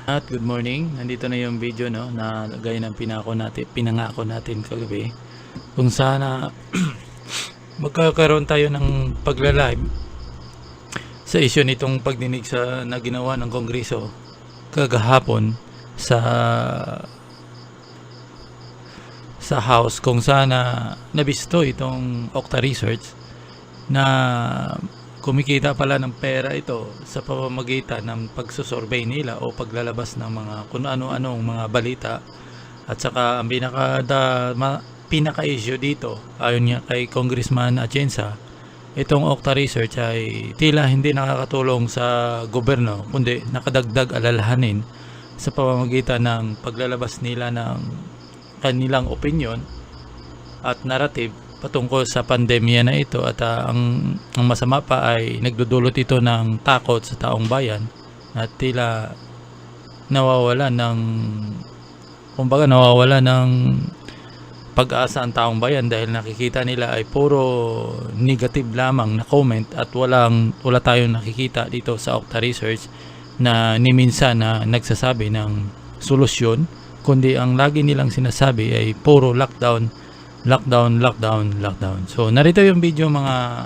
At good morning. Nandito na yung video na gaya ng pinangako natin kagabi. Kung sana magkakaroon tayo ng pagla-live sa issue nitong pagdinig na ginawa ng kongreso kagahapon sa House, kung sana nabisto itong OCTA Research na kumikita pala ng pera ito sa pamamagitan ng pagsusurvey nila o paglalabas ng mga kung ano-anong mga balita. At saka ang pinaka-issue dito, ayon nga kay Congressman Atienza, itong OCTA Research ay tila hindi nakakatulong sa gobyerno kundi nakadagdag alalahanin sa pamamagitan ng paglalabas nila ng kanilang opinion at narrative patungkol sa pandemya na ito. At ang masama pa ay nagdudulot ito ng takot sa taong bayan at tila nawawala ng pag-asa ang taong bayan dahil nakikita nila ay puro negative lamang na comment at wala tayong nakikita dito sa OCTA Research na ni minsan na nagsasabi ng solusyon, kundi ang lagi nilang sinasabi ay puro lockdown. So narito yung video mga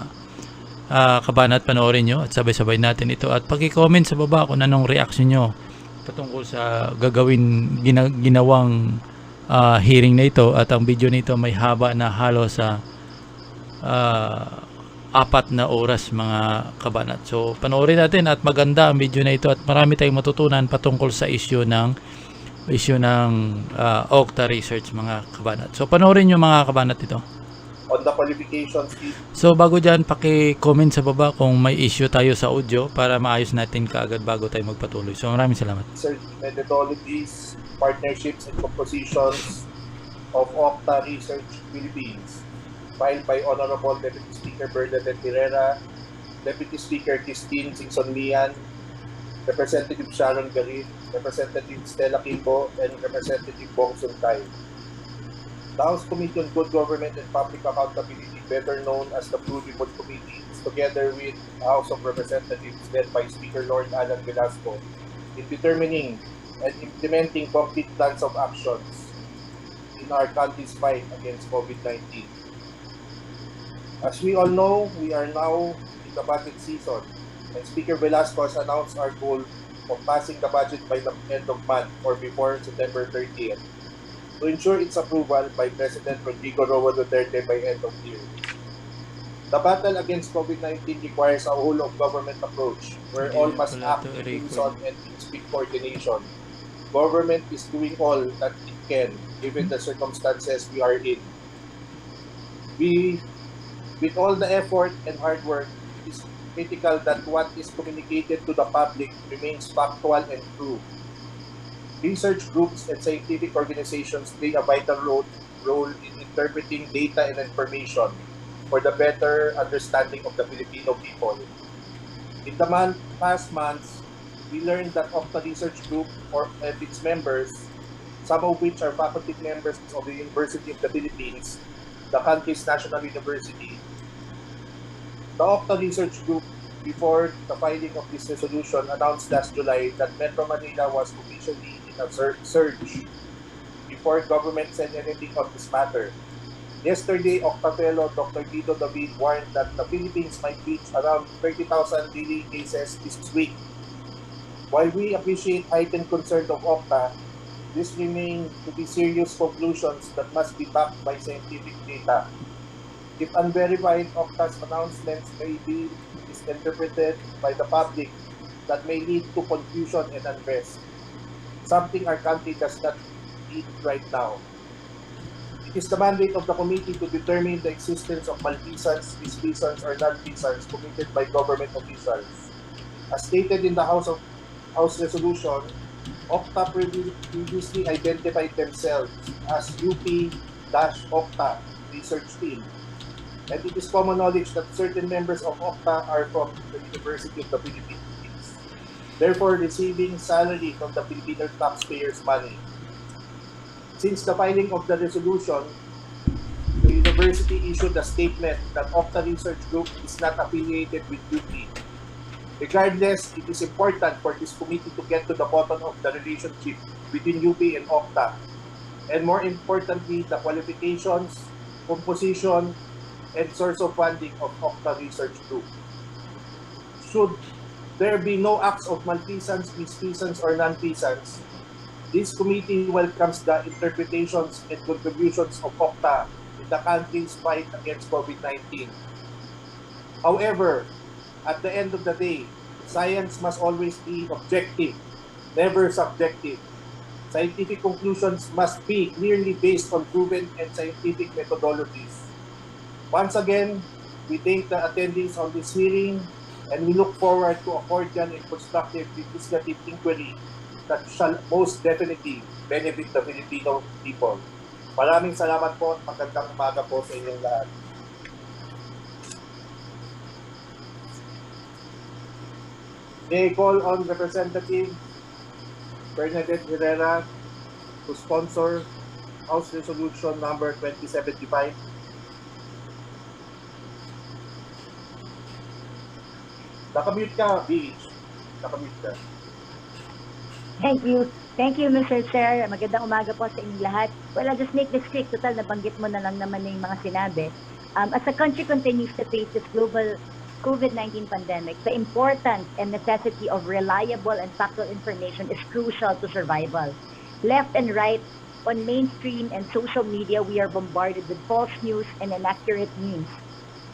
kabanat, panoorin nyo at sabay-sabay natin ito at paki-comment sa baba kung anong reaction nyo patungkol sa ginawang hearing na ito. At ang video nito may haba na halos sa 4 na oras mga kabanat. So panoorin natin at maganda ang video na ito at marami tayong matutunan patungkol sa issue ng OCTA Research mga kabanat. So panoorin nyo mga kabanat ito. On the qualifications. So bago dyan, paki-comment sa baba kung may issue tayo sa audio para maayos natin kaagad bago tayo magpatuloy. So maraming salamat. Methodologies, partnerships and compositions of OCTA Research Philippines, filed by Honorable Deputy Speaker Bernadette Herrera, Deputy Speaker Christine Singson-Lian, Representative Sharon Garib, Representative Stella Kimbo, and Representative Bong Suntay. The House Committee on Good Government and Public Accountability, better known as the Blue Ribbon Committee, is together with the House of Representatives led by Speaker Lord Alan Velasco in determining and implementing concrete plans of actions in our country's fight against COVID-19. As we all know, we are now in the budget season, and Speaker Velasco has announced our goal of passing the budget by the end of month or before September 30th to ensure its approval by President Rodrigo Roa Duterte by end of year. The battle against COVID-19 requires a whole-of-government approach where all must act in unison and in strict coordination. Government is doing all that it can given the circumstances we are in. With all the effort and hard work, it is critical that what is communicated to the public remains factual and true. Research groups and scientific organizations play a vital role in interpreting data and information for the better understanding of the Filipino people. In the past months, we learned that OCTA Research Group and its members, some of which are faculty members of the University of the Philippines, the country's national university, the OCTA Research Group, before the filing of this resolution, announced last July that Metro Manila was officially in a surge before government said anything on this matter. Yesterday, OCTA Fellow Dr. Tito David warned that the Philippines might reach around 30,000 daily cases this week. While we appreciate heightened concern of OCTA, this remains to be serious conclusions that must be backed by scientific data. If unverified, OCTA's announcements may be misinterpreted by the public that may lead to confusion and unrest, something our country does not need right now. It is the mandate of the committee to determine the existence of malfeasance, misfeasance, or nonfeasance committed by government officials. As stated in the House resolution, OCTA previously identified themselves as UP-OCTA Research Team, and it is common knowledge that certain members of OCTA are from the University of the Philippines, therefore receiving salary from the Filipino taxpayers' money. Since the filing of the resolution, the university issued a statement that OCTA Research Group is not affiliated with UP. Regardless, it is important for this committee to get to the bottom of the relationship between UP and OCTA, and more importantly, the qualifications, composition, and source of funding of OCTA Research Group. Should there be no acts of malfeasance, misfeasance, or nonfeasance, this committee welcomes the interpretations and contributions of OCTA in the country's fight against COVID-19. However, at the end of the day, science must always be objective, never subjective. Scientific conclusions must be clearly based on proven and scientific methodologies. Once again, we thank the attendees on this hearing, and we look forward to a cordial and constructive legislative inquiry that shall most definitely benefit the Filipino people. Maraming salamat po at magandang umaga po sa inyong lahat. May I call on Representative Bernadette Herrera to sponsor House Resolution number 2075. Nakamute ka, BH. Nakamute ka. Thank you. Thank you, Mr. Chair. Magandang umaga po sa inyong lahat. Well, I'll just make this quick. Total, nabanggit mo na lang naman yung mga sinabi. As the country continues to face this global COVID-19 pandemic, the importance and necessity of reliable and factual information is crucial to survival. Left and right, on mainstream and social media, we are bombarded with false news and inaccurate news.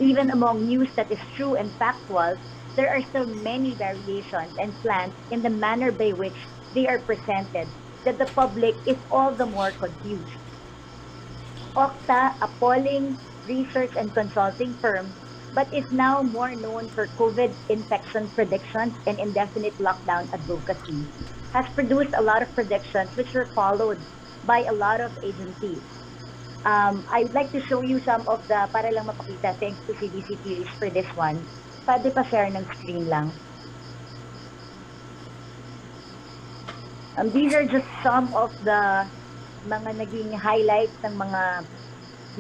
Even among news that is true and factual, there are still many variations and slants in the manner by which they are presented that the public is all the more confused. OCTA, a polling, research, and consulting firm, but is now more known for COVID infection predictions and indefinite lockdown advocacy, has produced a lot of predictions which were followed by a lot of agencies. I would like to show you some of the, para lang mapakita, thanks to CDC Theories for this one. Pwede pa share ng screen lang. These are just some of the mga naging highlights ng mga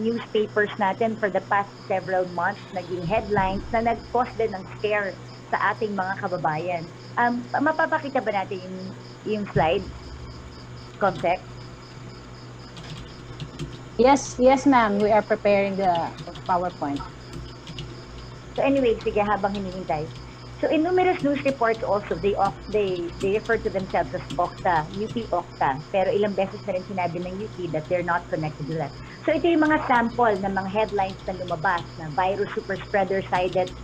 newspapers natin for the past several months, naging headlines na nag-cause din ng scare sa ating mga kababayan. Mapapakita ba natin yung slide? Context? Yes, ma'am. We are preparing the PowerPoint. So anyway, sige, habang hinihintay. So in numerous news reports also, they refer to themselves as OCTA, UP OCTA. Pero ilang beses na rin sinabi ng UP that they're not connected to that. So ito yung mga sample ng mga headlines na lumabas na virus super spreader cited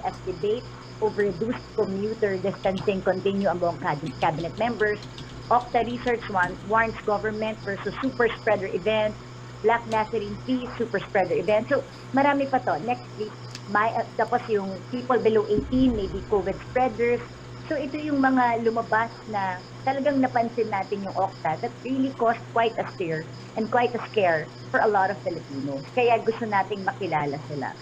as debate over reduced commuter distancing continue among cabinet members. OCTA Research warns government versus super spreader event. Black Nazarene Feast, super spreader event. So marami pa to. Next week, tapos yung people below 18, maybe COVID spreaders. So ito yung mga lumabas na talagang napansin natin yung OCTA that really caused quite a stir and quite a scare for a lot of Filipinos. Kaya gusto nating makilala sila.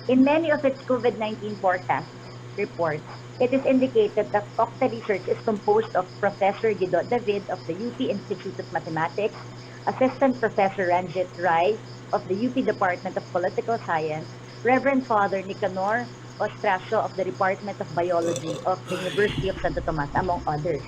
In many of its COVID-19 forecast reports, it is indicated that OCTA Research is composed of Professor Guido David of the UP Institute of Mathematics, Assistant Professor Ranjit Rai of the UP Department of Political Science, Reverend Father Nicanor Ostracio of the Department of Biology of the University of Santo Tomas, among others.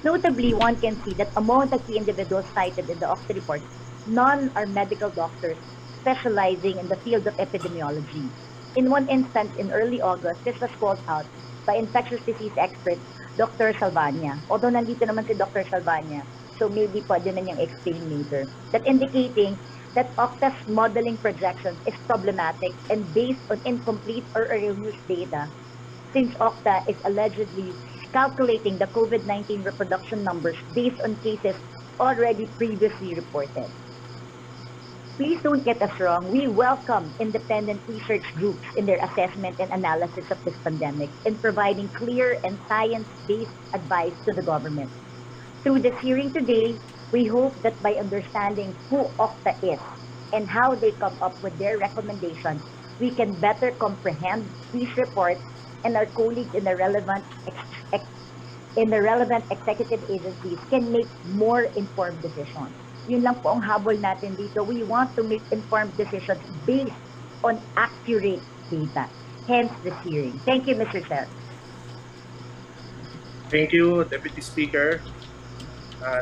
Notably, one can see that among the key individuals cited in the OCTA report, none are medical doctors specializing in the field of epidemiology. In one instance, in early August, this was called out by infectious disease expert Dr. Salvania. Although nandito naman si Dr. Salvania, so maybe pwede na niyang explain later, that indicating that OCTA's modeling projections is problematic and based on incomplete or erroneous data, since OCTA is allegedly calculating the COVID-19 reproduction numbers based on cases already previously reported. Please don't get us wrong, we welcome independent research groups in their assessment and analysis of this pandemic in providing clear and science-based advice to the government. Through this hearing today, we hope that by understanding who OCTA is and how they come up with their recommendations, we can better comprehend these reports and our colleagues in the relevant executive agencies can make more informed decisions. Yun lang po ang habol natin dito. We want to make informed decisions based on accurate data. Hence this hearing. Thank you, Mr. Chair. Thank you, Deputy Speaker.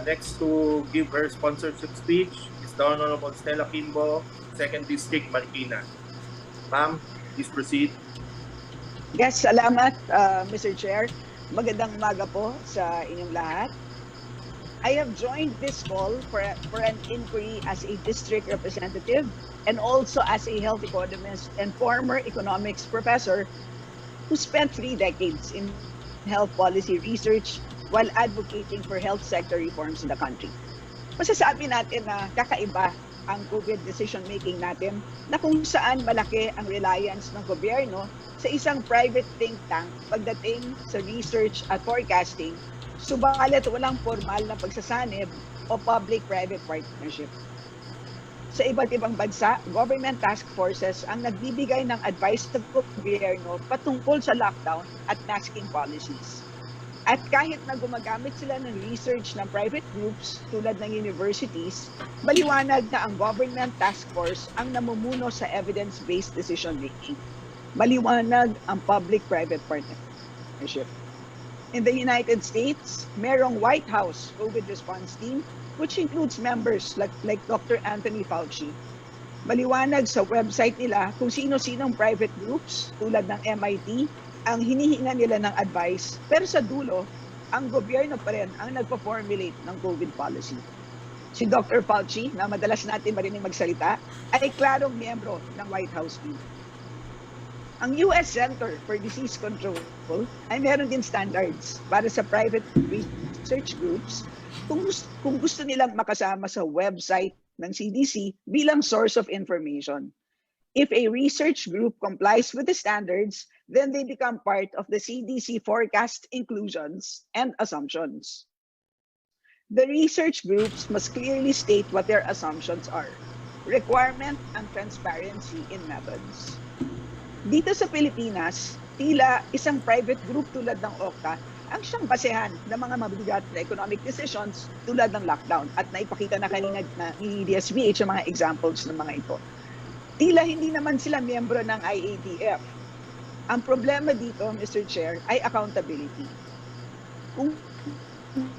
Next to give her sponsorship speech is the Honorable Stella Kimbo, 2nd District, Marikina. Ma'am, please proceed. Yes, salamat, Mr. Chair. Magandang umaga po sa inyong lahat. I have joined this call for an inquiry as a district representative and also as a health economist and former economics professor who spent 3 decades in health policy research while advocating for health sector reforms in the country. Masasabi natin na kakaiba ang COVID decision-making natin na kung saan malaki ang reliance ng gobyerno sa isang private think tank pagdating sa research at forecasting, subalit walang formal na pagsasanib o public-private partnership. Sa iba't ibang bansa, government task forces ang nagbibigay ng advice sa gobyerno patungkol sa lockdown at masking policies. At kahit na gumagamit sila ng research ng private groups tulad ng universities, maliwanag na ang government task force ang namumuno sa evidence-based decision-making. Maliwanag ang public-private partnership. In the United States, merong White House COVID response team which includes members like Dr. Anthony Fauci. Maliwanag sa website nila kung sino-sinong private groups tulad ng MIT ang hinihinga nila ng advice, pero sa dulo, ang gobyerno pa rin ang nagpo-formulate ng COVID policy. Si Dr. Fauci, na madalas natin marinig magsalita, ay klarong miyembro ng White House team. Ang US Center for Disease Control ay meron din standards para sa private research groups kung gusto nilang makasama sa website ng CDC bilang source of information. If a research group complies with the standards, then they become part of the CDC forecast inclusions and assumptions. The research groups must clearly state what their assumptions are, requirement and transparency in methods. Dito sa Pilipinas, tila isang private group tulad ng OCTA ang siyang basehan ng mga mabibigat na economic decisions tulad ng lockdown at naipakita na kanina ni DSBH ang mga examples ng mga ito. Tila hindi naman sila miyembro ng IATF. Ang problema dito, Mr. Chair, ay accountability. Kung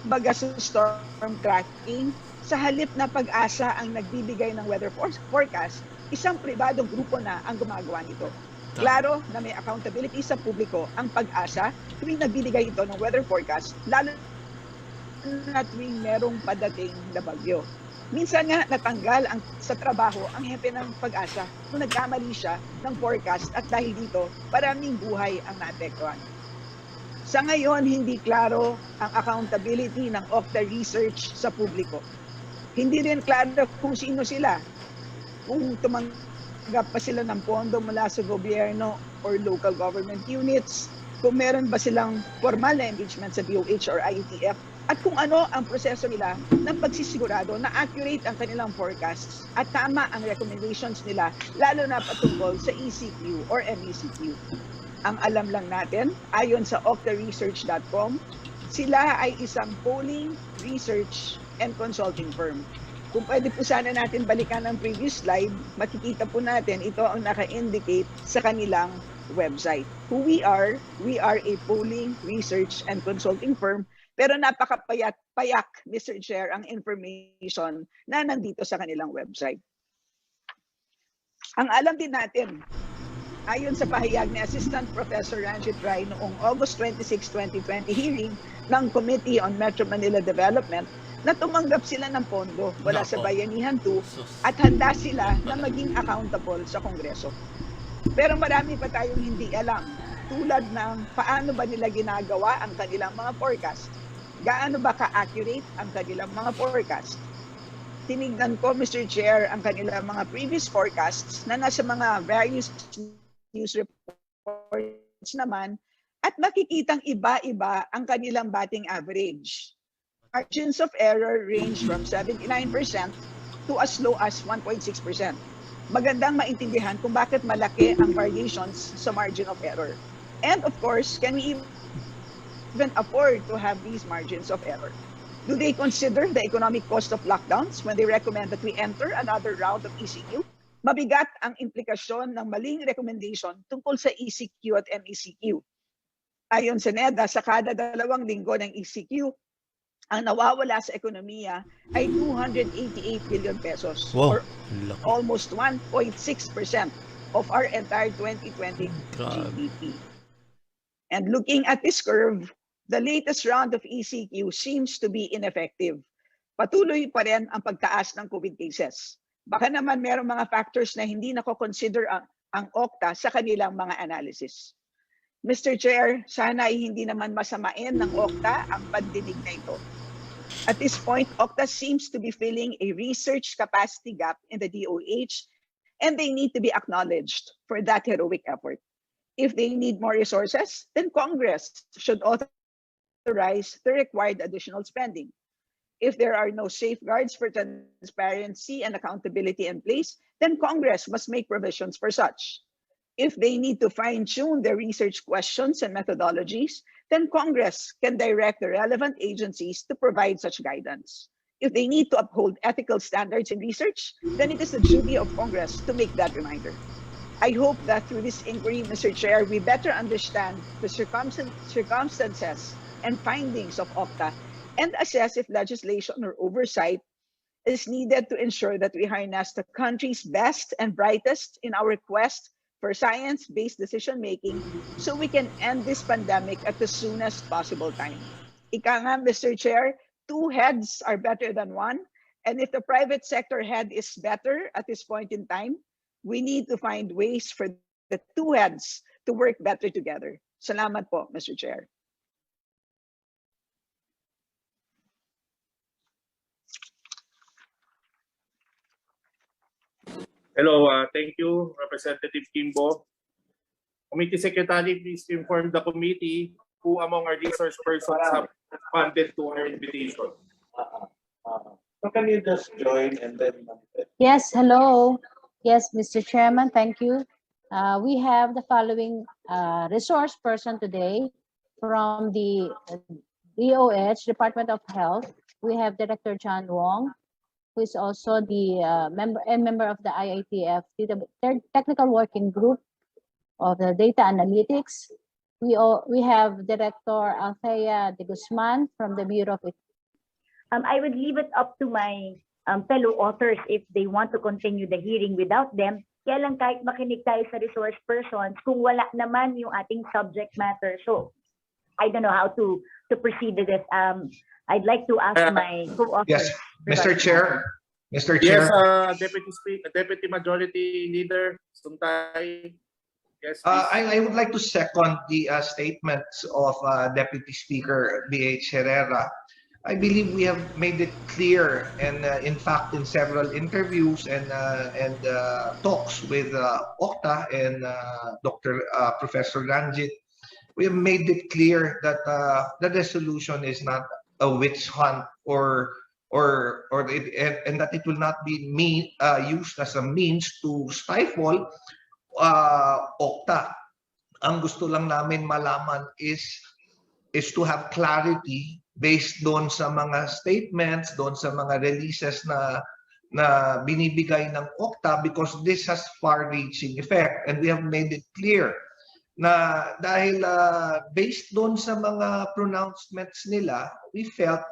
baga sa storm tracking, sa halip na Pag-asa ang nagbibigay ng weather forecast, isang pribadong grupo na ang gumagawa nito. Klaro na may accountability sa publiko ang Pag-asa tuwing nagbibigay ito ng weather forecast, lalo na tuwing merong padating na bagyo. Minsan nga natanggal sa trabaho ang hepe ng Pag-asa kung nagkamali siya ng forecast at dahil dito, maraming buhay ang naapektuhan. Sa ngayon, hindi klaro ang accountability ng OCTA Research sa publiko. Hindi rin klaro kung sino sila, kung tumanggap pa sila ng pondo mula sa gobyerno or local government units, kung meron ba silang formal na engagement sa DOH or IATF, at kung ano ang proseso nila ng pagsisigurado na accurate ang kanilang forecasts at tama ang recommendations nila, lalo na patungkol sa ECQ or MECQ. Ang alam lang natin, ayon sa octaresearch.com, sila ay isang polling, research, and consulting firm. Kung pwede po sana natin balikan ang previous slide, makikita po natin ito ang naka-indicate sa kanilang website. Who we are a polling, research, and consulting firm. Pero napakapayak, Mr. Chair, ang information na nandito sa kanilang website. Ang alam din natin, ayon sa pahayag ni Assistant Professor Ranjit Rai noong August 26, 2020 hearing ng Committee on Metro Manila Development, na tumanggap sila ng pondo mula sa Bayanihan 2 at handa sila na maging accountable sa Kongreso. Pero marami pa tayong hindi alam, tulad ng paano ba nila ginagawa ang kanilang mga forecast. Gaano ba ka-accurate ang kanilang mga forecast? Tinignan ko, Mr. Chair, ang kanilang mga previous forecasts na nasa mga various news reports naman at makikitang iba-iba ang kanilang batting average. Margins of error range from 79% to as low as 1.6%. Magandang maintindihan kung bakit malaki ang variations sa margin of error. And of course, can we even afford to have these margins of error? Do they consider the economic cost of lockdowns when they recommend that we enter another round of ECU? mabigat ang implikasyon ng maling recommendation tungkol sa ECQ at MECQ. Ayon sa NEDA, sa kada 2 linggo ng ECQ, ang nawawala sa ekonomiya ay 288 billion pesos, Wow, or laki. almost 1.6% of our entire 2020 Grabe. GDP. And looking at this curve, the latest round of ECQ seems to be ineffective. Patuloy pa rin ang pagtaas ng COVID cases. Baka naman merong mga factors na hindi nako-consider ang OCTA sa kanilang mga analysis. Mr. Chair, sana ay hindi naman masamain ng OCTA ang pagdinig na ito. At this point, OCTA seems to be filling a research capacity gap in the DOH, and they need to be acknowledged for that heroic effort. If they need more resources, then Congress should authorize the required additional spending. If there are no safeguards for transparency and accountability in place, then Congress must make provisions for such. If they need to fine-tune their research questions and methodologies, then Congress can direct the relevant agencies to provide such guidance. If they need to uphold ethical standards in research, then it is the duty of Congress to make that reminder. I hope that through this inquiry, Mr. Chair, we better understand the circumstances and findings of OCTA and assess if legislation or oversight is needed to ensure that we harness the country's best and brightest in our quest for science-based decision-making so we can end this pandemic at the soonest possible time. Ika nga, Mr. Chair, 2 heads are better than 1, and if the private sector head is better at this point in time, we need to find ways for the 2 heads to work better together. Salamat po, Mr. Chair. Hello, thank you, Representative Kimbo. Committee Secretary, please inform the committee who among our resource persons have responded to our invitation. So can you just join and then? Yes, hello. Yes, Mr. Chairman, thank you. We have the following resource person today from the DOH, Department of Health. We have Director John Wong, who is also the member of the IITF, the third technical working group of the data analytics. We have Director Althea de Guzman from the Bureau of I would leave it up to my fellow authors if they want to continue the hearing without them. Kaya lang kahit makinig tayo sa resource persons, kung wala naman yung ating subject matter. So, I don't know how to proceed with this. I'd like to ask my co-authors. Yes, Mr. Chair. Mr. Yes, Chair. Deputy Majority Leader Suntay. Yes, please. I would like to second the statements of Deputy Speaker BH Herrera. I believe we have made it clear, and in fact, in several interviews and talks with OCTA and Professor Ranjit, we have made it clear that the resolution is not a witch hunt and that it will not be used as a means to stifle OCTA. Ang gusto lang namin malaman is to have clarity based doon sa mga statements, doon sa mga releases na binibigay ng OCTA, because this has far-reaching effect, and we have made it clear na dahil based doon sa mga pronouncements nila, we felt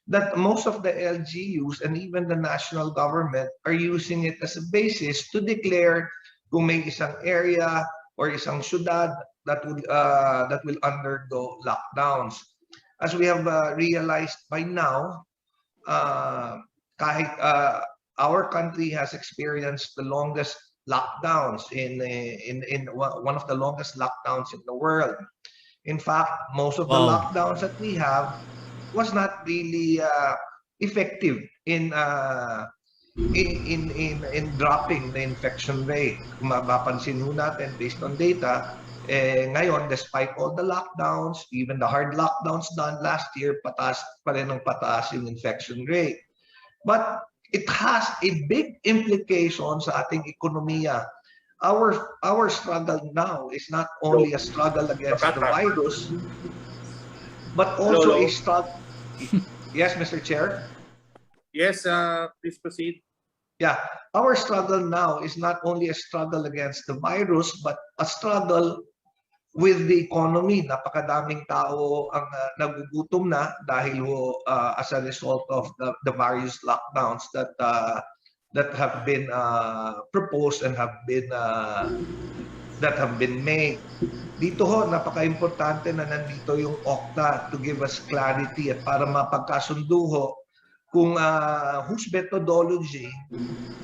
that most of the LGUs and even the national government are using it as a basis to declare kung may isang area or isang syudad that will undergo lockdowns. As we have realized by now, kahit our country has experienced the longest lockdowns in one of the longest lockdowns in the world. In fact, most of the lockdowns that we have was not really effective in dropping the infection rate. Kung mapapansin ho natin based on data, ngayon, despite all the lockdowns, even the hard lockdowns done last year, pataas pa rin ng pataas yung infection rate. But it has a big implication sa ating ekonomiya. Our struggle now is not only a struggle against the virus, but also a struggle. Yes, Mr. Chair. Yes, please proceed. Yeah, our struggle now is not only a struggle against the virus, but a struggle with the economy. Napakadaming tao ang nagugutom na dahil as a result of the various lockdowns that have been proposed and that have been made. Dito ho, napaka-importante na nandito yung OCTA to give us clarity at para mapagkasundo ho kung whose methodology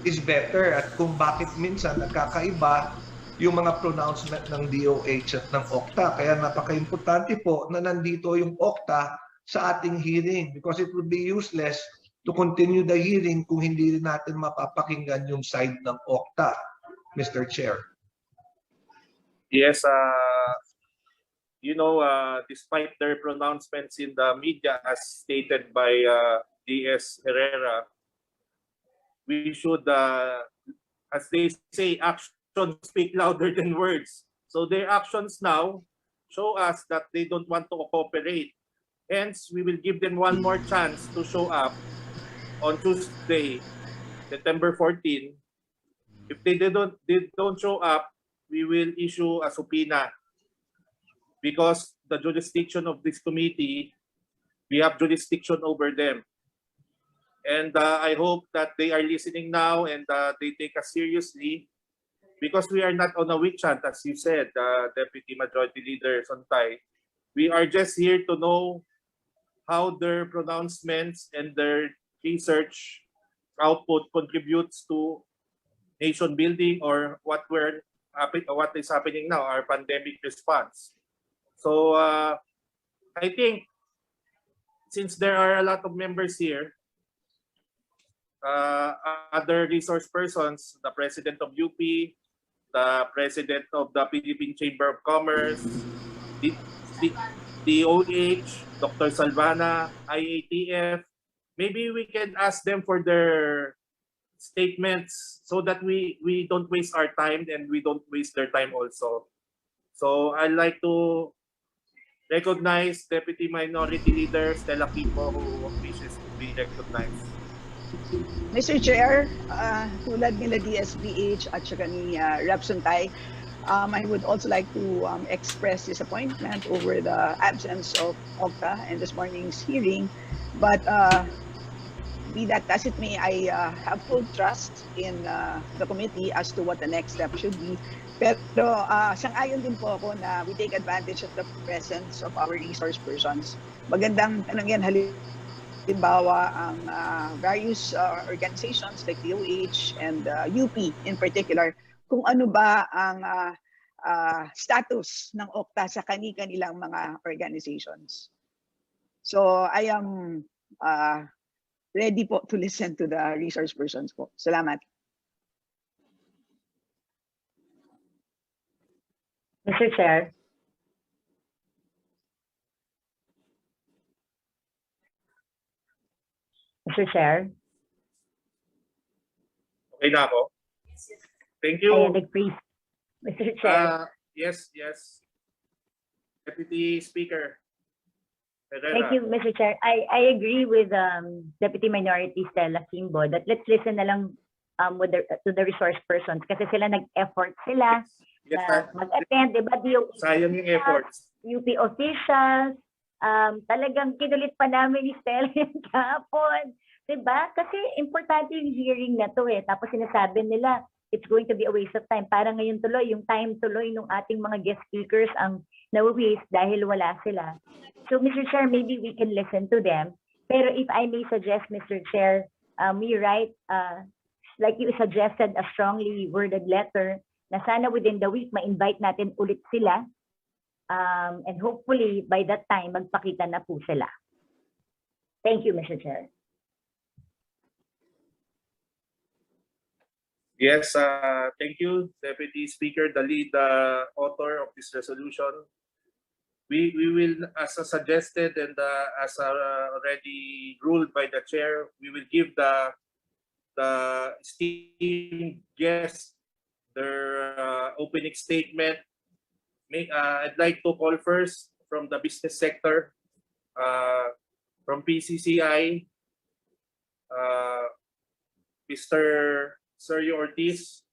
is better at kung bakit minsan nagkakaiba yung mga pronouncement ng DOH at ng OCTA. Kaya napaka-importante po na nandito yung OCTA sa ating hearing because it would be useless to continue the hearing kung hindi rin natin mapapakinggan yung side ng OCTA, Mr. Chair. Yes, despite their pronouncements in the media as stated by DS Herrera, we should, as they say, actions speak louder than words. So their actions now show us that they don't want to cooperate. Hence, we will give them one more chance to show up on Tuesday, September 14. If they don't show up, we will issue a subpoena because the jurisdiction of this committee, we have jurisdiction over them. And I hope that they are listening now and they take us seriously because we are not on a witch hunt, as you said, Deputy Majority Leader Sontay. We are just here to know how their pronouncements and their research output contributes to nation building or what is happening now, our pandemic response. So I think since there are a lot of members here, other resource persons, the president of UP, the president of the Philippine Chamber of Commerce, the OH, Dr. Salvana, IATF, maybe we can ask them for their statements so that we don't waste our time and we don't waste their time also. So I'd like to recognize Deputy Minority Leader Stella Quipo who wishes to be recognized. Mr. Chair, tulad nila DSBH at saka ni Rep. Sontay, I would also like to express disappointment over the absence of OCTA in this morning's hearing. But be that as it may, I have full trust in the committee as to what the next step should be. Pero sang-ayon din po ako na we take advantage of the presence of our resource persons. Magandang tanong yan, halimbawa ang various organizations like DOH and UP in particular, kung ano ba ang status ng OCTA sa kani-kanilang mga organizations. So I am ready po to listen to the resource persons po. Salamat. Mr. Chair. Mr. Chair. Okay na ako? Thank you. I agree. Mr. Chair. Yes. Deputy Speaker Herrera. Thank you, Mr. Chair. I agree with Deputy Minority Stella Kimbo that let's listen na lang to the resource persons kasi sila nag-effort sila na mag-attend, diba? Sayang yung efforts. UP officials, talagang kinulit pa namin ni Stella yung kahapon. Diba? Kasi importante yung hearing na to eh. Tapos sinasabi nila, it's going to be a waste of time. Parang ngayon tuloy, yung time tuloy ng ating mga guest speakers ang na-waste dahil wala sila. So, Mr. Chair, maybe we can listen to them. Pero if I may suggest, Mr. Chair, we write, like you suggested, a strongly worded letter na sana within the week ma-invite natin ulit sila. And hopefully, by that time, magpakita na po sila. Thank you, Mr. Chair. Yes, thank you, Deputy Speaker, the lead author of this resolution. We will, as suggested and as already ruled by the chair, we will give the esteemed guests their opening statement. I'd like to call first from the business sector, from PCCI, Mr. Sergio Ortiz,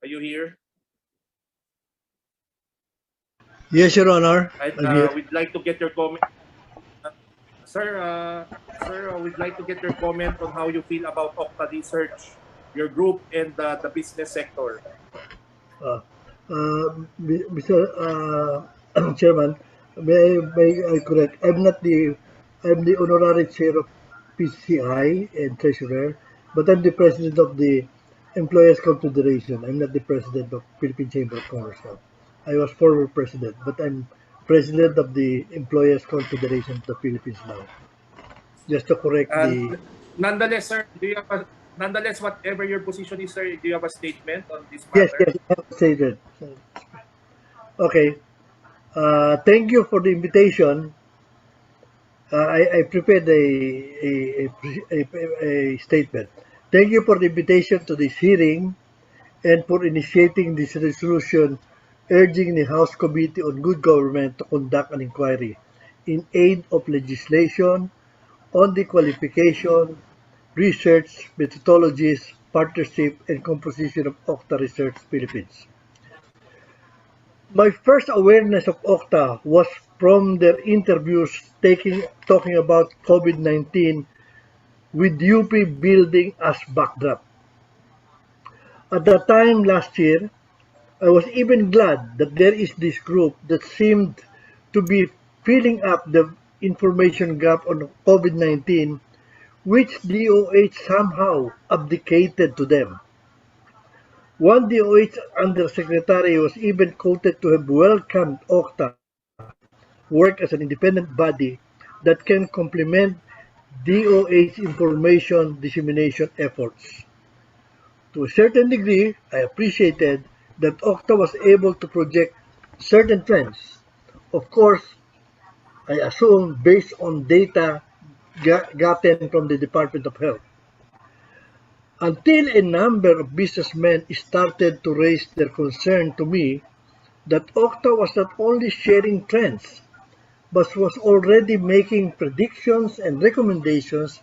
are you here? Yes, Your Honor. Right, I'm here. we'd like to get your comment. Sir, we'd like to get your comment on how you feel about OCTA Research, your group, and the business sector. Mr. Chairman, may I correct? I'm the honorary chair of PCI and treasurer, but I'm the president of the Employers Confederation. I'm not the president of Philippine Chamber of Commerce. I was former president, but I'm president of the Employers Confederation of the Philippines now. Just to correct the... Nonetheless, sir, nonetheless, whatever your position is, sir, do you have a statement on this Yes, matter? yes, I have stated. Okay. Thank you for the invitation. I prepared a statement. Thank you for the invitation to this hearing and for initiating this resolution urging the House Committee on Good Government to conduct an inquiry in aid of legislation on the qualification, research, methodologies, partnership, and composition of OCTA Research Philippines. My first awareness of OCTA was from their interviews talking about COVID-19 with UP building as backdrop. At that time last year, I was even glad that there is this group that seemed to be filling up the information gap on COVID-19, which DOH somehow abdicated to them. One DOH undersecretary was even quoted to have welcomed OCTA work as an independent body that can complement DOH information dissemination efforts. To a certain degree, I appreciated that OCTA was able to project certain trends. Of course, I assume based on data gotten from the Department of Health. Until a number of businessmen started to raise their concern to me that OCTA was not only sharing trends, but was already making predictions and recommendations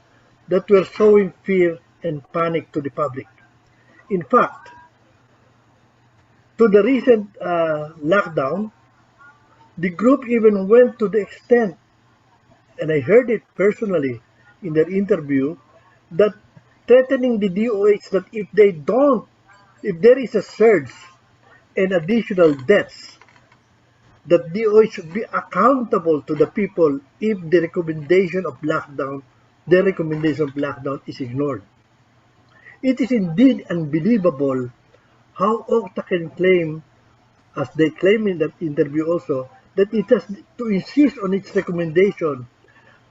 that were sowing fear and panic to the public. In fact, to the recent lockdown, the group even went to the extent, and I heard it personally in their interview, that threatening the DOH that if there is a surge and additional deaths, that DOH should be accountable to the people if their recommendation of lockdown is ignored. It is indeed unbelievable how OCTA can claim, as they claim in that interview also, that it has to insist on its recommendation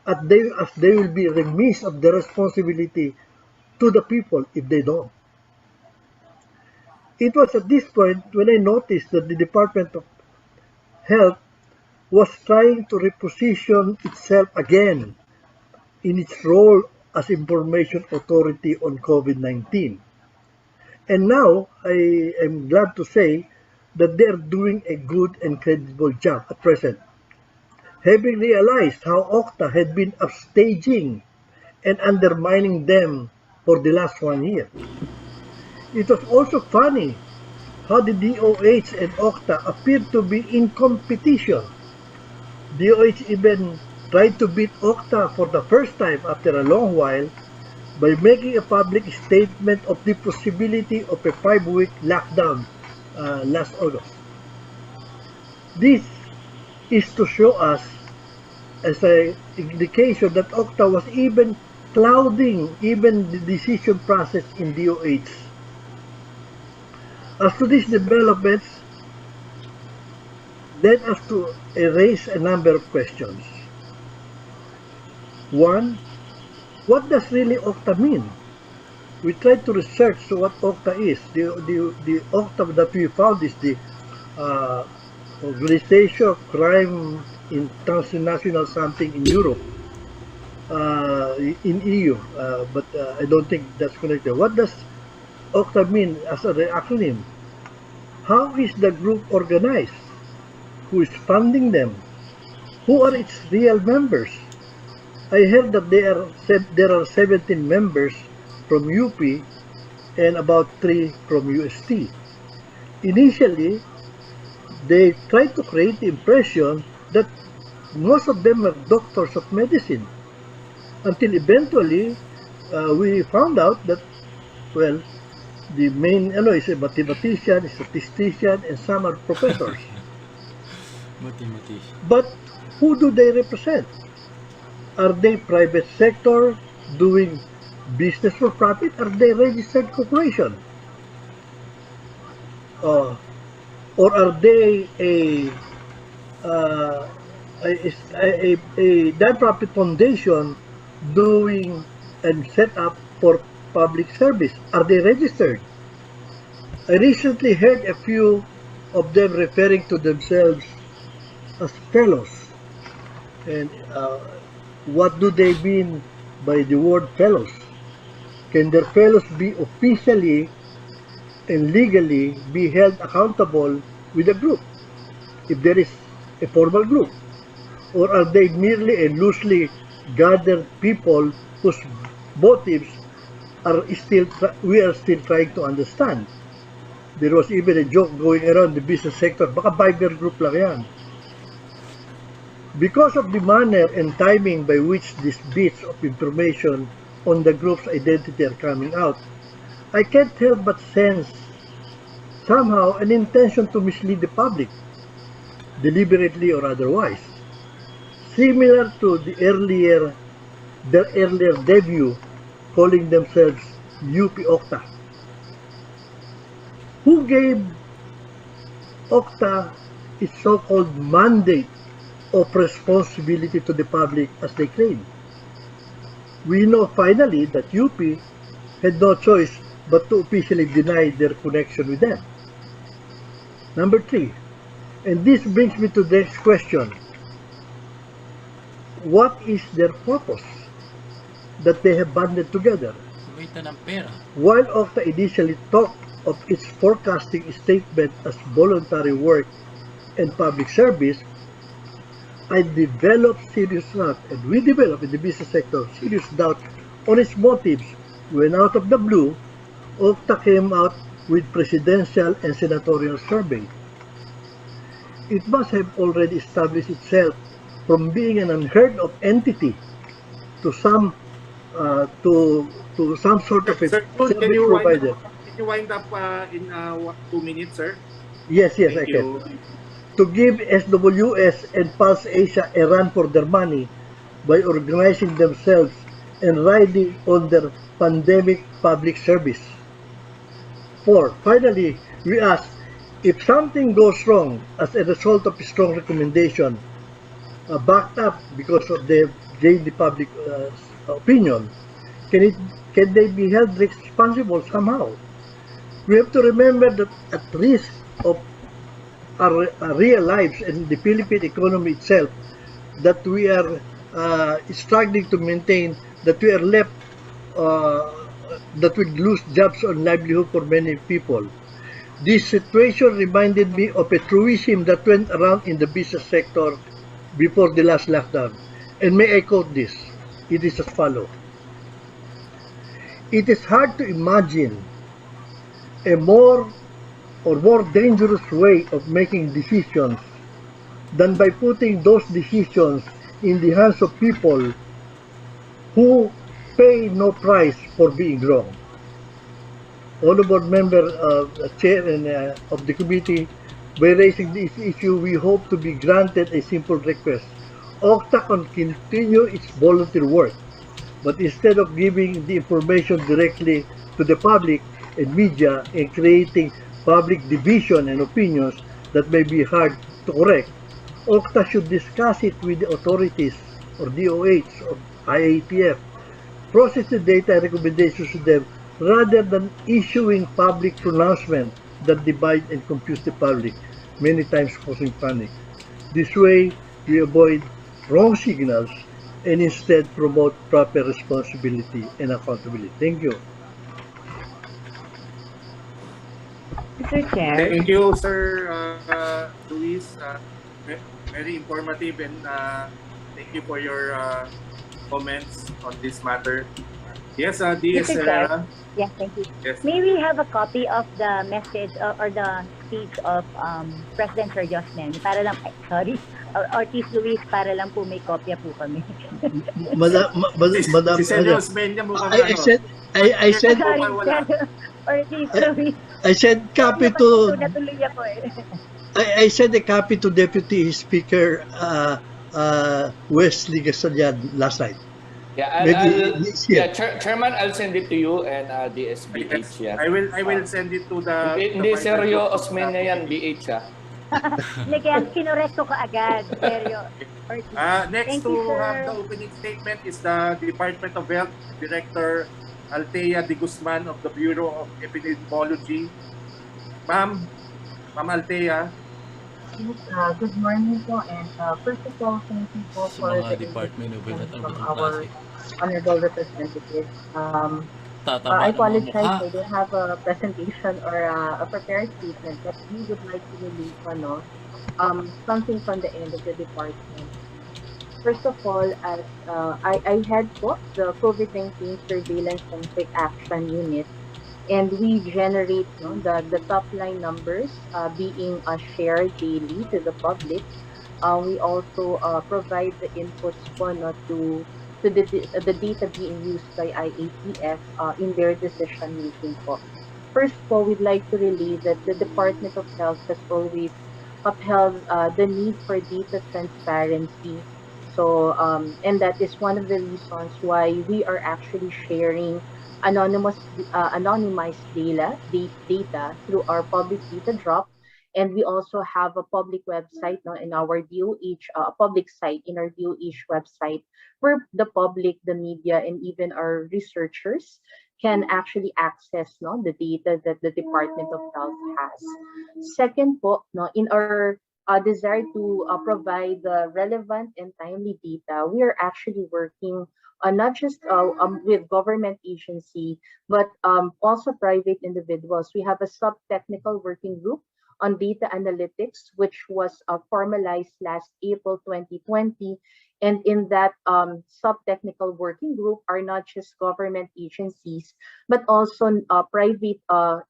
as they will be remiss of the responsibility to the people if they don't. It was at this point when I noticed that the Department of Health was trying to reposition itself again in its role as information authority on COVID-19. And now I am glad to say that they are doing a good and credible job at present, having realized how OCTA had been upstaging and undermining them for the last 1 year. It was also funny how the DOH and OCTA appeared to be in competition. DOH even tried to beat OCTA for the first time after a long while by making a public statement of the possibility of a 5-week lockdown last August. This is to show us as an indication that OCTA was even clouding even the decision process in DOH. As to these developments, led us to raise a number of questions. One, what does really OCTA mean? We tried to research what OCTA is. The OCTA that we found is the Organization of Crime in Transnational something in Europe, in EU, but I don't think that's connected. What does OCTA mean as an acronym? How is the group organized? Who is funding them? Who are its real members? I heard that there are 17 members from UP and about 3 from UST. Initially, they tried to create the impression that most of them are doctors of medicine, until eventually we found out that, well, the main is a mathematician, a statistician, and some are professors. Mathematician. But who do they represent? Are they private sector doing business for profit? Are they registered corporation? Or are they a non-profit foundation doing and set up for public service? Are they registered? I recently heard a few of them referring to themselves as fellows. And what do they mean by the word fellows? Can their fellows be officially and legally be held accountable with a group, if there is a formal group? Or are they merely a loosely gathered people whose motives we are still trying to understand? There was even a joke going around the business sector, baka Viber group lang yan. Because of the manner and timing by which these bits of information on the group's identity are coming out, I can't help but sense somehow an intention to mislead the public, deliberately or otherwise. Similar to their earlier debut calling themselves UP OCTA. Who gave OCTA its so-called mandate of responsibility to the public as they claim? We know finally that UP had no choice but to officially deny their connection with them. Number 3, and this brings me to the next question. What is their purpose that they have banded together? While OCTA initially talked of its forecasting statement as voluntary work and public service, I developed serious doubt, and we developed in the business sector serious doubt on its motives when out of the blue, OCTA came out with presidential and senatorial survey. It must have already established itself from being an unheard of entity to some sort of a Sir, service provider. Can you wind up in 2 minutes, sir? Yes, Thank I you. can. To give SWS and Pulse Asia a run for their money by organizing themselves and riding on their pandemic public service. 4. Finally, we ask, if something goes wrong as a result of a strong recommendation, backed up because of they gained the public opinion, can they be held responsible somehow? We have to remember that at risk of our real lives and the Philippine economy itself, that we are struggling to maintain, that we are left, that we lose jobs and livelihood for many people. This situation reminded me of a truism that went around in the business sector before the last lockdown. And may I quote this? It is as follows. It is hard to imagine a more dangerous way of making decisions than by putting those decisions in the hands of people who pay no price for being wrong. Honorable member, chair and of the committee, by raising this issue, we hope to be granted a simple request. OCTA can continue its volunteer work, but instead of giving the information directly to the public and media and creating public division and opinions that may be hard to correct, OCTA should discuss it with the authorities or DOH or IATF, process the data and recommendations to them rather than issuing public pronouncements that divide and confuse the public, many times causing panic. This way, we avoid wrong signals and instead promote proper responsibility and accountability. Thank you. Mr. Chair. Thank you, Sir Luis. Very informative, and thank you for your comments on this matter. Yes, DS Mr. Chair. Herrera. Yeah, thank you. Yes. May we have a copy of the message or the speech of President Sir Josman? Para lang, sorry, Ortiz Luis, para lang po may kopya po kami. Si Senyo Osmeña mukhang I said, I said, Sorry, wala. Ortiz Luis. I said copy to, Natuloy ako eh. I said a copy to Deputy Speaker Wesley Gasalyan last night. Yeah, Maybe Chairman, I'll send it to you and DSBH. Yeah. I will send it to the... Hindi seryo Osmeña yan, BH Hindi, kaya kinorekto ka agad. Seryo. Next to have the opening statement is the Department of Health Director Althea de Guzman of the Bureau of Epidemiology. Ma'am Althea. Good morning po, and first of all, thank you po Sa for mga the department invitation of from our honorable representatives. I Tataba ng apologize, mukha. I don't have a presentation or a prepared statement, but we would like to release something from the end of the department. First of all, as I head po the COVID-19 Surveillance and Quick Action Unit, and we generate the top line numbers being shared daily to the public. We also provide the inputs po, to the data being used by IATF in their decision making po. First po, we'd like to relay that the Department of Health has always upheld the need for data transparency. So, and that is one of the reasons why we are actually sharing anonymized data through our public data drop, and we also have a public website in our DOH, public site in our DOH website, where the public, the media, and even our researchers can actually access the data that the Department of Health has. Second po, in our desire to provide the relevant and timely data, we are actually working not just with government agency, but also private individuals. We have a sub-technical working group on data analytics, which was formalized last April 2020. And in that sub-technical working group are not just government agencies, but also private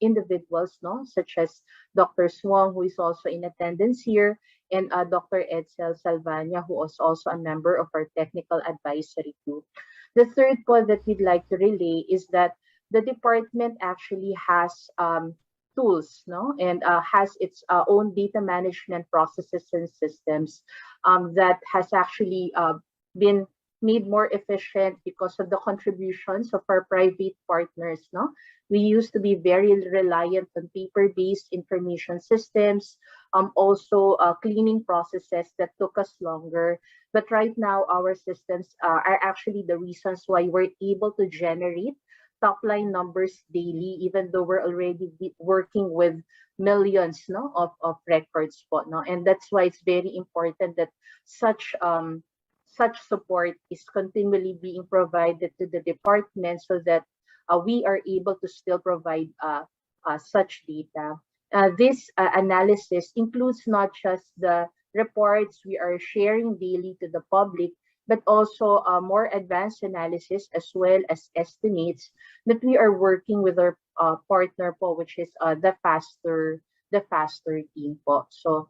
individuals, such as Dr. Swang, who is also in attendance here, and Dr. Edsel Salvania, who is also a member of our technical advisory group. The third point that we'd like to relay is that the department actually has tools, and has its own data management processes and systems that has actually been made more efficient because of the contributions of our private partners. We used to be very reliant on paper-based information systems, also cleaning processes that took us longer. But right now, our systems are actually the reasons why we're able to generate top line numbers daily, even though we're already working with millions of records. And that's why it's very important that such support is continually being provided to the department so that we are able to still provide such data. This analysis includes not just the reports we are sharing daily to the public, but also more advanced analysis as well as estimates that we are working with our partner po, which is the faster team po. So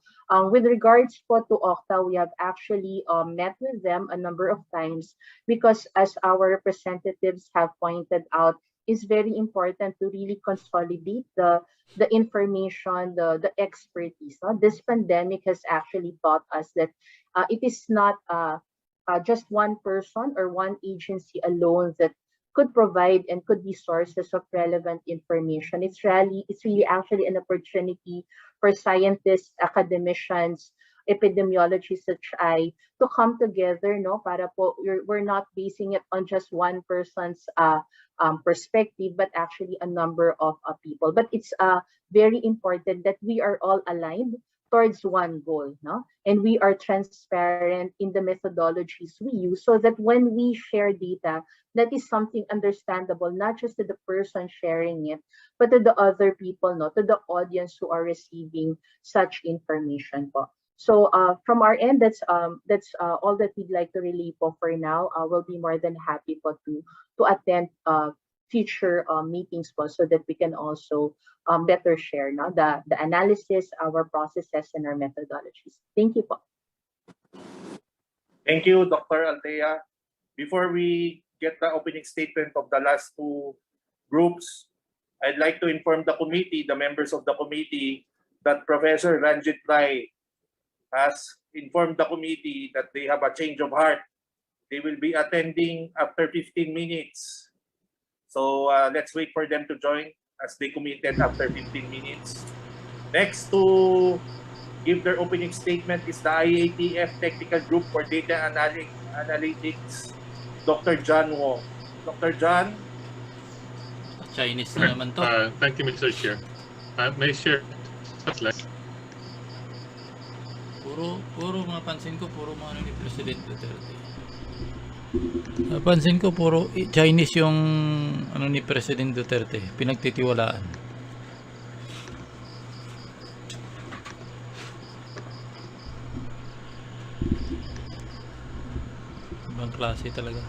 with regards po to OCTA, we have actually met with them a number of times because, as our representatives have pointed out, it's very important to really consolidate the information, the expertise. This pandemic has actually taught us that it is not just one person or one agency alone that could provide and could be sources of relevant information. It's really actually an opportunity for scientists, academicians, epidemiologists such I to come together, para po we're not basing it on just one person's perspective, but actually a number of people. But it's very important that we are all aligned towards one goal, and we are transparent in the methodologies we use so that when we share data, that is something understandable, not just to the person sharing it, but to the other people, to the audience who are receiving such information po. So from our end, that's all that we'd like to relay po for now. We'll be more than happy po to attend future meetings po, so that we can also better share the analysis, our processes, and our methodologies. Thank you po. Thank you, Dr. Althea. Before we get the opening statement of the last two groups, I'd like to inform the committee, the members of the committee, that Professor Ranjit Rai has informed the committee that they have a change of heart. They will be attending after 15 minutes. So let's wait for them to join as they committed after 15 minutes. Next to give their opening statement is the IATF Technical Group for Data Analytics, Dr. John Wong. Dr. John? Chinese na naman to. Thank you, Mr. Chair. May share slide. Puro mapansin ko, puro mga ni President Duterte. Napansin ko, puro Chinese yung ni President Duterte, pinagtitiwalaan. Ibang klase talaga.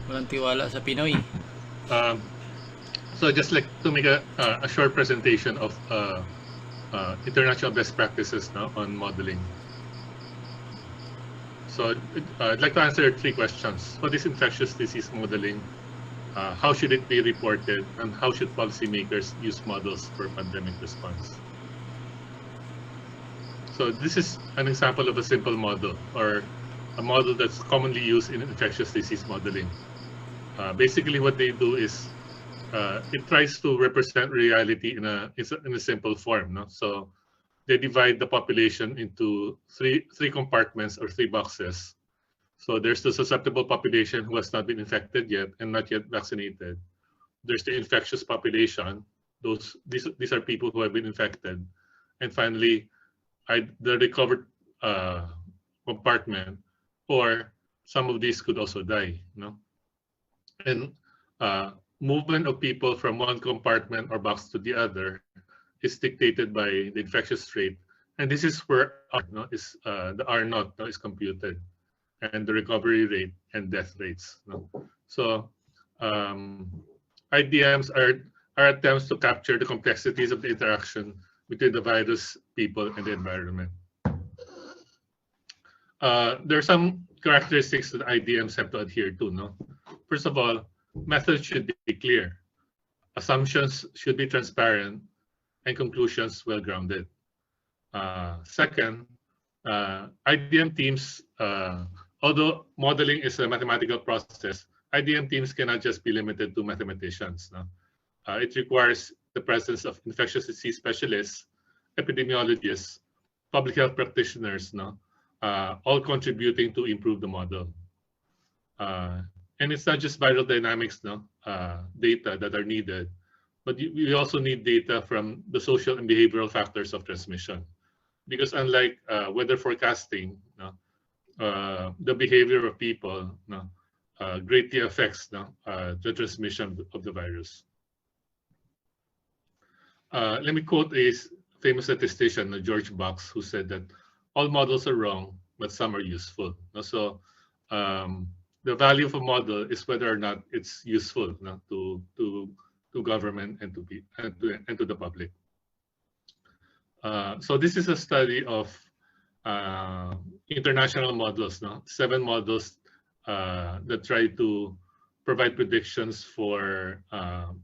Walang tiwala sa Pinoy. So just like to make a short presentation of international best practices now on modeling. So I'd like to answer 3 questions. What is infectious disease modeling? How should it be reported? And how should policymakers use models for pandemic response? So this is an example of a simple model, or a model that's commonly used in infectious disease modeling. Basically what they do is it tries to represent reality in a simple form. No? So they divide the population into three compartments or 3 boxes. So there's the susceptible population who has not been infected yet and not yet vaccinated. There's the infectious population. These are people who have been infected. And finally, the recovered compartment, or some of these could also die. No? And movement of people from one compartment or box to the other is dictated by the infectious rate, and this is where the R naught is computed, and the recovery rate and death rates. So IDMs are attempts to capture the complexities of the interaction between the virus, people, and the environment. There are some characteristics that IDMs have to adhere to. No, first of all, methods should be clear, assumptions should be transparent, and conclusions well-grounded. Second, IDM teams, although modeling is a mathematical process, IDM teams cannot just be limited to mathematicians. No? It requires the presence of infectious disease specialists, epidemiologists, public health practitioners, no? All contributing to improve the model. And it's not just viral dynamics data that are needed, but we also need data from the social and behavioral factors of transmission. Because unlike weather forecasting, the behavior of people greatly affects the transmission of the virus. Let me quote a famous statistician, George Box, who said that all models are wrong, but some are useful. So the value of a model is whether or not it's useful to government and to the public. So this is a study of international models, 7 models that try to provide predictions for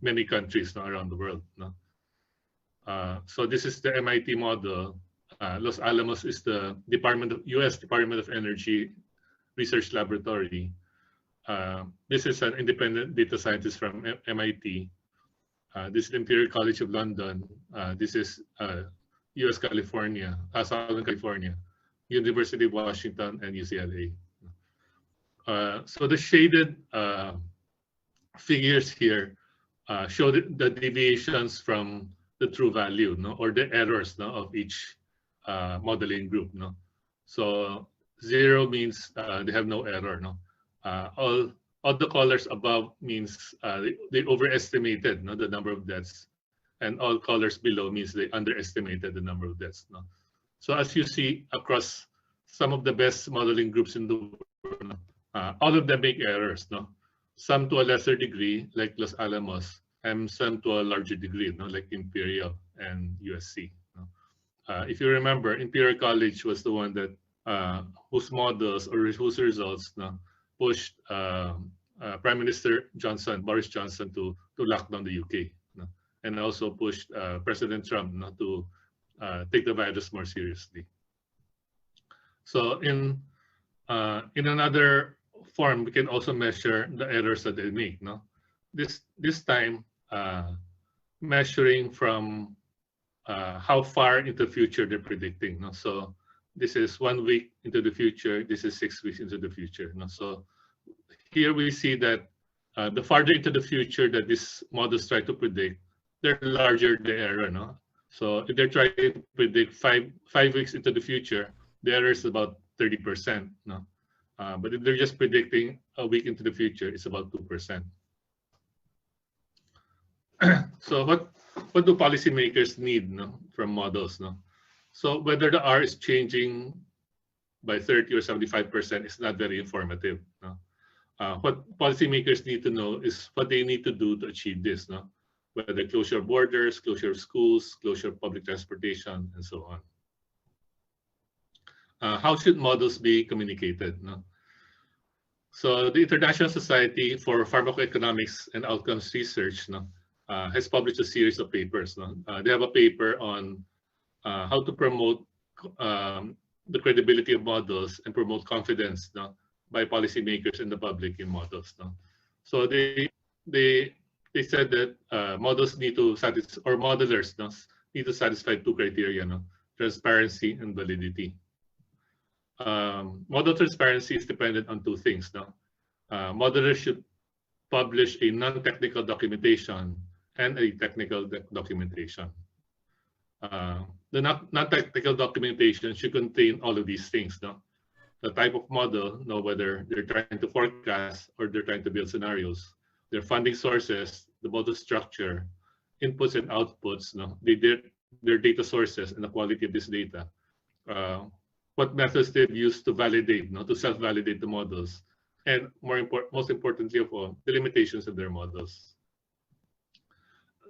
many countries around the world. So this is the MIT model. Los Alamos is the U.S. Department of Energy Research Laboratory. This is an independent data scientist from MIT. This is Imperial College of London. This is U.S. California, Southern California, University of Washington, and UCLA. So the shaded figures here show the deviations from the true value, or the errors of each modeling group. So 0 means they have no error. All the colors above means they overestimated the number of deaths, and all colors below means they underestimated the number of deaths. No? So as you see across some of the best modeling groups in the world, no? All of them make errors. No? Some to a lesser degree, like Los Alamos, and some to a larger degree, no? Like Imperial and USC. No? If you remember, Imperial College was the one that whose models or whose results, no, pushed Prime Minister Johnson, Boris Johnson, to lock down the UK, no? And also pushed President Trump, no, to take the virus more seriously. So in another form, we can also measure the errors that they make. No, this time measuring from how far into the future they're predicting. No, so this is 1 week into the future. This is 6 weeks into the future. No, so here we see that the farther into the future that these models try to predict, the larger the error. No, so if they're trying to predict five weeks into the future, the error is about 30%. No, but if they're just predicting a week into the future, it's about 2%. So what do policymakers need, no, from models? No, so whether the R is changing by 30 or 75% is not very informative. No, what policymakers need to know is what they need to do to achieve this. No, whether closure of borders, closure of schools, closure of public transportation, and so on. How should models be communicated? No? So the International Society for Pharmacoeconomics and Outcomes Research, no, has published a series of papers. No? They have a paper on how to promote the credibility of models and promote confidence, no, by policymakers and the public in models. No? So they said that models need to satisfy, or modelers, no, need to satisfy 2 criteria: no? Transparency and validity. Model transparency is dependent on 2 things. No? Modelers should publish a non-technical documentation and a technical documentation. The non-technical documentation should contain all of these things. No? The type of model, know whether they're trying to forecast or they're trying to build scenarios, their funding sources, the model structure, inputs and outputs, no? Their data sources and the quality of this data. What methods they've used to validate, no, to self-validate the models, and most importantly of all, the limitations of their models.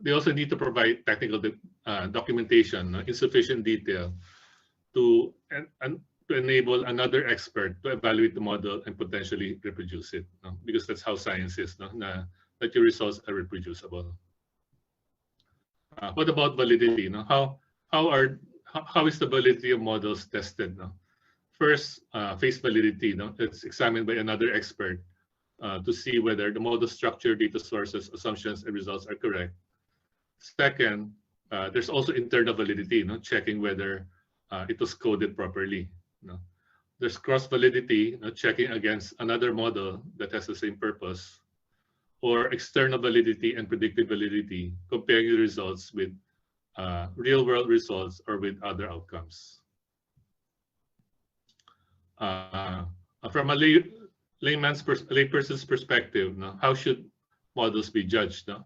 They also need to provide technical documentation, no, in sufficient detail to enable another expert to evaluate the model and potentially reproduce it, no? Because that's how science is, no? That your results are reproducible. What about validity? No? How is the validity of models tested? No? First, face validity. No? It's examined by another expert to see whether the model structure, data sources, assumptions, and results are correct. Second, there's also internal validity, no? Checking whether it was coded properly. No? There's cross-validity, no? Checking against another model that has the same purpose. Or external validity and predictive validity, comparing the results with real-world results or with other outcomes. From a layperson's perspective, no, how should models be judged? No?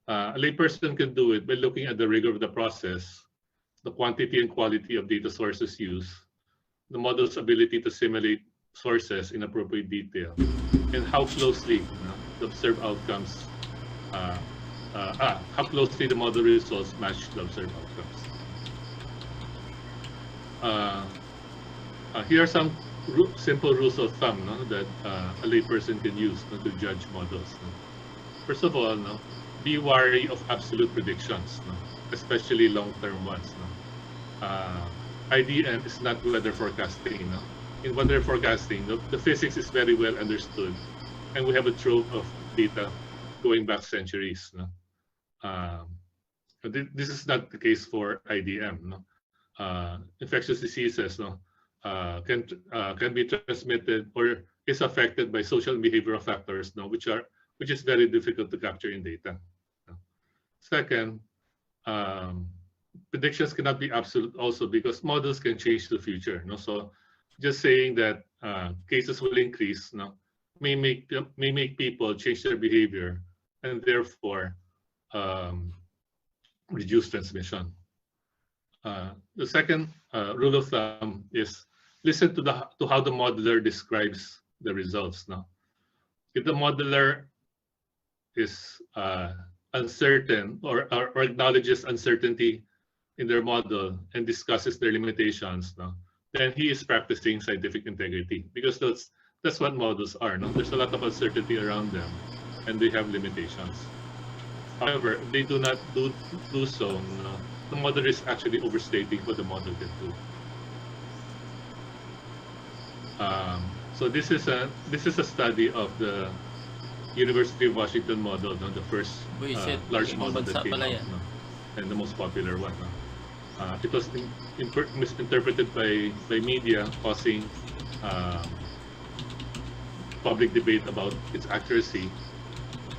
A layperson can do it by looking at the rigor of the process, the quantity and quality of data sources used, the model's ability to simulate sources in appropriate detail, and how closely, the observed outcomes, how closely the model results match the observed outcomes. Here are some simple rules of thumb, no, that a layperson can use, no, to judge models. No. First of all, no, be wary of absolute predictions, no, especially long-term ones. No. IDM is not weather forecasting. No. In weather forecasting, the physics is very well understood, and we have a trove of data going back centuries. No? This is not the case for IDM. No? Infectious diseases, no, can be transmitted or is affected by social and behavioral factors, no, which is very difficult to capture in data. No? Second, predictions cannot be absolute also because models can change the future. No? So just saying that cases will increase, no, may make people change their behavior, and therefore reduce transmission. The second rule of thumb is listen to how the modeler describes the results. Now, if the modeler is uncertain or acknowledges uncertainty in their model and discusses their limitations, no, then he is practicing scientific integrity, because that's what models are. No? There's a lot of uncertainty around them, and they have limitations. However, they do not do so. No? The model is actually overstating what the model can do. So this is a study of the University of Washington model, no? The first large model that came out, no? And the most popular one. No? It was misinterpreted by media, causing public debate about its accuracy.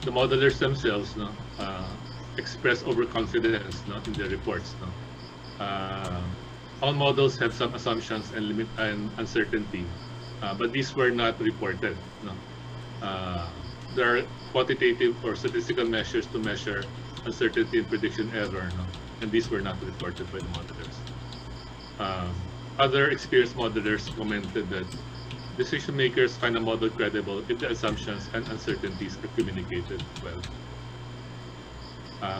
The modelers themselves, no, express overconfidence, no, in their reports. No. All models have some assumptions and uncertainty, but these were not reported. No. There are quantitative or statistical measures to measure uncertainty and prediction error, no, and these were not reported by the modelers. Other experienced modelers commented that decision makers find a model credible if the assumptions and uncertainties are communicated well.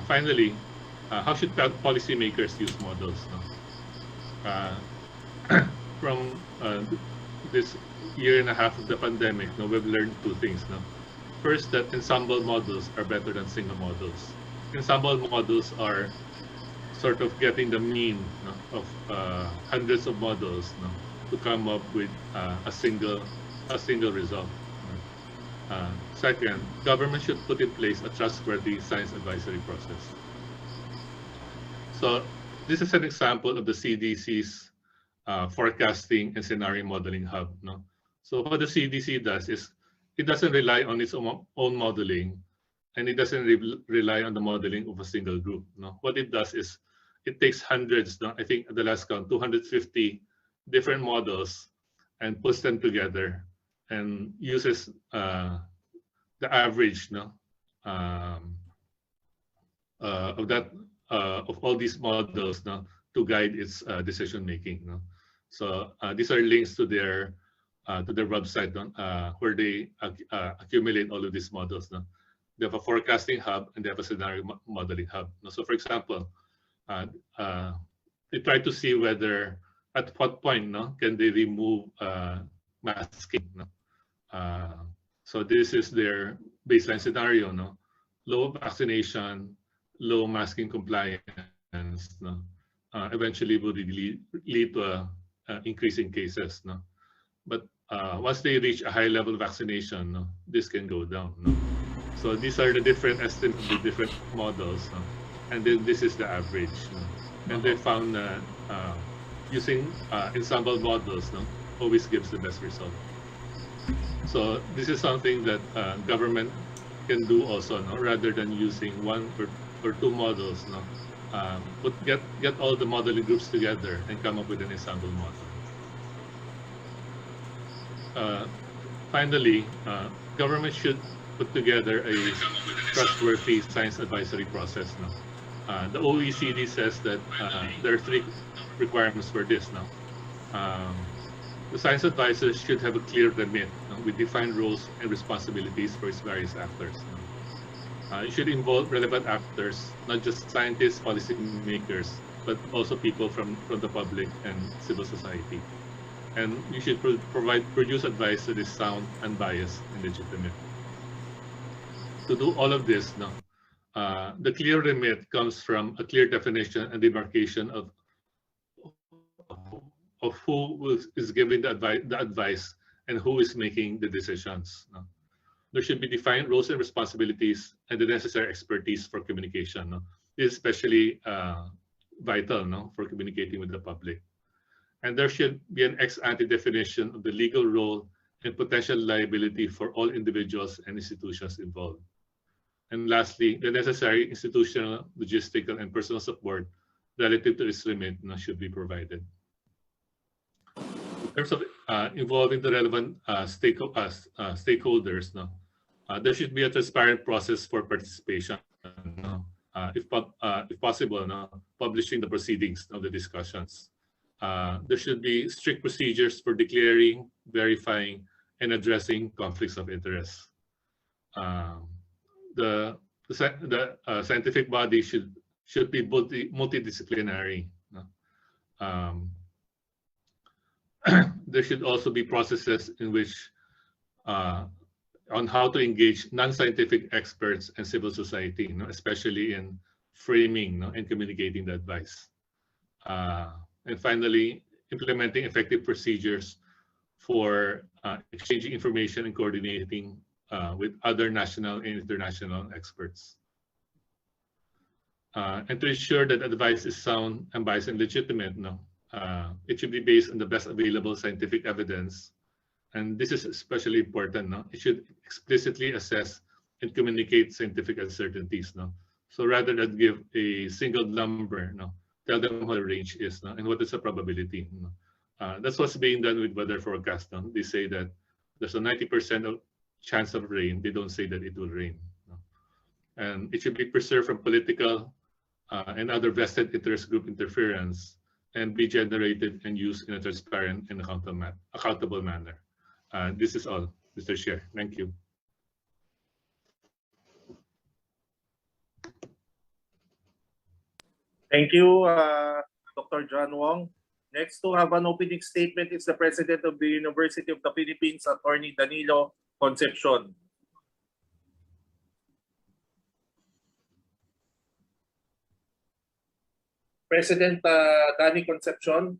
Finally, how should policymakers use models? No? From this year and a half of the pandemic, no, we've learned two things. No? First, that ensemble models are better than single models. Ensemble models are sort of getting the mean, no, of hundreds of models, no, to come up with a single result. Second, government should put in place a trustworthy science advisory process. So this is an example of the CDC's forecasting and scenario modeling hub. No? So what the CDC does is it doesn't rely on its own modeling, and it doesn't rely on the modeling of a single group. No? What it does is it takes hundreds, no? I think at the last count, 250 different models, and puts them together and uses the average, no, of all these models, no, to guide its decision making. No? So these are links to their website, where they accumulate all of these models. No? They have a forecasting hub and they have a scenario modeling hub. No? So for example, they try to see whether at what point, no, can they remove masking. No? So this is their baseline scenario. No? Low vaccination, low masking compliance, no? Eventually will lead to increasing cases. No? But once they reach a high level of vaccination, no, this can go down. No? So these are the different estimates of the different models. No? And then this is the average. No? And they found that using ensemble models, no, always gives the best result. So this is something that government can do also, no, rather than using one or two models. No, but get all the modeling groups together and come up with an ensemble model. Finally, government should put together a trustworthy science advisory process. No, the OECD says that there are three requirements for this now. The science advisors should have a clear remit, with defined roles and responsibilities for its various actors. It should involve relevant actors, not just scientists, policy makers, but also people from the public and civil society. And you should produce advice that is sound, unbiased, and legitimate. To do all of this, the clear remit comes from a clear definition and demarcation of who is giving the advice and who is making the decisions. No? There should be defined roles and responsibilities and the necessary expertise for communication. No? This is especially vital, no, for communicating with the public. And there should be an ex-ante definition of the legal role and potential liability for all individuals and institutions involved. And lastly, the necessary institutional, logistical, and personal support relative to this limit, no, should be provided. In terms of involving the relevant stakeholders, no, there should be a transparent process for participation. No? if possible, publishing the proceedings of the discussions. There should be strict procedures for declaring, verifying, and addressing conflicts of interest. The scientific body should be multidisciplinary. There should also be processes in which on how to engage non-scientific experts and civil society, especially in framing and communicating the advice. And finally, implementing effective procedures for exchanging information and coordinating with other national and international experts. And to ensure that advice is sound, unbiased, and legitimate, it should be based on the best available scientific evidence. And this is especially important. It should explicitly assess and communicate scientific uncertainties. So rather than give a single number, tell them what the range is and what is the probability. That's what's being done with weather forecast. They say that there's a 90% of chance of rain. They don't say that it will rain. And it should be preserved from political and other vested interest group interference and be generated and used in a transparent and accountable manner. This is all, Mr. Chair. Thank you. Thank you, Dr. John Wong. Next to have an opening statement is the President of the University of the Philippines, Attorney Danilo Concepcion. President Danny Concepcion.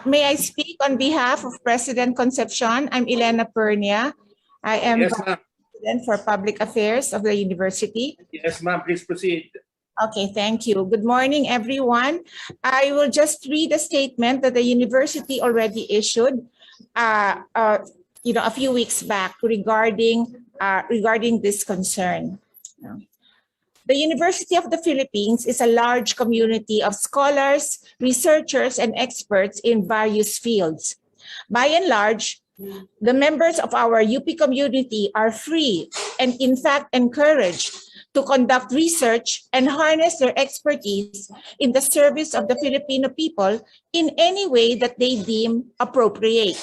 May I speak on behalf of President Concepcion? I'm Elena Pernia. I am President for Public Affairs of the university. Yes, ma'am. Please proceed. Okay, thank you. Good morning, everyone. I will just read a statement that the university already issued, a few weeks back regarding this concern. The University of the Philippines is a large community of scholars, researchers, and experts in various fields. By and large, the members of our UP community are free and in fact encouraged to conduct research and harness their expertise in the service of the Filipino people in any way that they deem appropriate.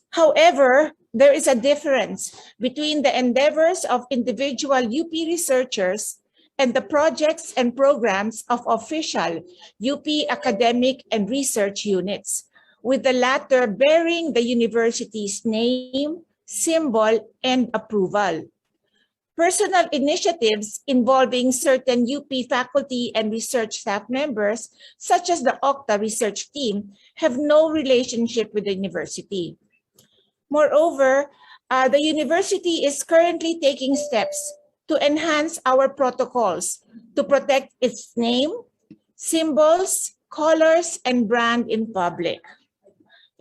However, there is a difference between the endeavors of individual UP researchers and the projects and programs of official UP academic and research units, with the latter bearing the university's name, symbol, and approval. Personal initiatives involving certain UP faculty and research staff members, such as the OCTA Research Team, have no relationship with the university. Moreover, the university is currently taking steps to enhance our protocols to protect its name, symbols, colors, and brand in public.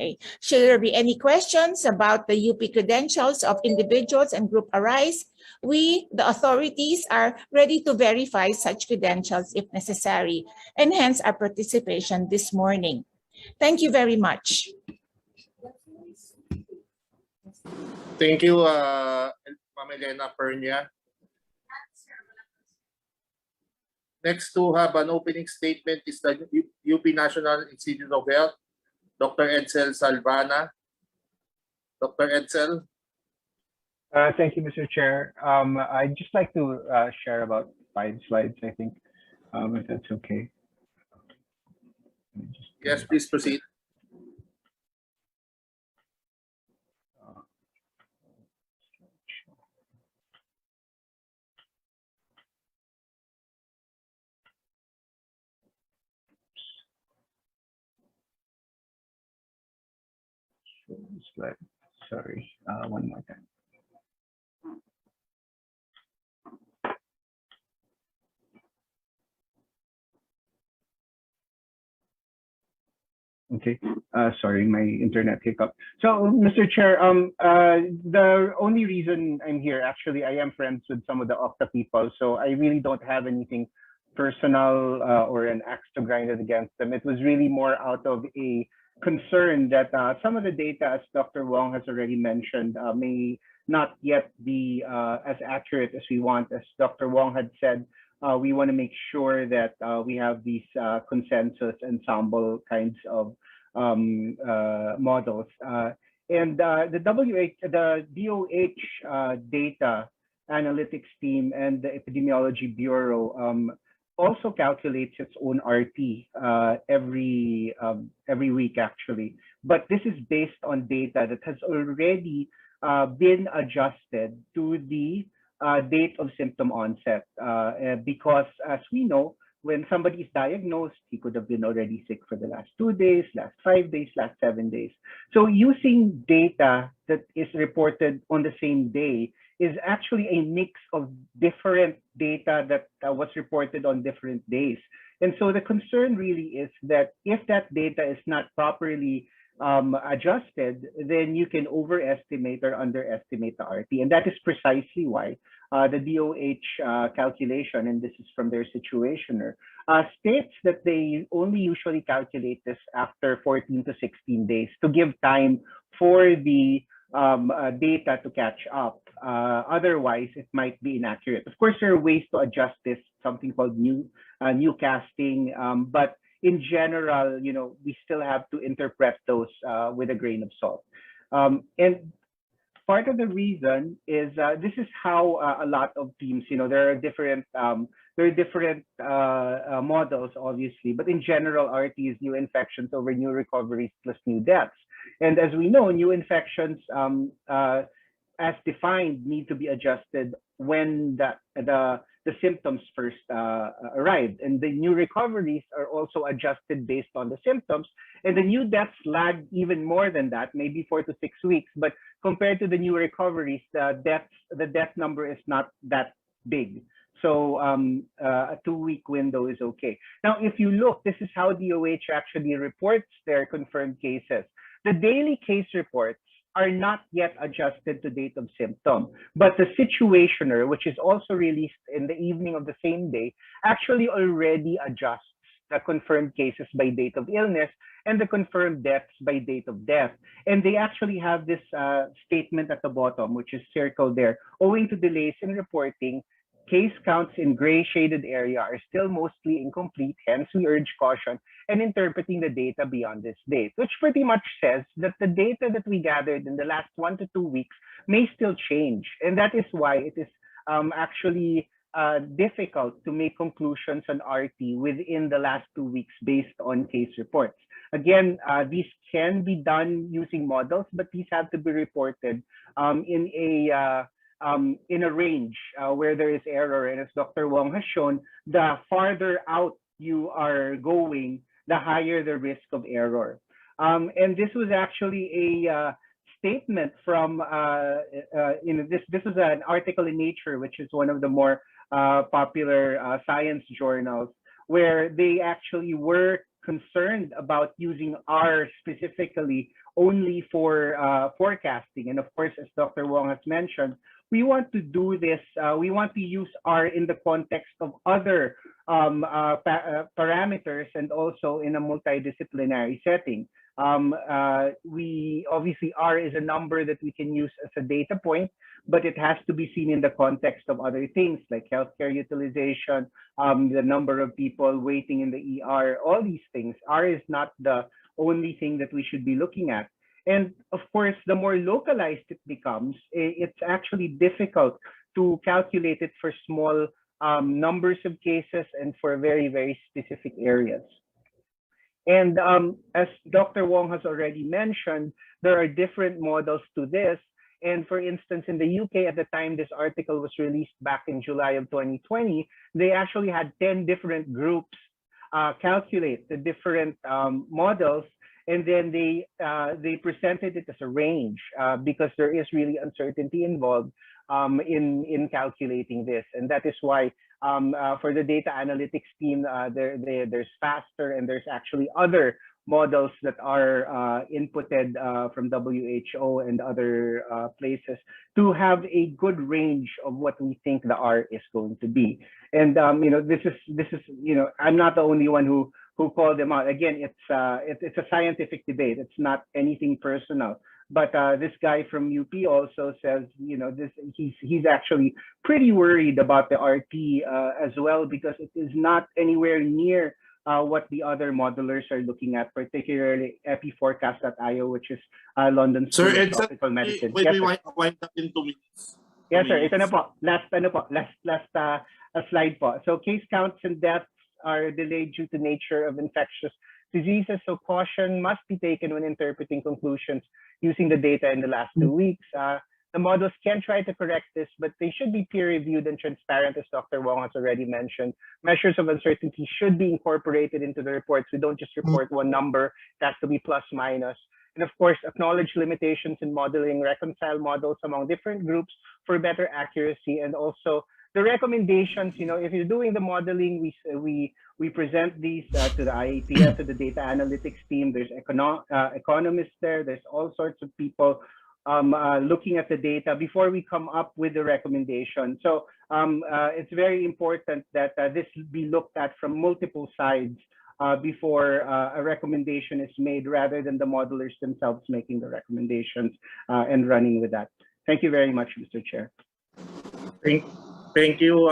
Okay. Should there be any questions about the UP credentials of individuals and group arise, we, the authorities, are ready to verify such credentials if necessary, and hence our participation this morning. Thank you very much. Thank you, Ma'am Elena Pernia. Next to have an opening statement is the UP National Institute of Health, Dr. Edsel Salvana. Dr. Edsel. Thank you, Mr. Chair. I'd just like to share about 5 slides, I think, if that's okay. Yes, please proceed. Slide. Sorry, one more time. Okay, sorry, my internet hiccup. So, Mr. Chair, the only reason I'm here, actually, I am friends with some of the OCTA people, so I really don't have anything personal or an axe to grind against them. It was really more out of a concern that some of the data, as Dr. Wong has already mentioned, may not yet be as accurate as we want. As Dr. Wong had said, we want to make sure that we have these consensus ensemble kinds of models. And the DOH data analytics team and the epidemiology bureau also calculates its own RT every week, actually. But this is based on data that has already been adjusted to the date of symptom onset, because as we know, when somebody is diagnosed, he could have been already sick for the last 2 days, last 5 days, last 7 days. So using data that is reported on the same day is actually a mix of different data that was reported on different days. And so the concern really is that if that data is not properly adjusted, then you can overestimate or underestimate the RT. And that is precisely why the DOH calculation, and this is from their situationer, states that they only usually calculate this after 14 to 16 days to give time for the data to catch up. Otherwise, it might be inaccurate. Of course, there are ways to adjust this, something called new casting, but in general, you know, we still have to interpret those with a grain of salt. And part of the reason is this is how a lot of teams, you know, there are different models, obviously, but in general, RT is new infections over new recoveries plus new deaths. And as we know, new infections, as defined, need to be adjusted when the symptoms first arrived. And the new recoveries are also adjusted based on the symptoms. And the new deaths lag even more than that, maybe 4 to 6 weeks. But compared to the new recoveries, the death number is not that big. So a 2-week window is okay. Now, if you look, this is how DOH actually reports their confirmed cases. The daily case reports are not yet adjusted to date of symptom, but the situationer, which is also released in the evening of the same day, actually already adjusts the confirmed cases by date of illness and the confirmed deaths by date of death. And they actually have this statement at the bottom, which is circled there. Owing to delays in reporting, case counts in gray shaded area are still mostly incomplete, hence we urge caution and interpreting the data beyond this date, which pretty much says that the data that we gathered in the last 1 to 2 weeks may still change. And that is why it is actually difficult to make conclusions on RT within the last 2 weeks based on case reports. Again, these can be done using models, but these have to be reported in a range where there is error. And as Dr. Wong has shown, the farther out you are going, the higher the risk of error. And this was actually a statement from, this was an article in Nature, which is one of the more popular science journals, where they actually were concerned about using R specifically only for forecasting. And of course, as Dr. Wong has mentioned, we want to do this, we want to use R in the context of other parameters and also in a multidisciplinary setting. We obviously, R is a number that we can use as a data point, but it has to be seen in the context of other things like healthcare utilization, the number of people waiting in the ER, all these things. R is not the only thing that we should be looking at. And of course, the more localized it becomes, it's actually difficult to calculate it for small numbers of cases and for very, very specific areas. And as Dr. Wong has already mentioned, there are different models to this. And for instance, in the UK at the time this article was released back in July of 2020, they actually had 10 different groups calculate the different models. And then they presented it as a range because there is really uncertainty involved in calculating this. And that is why for the data analytics team, there's FASTER and there's actually other models that are inputted from WHO and other places to have a good range of what we think the R is going to be. And you know, this is you know, I'm not the only one who called them out. Again, it's a scientific debate. It's not anything personal. But this guy from UP also says, you know, he's actually pretty worried about the RT as well, because it is not anywhere near what the other modelers are looking at, particularly epiforecast.io, which is London School of Tropical Medicine. Wait, wind up in 2 minutes. Yes, sir. Ito na po. Last slide po. So case counts and deaths are delayed due to nature of infectious diseases. So caution must be taken when interpreting conclusions using the data in the last 2 weeks. The models can try to correct this, but they should be peer-reviewed and transparent, as Dr. Wong has already mentioned. Measures of uncertainty should be incorporated into the reports. We don't just report one number. It has to be plus minus. And of course, acknowledge limitations in modeling, reconcile models among different groups for better accuracy. And also the recommendations, you know, if you're doing the modeling, we present these to the IATF, to the data analytics team. There's economists there. There's all sorts of people looking at the data before we come up with the recommendation. So it's very important that this be looked at from multiple sides before a recommendation is made, rather than the modelers themselves making the recommendations and running with that. Thank you very much, Mr. Chair. Thank you,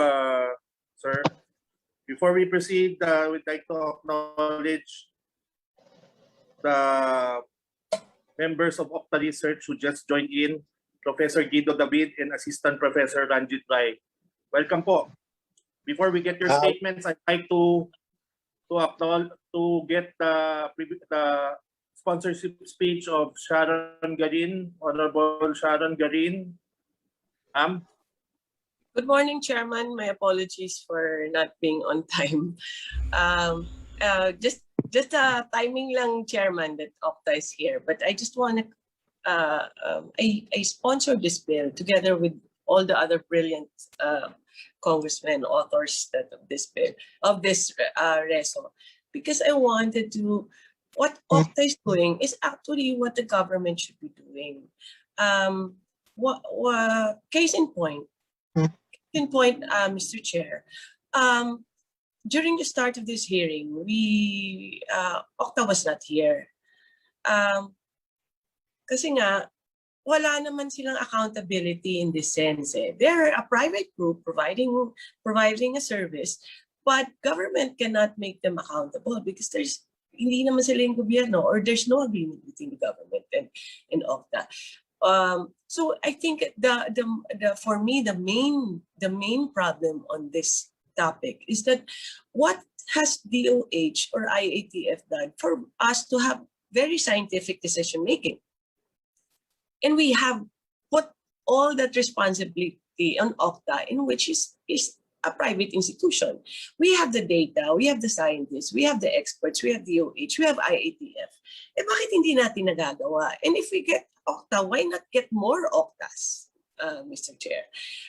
sir. Before we proceed, we'd like to acknowledge the members of OCTA Research who just joined in, Professor Guido David and Assistant Professor Ranjit Rai. Welcome po. Before we get your statements, I'd like to get the sponsorship speech of Sharon Garin, Honorable Sharon Garin. Good morning, Chairman. My apologies for not being on time. Just timing lang, Chairman, that OCTA is here. But I just want to, I sponsored this bill together with all the other brilliant congressmen, authors of this bill, of this reso, because I wanted to, what OCTA is doing is actually what the government should be doing. Case in point, Mr. Chair, during the start of this hearing, OCTA was not here. Kasi nga, wala naman silang accountability in this sense. They're a private group providing a service, but government cannot make them accountable because hindi naman sila yung gobyerno, or there's no agreement between the government and OCTA. So I think for me the main problem on this topic is that what has DOH or IATF done for us to have very scientific decision making? And we have put all that responsibility on OCTA, in which is a private institution. We have the data, we have the scientists, we have the experts, we have DOH, we have IATF. Bakit hindi natin nagagawa? And if we get OCTA, why not get more OCTAs, Mr. Chair?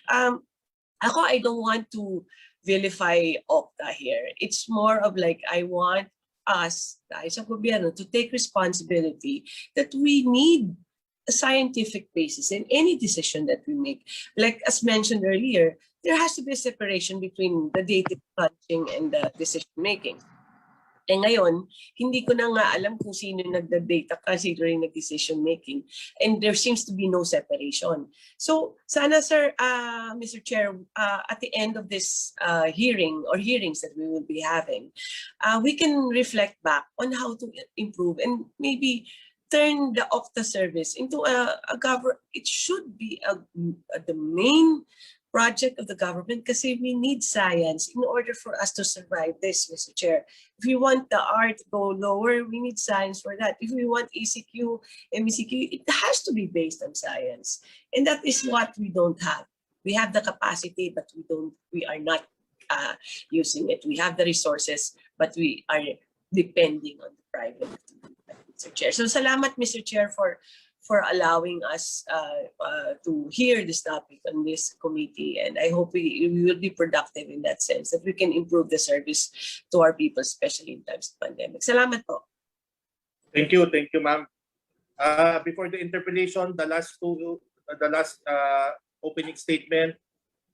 I don't want to vilify OCTA here. It's more of like, I want us, as a gobyerno, to take responsibility that we need a scientific basis in any decision that we make. Like as mentioned earlier, there has to be a separation between the data crunching and the decision making. And ngayon, hindi ko na nga alam kung sino nagda-data considering nag-decision making. And there seems to be no separation. So sana, sir, Mr. Chair, at the end of this hearing or hearings that we will be having, we can reflect back on how to improve and maybe turn the OCTA service into a government. It should be the main project of the government, because we need science in order for us to survive this, Mr. Chair. If we want the R to go lower, we need science for that. If we want ECQ, MECQ, it has to be based on science. And that is what we don't have. We have the capacity, but we are not using it. We have the resources, but we are depending on the private, Mr. Chair. So salamat, Mr. Chair, for allowing us to hear this topic on this committee. And I hope we will be productive in that sense, that we can improve the service to our people, especially in times of pandemic. Salamat po. Thank you, ma'am. Before the interpellation, the last opening statement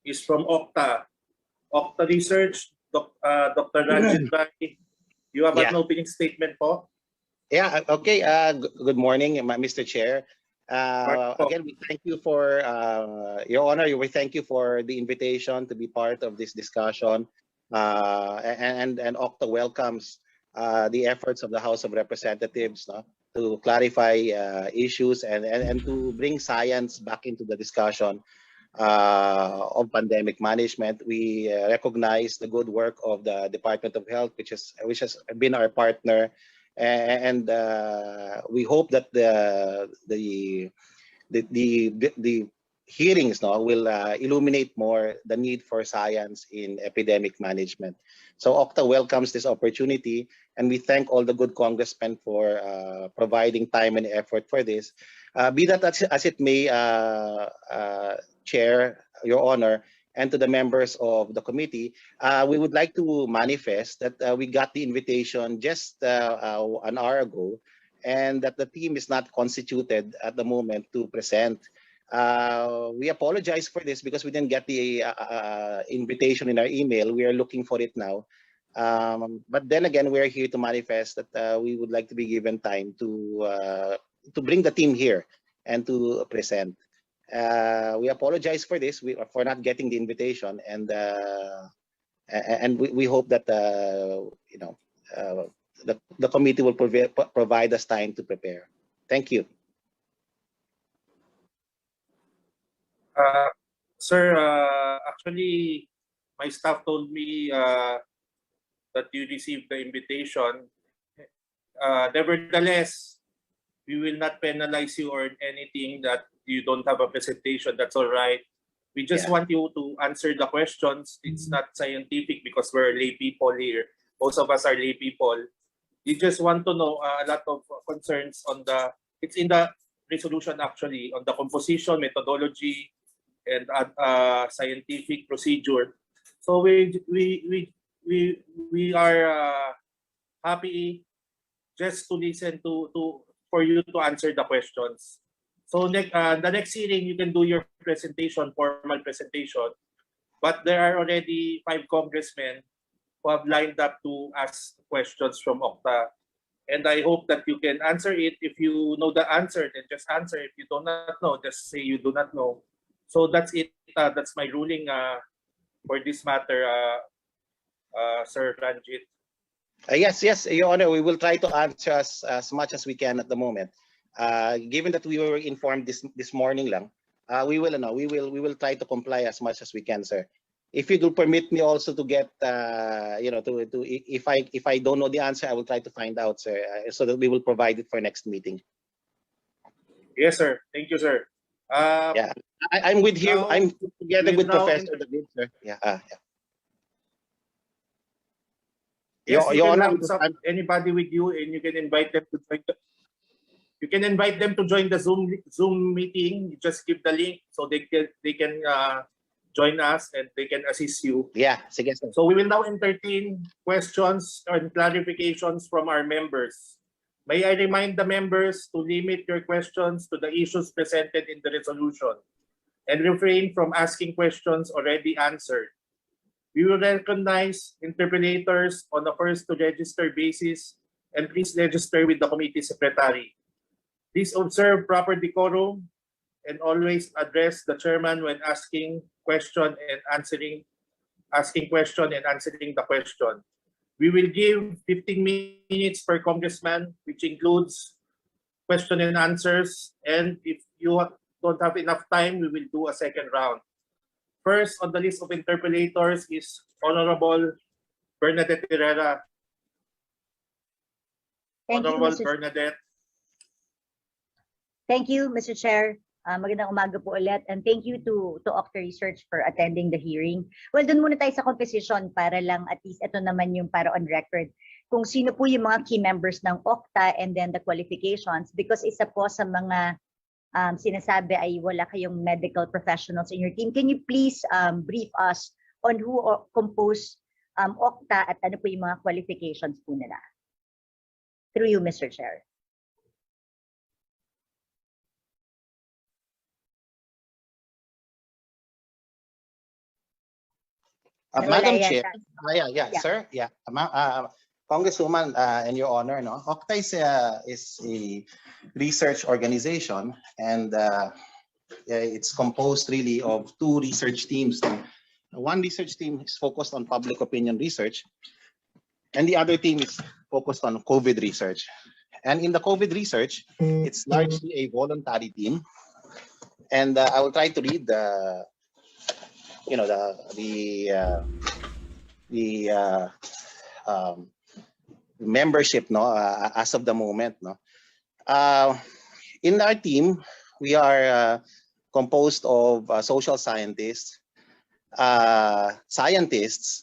is from OCTA Research. Dr. Ranjit Rai, you have an opening statement po? Yeah, okay. Good morning, Mr. Chair. Again, We thank you for, Your Honor, we thank you for the invitation to be part of this discussion. And OCTA welcomes the efforts of the House of Representatives, no, to clarify issues and to bring science back into the discussion of pandemic management. We recognize the good work of the Department of Health, which has been our partner, and we hope that the hearings now will illuminate more the need for science in epidemic management. So OCTA welcomes this opportunity, and we thank all the good congressmen for providing time and effort for this. Be that as it may, Chair, Your Honor, and to the members of the committee, we would like to manifest that we got the invitation just an hour ago, and that the team is not constituted at the moment to present. We apologize for this because we didn't get the invitation in our email. We are looking for it now. But then again, we are here to manifest that we would like to be given time to bring the team here and to present. We apologize for this, for not getting the invitation, and we hope that the committee will provide us time to prepare. Thank you. Sir, actually, my staff told me that you received the invitation. Nevertheless, we will not penalize you or anything that you don't have a presentation. That's all right. We just want you to answer the questions. It's not scientific because we're lay people here. Most of us are lay people. You just want to know a lot of concerns on it's in the resolution actually, on the composition, methodology, and scientific procedure. So we are happy just to listen for you to answer the questions. So the next hearing, you can do your presentation, formal presentation. But there are already 5 congressmen who have lined up to ask questions from OCTA. And I hope that you can answer it. If you know the answer, then just answer. If you do not know, just say you do not know. So that's it. That's my ruling for this matter, Sir Ranjit. Yes, Your Honor, we will try to answer as much as we can at the moment. Given that we were informed this morning lang, we will try to comply as much as we can, sir. If you do permit me also to get, if I don't know the answer, I will try to find out, sir, so that we will provide it for next meeting. Yes, sir. Thank you, sir. Yeah, I'm with here. Now, I'm together with now Professor David, sir. Yeah. Yes, you Your can Honor, have anybody with you, and you can invite them to join. You can invite them to join the Zoom meeting. You just give the link so they can join us and they can assist you. Yeah, sige, sir. So we will now entertain questions and clarifications from our members. May I remind the members to limit your questions to the issues presented in the resolution and refrain from asking questions already answered. We will recognize interpreters on a first-to-register basis, and please register with the committee secretary. Please observe proper decorum and always address the chairman when asking question and answering the question. We will give 15 minutes per congressman, which includes question and answers. And if you don't have enough time, we will do a second round. First on the list of interpellators is Honorable Bernadette Herrera. Honorable Bernadette. Thank you, Mr. Chair. Magandang umaga po ulit, and thank you to OCTA Research for attending the hearing. Well, dun muna tayo sa composition para lang at least ito naman yung para on record kung sino po yung mga key members ng OCTA and then the qualifications, because isa po sa mga sinasabi ay wala kayong medical professionals in your team. Can you please brief us on who compose OCTA at ano po yung mga qualifications po nila? Through you, Mr. Chair. Madam Chair, sir, Congresswoman, and Your Honor, no, OCTA is a research organization, and it's composed really of two research teams. One research team is focused on public opinion research, and the other team is focused on COVID research. And in the COVID research, it's largely a voluntary team. And I will try to read the membership, no, as of the moment, no. In our team, we are composed of social scientists,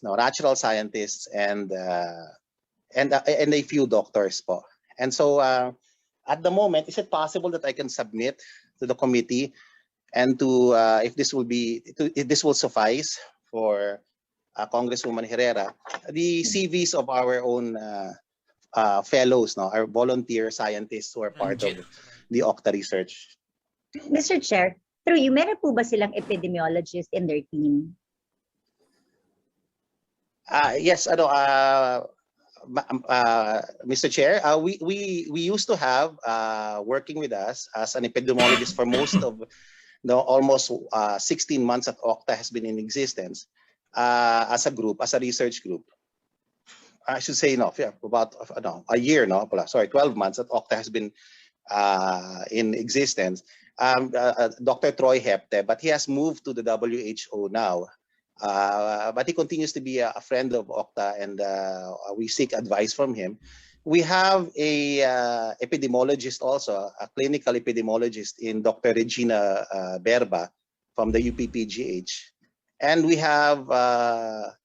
natural scientists, and a few doctors po. And so, at the moment, is it possible that I can submit to the committee, and to if this will suffice for Congresswoman Herrera, the CVs of our own fellows, no, our volunteer scientists who are part of the OCTA research. Mr. Chair, through you, meron po ba silang epidemiologist in their team? Yes, Mr. Chair, we used to have working with us as an epidemiologist for most of the almost 16 months that OCTA has been in existence, as a group, as a research group. I should say, no, yeah, about a year, no, sorry, 12 months that OCTA has been in existence. Dr. Troy Hepte, but he has moved to the WHO now. But he continues to be a friend of OCTA, and we seek advice from him. We have a epidemiologist also, a clinical epidemiologist in Dr. Regina Berba from the UPPGH. And we have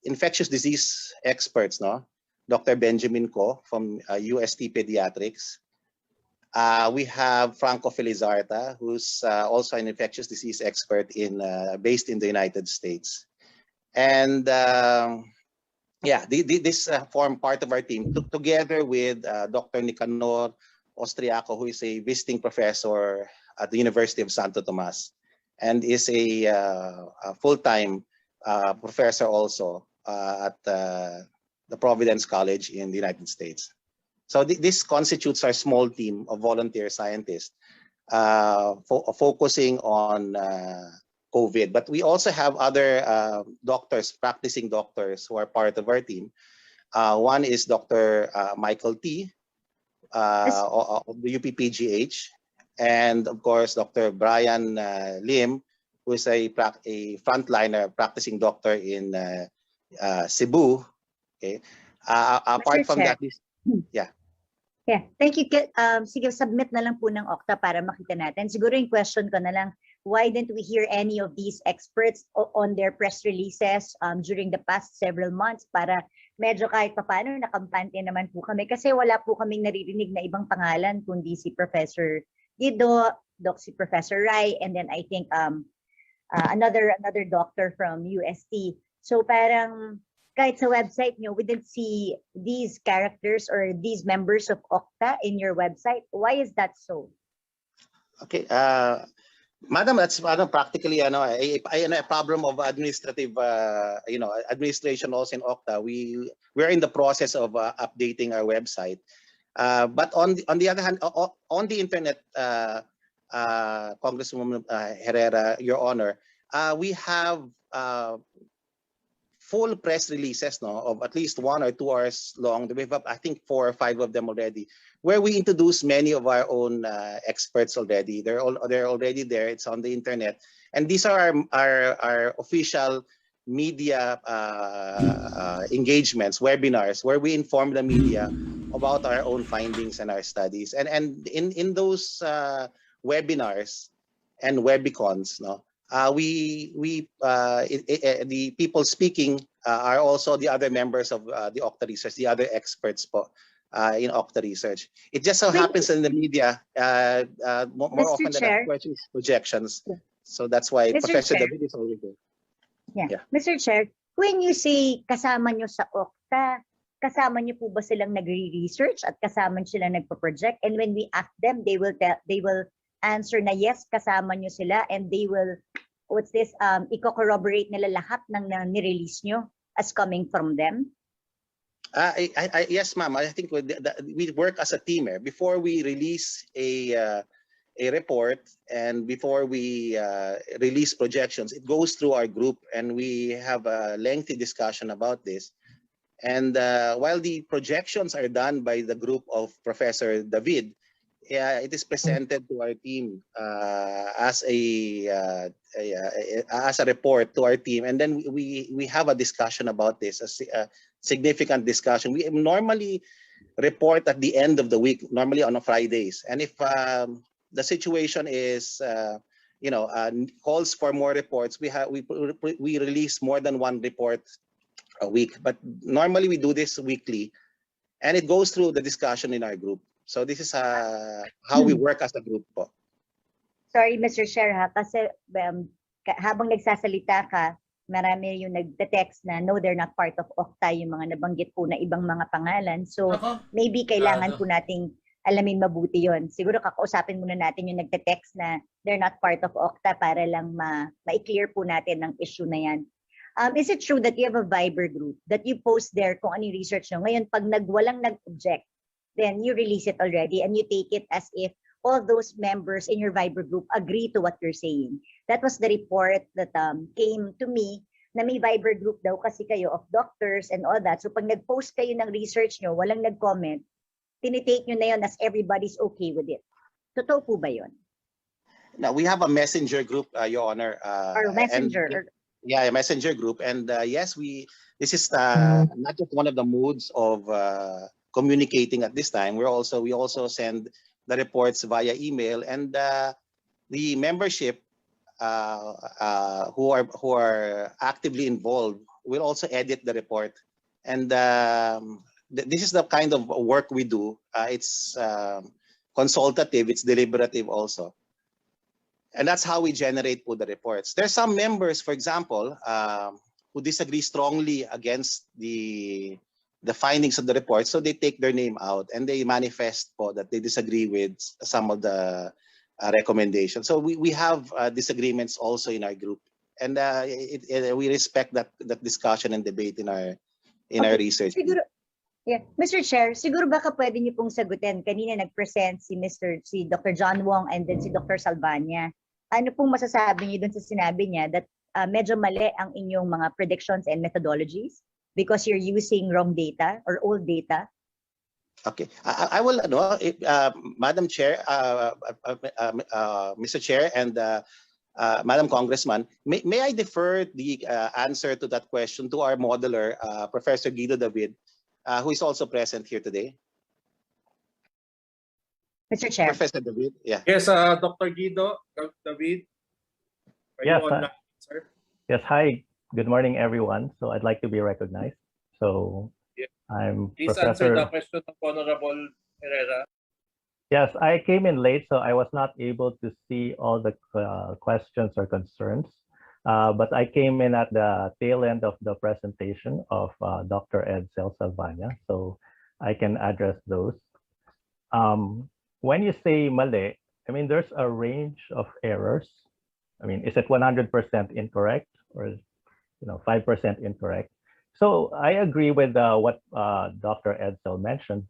infectious disease experts, no? Dr. Benjamin Ko from UST Pediatrics. We have Franco Felizarta, who's also an infectious disease expert based in the United States. And yeah, this form part of our team, together with Dr. Nicanor Austriaco, who is a visiting professor at the University of Santo Tomas, and is a full-time professor also at the Providence College in the United States. So this constitutes our small team of volunteer scientists focusing on COVID. But we also have other doctors, practicing doctors, who are part of our team. One is Dr. Michael T. Of the UPPGH, and of course Dr. Brian Lim, who is a frontliner practicing doctor in Cebu. Okay. Apart from that, yeah. Yeah, thank you. Sige, submit na lang po ng OCTA para makita natin. Siguro yung question ko na lang, why didn't we hear any of these experts on their press releases during the past several months, para medyo kahit paano nakampante naman po kami, kasi wala po kaming naririnig na ibang pangalan kundi si Professor Guido, si Professor Rai, and then I think another doctor from UST. So parang kahit sa website nyo, we didn't see these characters or these members of OCTA in your website. Why is that so? Okay, Madam, that's practically a problem of administrative, administration also in OCTA. We're in the process of updating our website, but on the other hand, on the internet, Congresswoman Herrera, Your Honor, we have full press releases, no, of at least 1 or 2 hours long. We have, I think, 4 or 5 of them already, where we introduce many of our own experts already. They're already there. It's on the internet, and these are our official media engagements, webinars, where we inform the media about our own findings and our studies. And in those webinars and webicons, no, the people speaking are also the other members of the OCTA research, the other experts po, in OCTA research. It just so happens in the media more often than not, questions, projections. So that's why Professor David is always there. Yeah. Mr. Chair, when you say kasama nyo sa OCTA, kasama nyo po ba silang nagre-research at kasama nyo silang nagpo-project? And when we ask them, they will answer na yes, kasama nyo sila, and they will, i-corroborate nila lahat ng nirelease nyo as coming from them? Yes, ma'am. I think we work as a team. Before we release a report and before we release projections, it goes through our group and we have a lengthy discussion about this. And while the projections are done by the group of Professor David, it is presented to our team as a report to our team, and then we have a discussion about this, a significant discussion. We normally report at the end of the week, normally on Fridays, and if the situation is calls for more reports, we release more than one report a week, but normally we do this weekly, and it goes through the discussion in our group. So this is how we work as a group po. Sorry, Mr. Chair, ha, kasi habang nagsasalita ka, marami yung nagte-text na no, they're not part of OCTA, yung mga nabanggit po na ibang mga pangalan. So maybe kailangan po nating alamin mabuti yon. Siguro kakausapin muna natin yung nagte-text na they're not part of OCTA para lang ma-clear po natin ang issue na yan. Is it true that you have a Viber group that you post there kung ano yung research nyo? Ngayon, pag walang nag-object, then you release it already and you take it as if all those members in your Viber group agree to what you're saying. That was the report that came to me na may Viber group daw kasi kayo of doctors and all that. So pag nag-post kayo ng research nyo, walang nag-comment, tinitake nyo na yun as everybody's okay with it. Totoo po ba yun? Now, we have a messenger group, Your Honor. Or messenger. A messenger group. And yes, this is not just one of the modes of communicating at this time. We also send the reports via email, and the membership who are actively involved will also edit the report. And this is the kind of work we do. It's consultative, it's deliberative also. And that's how we generate the reports. There's some members, for example, who disagree strongly against the findings of the report, so they take their name out and they manifest that they disagree with some of the recommendations. So we have disagreements also in our group, and we respect that discussion and debate in our research. Siguro, yeah, Mr. Chair, siguro baka pwede niyo pong sagutin. Kanina nag-present si Dr. John Wong and then si Dr. Salvania. Ano pong masasabi niyo dun sa sinabi niya that medyo mali ang inyong mga predictions and methodologies because you're using wrong data or old data? Okay, I will, Madam Chair, Mr. Chair, and Madam Congressman, may I defer the answer to that question to our modeler, Professor Guido David, who is also present here today. Mr. Chair. Professor David, yeah. Yes, Dr. Guido, Dr. David. Yes, sir. Yes, hi. Good morning, everyone. So I'd like to be recognized. So I'm Please Professor. answer the question of Honorable Herrera. Yes, I came in late, so I was not able to see all the questions or concerns. But I came in at the tail end of the presentation of Dr. Edsel Salvania, so I can address those. When you say mali, I mean, there's a range of errors. I mean, is it 100% incorrect or 5% incorrect? So I agree with what Dr. Edsel mentioned.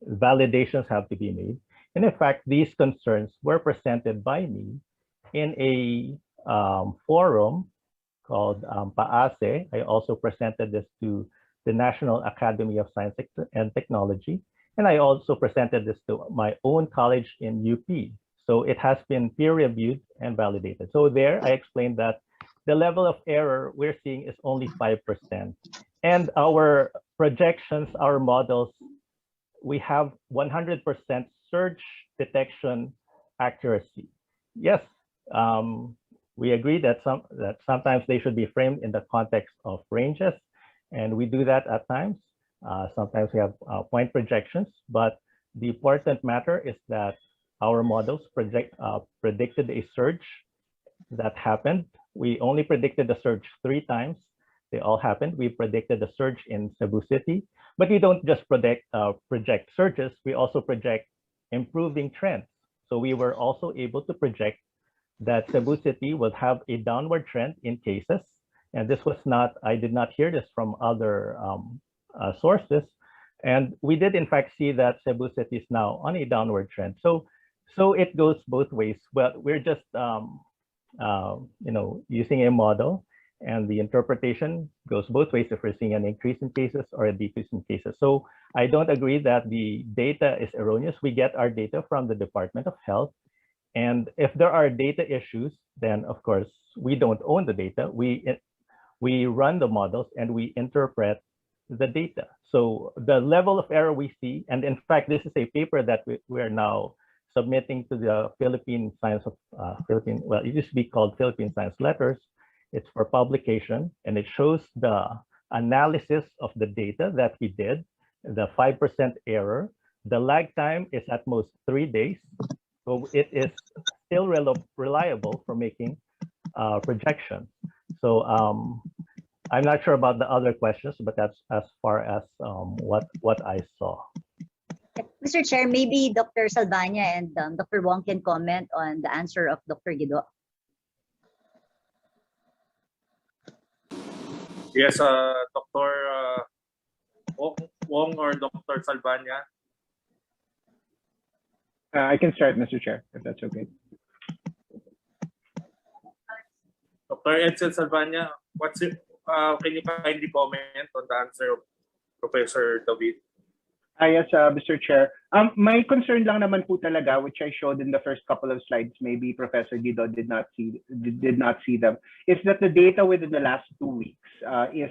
Validations have to be made, and in fact, these concerns were presented by me in a forum called PAASE. I also presented this to the National Academy of Science and Technology, and I also presented this to my own college in UP. So it has been peer-reviewed and validated. So there, I explained that the level of error we're seeing is only 5%. And our projections, our models, we have 100% surge detection accuracy. Yes, we agree that sometimes they should be framed in the context of ranges, and we do that at times. Sometimes we have point projections, but the important matter is that our models predicted a surge that happened. We only predicted the surge 3 times. They all happened. We predicted the surge in Cebu City, but we don't just project surges, we also project improving trends. So we were also able to project that Cebu City will have a downward trend in cases. And this was not, I did not hear this from other sources. And we did in fact see that Cebu City is now on a downward trend. So it goes both ways. But we're just using a model, and the interpretation goes both ways if we're seeing an increase in cases or a decrease in cases. So I don't agree that the data is erroneous. We get our data from the Department of Health. And if there are data issues, then of course, we don't own the data. We run the models and we interpret the data. So the level of error we see, and in fact, this is a paper that we are now submitting to the Philippine Science of well, it used to be called Philippine Science Letters. It's for publication, and it shows the analysis of the data that we did, the 5% error. The lag time is at most 3 days. So it is still reliable for making projections. So I'm not sure about the other questions, but that's as far as what I saw. Mr. Chair, maybe Dr. Salvania and Dr. Wong can comment on the answer of Dr. Guido. Yes, Dr. Wong or Dr. Salvania. I can start, Mr. Chair, if that's okay. Dr. Edsel Salvania, can you kindly comment on the answer of Professor David? Yes, Mr. Chair. My concern lang naman po talaga, which I showed in the first couple of slides, maybe Professor Guido did not see them, is that the data within the last 2 weeks is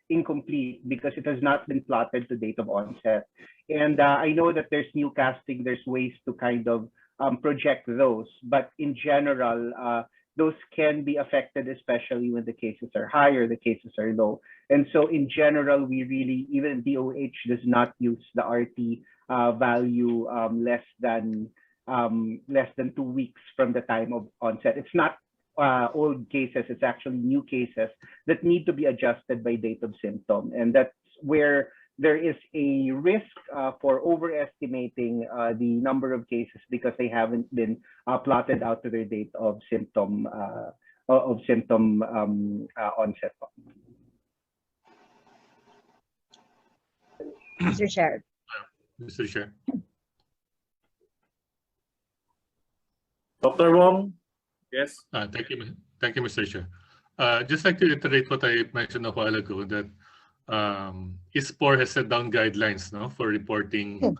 incomplete because it has not been plotted to date of onset. And I know that there's new casting, there's ways to kind of project those, but in general, those can be affected, especially when the cases are high or the cases are low. And so in general, we really, even DOH does not use the RT value less than 2 weeks from the time of onset. It's not old cases, it's actually new cases that need to be adjusted by date of symptom. And that's where there is a risk for overestimating the number of cases because they haven't been plotted out to their date of symptom onset. Mr. Chair. Mr. Chair. Dr. Wong, yes. Thank you, Mr. Chair. Just like to reiterate what I mentioned a while ago, that ISPOR has set down guidelines for reporting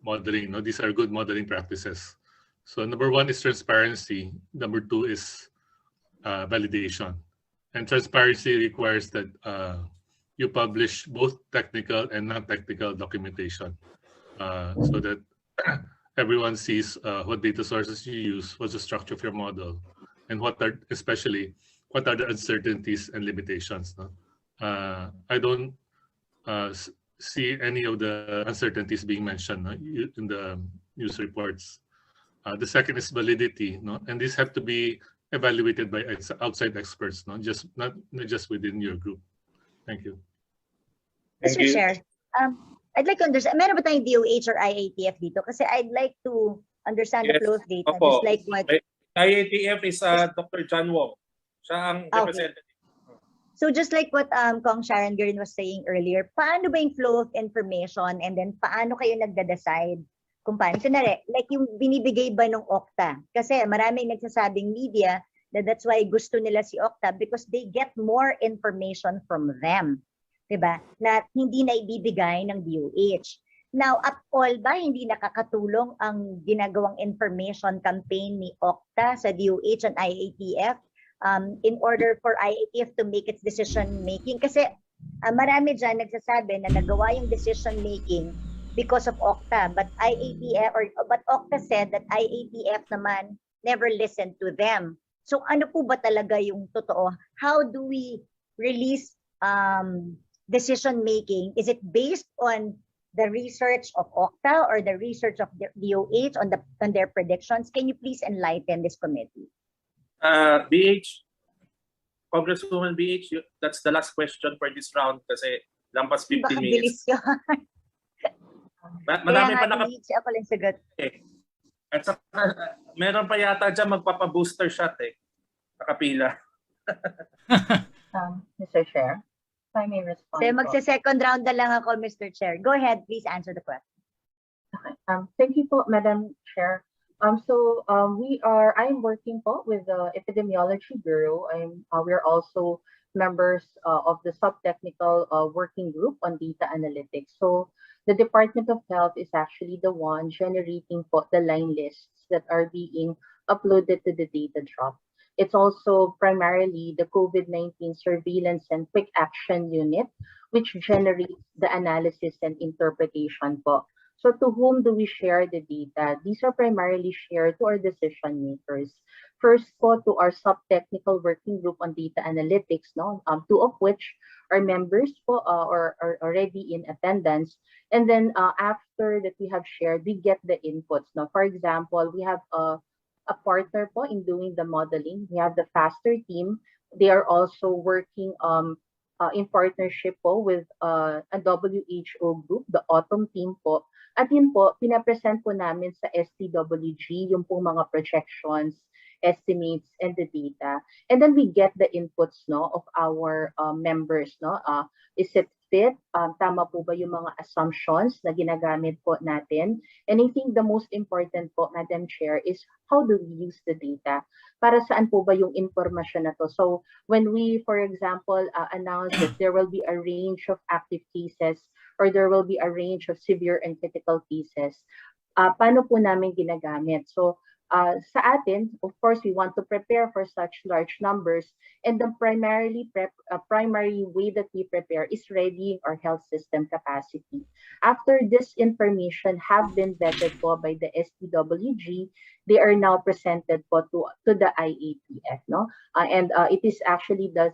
modeling. These are good modeling practices. So number 1 is transparency. Number 2 is validation. And transparency requires that you publish both technical and non-technical documentation so that everyone sees what data sources you use, what's the structure of your model, and what are the uncertainties and limitations. I don't see any of the uncertainties being mentioned in the news reports. The second is validity, and these have to be evaluated by outside experts, not just within your group. Thank you. Mr. Chair, I'd like to understand, meron ba tayong DOH or IATF dito? Kasi I'd like to understand the flow of data. Just like what... IATF is Dr. John Wong. Siya ang representative. So just like what Kong Sharon Guerin was saying earlier, paano ba yung flow of information and then paano kayo nagda-decide kung paano? So like yung binibigay ba ng OCTA? Kasi maraming nagsasabing media that that's why gusto nila si OCTA because they get more information from them. Diba? Na hindi na ibibigay ng DOH. Now, at all ba hindi nakakatulong ang ginagawang information campaign ni OCTA sa DOH and IATF in order for IATF to make its decision making? Kasi marami dyan nagsasabi na nagawa yung decision making because of OCTA, but OCTA said that IATF naman never listened to them. So ano po ba talaga yung totoo? How do we release decision making? Is it based on the research of OCTA or the research of the DOH on their predictions? Can you please enlighten this committee? BH, Congresswoman BH, that's the last question for this round kasi lampas 15 minutes. Marami pa ako lang sagot. At saka, meron pa yata dyan magpapa-booster shot nakapila. Mr. Chair. I may respond. So magse-second round na lang ako, Mr. Chair. Go ahead, please answer the question. Okay. Thank you po, Madam Chair. I'm working po with the Epidemiology Bureau. We're also members of the sub-technical working group on data analytics. So the Department of Health is actually the one generating po the line lists that are being uploaded to the data drop. It's also primarily the COVID-19 surveillance and quick action unit, which generates the analysis and interpretation po. So to whom do we share the data? These are primarily shared to our decision makers. First po, to our sub-technical working group on data analytics, two of which are members po, are already in attendance. And then after that we have shared, we get the inputs. Now, for example, we have a partner po in doing the modeling. We have the FASTER team. They are also working in partnership po with a WHO group, the Autumn team po. At yun po, pinapresent po namin sa STWG yung pong mga projections, estimates, and the data. And then we get the inputs of our members. Is it fit? Tama po ba yung mga assumptions na ginagamit po natin? And I think the most important po, Madam Chair, is how do we use the data? Para saan po ba yung informasyon na to? So when we, for example, announce that there will be a range of active cases or there will be a range of severe and critical cases, paano po namin ginagamit? So sa atin, of course, we want to prepare for such large numbers, and the primary way that we prepare is readying our health system capacity. After this information have been vetted po by the STWG, they are now presented po to the IATF, and it is actually the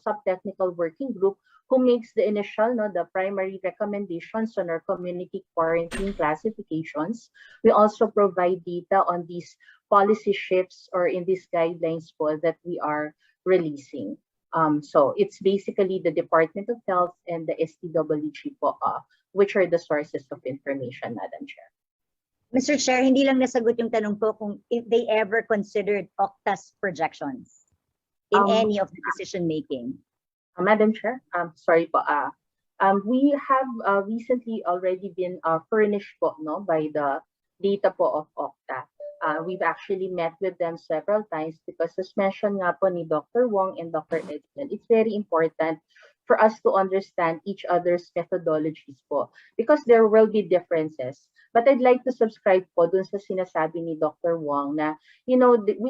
sub-technical working group who makes the initial, the primary recommendations on our community quarantine classifications. We also provide data on these policy shifts or in these guidelines po that we are releasing. So it's basically the Department of Health and the STWG po, which are the sources of information, Madam Chair. Mr. Chair, hindi lang nasagot yung tanong ko kung if they ever considered OCTA's projections in any of the decision making. Madam Chair, sorry po. We have recently already been furnished po, by the data po of OCTA. We've actually met with them several times because as mentioned nga po ni Dr. Wong and Dr. Edson, it's very important for us to understand each other's methodologies po because there will be differences. But I'd like to subscribe po dun sa sinasabi ni Dr. Wong na, we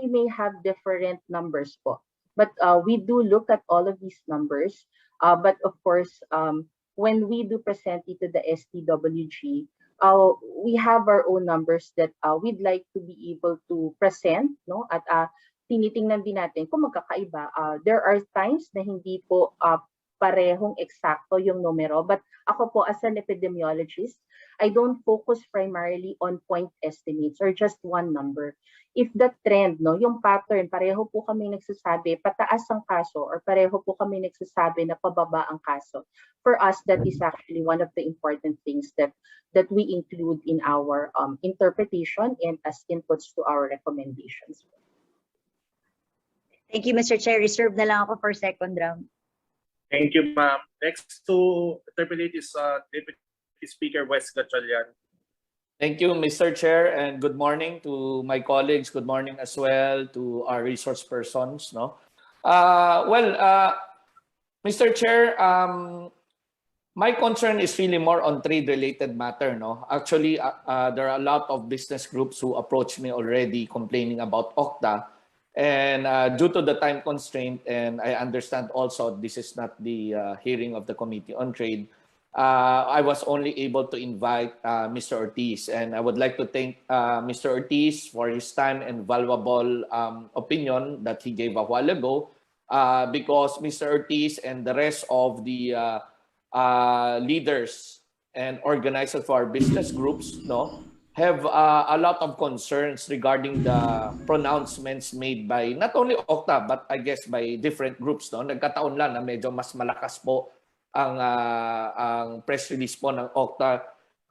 may have different numbers po. But we do look at all of these numbers. But of course, when we do present it to the STWG, we have our own numbers that we'd like to be able to present, at tinitingnan din natin kung magkakaiba. There are times na hindi po parehong eksakto yung numero. But ako po as an epidemiologist, I don't focus primarily on point estimates or just one number. If the trend, yung pattern, pareho po kami nagsasabi pataas ang kaso or pareho po kami nagsasabi na pababa ang kaso. For us, that is actually one of the important things that we include in our interpretation and as inputs to our recommendations. Thank you, Mr. Chair. Reserve na lang ako for second round. Thank you, ma'am. Next to interpolate is Deputy Speaker Wes Gatchalian. Thank you, Mr. Chair, and good morning to my colleagues. Good morning as well to our resource persons. Mr. Chair, my concern is really more on trade-related matter. Actually, there are a lot of business groups who approached me already complaining about OCTA. And due to the time constraint, and I understand also this is not the hearing of the Committee on Trade, I was only able to invite Mr. Ortiz. And I would like to thank Mr. Ortiz for his time and valuable opinion that he gave a while ago, because Mr. Ortiz and the rest of the leaders and organizers for our business groups have a lot of concerns regarding the pronouncements made by not only OCTA but I guess by different groups. Nagkataon lang na medyo mas malakas po ang press release po ng OCTA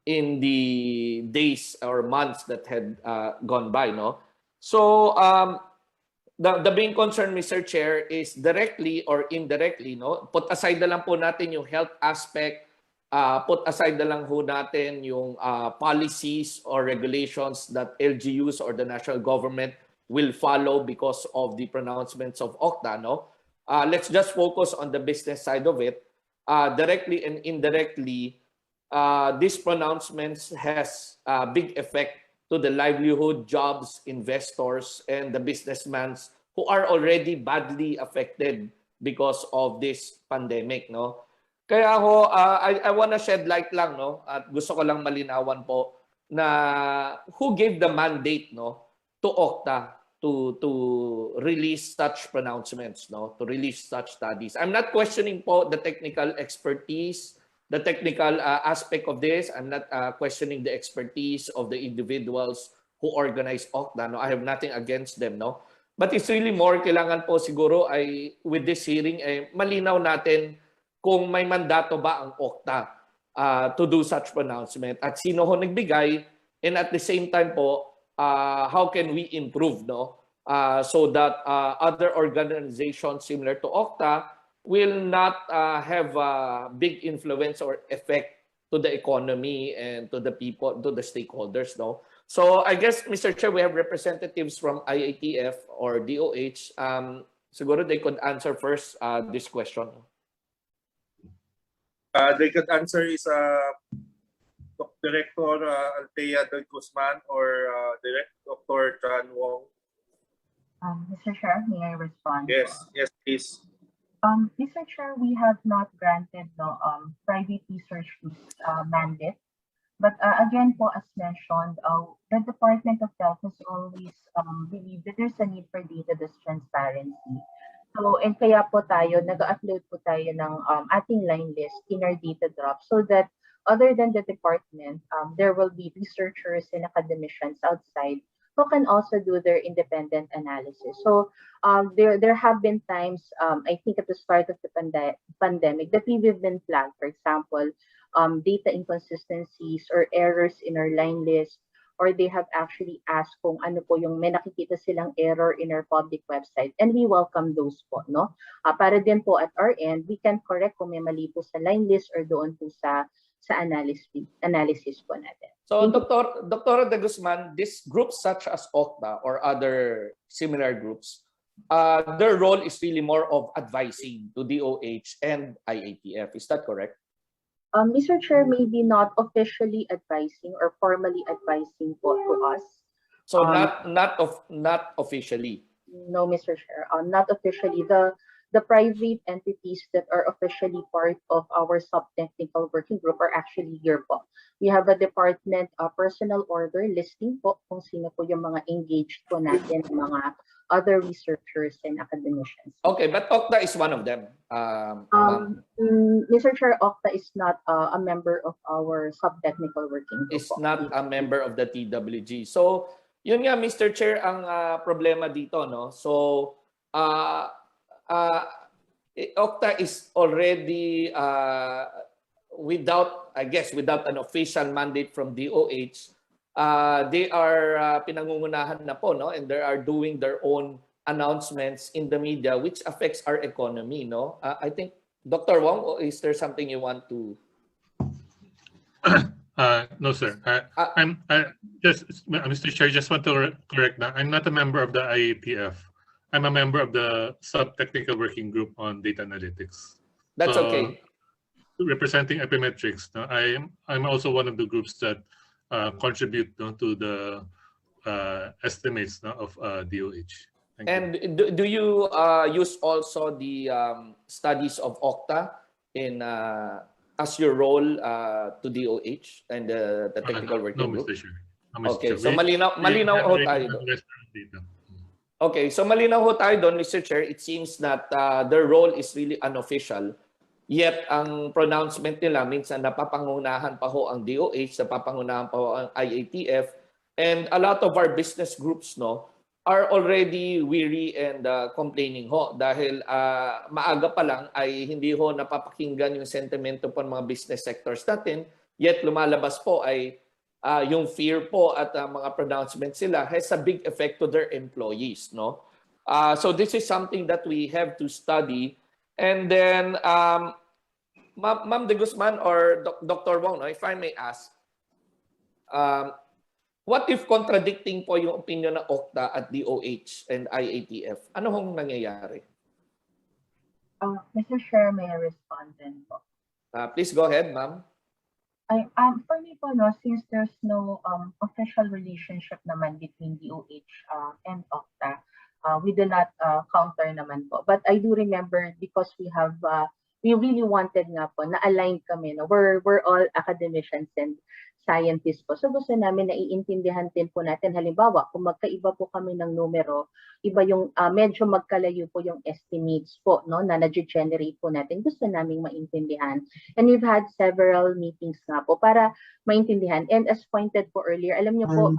in the days or months that had gone by. So the main concern, Mr. Chair, is directly or indirectly, no? Put aside na lang po natin yung health aspect, put aside na lang po natin yung policies or regulations that LGUs or the national government will follow because of the pronouncements of OCTA, no? Let's just focus on the business side of it. Directly and indirectly, these pronouncements has a big effect to the livelihood, jobs, investors, and the businessmen who are already badly affected because of this pandemic, no? Kaya ako, I wanna shed light lang, no? At gusto ko lang malinawan po na who gave the mandate, no, to OCTA to release such pronouncements, no, to release such studies. I'm not questioning po the technical expertise, the technical aspect of this. I'm not questioning the expertise of the individuals who organize OCTA. No, I have nothing against them. No, but it's really more kailangan po siguro ay with this hearing ay malinaw natin kung may mandato ba ang OCTA to do such pronouncement at sino ho nagbigay, and at the same time po how can we improve, no, so that other organizations similar to OCTA will not have a big influence or effect to the economy and to the people, to the stakeholders, no? So I guess, Mr. Chair, we have representatives from IATF or DOH. Siguro they could answer first this question. They could answer is Director Althea Del Guzman or Dr. John Wong. Mr. Chair, may I respond? Yes, yes, please. Mr. Chair, we have not granted the private research mandate. But again po, as mentioned, the Department of Health has always believed that there's a need for data transparency. So, and kaya po tayo, nag-upload po tayo ng ating line list in our data drop so that other than the department, there will be researchers and academicians outside who can also do their independent analysis. So there have been times, I think at the start of the pandemic, that we've been flagged, for example, data inconsistencies or errors in our line list, or they have actually asked kung ano po yung may nakikita silang error in our public website, and we welcome those po, no? Para din po at our end, we can correct kung may mali po sa line list or doon po sa analysis po natin. So, Dr. De Guzman, these groups such as OCTA or other similar groups, their role is really more of advising to DOH and IATF. Is that correct? Mr. Chair, maybe not officially advising or formally advising po to us. So not officially. No, Mr. Chair, not officially. The private entities that are officially part of our sub-technical working group are actually here po. We have a department personal order listing po kung sino po yung mga engaged po natin, mga other researchers and academicians. Okay, but OCTA is one of them. Mr. Chair, OCTA is not a member of our sub-technical working group. Is not a member of the TWG. So, yun nga, Mr. Chair, ang problema dito, no? So, OCTA is already without an official mandate from DOH. They are pinangungunahan na po, no, and they are doing their own announcements in the media, which affects our economy, no. I think Dr. Wong, is there something you want to? No, sir. Mr. Chair, just want to correct that I'm not a member of the IATF. I'm a member of the sub-technical working group on data analytics. That's okay. Representing Epimetrics, no, I'm also one of the groups that contribute, no, to the estimates, no, of DOH. Thank you. Do you use also the studies of OCTA in as your role to DOH and the technical working group? No, Mr. Chair. Okay, so malinaw ho tayo doon. Okay, so malinaw ho tayo doon, Mr. Chair. It seems that their role is really unofficial. Yet, ang pronouncement nila, minsan napapangunahan pa ho ang DOH, napapangunahan pa ho ang IATF, and a lot of our business groups, no, are already weary and complaining ho dahil maaga pa lang ay hindi ho napapakinggan yung sentimento po ng mga business sectors natin, yet lumalabas po ay yung fear po at mga pronouncements sila has a big effect to their employees, no? So this is something that we have to study. And then, Ma'am De Guzman or Dr. Wong, no, if I may ask, what if contradicting po yung opinion ng OCTA at DOH and IATF? Ano hong nangyayari? Mr. Chair, may I respond then po? Please go ahead, ma'am. For me po, no, since there's no official relationship naman between DOH and OCTA, we do not counter naman po. But I do remember because we have, we really wanted nga po na aligned kami. No? We're all academicians and scientists po. So gusto namin na iintindihan din po natin. Halimbawa, kung magkaiba po kami ng numero, iba yung medyo magkalayo po yung estimates po, no, na na-generate po natin. Gusto naming maintindihan. And we've had several meetings nga po para maintindihan. And as pointed po earlier, alam niyo po,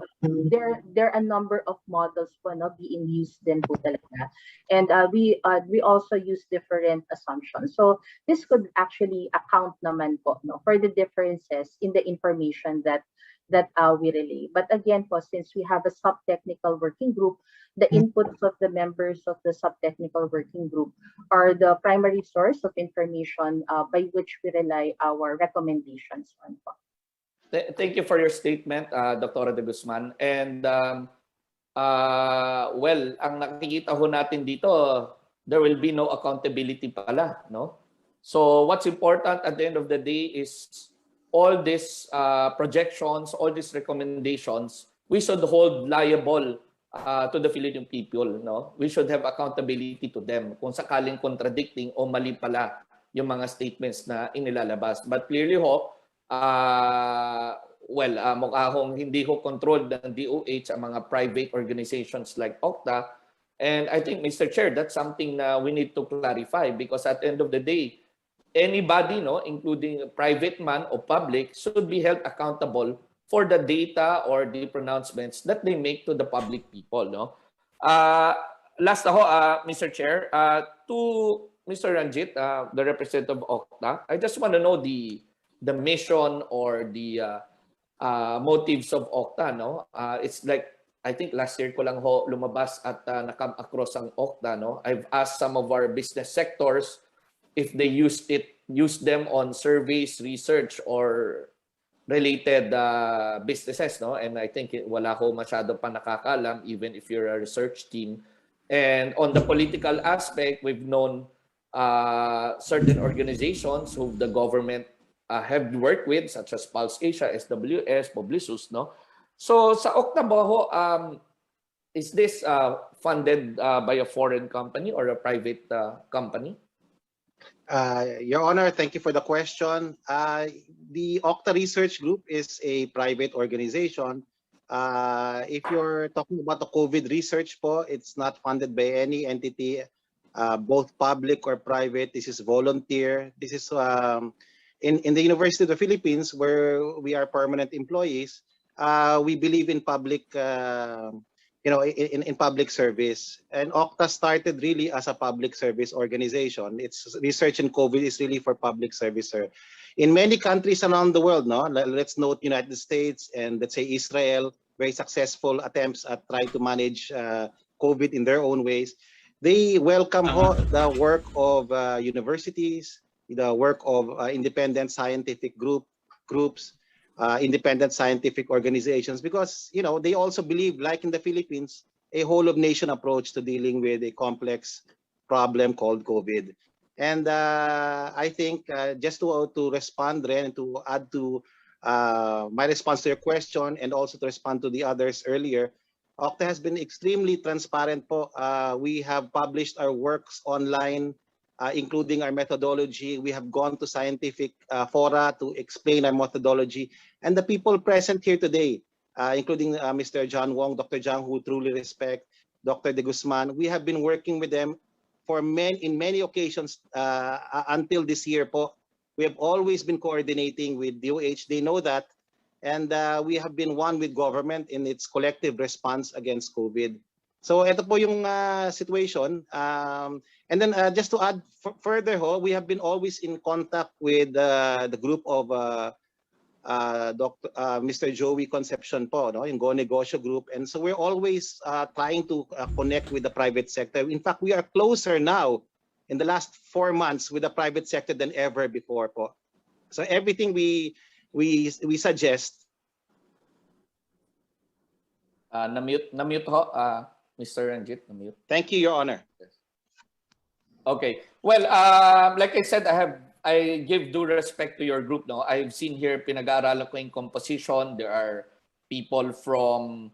there are a number of models po, no, being used din po talaga. And we also use different assumptions. So this could actually account naman po, no, for the differences in the information that we relay. But again po, since we have a sub-technical working group, the inputs of the members of the sub-technical working group are the primary source of information by which we rely our recommendations on po. Thank you for your statement, Dr. De Guzman. And well, ang nakikita ho natin dito, there will be no accountability pala, no? So what's important at the end of the day is all these projections, all these recommendations, we should hold liable to the Filipino people, no? We should have accountability to them kung sakaling contradicting o mali pala yung mga statements na inilalabas. But clearly ho, mukha hong hindi ho controlled ng DOH ang mga private organizations like OCTA. And I think, Mr. Chair, that's something na we need to clarify because at the end of the day, anybody, no, including a private man or public, should be held accountable for the data or the pronouncements that they make to the public people, no? Last ako, Mr. Chair, to Mr. Ranjit, the representative of OCTA, I just want to know the mission or the motives of OCTA, no? It's like, I think last year ko lang ho lumabas at nakam across ang OCTA, no? I've asked some of our business sectors if they use them on surveys, research, or related businesses, no? And I think wala ko masyado pa nakakalam, even if you're a research team. And on the political aspect, we've known certain organizations who the government have worked with, such as Pulse Asia, SWS, Publicis, no? So sa OCTA ba ho, is this funded by a foreign company or a private company? Your Honor, thank you for the question. The OCTA Research Group is a private organization. If you're talking about the COVID research po, it's not funded by any entity, both public or private. This is volunteer. This is in the University of the Philippines, where we are permanent employees. We believe in public in public service. And OCTA started really as a public service organization. Its research in COVID is really for public service. In many countries around the world, no, let's note United States and let's say Israel, very successful attempts at trying to manage COVID in their own ways. They welcome the work of universities, the work of independent scientific groups, independent scientific organizations, because they also believe, like in the Philippines, a whole of nation approach to dealing with a complex problem called COVID. And I think just to respond, Ren, and to add to my response to your question and also to respond to the others earlier, OCTA has been extremely transparent po. We have published our works online, including our methodology. We have gone to scientific fora to explain our methodology. And the people present here today, including Mr. John Wong, Dr. Zhang, who truly respect, Dr. De Guzman, we have been working with them in many occasions until this year po. We have always been coordinating with DOH. They know that. And we have been one with government in its collective response against COVID. So ito po yung situation. And then just to add further, we have been always in contact with the group of Mr. Joey Concepcion po, no, yung Go Negosyo Group. And so we're always trying to connect with the private sector. In fact, we are closer now in the last 4 months with the private sector than ever before po. So everything we suggest. Na-mute ho, Mr. Ranjit, na-mute. Thank you, Your Honor. Okay. Well, like I said, I give due respect to your group. No, I've seen here pinag-aaralan ko yung composition. There are people from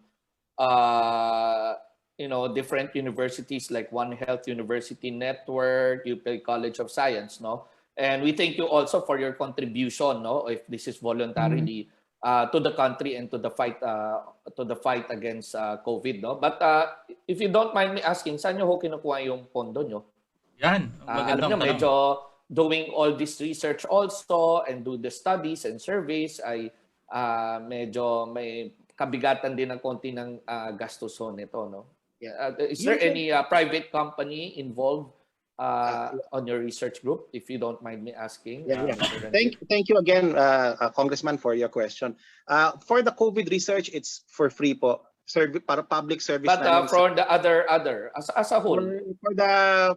different universities like One Health University Network, UP College of Science, no. And we thank you also for your contribution, no, if this is voluntarily to the country and to the fight against COVID, no. But if you don't mind me asking, saan nyo ho kinukuha yung pondo nyo? Yan. Alam nyo, medyo doing all this research also and do the studies and surveys ay medyo may kabigatan din ng konti ng gastuson nito, no? Is there any private company involved on your research group, if you don't mind me asking? Thank you again, Congressman, for your question. For the COVID research, it's for free po. Para public service. But for the other as a whole,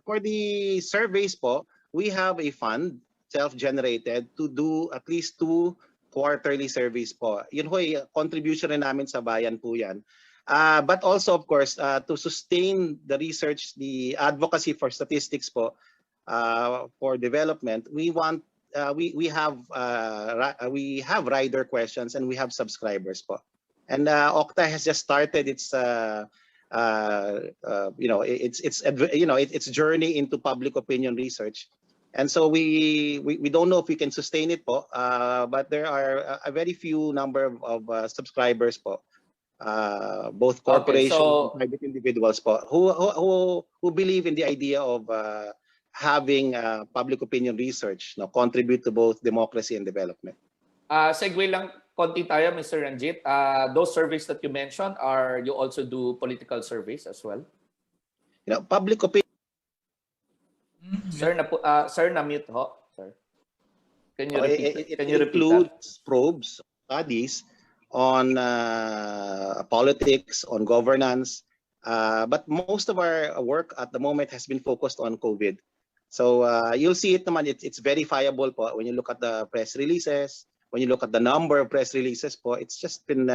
for the surveys po, we have a fund self-generated to do at least 2 quarterly surveys po. Yun ho, contribution rin namin sa bayan po yan. But also, of course, to sustain the research, the advocacy for statistics po, for development, we have rider questions and we have subscribers po. And OCTA has just started its its journey into public opinion research. And so we don't know if we can sustain it po, but there are a very few number of subscribers po, both corporations and private individuals po, who believe in the idea of having public opinion research, no, contribute to both democracy and development. Segue lang konti tayo, Mr. Ranjit. Those surveys that you mentioned, you also do political surveys as well? Public opinion. Sir, na-mute ho. Sir. Can you repeat? It includes probes, studies on politics, on governance, but most of our work at the moment has been focused on COVID. So you'll see it naman, it's verifiable po when you look at the press releases, when you look at the number of press releases po, it's just been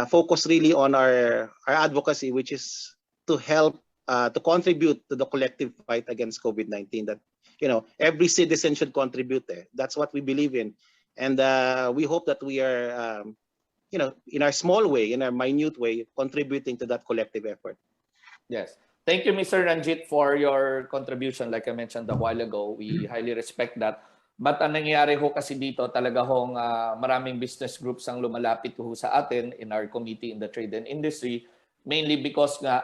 focused really on our advocacy, which is to help to contribute to the collective fight against COVID-19, that every citizen should contribute there. That's what we believe in. And we hope that we are in our small way, in our minute way, contributing to that collective effort. Yes. Thank you, Mr. Ranjit, for your contribution. Like I mentioned a while ago, we highly respect that. But ang nangyayari ho kasi dito, talaga hong maraming business groups ang lumalapit ho sa atin in our committee in the trade and industry, mainly because nga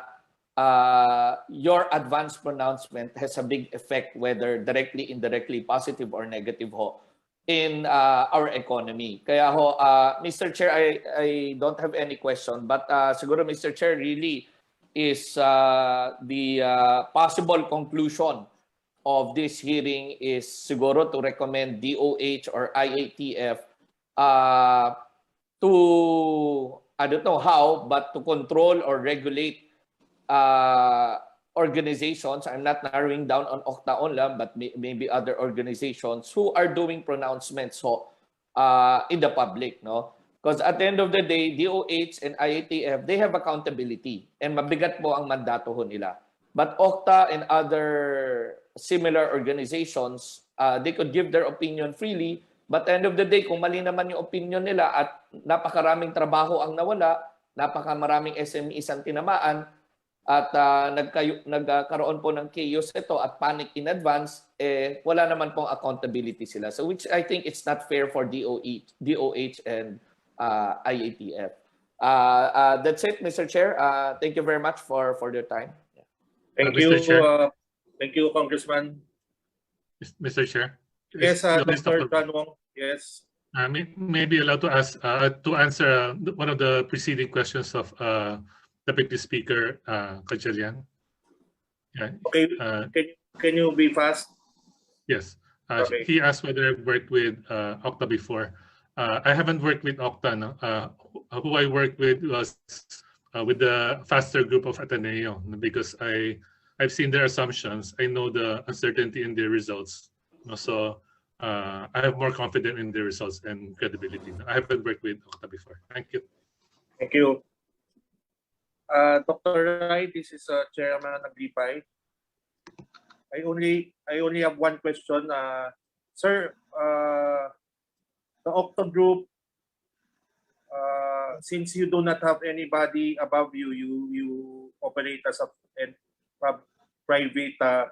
your advance pronouncement has a big effect, whether directly, indirectly, positive or negative ho, in our economy. Kaya ho, Mr. Chair, I don't have any question, but siguro Mr. Chair, really is the possible conclusion of this hearing is siguro to recommend DOH or IATF to, I don't know how, but to control or regulate organizations. I'm not narrowing down on OCTA only, but maybe other organizations who are doing pronouncements in the public, no? Because at the end of the day, DOH and IATF, they have accountability and mabigat po ang mandato ho nila. But OCTA and other similar organizations, they could give their opinion freely, but at the end of the day, kung mali naman yung opinion nila at napakaraming trabaho ang nawala, napakamaraming SMEs ang tinamaan, at nagkaroon po ng chaos ito at panic in advance, wala naman pong accountability sila. So which I think it's not fair for DOH and IATF. That's it, Mr. Chair. Thank you very much for your time. Thank you, thank you, Congressman. Mr. Chair. Yes, Dr. Tanong. Yes. Maybe allowed to ask to answer one of the preceding questions of Deputy Speaker Kajalian. Yeah. Okay. Can you be fast? Yes. Okay. He asked whether I've worked with OCTA before. I haven't worked with OCTA. No? Who I worked with was with the faster group of Ateneo, because I've seen their assumptions. I know the uncertainty in their results. No? So I have more confidence in their results and credibility. No? I haven't worked with OCTA before. Thank you. Thank you. Dr. Rai, this is Chairman Agripay. I only have one question. Sir, the OCTA group, since you do not have anybody above you, you operate as a private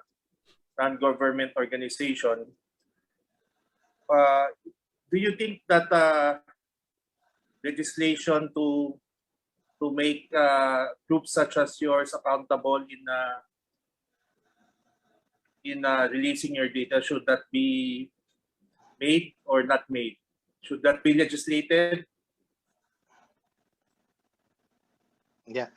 non-government organization. Do you think that legislation to make groups such as yours accountable in releasing your data, should that be made or not made? Should that be legislated? Yeah.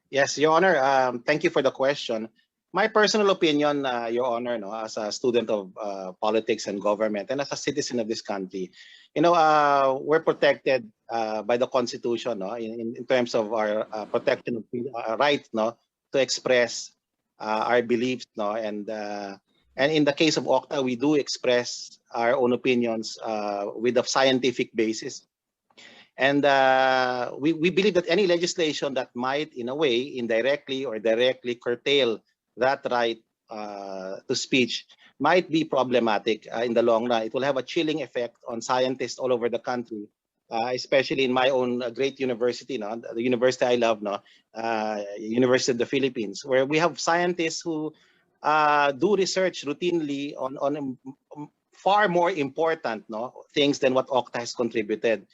Yes, Your Honor. Thank you for the question. My personal opinion, Your Honor, no, as a student of politics and government and as a citizen of this country, we're protected by the Constitution, no, in terms of our protection of right, no, to express our beliefs, no, and in the case of OCTA, we do express our own opinions with a scientific basis. And we believe that any legislation that might, in a way, indirectly or directly curtail that right to speech might be problematic in the long run. It will have a chilling effect on scientists all over the country, especially in my own great university, no, the university I love, no, University of the Philippines, where we have scientists who do research routinely on far more important, no, things than what OCTA has contributed.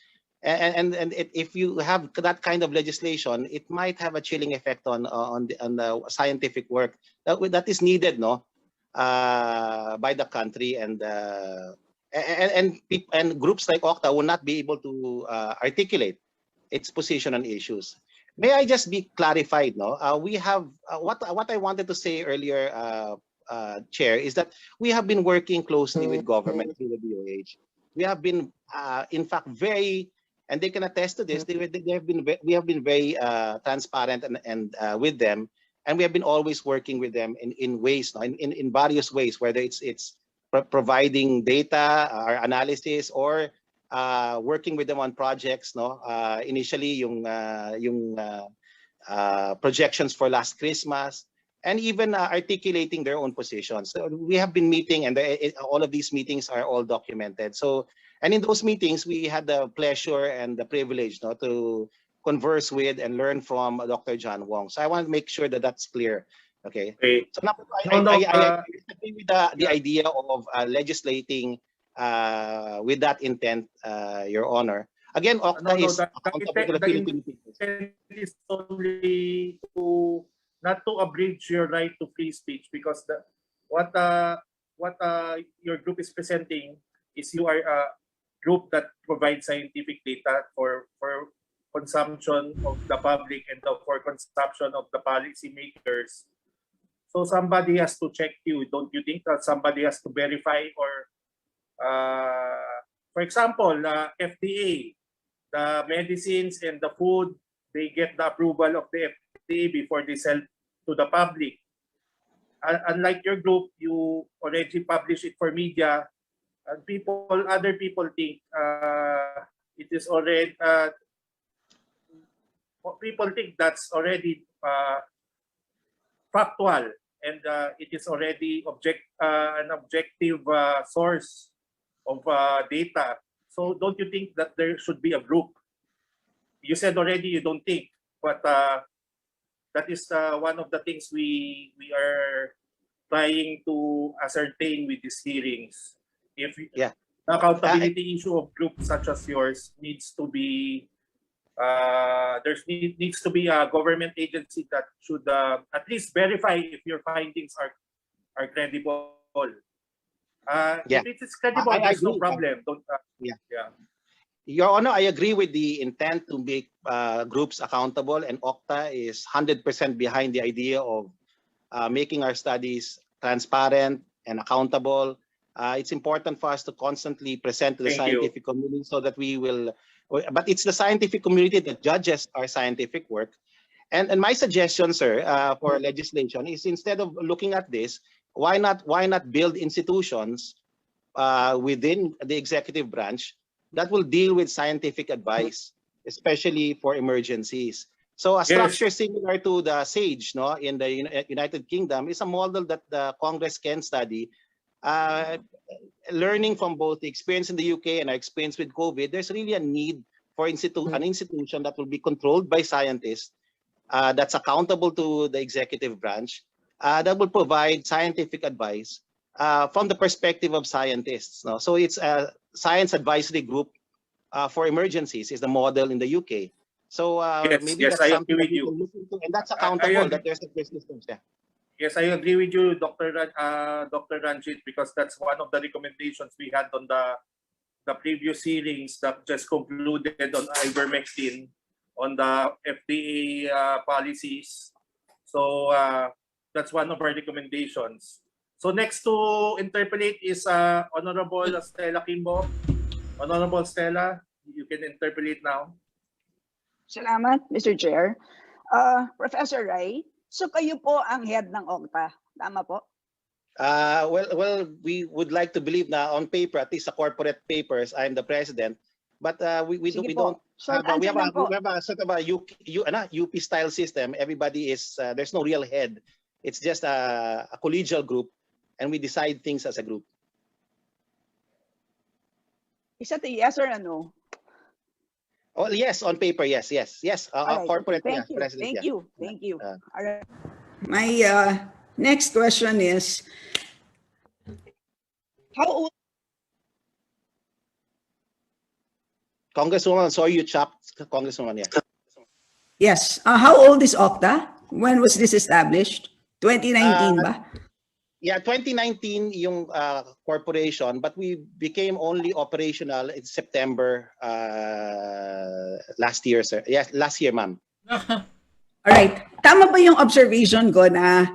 And if you have that kind of legislation, it might have a chilling effect on the scientific work that is needed, no, by the country, and groups like OCTA will not be able to articulate its position on issues. May I just be clarified, no? We have what I wanted to say earlier, Chair, is that we have been working closely with government through the DOH. We have been, in fact, very. And they can attest to this. We have been very transparent and with them, and we have been always working with them in ways, in various ways, whether it's providing data or analysis, or working with them on projects. No, initially yung projections for last Christmas, and even articulating their own positions. So we have been meeting, and all of these meetings are all documented. So. And in those meetings, we had the pleasure and the privilege, no, to converse with and learn from Dr. John Wong. So I want to make sure that that's clear. Okay. So now, I agree with the idea of legislating with that intent, Your Honor. Again, OCTA is accountable to the Philippine people. Is only to not to abridge your right to free speech, because what your group is presenting is you are group that provides scientific data for consumption of the public and for consumption of the policymakers. So somebody has to check you. Don't you think that somebody has to verify, or, for example, FDA, the medicines and the food, they get the approval of the FDA before they sell to the public. Unlike your group, you already publish it for media. And other people think it is already. People think that's already factual, and it is already an objective source of data. So don't you think that there should be a group? You said already you don't think, but that is one of the things we are trying to ascertain with these hearings. If the accountability issue of groups such as yours needs to be, needs to be a government agency that should at least verify if your findings are credible. If it is credible, there's no problem. Your Honor, I agree with the intent to make groups accountable, and OCTA is 100% behind the idea of making our studies transparent and accountable. It's important for us to constantly present to the Thank you. scientific community so that we will, but it's the scientific community that judges our scientific work. And my suggestion, sir, for legislation is, instead of looking at this, why not build institutions within the executive branch that will deal with scientific advice, especially for emergencies. So a structure similar to the SAGE, no, in the United Kingdom, is a model that the Congress can study. Learning from both the experience in the UK and our experience with COVID, there's really a need for an institution that will be controlled by scientists, that's accountable to the executive branch, that will provide scientific advice from the perspective of scientists. No? So it's a science advisory group for emergencies is the model in the UK. So maybe that's I something agree that with we you. can look into, and that's accountable, that there's a business there. Yes, I agree with you, Dr. Ranjit, because that's one of the recommendations we had on the previous hearings that just concluded on ivermectin, on the FDA policies. So that's one of our recommendations. So next to interpolate is Honorable Stella Kimbo. Honorable Stella, you can interpolate now. Salamat, Mr. Chair. Professor Ray, so kayo po ang head ng OCTA, tama po? Well, we would like to believe na on paper, at least sa corporate papers, I'm the president. But we don't have we have a sort of a UP style system. Everybody is there's no real head. It's just a collegial group, and we decide things as a group. Is that a yes or a no? Oh yes, on paper, yes. Right. Corporate, Thank you. president. Thank you. All right. My next question is, how old? Congresswoman, sorry you chopped, Congresswoman. Yeah. Yes. How old is OCTA? When was this established? 2019 ba? Yeah, 2019 yung corporation, but we became only operational in September last year, sir. Yes, last year, ma'am. All right. Tama ba yung observation ko na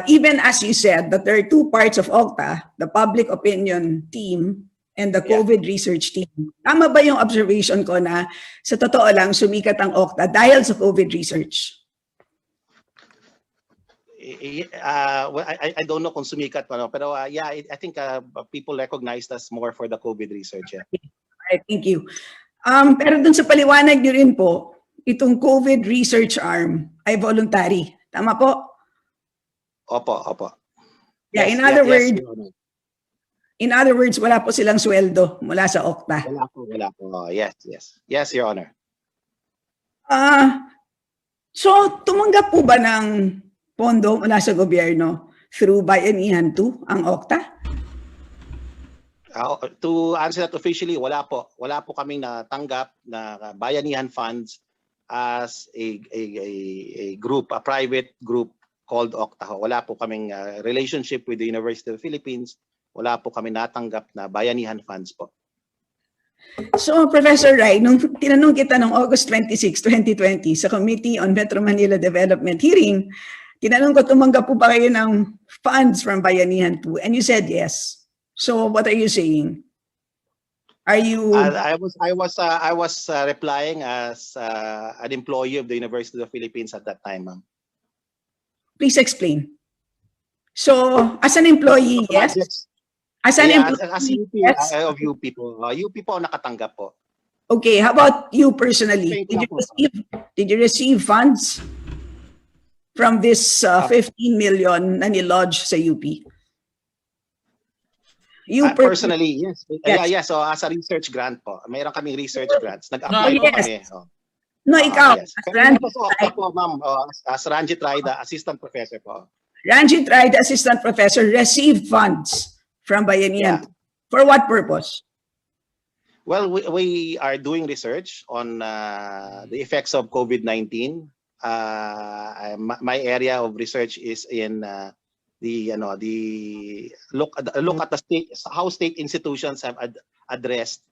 even as you said that there are two parts of OCTA, the public opinion team and the COVID research team. Tama ba yung observation ko na sa totoo lang sumikat ang OCTA dahil sa COVID research? Well, I don't know kung sumikat pa, no? Pero yeah, I think people recognized us more for the COVID research. Yeah. Right, thank you. Pero dun sa paliwanag niyo rin po, itong COVID research arm ay voluntary. Tama po? Opo. Yeah, Yes, in other words, wala po silang sweldo mula sa OCTA. Wala po. Yes, Your Honor. So, tumanggap po ba ng pondo mula sa gobyerno through Bayanihan 2 ang OCTA? To answer that officially, wala po. Wala po kaming natanggap na bayanihan funds as a group, a private group called OCTA. Wala po kaming relationship with the University of the Philippines. Wala po kami natanggap na bayanihan funds po. So, Professor Ray, nung tinanong kita noong August 26, 2020 sa Committee on Metro Manila Development hearing, tinanong ko, tumanggap po ba kayo ng funds from Bayanihan 2? And you said yes. So what are you saying? Are you? I was replying as an employee of the University of the Philippines at that time, ma'am. Please explain. So as an employee, yes. As an employee, as UP, yes. Of UP po. UP po nakatanggap po. Okay, how about you personally? Did you receive funds from this 15 million na nilodge sa UP? You personally, yes. Yeah, so as a research grant po. Mayroon kaming research grants. Nag-apply po kami. No, ikaw. Yes. As Ranjit Raida, assistant professor po. Ranjit Raida, assistant professor, received funds from Bayanihan. Yeah. For what purpose? Well, we are doing research on the effects of COVID-19. My area of research is in the look at the state, how state institutions have addressed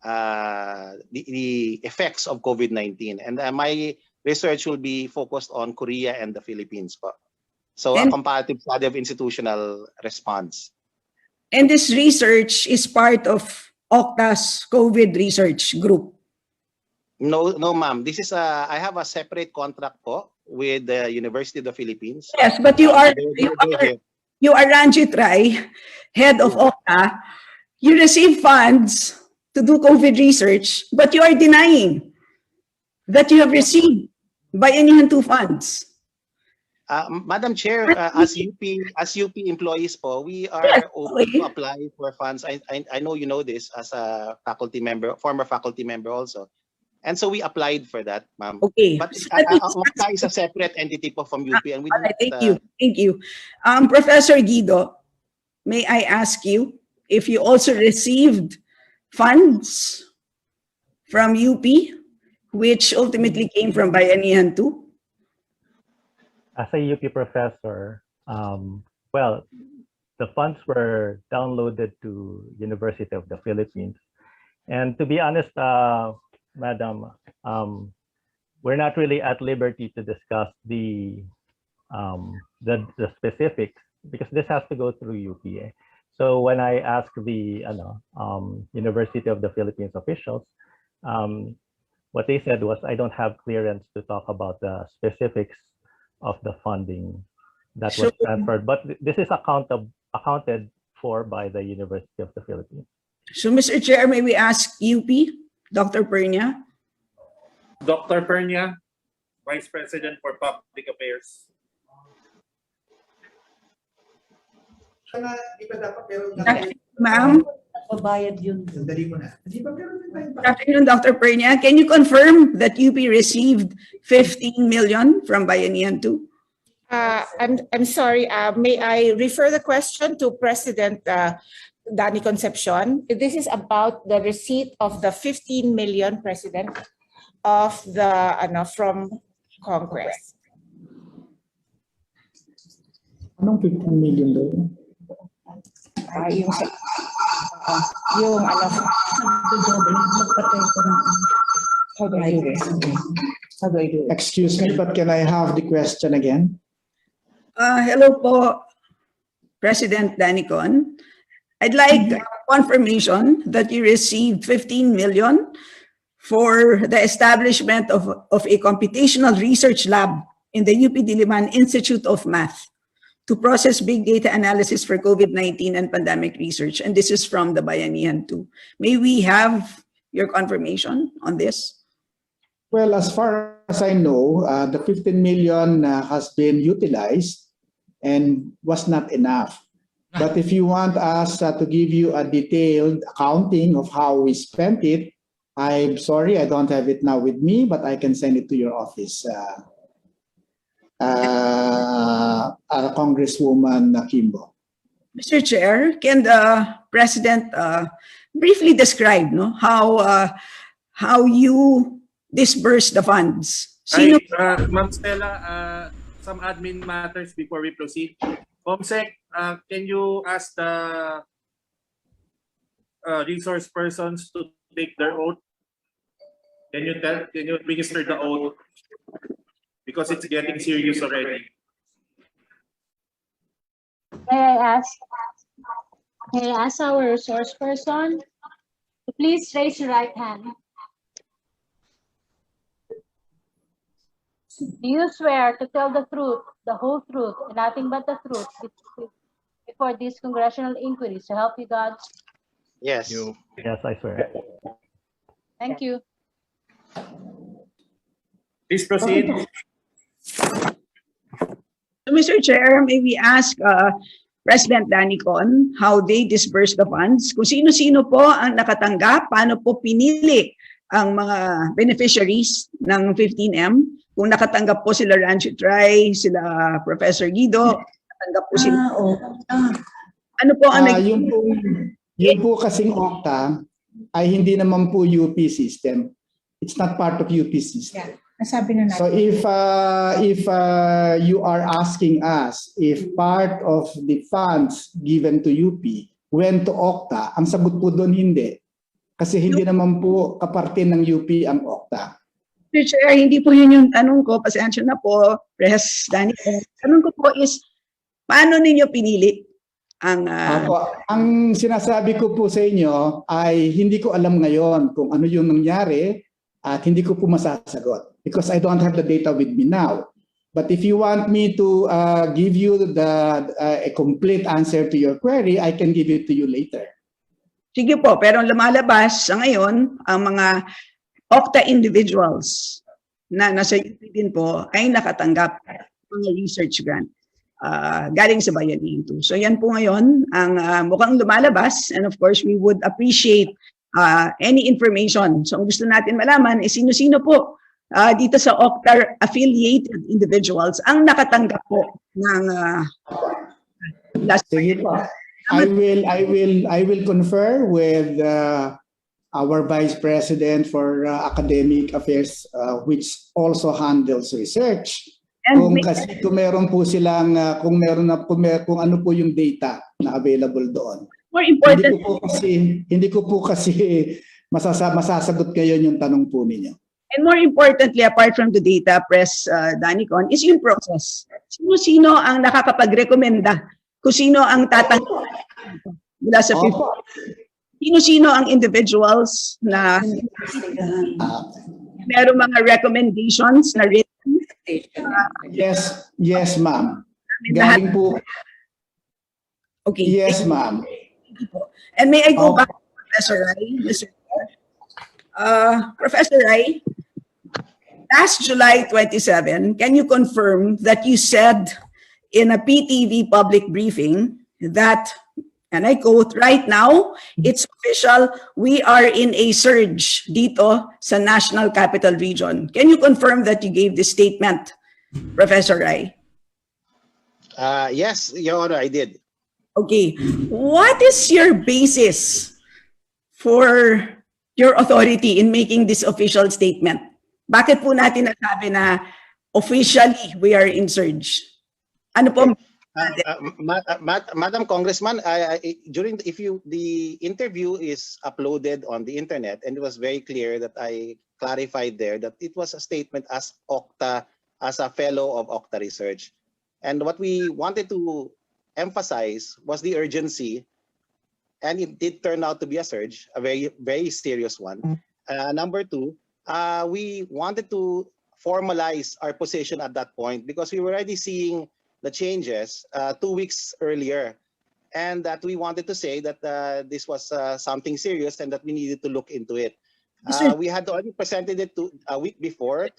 the effects of COVID-19, and my research will be focused on Korea and the Philippines. So a comparative study of institutional response. And this research is part of OCTA's COVID research group. No, no, ma'am. This is I have a separate contract po with the University of the Philippines. Yes, but you are Ranjit Rai, head of OCTA. You receive funds to do COVID research, but you are denying that you have received Bayanihan 2 funds. Madam Chair, as UP employees po, we are open to apply for funds. I know you know this as a faculty member, former faculty member also. And so we applied for that, ma'am. Okay. But OCTA is a separate entity po from UP. And we Thank you. Professor Guido, may I ask you if you also received funds from UP, which ultimately came from Bayanihan 2? As a UP professor, well, the funds were downloaded to University of the Philippines. And to be honest, Madam, we're not really at liberty to discuss the specifics because this has to go through UPA. So when I asked the University of the Philippines officials, what they said was, I don't have clearance to talk about the specifics of the funding that was transferred, but this is accounted for by the University of the Philippines. So, Mr. Chair, may we ask UP, Dr. Pernia? Dr. Pernia, Vice President for Public Affairs. Ma'am? Good afternoon, Dr. Pernia. Can you confirm that UP received 15 million from Bayanihan 2? I'm sorry. May I refer the question to President Danny Concepcion? This is about the receipt of the 15 million, President, of the from Congress. Anong 15 million doon? How do I do this? How do I do it? Excuse me, but can I have the question again? Hello po, President Danicon. I'd like confirmation that you received 15 million for the establishment of a computational research lab in the UP Diliman Institute of Math to process big data analysis for COVID-19 and pandemic research. And this is from the Bayanihan 2. May we have your confirmation on this? Well, as far as I know, the 15 million has been utilized and was not enough. But if you want us to give you a detailed accounting of how we spent it, I'm sorry, I don't have it now with me, but I can send it to your office, Congresswoman Kimbo. Mr. Chair, can the President briefly describe how you disperse the funds? Sino? Ma'am Stella, some admin matters before we proceed. Comsec, can you ask the resource persons to take their oath? Can you administer the oath? Because it's getting serious already. May I ask our resource person to please raise your right hand. Do you swear to tell the truth, the whole truth, and nothing but the truth before these congressional inquiries to help you God? Yes. Yes, I swear. Thank you. Please proceed. So, Mr. Chair, may we ask President Danicon how they disperse the funds? Kung sino-sino po ang nakatanggap, paano po pinili ang mga beneficiaries ng 15M? Kung nakatanggap po sila Ranjit Rai, sila Professor Guido, nakatanggap po sila. Ano po ang yun po kasing OCTA ay hindi naman po UP system. It's not part of UP system. Yeah. Nasabi na natin. So if you are asking us if part of the funds given to UP went to OCTA, ang sagot po doon hindi. Kasi hindi naman po kaparte ng UP ang OCTA. Mr. Chair, hindi po yun yung tanong ko. Pasensya na po, Pres Danny. Tanong ko po is, paano ninyo pinili ang Ang sinasabi ko po sa inyo ay hindi ko alam ngayon kung ano yung nangyari at hindi ko po masasagot because I don't have the data with me now. But if you want me to give you a complete answer to your query, I can give it to you later. Sige po, pero lumalabas sa ngayon ang mga OCTA individuals na nasa UP din po ay nakatanggap ng research grant galing sa Bayanihan 2. So yan po ngayon ang mukhang lumalabas, and of course we would appreciate any information. So ang gusto natin malaman is sino-sino po dito sa OCTA affiliated individuals ang nakatanggap po ng last Sige po. I will confer with our Vice President for Academic Affairs, which also handles research. Kung meron po silang kung ano po yung data na available doon. More important, hindi ko po kasi masasagot ngayon yung tanong po ninyo. And more importantly, apart from the data, Pres Danicon, is yung process. Sino-sino ang nakakapag-recommenda kung sino ang tatanggap mula sa 50? Sino-sino ang individuals na meron mga recommendations na written? Yes, ma'am. Galing po. Okay. Yes, ma'am. And may I go back to Professor Rai? Professor Rai, last July 27, can you confirm that you said in a PTV public briefing that, and I quote, right now, it's official, we are in a surge dito sa National Capital Region. Can you confirm that you gave this statement, Professor Rai? Yes, Your Honor, I did. Okay. What is your basis for your authority in making this official statement? Bakit po natin nasabi na officially we are in surge? Ano po? Madam Congressman, the interview is uploaded on the internet, and it was very clear that I clarified there that it was a statement as OCTA, as a fellow of OCTA Research. And what we wanted to emphasize was the urgency, and it did turn out to be a surge, a very, very serious one. Number two, we wanted to formalize our position at that point because we were already seeing the changes 2 weeks earlier, and that we wanted to say that this was something serious and that we needed to look into it. We had already presented it a week before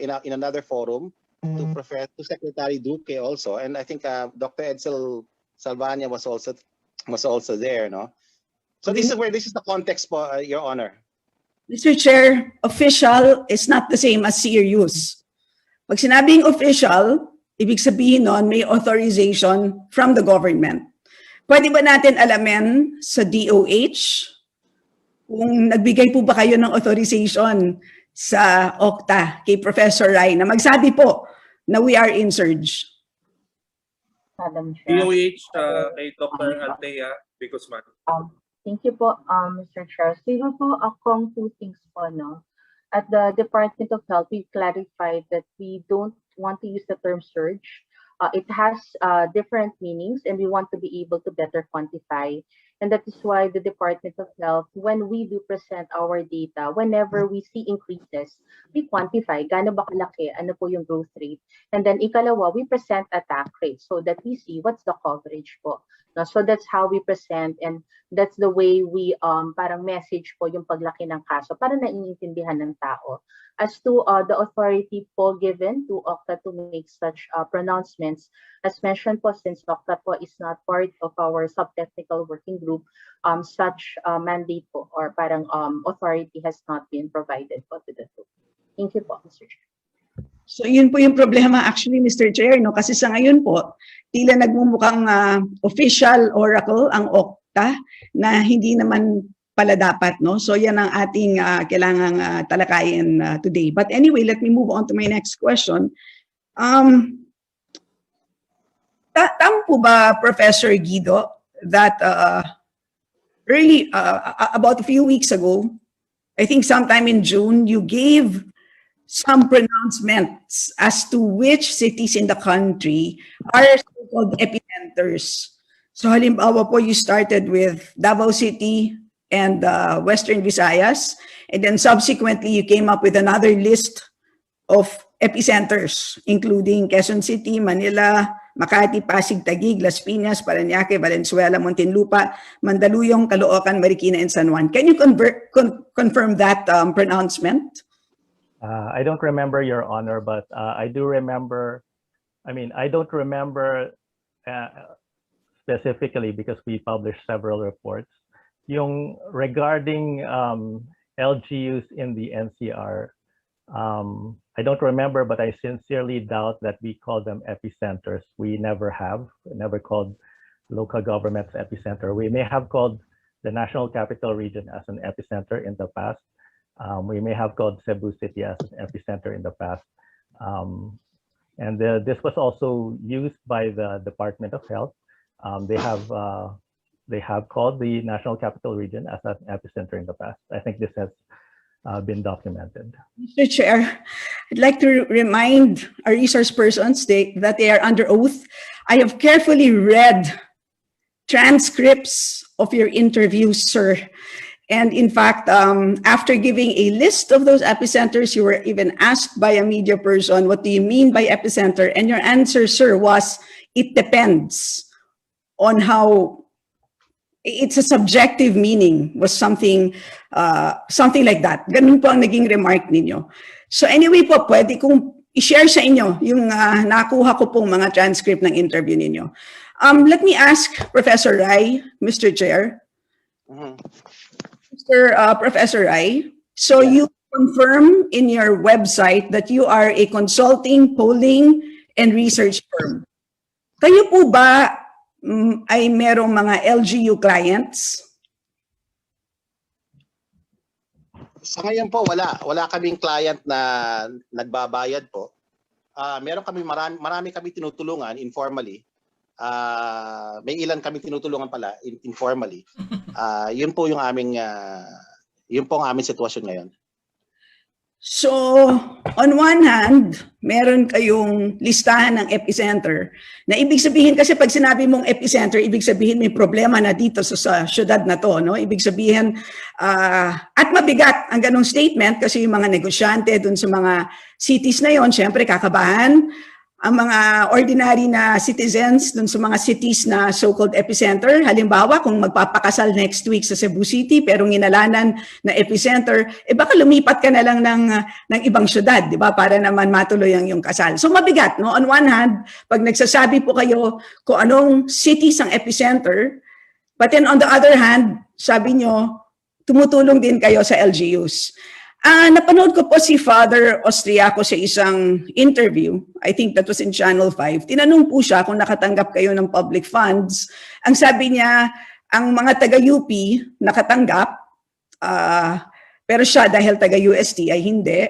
in another forum to Secretary Duque also, and I think Dr. Edsel Salvania was also there, no? So this is the context, Your Honor. Mr. Chair, official is not the same as serious. Pag sinabing official, ibig sabihin nun, may authorization from the government. Pwede ba natin alamin sa DOH kung nagbigay po ba kayo ng authorization sa OCTA kay Professor Rai na magsabi po na we are in surge? Madam Chair. DOH kay Dr. Althea Bicosman. Thank you po, Mr. Chair. Siguro po akong two things po, no? At the Department of Health, we clarified that we don't want to use the term surge. It has different meanings, and we want to be able to better quantify. And that is why the Department of Health, when we do present our data, whenever we see increases, we quantify gaano ba kalaki, ano po yung growth rate. And then ikalawa, we present attack rate so that we see what's the coverage po. So that's how we present, and that's the way we parang message po yung paglaki ng kaso para naiintindihan ng tao. As to the authority po given to OCTA to make such pronouncements, as mentioned po, since OCTA po is not part of our subtechnical working group, such mandate po or parang authority has not been provided po to the group. Thank you po, Mr. Chair. So yun po yung problema actually, Mr. Chair, no? Kasi sa ngayon po, tila nagmumukhang official oracle ang OCTA na hindi naman pala dapat, no? So yan ang ating kailangang talakayin today. But anyway, let me move on to my next question. Tama po ba, Professor Guido, that about a few weeks ago, I think sometime in June, you gave some pronouncements as to which cities in the country are so-called epicenters So halimbawa po, you started with Davao City and Western Visayas, and then subsequently you came up with another list of epicenters, including Quezon City, Manila, Makati, Pasig, Taguig, Las Piñas, Parañaque, Valenzuela, Muntinlupa, Mandaluyong, Caloocan, Marikina, and San Juan. Can you confirm that pronouncement? I don't remember, Your Honor, but I do remember, I don't remember specifically because we published several reports. Yung regarding LGUs in the NCR, I don't remember, but I sincerely doubt that we call them epicenters. We never have, never called local governments epicenter. We may have called the National Capital Region as an epicenter in the past. We may have called Cebu City as an epicenter in the past. This was also used by the Department of Health. They have called the National Capital Region as an epicenter in the past. I think this has been documented. Mr. Chair, I'd like to remind our resource persons that they are under oath. I have carefully read transcripts of your interviews, sir. And in fact, after giving a list of those epicenters, you were even asked by a media person, what do you mean by epicenter? And your answer, sir, was, it depends on how, it's a subjective meaning, was something like that. Ganun po ang naging remark ninyo. So anyway po, pwede kong i-share sa inyo yung nakuha ko pong mga transcript ng interview ninyo. Let me ask Professor Rai, Mr. Chair. Professor Rai, so you confirm in your website that you are a consulting, polling, and research firm. Kayo po ba ay merong mga LGU clients? Sa ngayon po, wala kaming client na nagbabayad po. Meron kami marami kami tinutulungan informally. May ilan kami tinutulungan pala informally. Yun po yung aming sitwasyon ngayon. So, on one hand, meron kayong listahan ng epicenter na ibig sabihin, kasi pag sinabi mong epicenter, ibig sabihin may problema na dito sa syudad na to, no? Ibig sabihin, at mabigat ang ganong statement kasi yung mga negosyante dun sa mga cities na yon, syempre kakabahan. Ang mga ordinary na citizens dun sa mga cities na so-called epicenter, halimbawa kung magpapakasal next week sa Cebu City pero nginalanan na epicenter, baka lumipat ka na lang ng ibang syudad, di ba? Para naman matuloy ang yung kasal. So mabigat, no? On one hand, pag nagsasabi po kayo kung anong cities ang epicenter, but then on the other hand, sabi nyo, tumutulong din kayo sa LGUs. Napanood ko po si Father Austriaco sa isang interview, I think that was in Channel 5. Tinanong po siya kung nakatanggap kayo ng public funds. Ang sabi niya, ang mga taga-UP nakatanggap, pero siya dahil taga-UST ay hindi.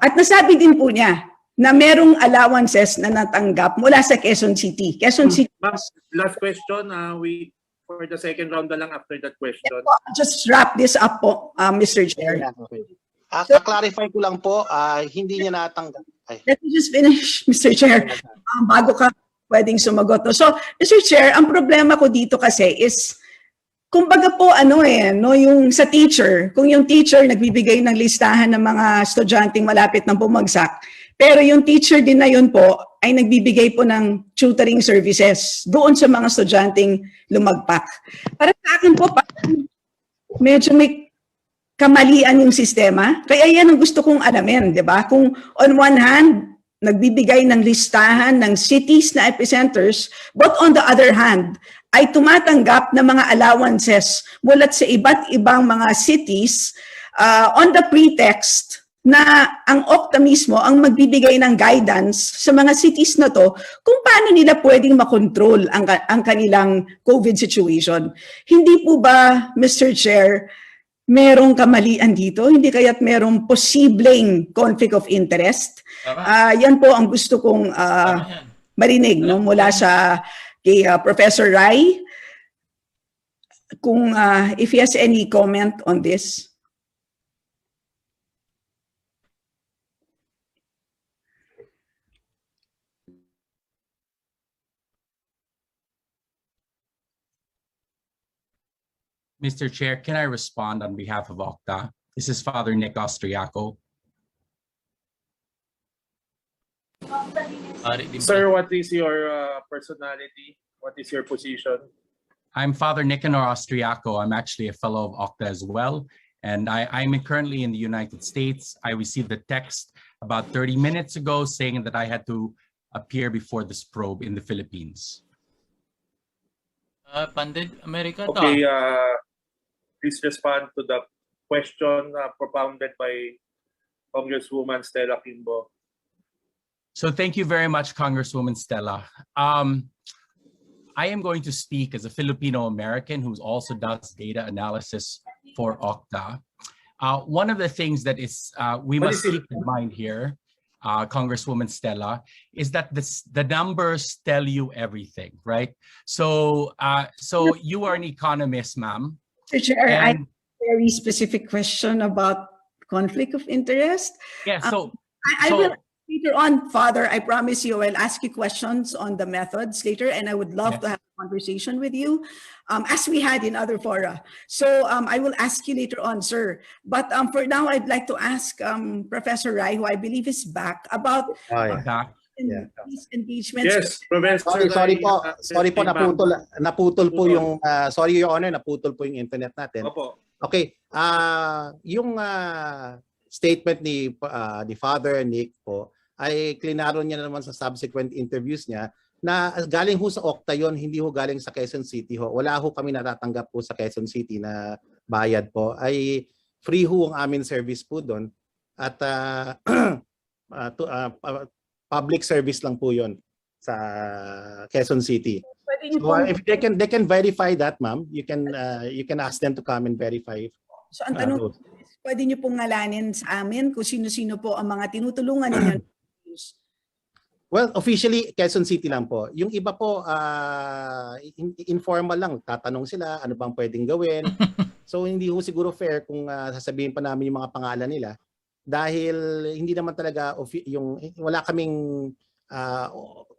At nasabi din po niya na merong allowances na natanggap mula sa Quezon City. Quezon City. Last question, for the second round na lang after that question. Just wrap this up po, Mr. Chair. Clarify ko lang po, hindi niya natanggap. Let me just finish, Mr. Chair, bago ka pwedeng sumagot. So, Mr. Chair, ang problema ko dito kasi is, kumbaga po yung sa teacher, kung yung teacher nagbibigay ng listahan ng mga estudyanteng malapit ng bumagsak, pero yung teacher din na yun po ay nagbibigay po ng tutoring services doon sa mga estudyanteng lumagpak. Para sa akin po, medyo may kamalian yung sistema. Kaya yan ang gusto kong alamin, di ba? Kung on one hand, nagbibigay ng listahan ng cities na epicenters, but on the other hand, ay tumatanggap ng mga allowances mula sa iba't ibang mga cities on the pretext na ang OCTA mismo ang magbibigay ng guidance sa mga cities na to kung paano nila pwedeng makontrol ang kanilang COVID situation. Hindi po ba, Mr. Chair, merong kamalian dito? Hindi kaya't merong posibleng conflict of interest? Yan po ang gusto kong marinig mula sa kay Professor Rai. Kung if he has any comment on this. Mr. Chair, can I respond on behalf of OCTA? This is Father Nick Austriaco. Sir, what is your personality? What is your position? I'm Father Nicanor Austriaco. I'm actually a fellow of OCTA as well. And I'm currently in the United States. I received a text about 30 minutes ago saying that I had to appear before this probe in the Philippines. Pandit, America to. Okay, please respond to the question propounded by Congresswoman Stella Kimbo. So thank you very much, Congresswoman Stella. I am going to speak as a Filipino American who also does data analysis for OCTA. One of the things that is we must keep in mind here, Congresswoman Stella, is that the numbers tell you everything, right? So you are an economist, ma'am. Mr. Chair, I have a very specific question about conflict of interest. Yeah, I will later on, Father, I promise you, I'll ask you questions on the methods later, and I would love to have a conversation with you, as we had in other fora. So I will ask you later on, sir. But for now, I'd like to ask Professor Rai, who I believe is back, about these engagements. Yes, Professor. Sorry po, naputol po yung, sorry Your Honor, naputol po yung internet natin. Opo. Okay, yung statement ni Father Nick po, ay klinaro niya naman sa subsequent interviews niya na galing ho sa OCTA yon, hindi ho galing sa Quezon City ho. Wala ho kami natatanggap po sa Quezon City na bayad po. Ay free ho ang amin service po doon at public service lang po yon sa Quezon City. So, if they can verify that, ma'am, you can ask them to come and verify. So ang tanong, pwede niyo pong ngalanin sa amin kung sino-sino po ang mga tinutulungan ninyo? Well, officially, Quezon City lang po. Yung iba po, informal lang. Tatanong sila, ano bang pwedeng gawin. So, hindi ho siguro fair kung sasabihin pa namin yung mga pangalan nila. Dahil hindi naman talaga, wala kaming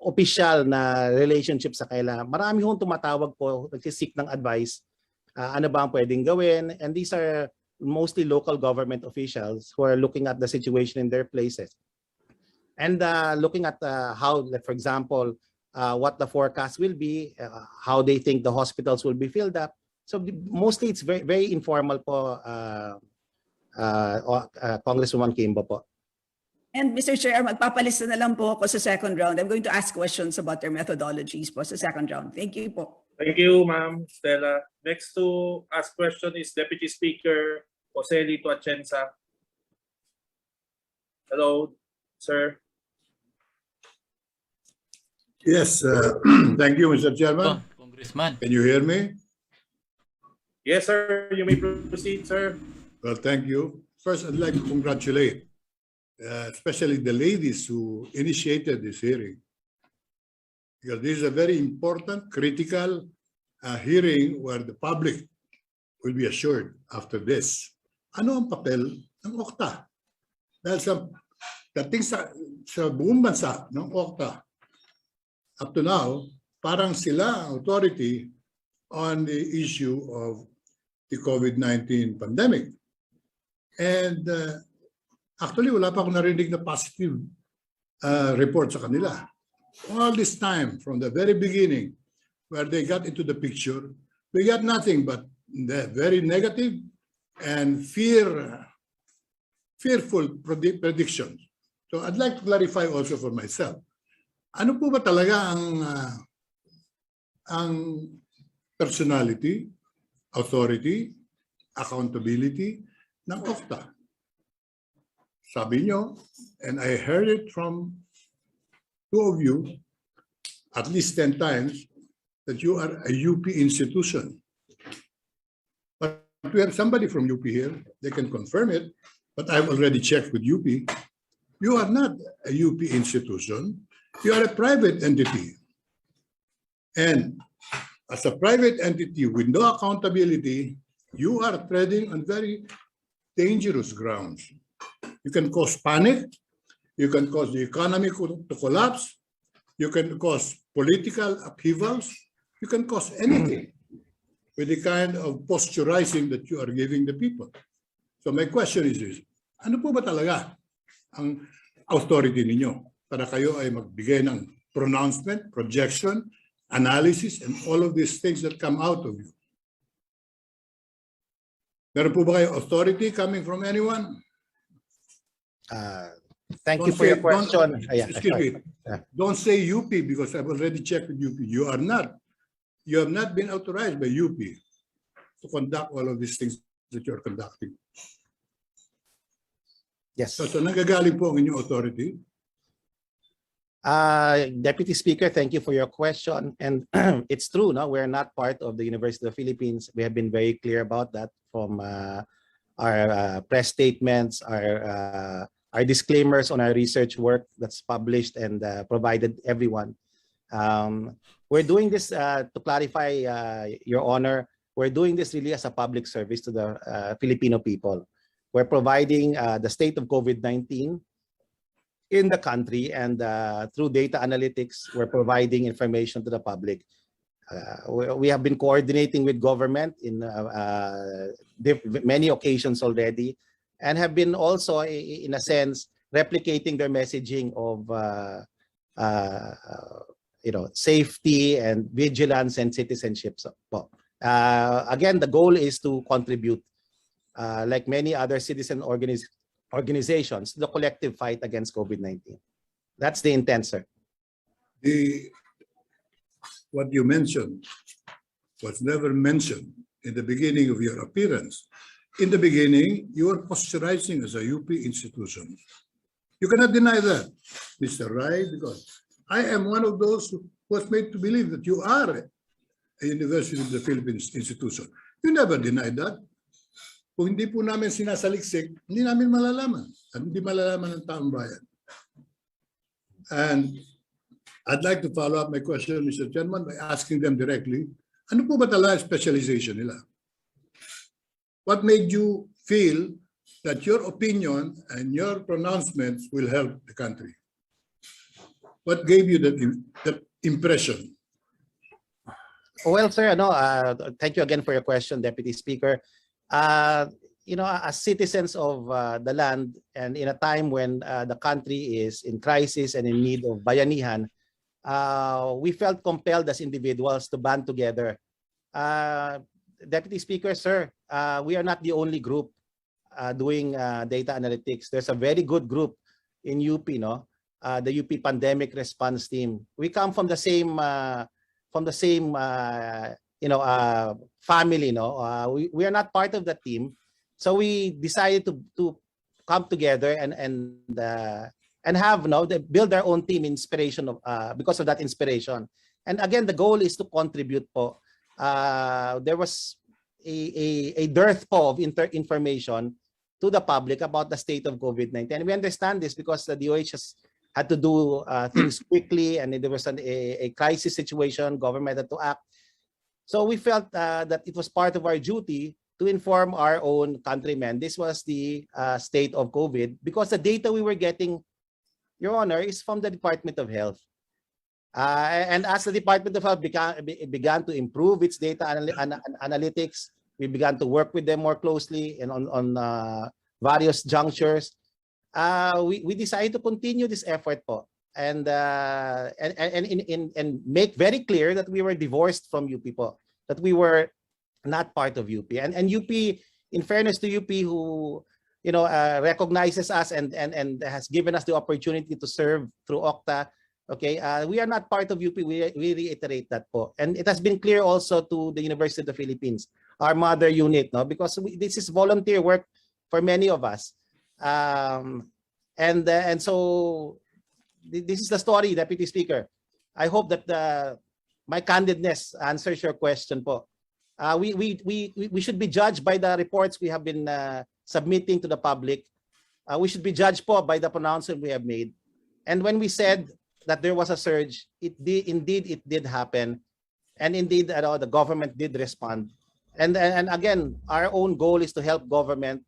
official na relationship sa kanila. Marami hong tumatawag po, nagsisik ng advice. Ano ba ang pwedeng gawin? And these are mostly local government officials who are looking at the situation in their places. And looking at how, for example, what the forecast will be, how they think the hospitals will be filled up. So mostly it's very, very informal po, Congresswoman Kimbo po. And Mr. Chair, magpapalista na lang po ako sa second round. I'm going to ask questions about their methodologies po sa second round. Thank you po. Thank you, Ma'am Stella. Next to ask question is Deputy Speaker Jose Lito Atienza. Hello, sir. Yes, thank you, Mr. Chairman. Congressman. Can you hear me? Yes, sir. You may proceed, sir. Well, thank you. First, I'd like to congratulate especially the ladies who initiated this hearing. Because this is a very important, critical hearing where the public will be assured after this. Ano ang papel ng OCTA? Dahil dating sa buong bansa ng OCTA, up to now, parang sila ang authority on the issue of the COVID-19 pandemic. And actually, wala pa akong narinig na positive report sa kanila. All this time, from the very beginning, where they got into the picture, we got nothing but the very negative and fearful predictions. So I'd like to clarify also for myself. Ano po ba talaga ang personality, authority, accountability ng OCTA? Sabi nyo, and I heard it from two of you, at least 10 times, that you are a UP institution. But we have somebody from UP here, they can confirm it, but I've already checked with UP. You are not a UP institution. You are a private entity. And as a private entity with no accountability, you are treading on very dangerous grounds. You can cause panic. You can cause the economy to collapse. You can cause political upheavals. You can cause anything. with the kind of posturizing that you are giving the people. So my question is this, ano po ba talaga ang authority ninyo para kayo ay magbigay ng pronouncement, projection, analysis, and all of these things that come out of you? Meron po ba kayo authority coming from anyone? Thank you for your question. Excuse me. Don't say UP because I've already checked with UP. You are not. You have not been authorized by UP to conduct all of these things that you are conducting. Yes. So nagagaling po ang inyong authority? Deputy Speaker, thank you for your question. And it's true, no? We're not part of the University of the Philippines. We have been very clear about that from our press statements, our disclaimers on our research work that's published and provided everyone. We're doing this to clarify, Your Honor, we're doing this really as a public service to the Filipino people. We're providing the state of COVID-19 in the country, and through data analytics, we're providing information to the public. We have been coordinating with government in many occasions already, and have been also, in a sense, replicating their messaging of safety and vigilance and citizenship. Again, the goal is to contribute, like many other citizen organizations, to the collective fight against COVID-19. That's the intent, sir. What you mentioned was never mentioned in the beginning of your appearance. In the beginning, you were posturizing as a UP institution. You cannot deny that, Mr. Rai, because I am one of those who was made to believe that you are a University of the Philippines institution. You never denied that. Kung hindi po namin sinasaliksik, hindi namin malalaman. At hindi malalaman ng Taumbayan. And I'd like to follow up my question, Mr. Chairman, by asking them directly, ano po ba talaga specialization nila? What made you feel that your opinion and your pronouncements will help the country? What gave you that impression? Well, sir, thank you again for your question, Deputy Speaker. As citizens of the land, and in a time when the country is in crisis and in need of bayanihan, we felt compelled as individuals to band together. Deputy Speaker, sir, we are not the only group doing data analytics. There's a very good group in UP, the UP Pandemic Response Team. We come from the same family. We are not part of the team, so we decided to come together and have build our own team inspiration because of that inspiration. And again, the goal is to contribute po. There was a dearth po of information to the public about the state of COVID-19. And we understand this because the DOH has had to do things quickly, and there was a crisis situation, government had to act. So we felt that it was part of our duty to inform our own countrymen. This was the state of COVID, because the data we were getting, Your Honor, is from the Department of Health. And as the Department of Health began to improve its data analytics, we began to work with them more closely and on various junctures. We decided to continue this effort po, and make very clear that we were divorced from UP po, that we were not part of UP. And UP, in fairness to UP, who recognizes us and has given us the opportunity to serve through OCTA. Okay, we are not part of UP. We reiterate that po, and it has been clear also to the University of the Philippines, our mother unit, because this is volunteer work for many of us, and so this is the story, Deputy Speaker. I hope that my candidness answers your question po. We should be judged by the reports we have been submitting to the public. We should be judged po by the pronouncement we have made. And when we said that there was a surge, indeed it did happen, and indeed the government did respond. And again, our own goal is to help government,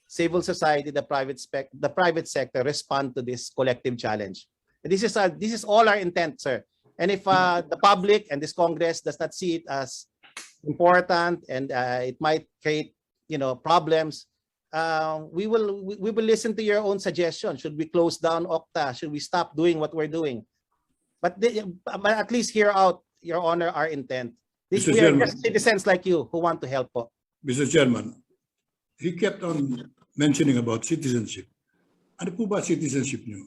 civil society, the private sector respond to this collective challenge. And this is all our intent, sir. And if the public and this Congress does not see it as important and it might create, problems, we will listen to your own suggestion. Should we close down OCTA? Should we stop doing what we're doing? But at least hear out, Your Honor, our intent. We are just citizens like you who want to help po. Mr. Chairman, he kept on mentioning about citizenship. Ano po ba citizenship niyo?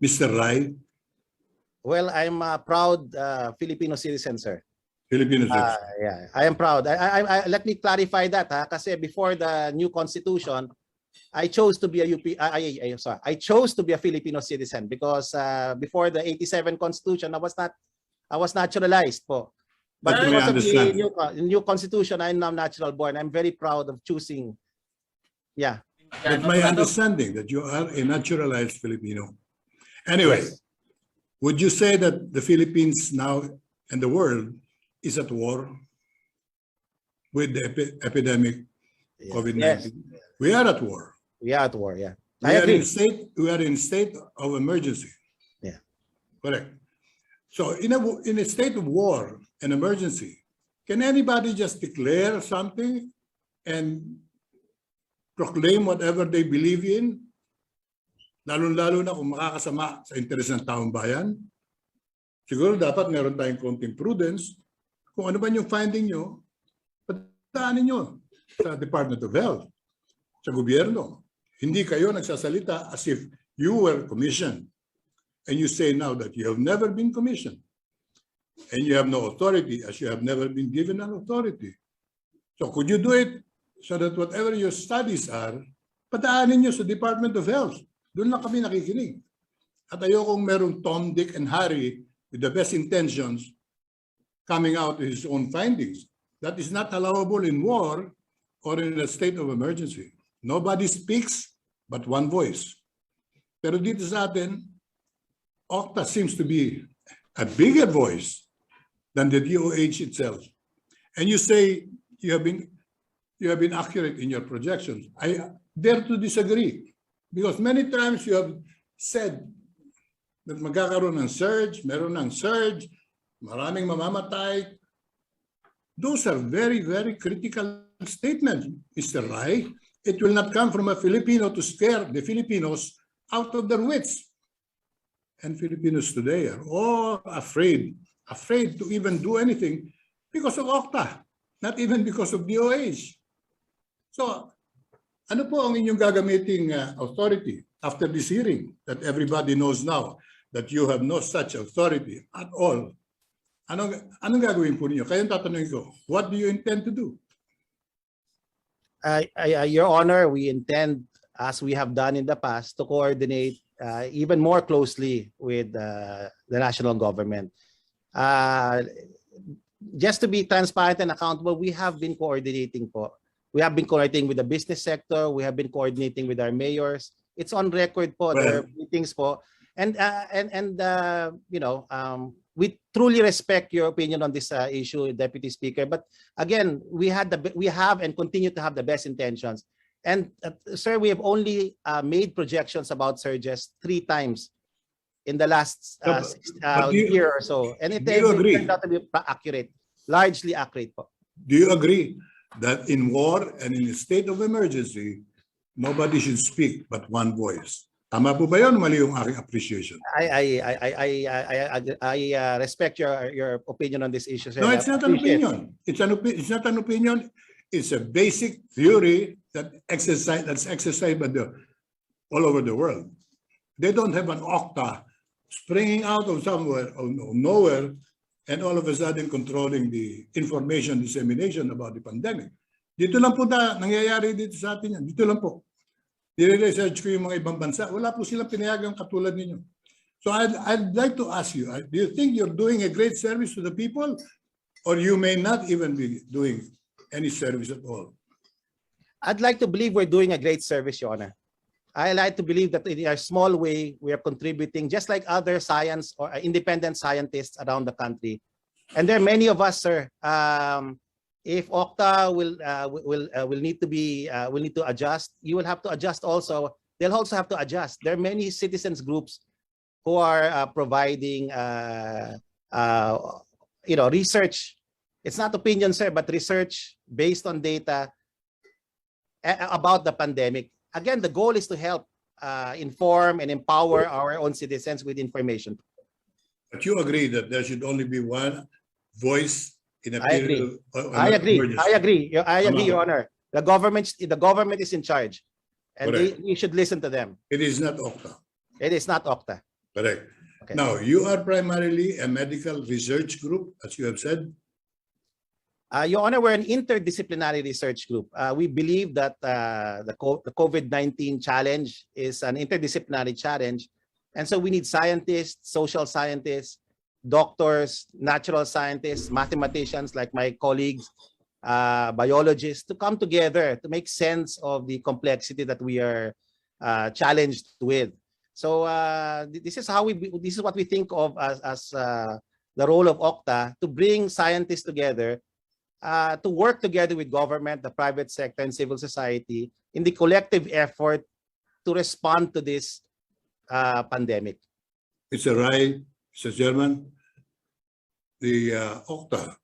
Mr. Rai? Well, I'm a proud Filipino citizen, sir. Filipino citizen. Yeah, I am proud. Let me clarify that, kasi before the new constitution, I chose to be a I chose to be a Filipino citizen because before the 87 constitution, I was naturalized po. But because of the new constitution, I'm now natural born. I'm very proud of choosing. Yeah. That's my understanding that you are a naturalized Filipino. Anyway, would you say that the Philippines now and the world is at war with the epidemic COVID-19? Yes. We are at war. We are at war, yeah. We are in state of emergency. Yeah. Correct. So in a state of war and emergency, can anybody just declare something and proclaim whatever they believe in? Lalo-lalo na kung makakasama sa interes ng taumbayan. Siguro dapat meron tayong konting prudence. Kung ano man yung finding nyo, pataanin nyo sa Department of Health, sa gobyerno. Hindi kayo nagsasalita as if you were commissioned. And you say now that you have never been commissioned. And you have no authority as you have never been given an authority. So could you do it so that whatever your studies are, pataanin nyo sa Department of Health. Doon lang kami nakikinig. At ayokong merong Tom, Dick, and Harry with the best intentions coming out with his own findings. That is not allowable in war or in a state of emergency. Nobody speaks but one voice. Pero dito sa atin, OCTA seems to be a bigger voice than the DOH itself. And you say you have been accurate in your projections. I dare to disagree because many times you have said that magkakaroon ng surge, meron ng surge, maraming mamamatay. Those are very, very critical statements, Mr. Rai. It will not come from a Filipino to scare the Filipinos out of their wits. And Filipinos today are all afraid to even do anything because of OCTA, not even because of DOH. So, ano po ang inyong gagamiting authority after this hearing that everybody knows now that you have no such authority at all? Anong gagawin po ninyo? Kaya tatanungin ko, what do you intend to do? Your Honor, we intend, as we have done in the past, to coordinate even more closely with the national government. Just to be transparent and accountable, we have been coordinating po. We have been coordinating with the business sector. We have been coordinating with our mayors. It's on record po. There are meetings po. And we truly respect your opinion on this issue, Deputy Speaker. But again, we have and continue to have the best intentions. And sir, we have only made projections about surges 3 times in the last year or so. And it turned out to be accurate, largely accurate po. Do you agree that in war and in a state of emergency, nobody should speak but one voice? Tama po ba yun? Mali yung aking appreciation. I respect your opinion on this issue, sir. No, it's not an opinion. It's not an opinion. It's a basic theory that's exercised by all over the world. They don't have an OCTA springing out of somewhere, of nowhere, and all of a sudden controlling the information dissemination about the pandemic. Dito lang po nangyayari dito sa atin yan. Dito lang po. Nire-research ko yung mga ibang bansa. Wala po silang pinayagang katulad ninyo. So I'd like to ask you, do you think you're doing a great service to the people? Or you may not even be doing any service at all? I'd like to believe we're doing a great service, Your Honor. I like to believe that in a small way, we are contributing just like other science or independent scientists around the country. And there are many of us, sir. If OCTA will need to adjust, you will have to adjust also. They'll also have to adjust. There are many citizens groups who are providing research It's not opinion, sir, but research based on data about the pandemic. Again, the goal is to help inform and empower our own citizens with information. But you agree that there should only be one voice in a period of I agree, emergency. Your Honor. The government is in charge, and we should listen to them. It is not OCTA. It is not OCTA. Correct. Okay. Now, you are primarily a medical research group, as you have said. Your Honor, we're an interdisciplinary research group. We believe that the COVID-19 challenge is an interdisciplinary challenge. And so we need scientists, social scientists, doctors, natural scientists, mathematicians like my colleagues, biologists to come together to make sense of the complexity that we are challenged with. So this is what we think of as the role of OCTA, to bring scientists together to work together with government, the private sector, and civil society in the collective effort to respond to this pandemic. Mr. Rai, Mr. Chairman, the OCTA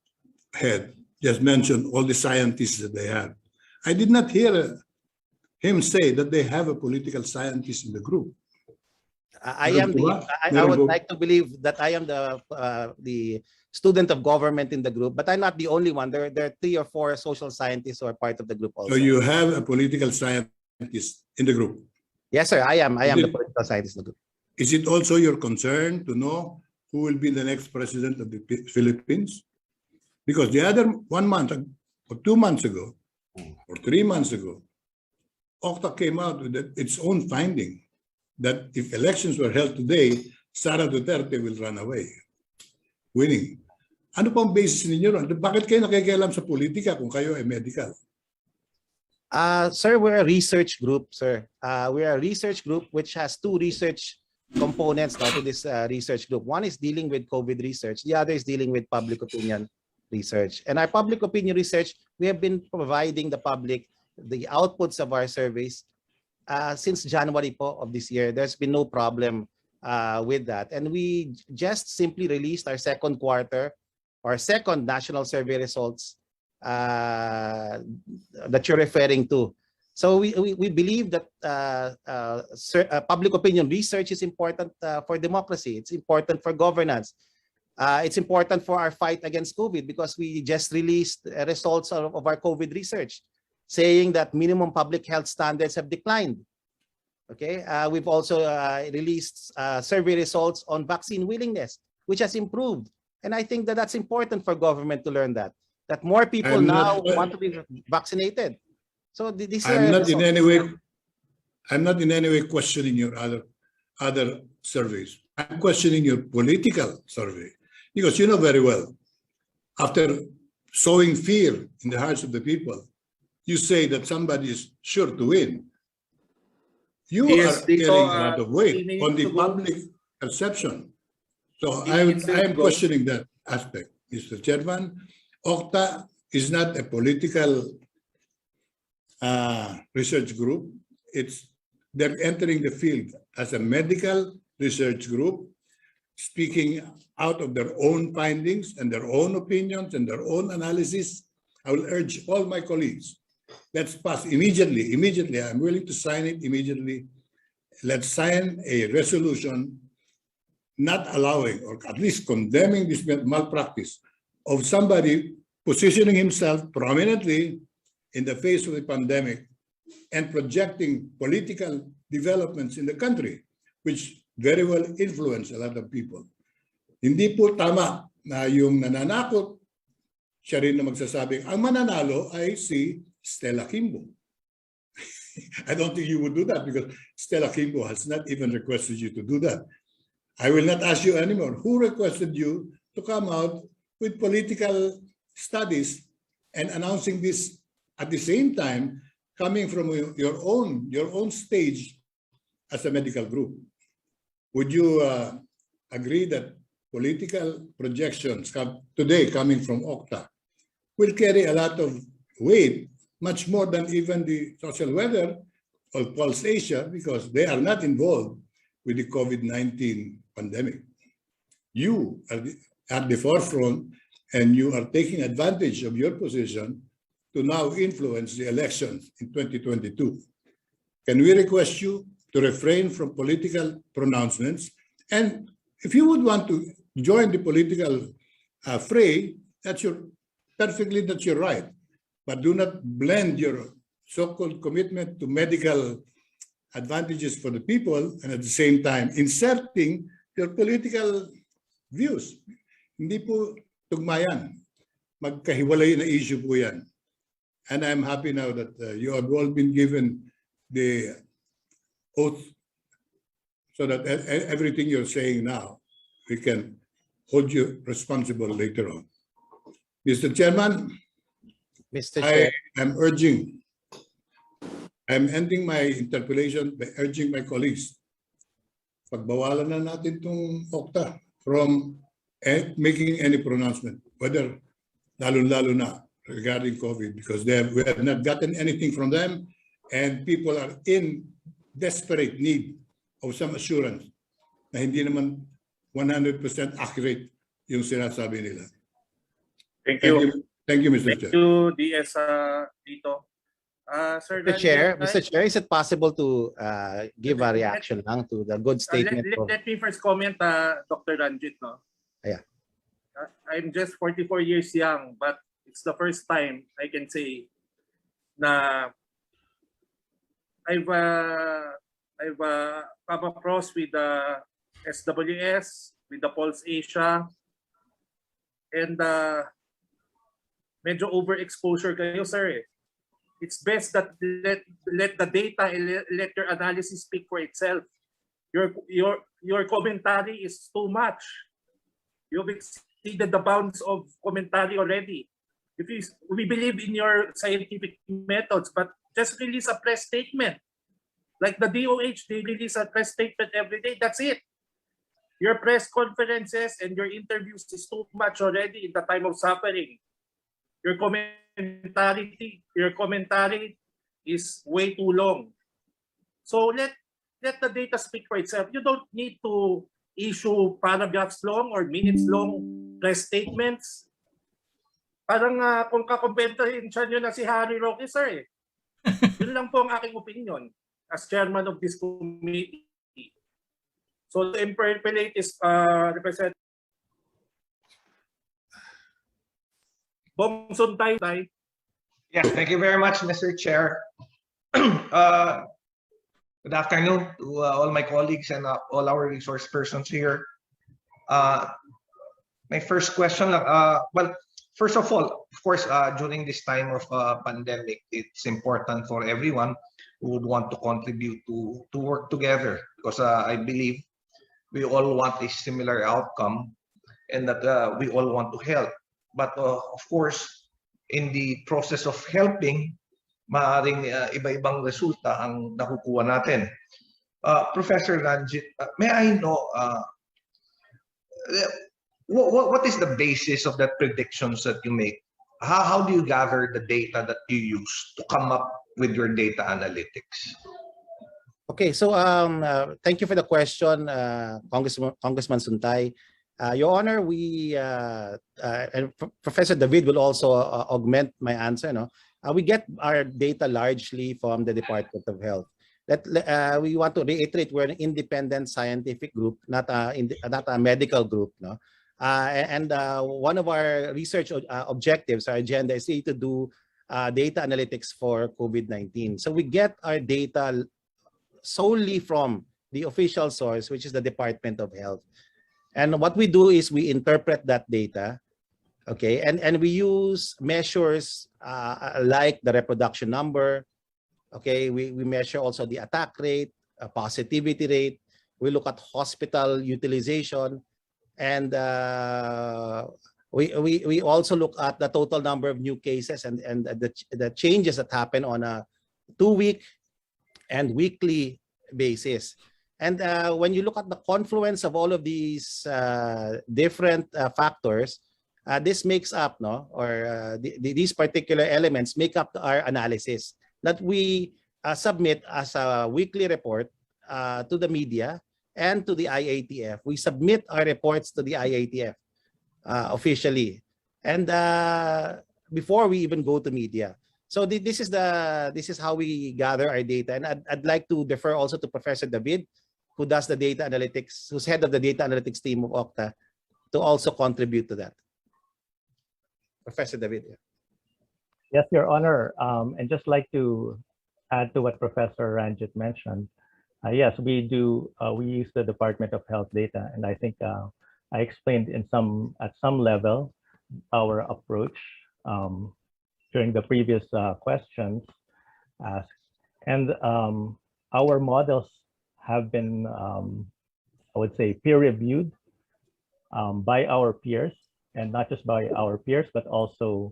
head just mentioned all the scientists that they have. I did not hear him say that they have a political scientist in the group. I would like to believe that I am the student of government in the group, but I'm not the only one. There are 3 or 4 social scientists who are part of the group also. So you have a political scientist in the group? Yes, sir. I am the political scientist in the group. Is it also your concern to know who will be the next president of the Philippines? Because the other 1 month or 2 months ago or 3 months ago, OCTA came out with its own finding that if elections were held today, Sara Duterte will run away, winning. Ano pang basis ninyo ron? Bakit kayo nakikialam sa politika kung kayo ay medical? Sir, we're a research group, sir. We're a research group which has 2 research components to this research group. One is dealing with COVID research. The other is dealing with public opinion research. And our public opinion research, we have been providing the public the outputs of our surveys since January of this year. There's been no problem with that. And we just simply released our second national survey results that you're referring to. So we believe that public opinion research is important for democracy. It's important for governance. It's important for our fight against COVID, because we just released results of our COVID research saying that minimum public health standards have declined. Okay, we've also released survey results on vaccine willingness, which has improved. And I think that that's important for government to learn that more people now want to be vaccinated. So I'm not in any way questioning your other surveys. I'm questioning your political survey, because you know very well, after sowing fear in the hearts of the people, you say that somebody is sure to win. You are carrying a lot of weight on the public perception. So I am questioning that aspect, Mr. Chairman. OCTA is not a political research group. They're entering the field as a medical research group, speaking out of their own findings and their own opinions and their own analysis. I will urge all my colleagues, let's pass immediately. I'm willing to sign it immediately. Let's sign a resolution not allowing, or at least condemning, this malpractice of somebody positioning himself prominently in the face of the pandemic and projecting political developments in the country, which very well influence a lot of people. Hindi po tama na yung nananakot, siya rin na magsasabing, ang mananalo ay si Stella Kimbo. I don't think you would do that, because Stella Kimbo has not even requested you to do that. I will not ask you anymore. Who requested you to come out with political studies and announcing this at the same time, coming from your own stage as a medical group? Would you agree that political projections today coming from OCTA will carry a lot of weight, much more than even the social weather or Pulse Asia, because they are not involved with the COVID-19 pandemic? You are at the forefront and you are taking advantage of your position to now influence the elections in 2022. Can we request you to refrain from political pronouncements? And if you would want to join the political fray, that's your right. But do not blend your so-called commitment to medical advantages for the people and at the same time inserting your political views. Hindi po tugmayan. Magkahiwalay na issue po yan. And I'm happy now that you have all been given the oath so that everything you're saying now, we can hold you responsible later on. Mr. Chairman, I am ending my interpellation by urging my colleagues, pagbawalan na natin itong OCTA from making any pronouncement, whether lalo-lalo na regarding COVID, because we have not gotten anything from them and people are in desperate need of some assurance na hindi naman 100% accurate yung sinasabi nila. Thank you. Thank you, Mr. Chair. Thank you, DS Dito. Sir, Mr. Chair, is it possible to give a reaction lang to the good statement? Let me first comment, Dr. Ranjit. No? Yeah. I'm just 44 years young, but it's the first time I can say na I've come across with the SWS, with the Pulse Asia, and medyo overexposure kayo, sir. It's best that let the data and let your analysis speak for itself. Your commentary is too much. You've exceeded the bounds of commentary already. We believe in your scientific methods, but just release a press statement. Like the DOH, they release a press statement every day. That's it. Your press conferences and your interviews is too much already in the time of suffering. Your commentary is way too long. So let the data speak for itself. You don't need to issue paragraphs long or minutes long press statements. Parang kung kakompentahin siya nyo na si Harry Roque, sir. Yun lang po ang aking opinion as chairman of this committee. So to interpolate is Representative Bongson Tay. Yes, thank you very much, Mr. Chair. Good afternoon to all my colleagues and all our resource persons here. My first question, well, first of all, of course, during this time of pandemic, it's important for everyone who would want to contribute to work together, because I believe we all want a similar outcome and that we all want to help. But of course, in the process of helping, maaaring iba-ibang resulta ang nakukuha natin. Professor Ranjit, may I know what is the basis of the predictions that you make? How do you gather the data that you use to come up with your data analytics? Okay, so thank you for the question, Congressman Suntay. Your Honor, and Professor David will also augment my answer. No, we get our data largely from the Department of Health. We want to reiterate, we're an independent scientific group, not a medical group. No, and one of our research objectives, our agenda, is to do data analytics for COVID-19. So we get our data solely from the official source, which is the Department of Health. And what we do is we interpret that data, okay, and we use measures like the reproduction number, okay, we measure also the attack rate, positivity rate, we look at hospital utilization, and we also look at the total number of new cases and the changes that happen on a 2-week and weekly basis. And when you look at the confluence of all of these different factors, this makes up, these particular elements make up our analysis that we submit as a weekly report to the media and to the IATF. We submit our reports to the IATF officially. and before we even go to media. So this is how we gather our data, and I'd like to defer also to Professor David, who does the data analytics, who's head of the data analytics team of OCTA, to also contribute to that. Professor David. Yeah. Yes, Your Honor. And just like to add to what Professor Ranjit mentioned, yes, we do. We use the Department of Health data, and I think I explained at some level our approach during the previous questions asked, and our models have been, I would say, peer-reviewed by our peers, and not just by our peers, but also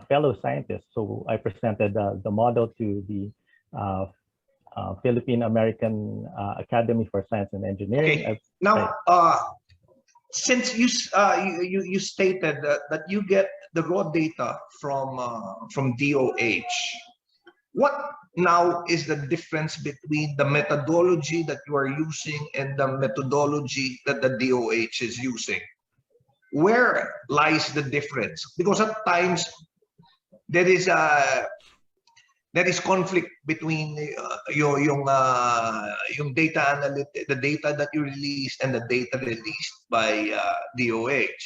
fellow scientists. So I presented the model to the Philippine American Academy for Science and Engineering. Okay. Now, since you stated that you get the raw data from DOH, what now is the difference between the methodology that you are using and the methodology that the DOH is using? Where lies the difference? Because at times there is conflict between yung data analytic, the data that you released and the data released by DOH.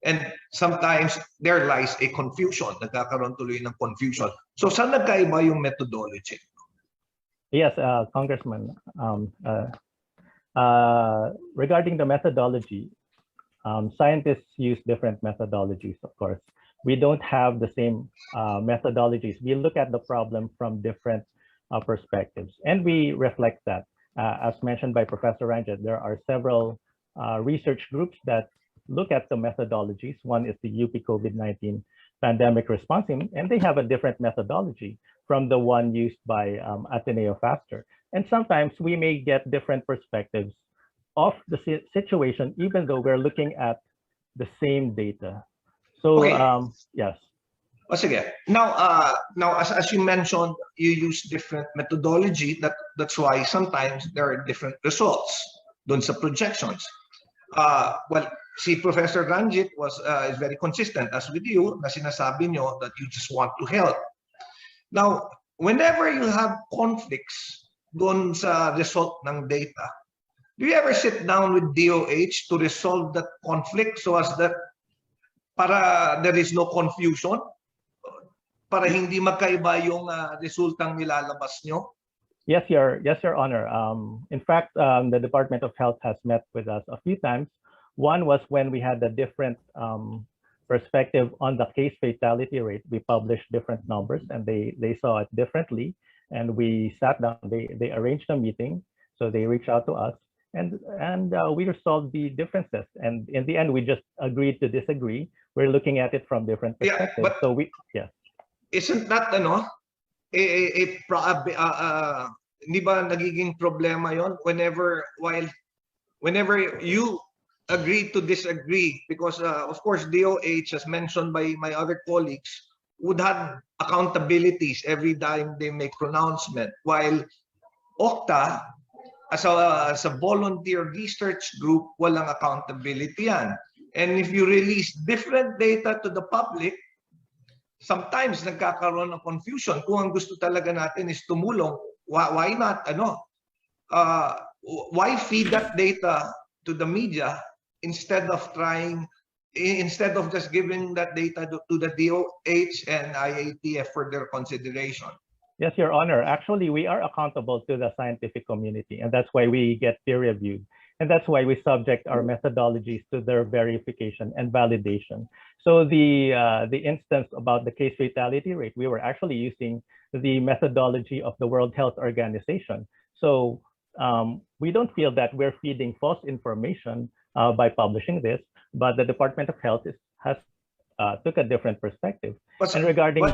And sometimes there lies a confusion. Nagkakaroon tuloy ng confusion. So saan nagkaiba yung methodology? Yes, Congressman. Regarding the methodology, scientists use different methodologies, of course. We don't have the same methodologies. We look at the problem from different perspectives, and we reflect that. As mentioned by Professor Ranjit, there are several research groups that look at the methodologies. One is the UP COVID-19 pandemic response team, and they have a different methodology from the one used by Ateneo Faster. And sometimes we may get different perspectives of the situation, even though we're looking at the same data. So, okay. Yes. O sige. Now, as you mentioned, you use different methodology. That's why sometimes there are different results dun sa projections. Well, si Professor Ranjit is very consistent, as with you, na sinasabi nyo that you just want to help. Now, whenever you have conflicts dun sa result ng data, do you ever sit down with DOH to resolve that conflict so as that para there is no confusion, para hindi magkaiba yung resultang nilalabas nyo? Yes, Your Honor. In fact, the Department of Health has met with us a few times. One was when we had a different perspective on the case fatality rate. We published different numbers, and they saw it differently. And we sat down. They arranged a meeting, so they reached out to us, and we resolved the differences. And in the end, we just agreed to disagree. We're looking at it from different perspectives. Yeah, but so isn't that di ba nagiging problema yon whenever you agree to disagree, because of course DOH, as mentioned by my other colleagues, would have accountabilities every time they make pronouncement, while OCTA as a volunteer research group, walang accountability yan. And if you release different data to the public, sometimes nagkakaroon ng confusion. Kung ang gusto talaga natin is tumulong, why not? Why feed that data to the media instead of just giving that data to the DOH and IATF for their consideration? Yes, Your Honor. Actually, we are accountable to the scientific community, and that's why we get peer-reviewed. And that's why we subject our methodologies to their verification and validation. So the instance about the case fatality rate, we were actually using the methodology of the World Health Organization. So we don't feel that we're feeding false information by publishing this, but the Department of Health has took a different perspective. And regarding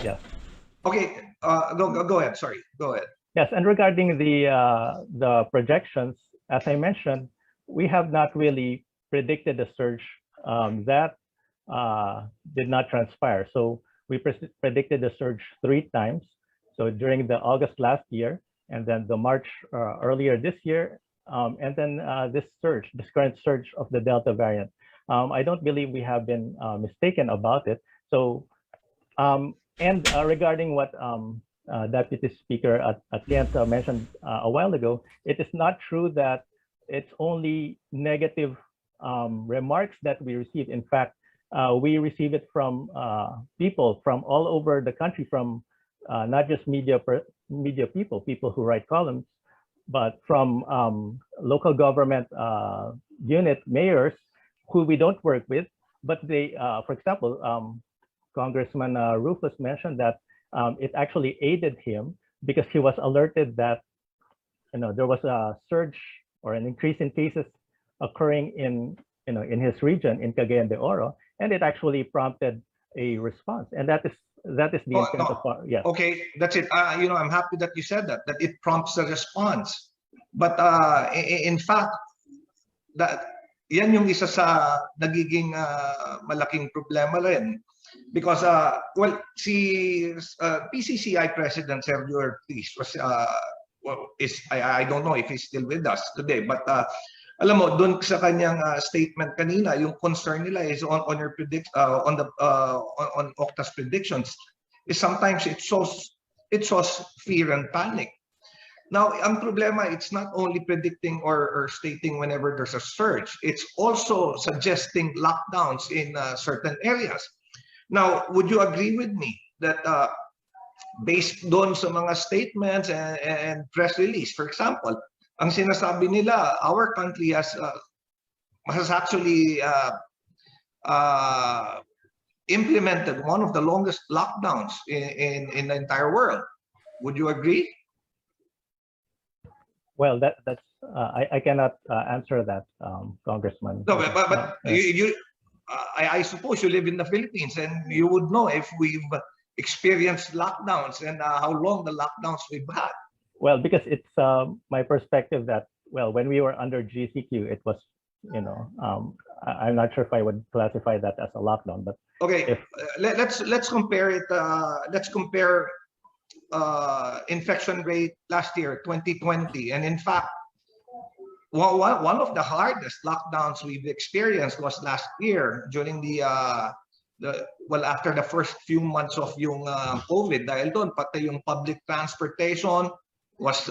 yes. Okay, go ahead. Sorry, go ahead. Yes, and regarding the projections, as I mentioned, we have not really predicted the surge that did not transpire. So we predicted the surge 3 times. So during the August last year, and then the March earlier this year, and then this current surge of the Delta variant. I don't believe we have been mistaken about it. So, regarding what Deputy Speaker Atienza mentioned a while ago, it is not true that it's only negative remarks that we receive. In fact, we receive it from people from all over the country, from not just media people who write columns, but from local government unit mayors who we don't work with, but they, for example, Congressman Rufus mentioned that it actually aided him because he was alerted that there was a surge or an increase in cases occurring in his region in Cagayan de Oro, and it actually prompted a response, and that is the intent of yes. Okay, that's it. I'm happy that you said that it prompts a response, but in fact, that yan yung isa sa nagiging malaking problema rin. Because well, si PCCI President Sergio Ortiz was I don't know if he's still with us today, but alam mo, doon sa kanyang statement kanina, yung concern nila is on your on OCTA's predictions is sometimes it shows fear and panic. Now, ang problema, it's not only predicting or stating whenever there's a surge, it's also suggesting lockdowns in certain areas. Now, would you agree with me that based doon sa mga statements and press release, for example, ang sinasabi nila, our country has actually implemented one of the longest lockdowns in the entire world. Would you agree? Well, that's I cannot answer that, Congressman. No, but I suppose you live in the Philippines and you would know if we've experienced lockdowns and how long the lockdowns we've had. Well, because it's my perspective that, well, when we were under GCQ, it was, I'm not sure if I would classify that as a lockdown, but okay, let's compare it. Let's compare infection rate last year, 2020, and in fact, one of the hardest lockdowns we've experienced was last year during after the first few months of yung COVID, dahil doon pati yung public transportation was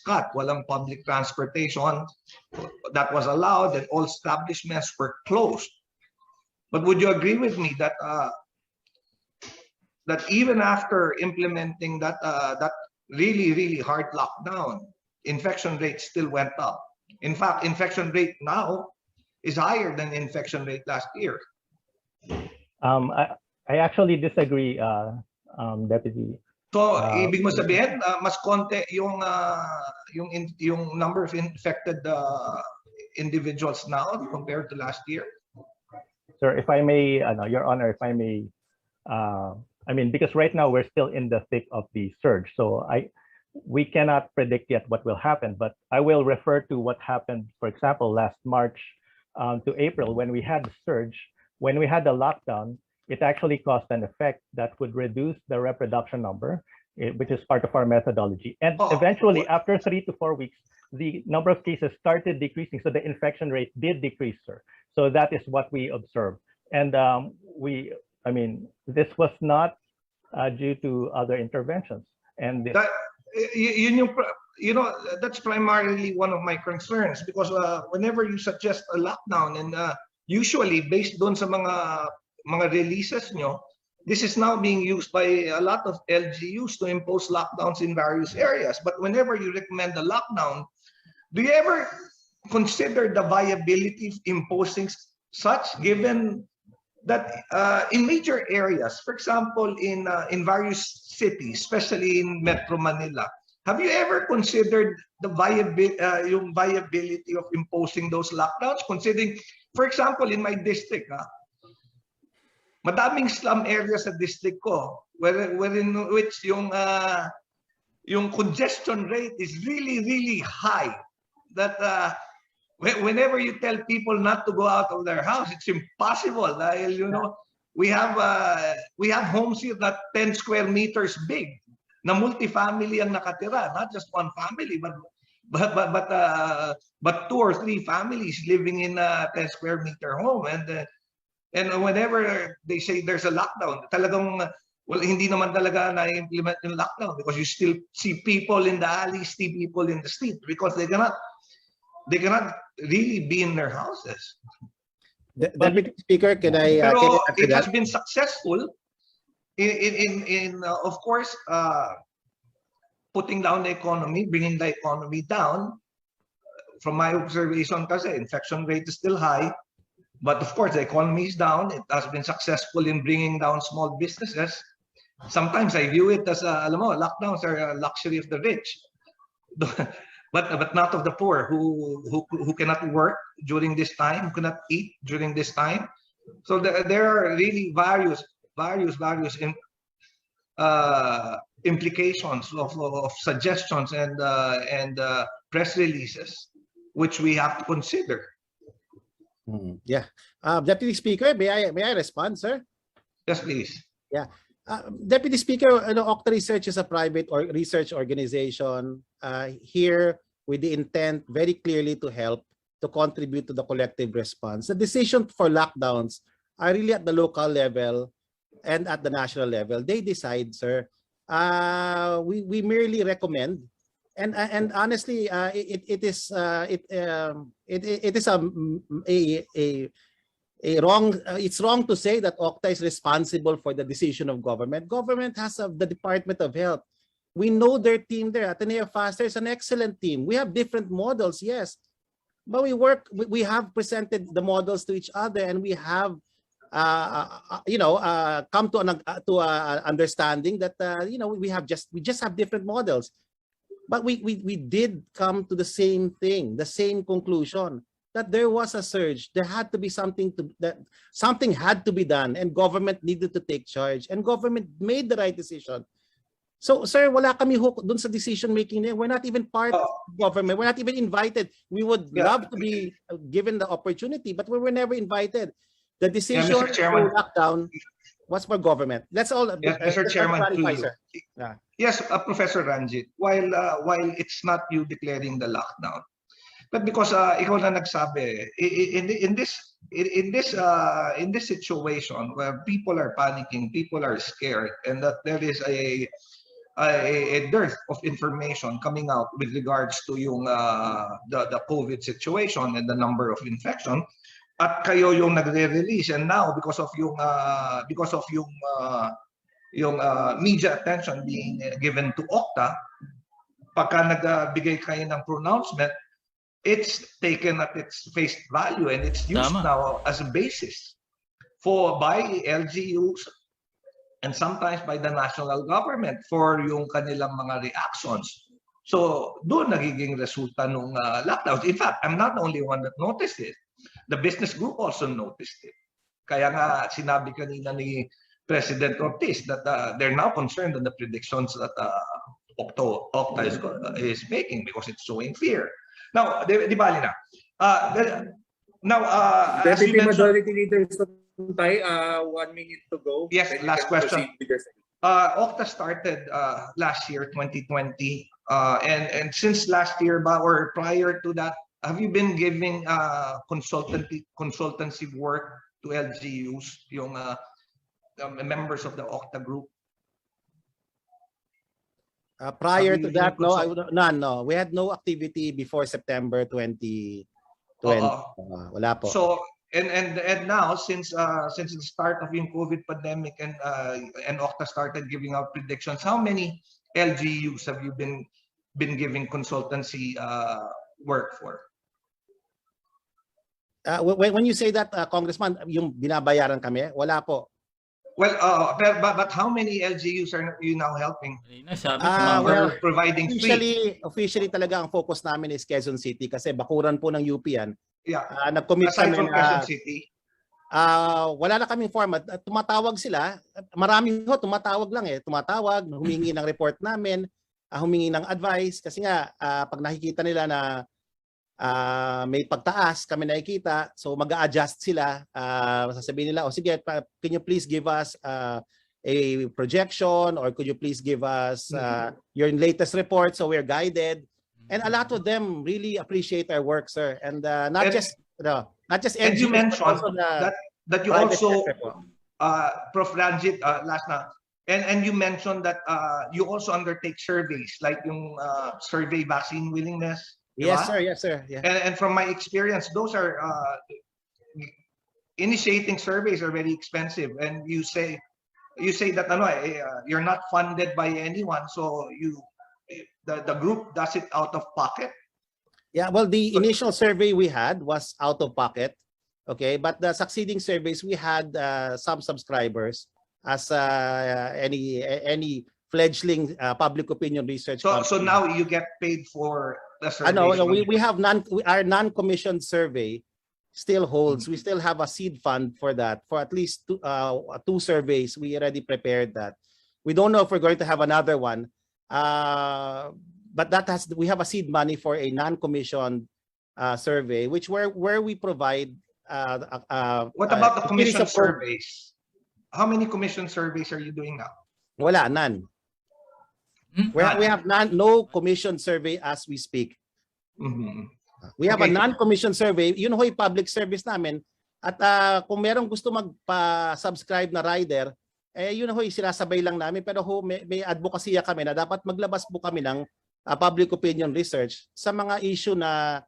cut. Walang public transportation that was allowed, and all establishments were closed. But would you agree with me that that even after implementing that really hard lockdown, infection rate still went up? In fact, infection rate now is higher than infection rate last year. I actually disagree, Deputy. So, ibig mo sabihin, mas konti yung number of infected individuals now compared to last year? Sir, if I may, Your Honor, if I may, I mean, because right now we're still in the thick of the surge, so we cannot predict yet what will happen, but I will refer to what happened, for example, last March to April when we had the surge. When we had the lockdown, it actually caused an effect that would reduce the reproduction number, which is part of our methodology. And eventually, after 3 to 4 weeks, the number of cases started decreasing. So the infection rate did decrease, sir. So that is what we observed. And this was not due to other interventions. And that's primarily one of my concerns, because whenever you suggest a lockdown, and usually based on sa mga releases nyo, this is now being used by a lot of LGUs to impose lockdowns in various areas. But whenever you recommend a lockdown, do you ever consider the viability of imposing such, given that in major areas, for example, in various cities, especially in Metro Manila, have you ever considered the viability of imposing those lockdowns? Considering, for example, in my district, madaming slum areas sa district ko, wherein which yung congestion rate is really high. That whenever you tell people not to go out of their house, it's impossible. Dahil, we have homes here that 10 square meters big, na multifamily ang nakatira, not just one family, but but 2 or 3 families living in a 10 square meter home, and whenever they say there's a lockdown, talagang well, hindi naman talaga na-implement yung lockdown because you still see people in the alleys, see people in the street because they cannot really be in their houses. Deputy Speaker, can I? Pero it has been successful in of course, putting down the economy, bringing the economy down. From my observation, kasi infection rate is still high, but of course the economy is down. It has been successful in bringing down small businesses. Sometimes I view it as alam mo, lockdowns are a luxury of the rich, but not of the poor who cannot work during this time, who cannot eat during this time. So there are really various implications of suggestions and press releases, which we have to consider. Yeah, Deputy Speaker, may I respond, sir? Yes, please. Yeah, Deputy Speaker, OCTA Research is a private research organization here with the intent very clearly to help to contribute to the collective response. The decision for lockdowns are really at the local level and at the national level. They decide, sir. We merely recommend, and honestly, it is wrong. It's wrong to say that OCTA is responsible for the decision of government. Government has the Department of Health. We know their team there. Ateneo Faster is an excellent team. We have different models, yes, but we work. We have presented the models to each other, and we have come to an understanding that we just have different models, but we did come to the same thing, the same conclusion, that there was a surge. There had to be something had to be done, and government needed to take charge, and government made the right decision. So, sir, wala kami hook dun sa decision making. We're not even part of government. We're not even invited. We would love to be given the opportunity, but we were never invited. The decision to lock down was for government. That's all. Yes, Mr. Chairman, sir. Yes, Professor Ranjit, while it's not you declaring the lockdown, but because ikaw na nagsabi, in this situation where people are panicking, people are scared, and that there is a dearth of information coming out with regards to yung the COVID situation and the number of infection. At kayo yung nagre-release, and now because of yung media attention being given to OCTA, pagka nagbigay kayo ng pronouncement, it's taken at its face value and it's used now as a basis by LGUs and sometimes by the national government for yung kanilang mga reactions. So doon nagiging resulta nung lockdowns. In fact, I'm not the only one that noticed it. The business group also noticed it. Kaya nga sinabi kanina ni President Ortiz that they're now concerned on the predictions that OCTA is making because it's showing fear. Now, di bali na. Deputy Majority Leader Suntay, 1 minute to go. Yes, last question. OCTA started last year, 2020, and since last year or prior to that, have you been giving consultancy work to LGUs, yung members of the OCTA group? Prior to that, no. We had no activity before September 2020. Wala po. So and now since the start of yung COVID pandemic and OCTA started giving out predictions, how many LGUs have you been giving consultancy work for? When you say that, Congressman, yung binabayaran kami, wala po. Well, but how many LGUs are you now helping? Providing officially talaga ang focus namin is Quezon City kasi bakuran po ng UP yan. Yeah. Nag-commit aside kami from Quezon City? Wala na kaming format. Tumatawag sila. Marami ho, tumatawag lang eh. Tumatawag, humingi ng report namin, humingi ng advice kasi nga pag nakikita nila na may pagtaas kami nakikita, so mag-a-adjust sila. Sasabihin nila, sige, can you please give us a projection or could you please give us your latest report so we're guided. and a lot of them really appreciate our work, sir. And not And- just And you NGOs, but mentioned also that you private also, sector po. Prof. Ranjit, last na, and you mentioned that you also undertake surveys, like yung survey vaccine willingness. Yes, diba? sir. Yes, sir. Yeah. And from my experience, those are initiating surveys are very expensive, and you say that you're not funded by anyone, so the group does it out of pocket. Yeah, well, the initial survey we had was out of pocket, okay, but the succeeding surveys we had some subscribers as any fledgling public opinion research. So now you get paid for the survey. No, we have our non-commissioned survey still holds. We still have a seed fund for that, for at least two surveys. We already prepared that. We don't know if we're going to have another one, but we have a seed money for a non-commissioned survey, which where we provide. What about the commission surveys? How many commission surveys are you doing now? Wala, none. We have no commission survey as we speak. Mm-hmm. We have a non-commission survey. Yun ho yung public service namin. At kung merong gusto magpa-subscribe na rider, yun ho yung sinasabay lang namin. Pero may advocacy kami na dapat maglabas po kami ng public opinion research sa mga issue na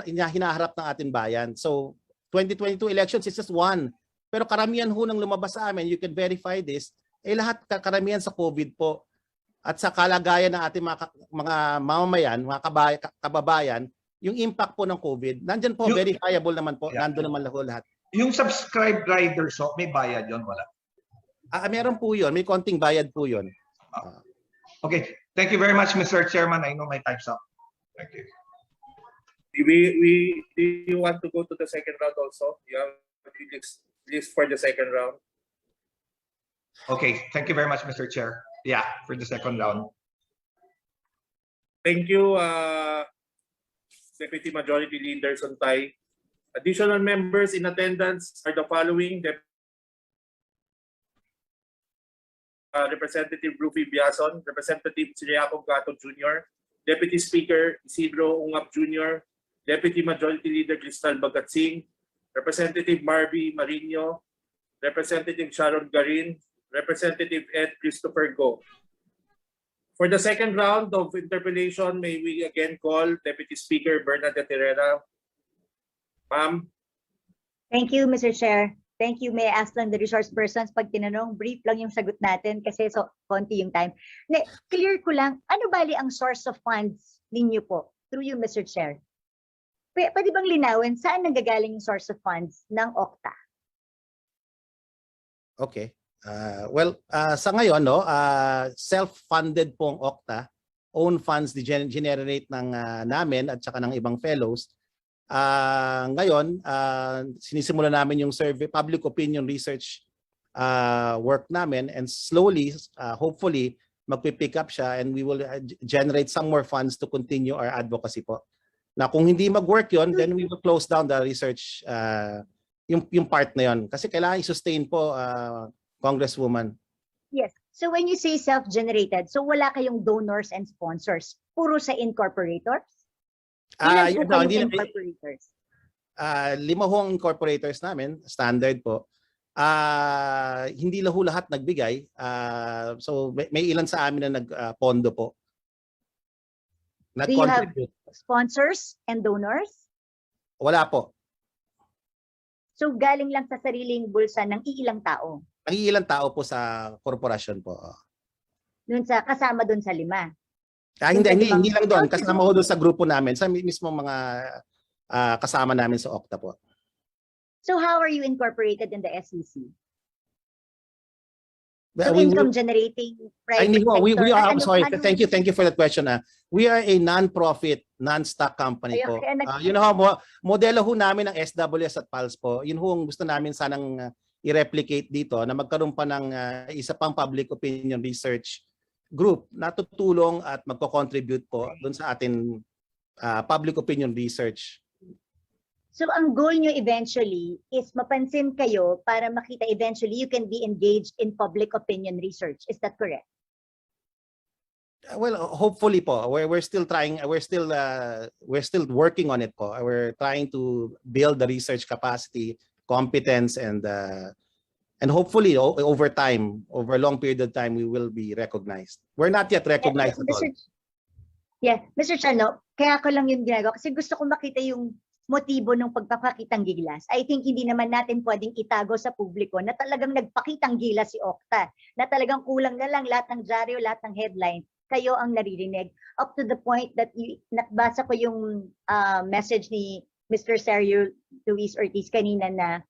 hinaharap ng ating bayan. So, 2022 elections is just one. Pero karamihan ho nang lumabas sa amin, you can verify this, lahat karamihan sa COVID po. At sa kalagayan ng ating mga mamamayan, mga kababayan, yung impact po ng COVID, nandyan po, verifiable naman po, nandun naman lahat. Yung subscribe riders, may bayad yon wala? Meron po yun, may konting bayad po yun. Okay, thank you very much, Mr. Chairman. I know my time's up. Thank you. Do you want to go to the second round also? You have list for the second round. Okay, thank you very much, Mr. Chair. Yeah, for the second round. Thank you, Deputy Majority Leader Sontay. Additional members in attendance are the following: Representative Rufy Biason, Representative Siliaco Gato Jr., Deputy Speaker Isidro Ungap Jr., Deputy Majority Leader Cristal Bagatsing, Representative Marby Marino, Representative Sharon Garin, Representative Ed Christopher Go. For the second round of interpellation, may we again call Deputy Speaker Bernadette Herrera. Ma'am. Thank you, Mr. Chair. Thank you. May I ask lang the resource persons, pag tinanong, brief lang yung sagot natin kasi konti yung time. Clear ko lang, ano bali ang source of funds ninyo po? Through you, Mr. Chair. Pwede bang linawin, saan nanggagaling yung source of funds ng OCTA? Okay. Sa ngayon, self-funded pong OCTA, own funds generate ng namin at saka ng ibang fellows. Ngayon, sinisimula namin yung survey, public opinion research work namin, and slowly, hopefully, magpipick up siya and we will generate some more funds to continue our advocacy po. Na kung hindi mag-work yon, then we will close down the research, yung part na yon. Kasi kailangan i-sustain po, Congresswoman. Yes. So when you say self-generated, so wala kayong donors and sponsors? Puro sa incorporators? Ilan po kayong incorporators? 5 hong incorporators namin, standard po. Hindi lahat nagbigay. So may ilan sa amin na nagpondo po. Do you have sponsors and donors? Wala po. So galing lang sa sariling bulsa ng iilang tao? Ang iilang tao po sa korporasyon po. Kasama doon sa 5? Hindi lang doon. Kasama ko doon sa grupo namin, sa mismo mga kasama namin sa OCTA po. So how are you incorporated in the SEC? So income generating private sector. Sorry, thank you for that question. We are a non-profit, non-stock company po. Modelo ho namin ng SWS at PALS po. Yun ho ang gusto namin sanang i-replicate dito, na magkaroon pa ng isa pang public opinion research group na tutulong at magko-contribute po doon sa atin public opinion research. So ang goal nyo eventually is mapansin kayo para makita eventually you can be engaged in public opinion research. Is that correct? Well, hopefully po. We're still trying. We're still working on it po. We're trying to build the research capacity, competence, and hopefully over time, over a long period of time, we will be recognized. We're not yet recognized at all. Mr. Chano, kaya ko lang yung ginagawa kasi gusto ko makita yung motibo ng pagpapakitang gilas. I think hindi naman natin pwedeng itago sa publiko na talagang nagpakitang gilas si OCTA, na talagang kulang na lang lahat ng dyaryo, lahat ng headline, kayo ang naririnig. Up to the point that nakbasa ko yung message ni Mr. Sergio Luis Ortiz kanina na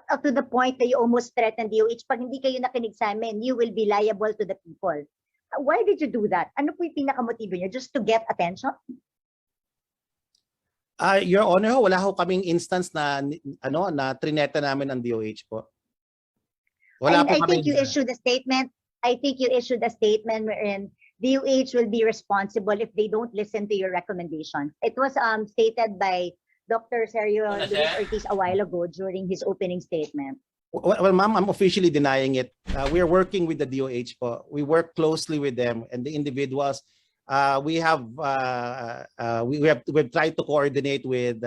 up to the point that you almost threatened DOH, pag hindi kayo nakinig sa amin, you will be liable to the people. Why did you do that? Ano po yung pinakamotibo niyo? Just to get attention? Your Honor, wala ho kaming instance na na trineta namin ng DOH po. Wala po I think you issued a statement. I think you issued a statement wherein DOH will be responsible if they don't listen to your recommendations. It was stated by Dr. Sergio Luis Ortiz a while ago during his opening statement. Well, ma'am, I'm officially denying it. We are working with the DOH po. We work closely with them and the individuals. We've tried to coordinate with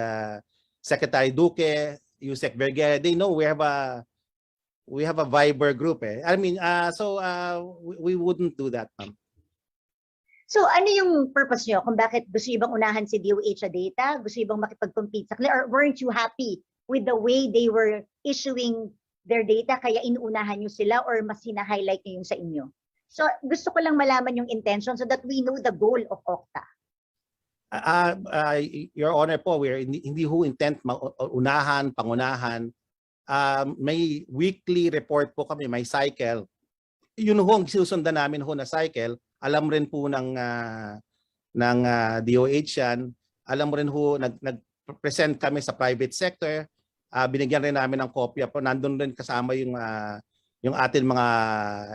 Secretary Duque, Yusek Vergara. They know we have a Viber group. I mean, so we wouldn't do that, ma'am. So ano yung purpose nyo? Kung bakit gusto nyo bang unahan si DOH sa data? Gusto nyo bang makipag-compete sa kanila? Or weren't you happy with the way they were issuing their data kaya inuunahan nyo sila or mas hina-highlight nyo yung sa inyo? So gusto ko lang malaman yung intention so that we know the goal of OCTA. Your Honor po, hindi ho intent unahan, pangunahan. May weekly report po kami, may cycle. Yun ho ang sinusundan namin ho na cycle. Alam rin po ng DOH yan. Alam rin ho, nag-present kami sa private sector. Binigyan rin namin ng kopya po. Nandun rin kasama yung atin mga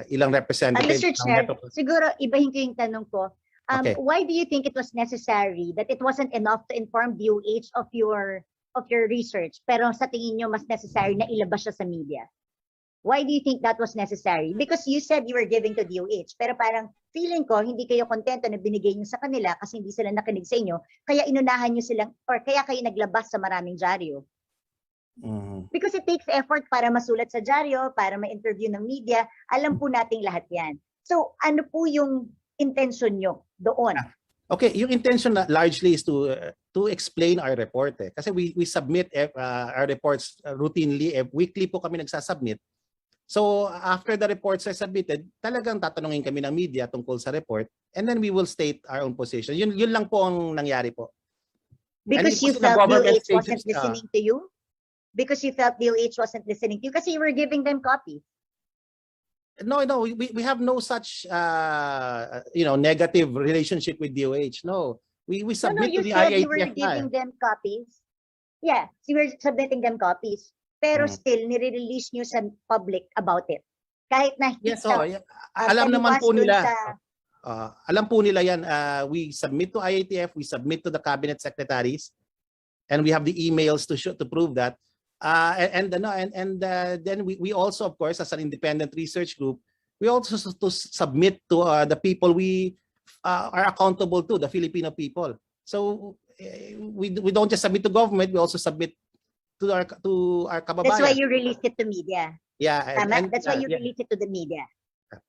ilang representatives. Mr. Chair, siguro ibahin ko yung tanong ko. Okay. Why do you think it was necessary that it wasn't enough to inform DOH of your research, pero sa tingin nyo mas necessary na ilabas siya sa media? Why do you think that was necessary? Because you said you were giving to DOH, pero parang feeling ko hindi kayo kontento na binigay nyo sa kanila kasi hindi sila nakinig sa inyo, kaya inunahan nyo silang, or kaya kayo naglabas sa maraming dyaryo. Because it takes effort para masulat sa dyaryo, para ma-interview ng media, alam po nating lahat yan. So ano po yung intention nyo doon? Okay, yung intention largely is to explain our report. Kasi we submit our reports routinely, weekly po kami nagsasubmit. So after the reports are submitted, talagang tatanungin kami ng media tungkol sa report and then we will state our own position. Yun lang po ang nangyari po. Because you felt DOH wasn't listening to you? Because you felt DOH wasn't listening to you kasi you were giving them copies. No, we have no such negative relationship with DOH. No, we submit to the IATF. You were giving them copies. Yeah, you were submitting them copies. Pero still, nire-release nyo sa public about it. Kahit na alam naman po nila. Alam po nila yan. We submit to IATF, we submit to the cabinet secretaries, and we have the emails to prove that. Then we also, of course, as an independent research group, we also to submit to the people we are accountable to, the Filipino people. So we don't just submit to government, we also submit to our kababayan. That's why you released it to media. Yeah, that's why you released it to the media.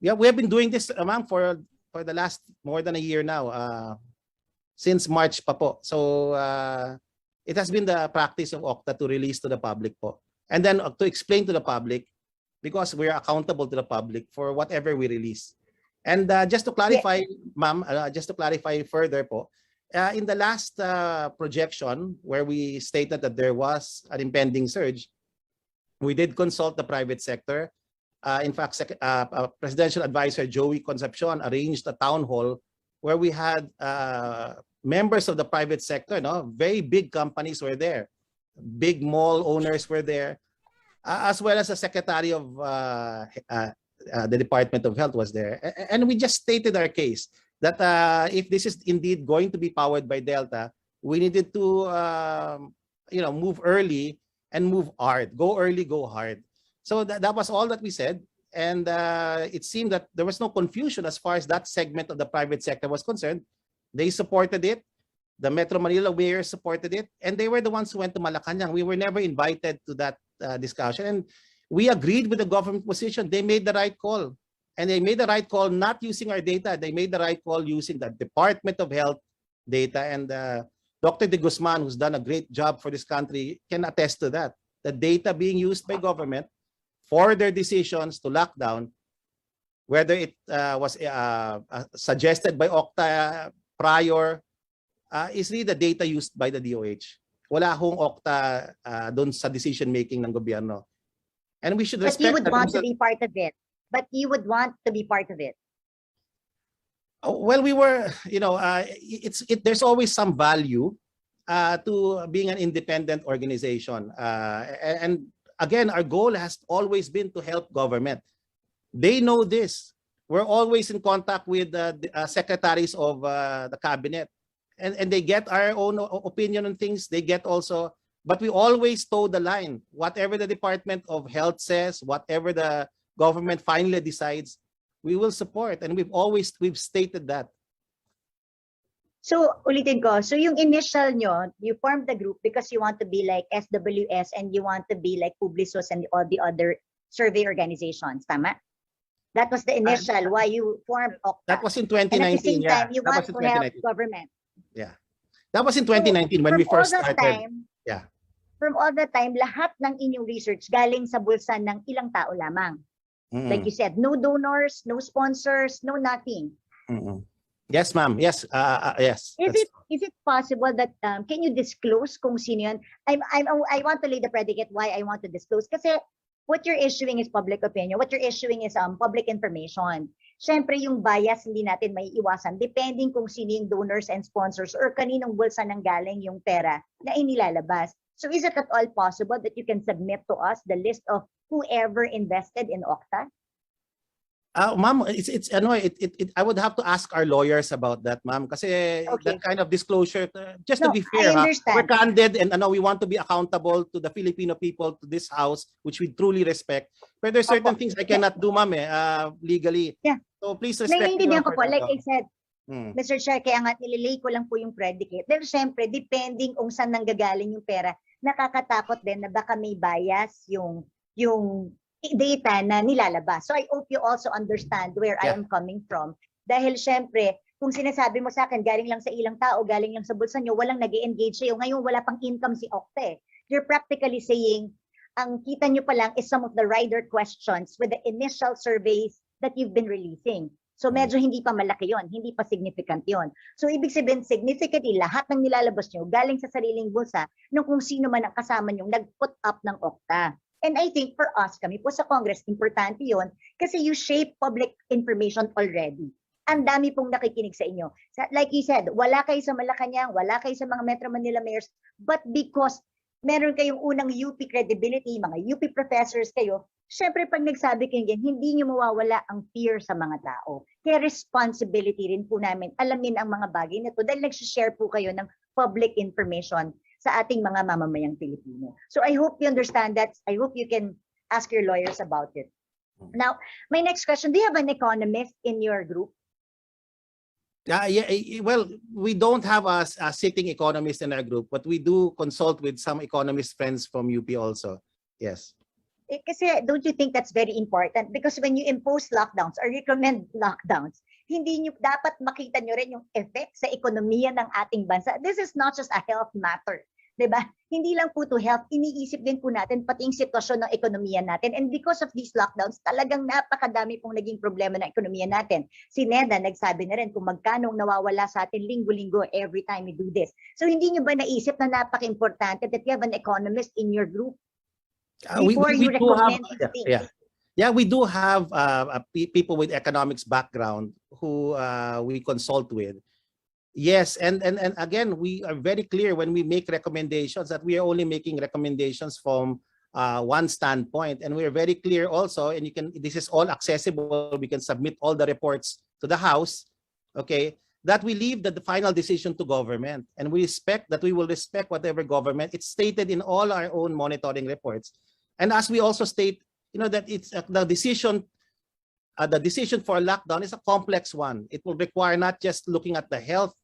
Yeah, we have been doing this, ma'am, for the last more than a year now, since March pa po. So it has been the practice of OCTA to release to the public po. And then to explain to the public, because we are accountable to the public for whatever we release. And just to clarify, ma'am, just to clarify further po, in the last projection where we stated that there was an impending surge, we did consult the private sector. In fact, Presidential Advisor Joey Concepcion arranged a town hall where we had members of the private sector, very big companies were there. Big mall owners were there, as well as the Secretary of the Department of Health was there. And we just stated our case that if this is indeed going to be powered by Delta, we needed to move early and move hard. Go early, go hard. So that was all that we said. And it seemed that there was no confusion as far as that segment of the private sector was concerned. They supported it. The Metro Manila mayor supported it. And they were the ones who went to Malacanang. We were never invited to that discussion. And we agreed with the government position. They made the right call. And they made the right call not using our data. They made the right call using the Department of Health data. And Dr. De Guzman, who's done a great job for this country, can attest to that. The data being used by government for their decisions to lock down, whether it was suggested by OCTA prior, is really the data used by the DOH. Wala hong OCTA doon sa decision-making ng gobyerno. And we should respect... But you would want to be part of it. But you would want to be part of it. Well, we were, you know, there's always some value to being an independent organization. And again, our goal has always been to help government. They know this. We're always in contact with the secretaries of the cabinet. And they get our own opinion on things. They get also, but we always toe the line. Whatever the Department of Health says, whatever the government finally decides, we will support. And we've stated that. So, ulitin ko, so yung initial nyo, you formed the group because you want to be like SWS and you want to be like Publisos and all the other survey organizations, tama? That was the initial why you formed OCTA. That was in 2019. And at the same time, you that want to help government. Yeah. That was in 2019 when we first started. Yeah. From all the time, lahat ng inyong research galing sa bulsa ng ilang tao lamang. Like you said, no donors, no sponsors, no nothing. Yes, ma'am. Yes. Yes. Is it possible that can you disclose kung sino yun? I want to lay the predicate why I want to disclose kasi what you're issuing is public opinion. What you're issuing is public information. Siyempre, yung bias hindi natin may iwasan depending kung sino yung donors and sponsors or kaninong bulsa nang galing yung pera na inilalabas. So is it at all possible that you can submit to us the list of whoever invested in OCTA? Ma'am, I would have to ask our lawyers about that, ma'am, kasi that kind of disclosure, just to be fair, we're candid and we want to be accountable to the Filipino people, to this house, which we truly respect. But there's certain things I cannot do, ma'am, legally. Yeah. So please respect. Naiintindihan ko po, like I said, Mr. Chair, kaya nga nililay ko lang po yung predicate. Pero syempre, depending kung saan nanggagaling yung pera, nakakatakot din na baka may bias yung data na nilalabas. So I hope you also understand where I am coming from. Dahil syempre, kung sinasabi mo sa akin, galing lang sa ilang tao, galing lang sa bulsa nyo, walang nag-engage sa'yo. Ngayon, wala pang income si OCTA. You're practically saying, ang kita nyo pa lang is some of the rider questions with the initial surveys that you've been releasing. So medyo hindi pa malaki yon, hindi pa significant yon. So ibig sabihin, significantly, lahat ng nilalabas nyo galing sa sariling bulsa ng kung sino man ang kasama nyo nag-put up ng OCTA. And I think for us, kami po sa Congress, importante yon kasi you shape public information already. Ang dami pong nakikinig sa inyo. Like you said, wala kayo sa Malacanang, wala kayo sa mga Metro Manila mayors, but because meron kayong unang UP credibility, mga UP professors kayo, syempre pag nagsabi kayo yan, hindi nyo mawawala ang fear sa mga tao. Kaya responsibility rin po namin alamin ang mga bagay na ito dahil nag-share po kayo ng public information sa ating mga mamamayang Pilipino. So I hope you understand that. I hope you can ask your lawyers about it. Now, my next question, do you have an economist in your group? Well, we don't have a sitting economist in our group, but we do consult with some economist friends from UP also. Yes. Kasi don't you think that's very important? Because when you impose lockdowns or recommend lockdowns, hindi nyo dapat makita nyo rin yung effect sa ekonomiya ng ating bansa. This is not just a health matter. Diba? Hindi lang po to health, iniisip din po natin pati yung sitwasyon ng ekonomiya natin. And because of these lockdowns, talagang napakadami pong naging problema ng ekonomiya natin. Si Neda nagsabi na rin kung magkano nawawala sa atin linggo-linggo every time we do this. So hindi nyo ba naisip na napaka-importante that you have an economist in your group? Before you recommend things? Yeah, we do have people with economics background who we consult with. Yes, and again, we are very clear when we make recommendations that we are only making recommendations from one standpoint, and we are very clear also. And this is all accessible. We can submit all the reports to the House. Okay, that we leave the final decision to government, and we will respect whatever government. It's stated in all our own monitoring reports, and as we also state, that it's the decision the decision for a lockdown is a complex one. It will require not just looking at the health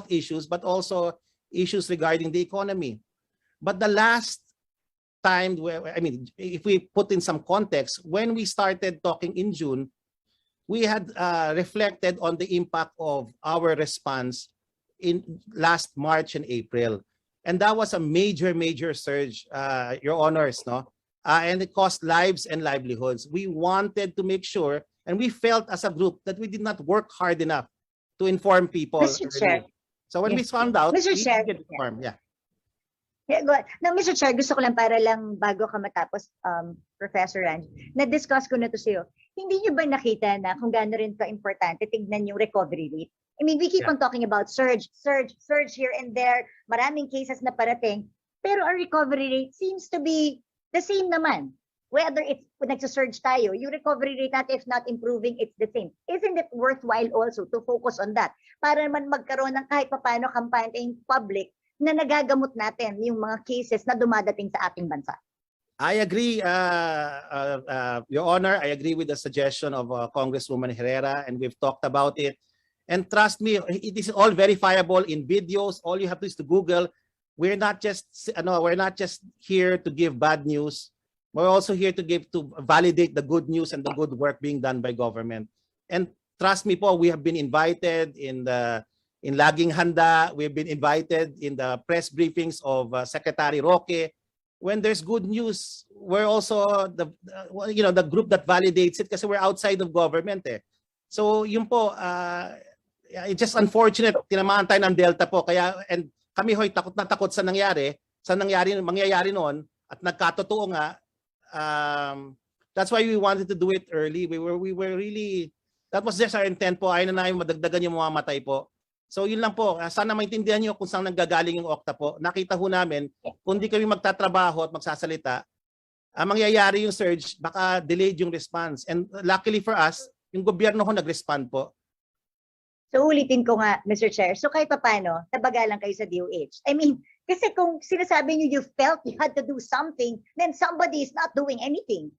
issues, but also issues regarding the economy. But the last time, if we put in some context, when we started talking in June, we had reflected on the impact of our response in last March and April. And that was a major surge, Your Honors, no? And it cost lives and livelihoods. We wanted to make sure, and we felt as a group that we did not work hard enough to inform people. Mr. Chair. So when we found out, Mr. we Chair. did inform. Yeah. Yeah, go ahead. No, Mr. Chair, gusto ko lang para lang bago ka matapos, Professor Ranj, na-discuss ko na to sa'yo. Hindi niyo ba nakita na kung gaano rin ka-importante tignan yung recovery rate? I mean, we keep on talking about surge here and there, maraming cases na parating, pero our recovery rate seems to be the same naman. Whether it's nagsa-surge tayo, yung recovery rate natin, if not improving, it's the same. Isn't it worthwhile also to focus on that? Para naman magkaroon ng kahit papaano kampanya in public na nagagamot natin yung mga cases na dumadating sa ating bansa. I agree, Your Honor. I agree with the suggestion of Congresswoman Herrera, and we've talked about it. And trust me, it is all verifiable in videos. All you have to do is to Google. We're not just here to give bad news. We're also here to validate the good news and the good work being done by government. And trust me po, we have been invited in Laging Handa. We've been invited in the press briefings of Secretary Roque. When there's good news, we're also the group that validates it kasi we're outside of government eh. So yun po, it's just unfortunate tinamaan tayo ng Delta po kaya, and kami hoy takot na takot sa mangyayari noon at nagkatotoo nga. That's why we wanted to do it early. We were really, that was just our intent po. Ayaw na namin madagdagan yung mga matay po. So yun lang po, sana maintindihan nyo kung saan nanggagaling yung OCTA po. Nakita ho namin, kung di kami magtatrabaho at magsasalita, mangyayari yung surge, baka delayed yung response. And luckily for us, yung gobyerno ho nag-respond po. So ulitin ko nga, Mr. Chair, so kahit paano, tabagalan kayo sa DOH. I mean, kasi kung sinasabi nyo you felt you had to do something, then somebody is not doing anything.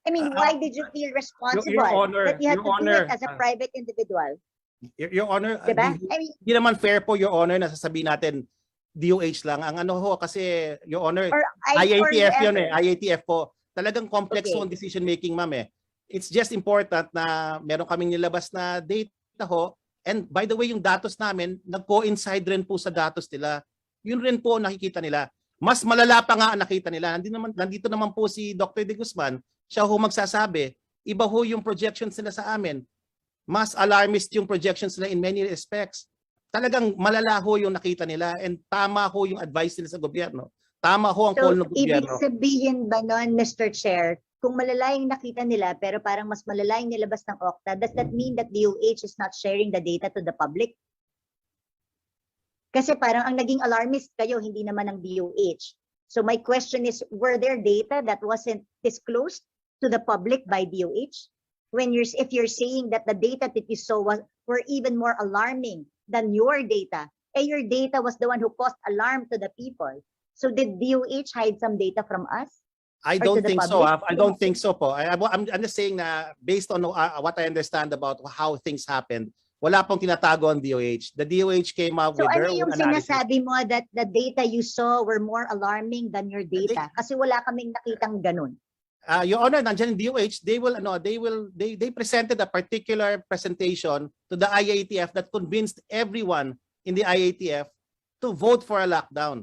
I mean, why did you feel responsible that you had to do it as a private individual? Your Honor, diba? Hindi naman fair po, Your Honor, na sasabihin natin DOH lang. Ang ano ho, kasi, Your Honor, IATF yun eh. IATF po. Talagang complex po ang decision making, ma'am eh. It's just important na meron kaming nilabas na data ho. And by the way, yung datos namin, nag-coincide rin po sa datos nila. Yun rin po nakikita nila. Mas malala pa nga ang nakita nila. Nandito naman po si Dr. De Guzman. Siya ho magsasabi, iba ho yung projections nila sa amin. Mas alarmist yung projections nila in many respects. Talagang malala ho yung nakita nila and tama ho yung advice nila sa gobyerno. Tama ho ang call ng gobyerno. Ibig sabihin ba nun, Mr. Chair, kung malala yung nakita nila pero parang mas malala yung nilabas ng OCTA, does that mean that DOH is not sharing the data to the public? Kasi parang ang naging alarmist kayo, hindi naman ang DOH. So my question is, were there data that wasn't disclosed to the public by DOH? If you're saying that the data that you saw were even more alarming than your data, your data was the one who caused alarm to the people. So did DOH hide some data from us? I don't think so. I don't think so po. I'm just saying na based on what I understand about how things happened, wala pong tinatago ang DOH. The DOH came up with their own analysis. So ano yung sinasabi mo that the data you saw were more alarming than your data? Kasi wala kaming nakitang ganun. Your Honor, nandiyan in DOH, they presented a particular presentation to the IATF that convinced everyone in the IATF to vote for a lockdown.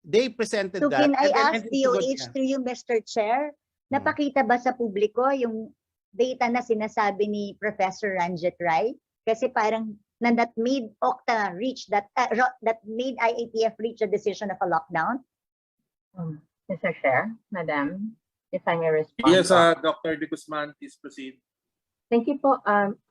They presented so that. So can I ask DOH through you, Mr. Chair, napakita ba sa publiko yung data na sinasabi ni Professor Ranjit Rai? Kasi parang that made OCTA reach that made IATF reach a decision of a lockdown? Mr. Chair, Madam, if I may respond. Yes, Dr. De Guzman, please proceed. Thank you po,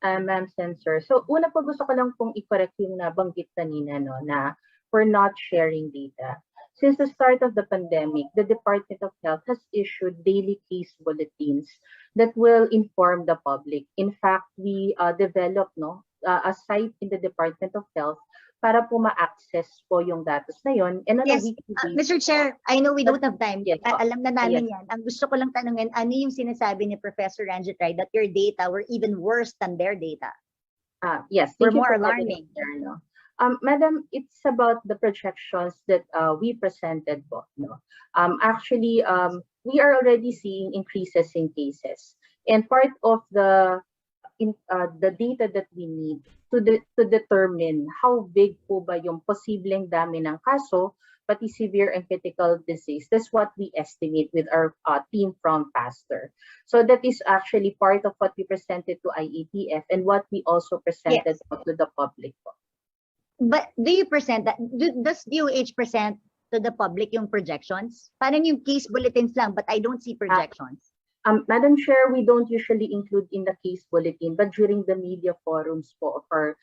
Ma'am Censor. So una po gusto ko lang pong i-correct yung nabanggit kanina, no, na we're not sharing data. Since the start of the pandemic, the Department of Health has issued daily case bulletins that will inform the public. In fact, we developed a site in the Department of Health para po ma-access po yung datos na yon. And on a Yes, weekly basis, Mr. Chair, I know we don't have time. Yes, po. Alam na namin Yes. yan. Ang gusto ko lang tanungin, ano yung sinasabi ni Professor Ranjitray that your data were even worse than their data? Yes, Were thank you more for having alarming. us there, no? Madam, it's about the projections that we presented po. No? Actually, we are already seeing increases in cases. And part of the data that we need to determine how big po ba yung posibleng dami ng kaso, pati severe and critical disease. That's what we estimate with our team from PASTER. So that is actually part of what we presented to IETF and what we also presented to the public po. But do you present that? Does DOH present to the public yung projections? Parang yung case bulletins lang, but I don't see projections. Madam Chair, we don't usually include in the case bulletin, but during the media forums po of our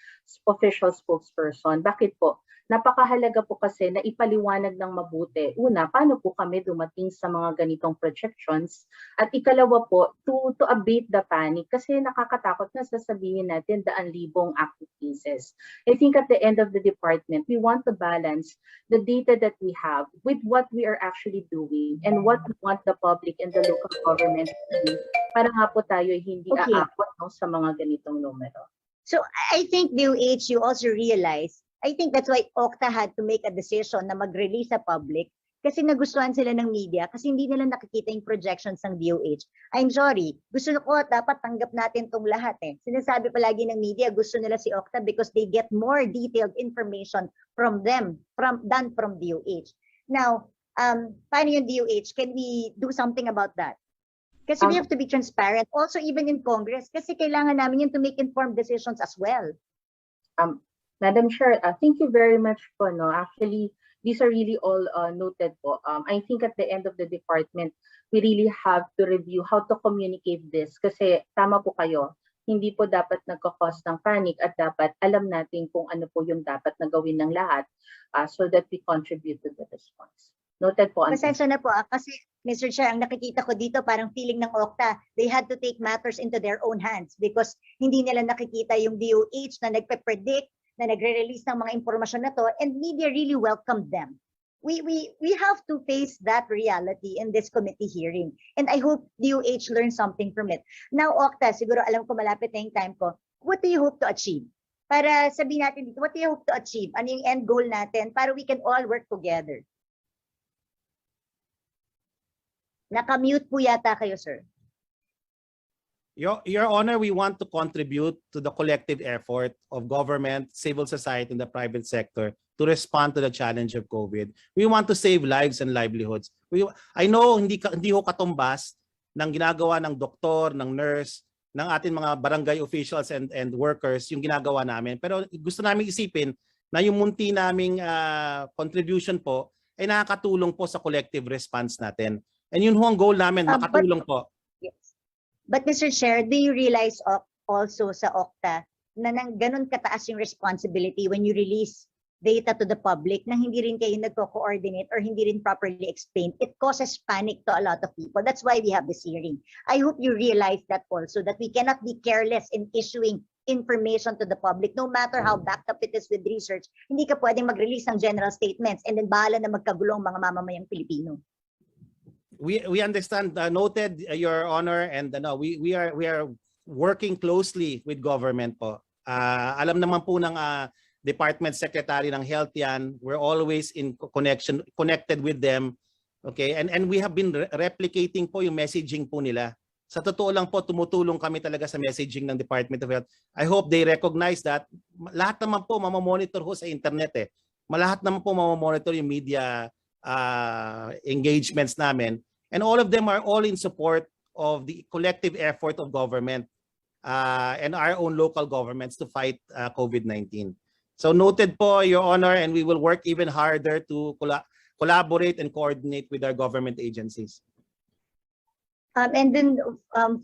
official spokesperson. Bakit po? Napakahalaga po kasi na ipaliwanag ng mabuti. Una, paano po kami dumating sa mga ganitong projections? At ikalawa po, to abate the panic kasi nakakatakot na sasabihin natin daan-libong active cases. I think at the end of the department, we want to balance the data that we have with what we are actually doing and what we want the public and the local government to do para nga po tayo hindi aakot sa mga ganitong numero. So I think DOH, you also realize, I think that's why OCTA had to make a decision na mag-release sa public kasi nagustuhan sila ng media kasi hindi nila nakikita yung projections ng DOH. I'm sorry, gusto ko dapat tanggap natin tong lahat eh. Sinasabi palagi ng media, gusto nila si OCTA because they get more detailed information from them than from DOH. Now, paano yung DOH? Can we do something about that? Kasi we have to be transparent. Also, even in Congress, kasi kailangan namin yun to make informed decisions as well. Madam Chair, thank you very much po. No? Actually, these are really all noted po. I think at the end of the department, we really have to review how to communicate this. Kasi tama po kayo, hindi po dapat nagkakos ng panic at dapat alam natin kung ano po yung dapat na gawin ng lahat so that we contribute to the response. Noted po. Pasensya na po kasi Mr. Chair, ang nakikita ko dito parang feeling ng OCTA, they had to take matters into their own hands because hindi nila nakikita yung DOH na nagpe-predict, na nagre-release ng mga impormasyon na to, and media really welcomed them. We have to face that reality in this committee hearing, and I hope DOH learned something from it. Now, OCTA, siguro alam ko malapit na yung time ko, what do you hope to achieve? Para sabihin natin dito, what do you hope to achieve? Ano yung end goal natin para we can all work together? Naka-mute po yata kayo, sir. Your Honor, we want to contribute to the collective effort of government, civil society, and the private sector to respond to the challenge of COVID. We want to save lives and livelihoods. I know hindi ho katumbas ng ginagawa ng doktor, ng nurse, ng ating mga barangay officials and workers yung ginagawa namin. Pero gusto namin isipin na yung munti naming contribution po ay nakakatulong po sa collective response natin. And yun ho ang goal namin, makatulong po. But Mr. Chair, do you realize also sa OCTA na nang ganun kataas yung responsibility when you release data to the public na hindi rin kayo nagko-coordinate or hindi rin properly explained? It causes panic to a lot of people. That's why we have this hearing. I hope you realize that also, that we cannot be careless in issuing information to the public, no matter how backed up it is with research. Hindi ka pwedeng mag-release ng general statements and then bahala na magkagulo ang mga mamamayang Pilipino. We understand, noted, Your Honor, and we are working closely with government po. Alam naman po ng Department Secretary ng Health yan. We're always in connected with them. Okay, and we have been replicating po yung messaging po nila. Sa totoo lang po, tumutulong kami talaga sa messaging ng Department of Health. I hope they recognize that. Lahat naman po mamamonitor ho sa internet eh. Lahat naman po mamamonitor yung media engagements namin. And all of them are all in support of the collective effort of government and our own local governments to fight COVID-19. So noted po, Your Honor, and we will work even harder to collaborate and coordinate with our government agencies. And then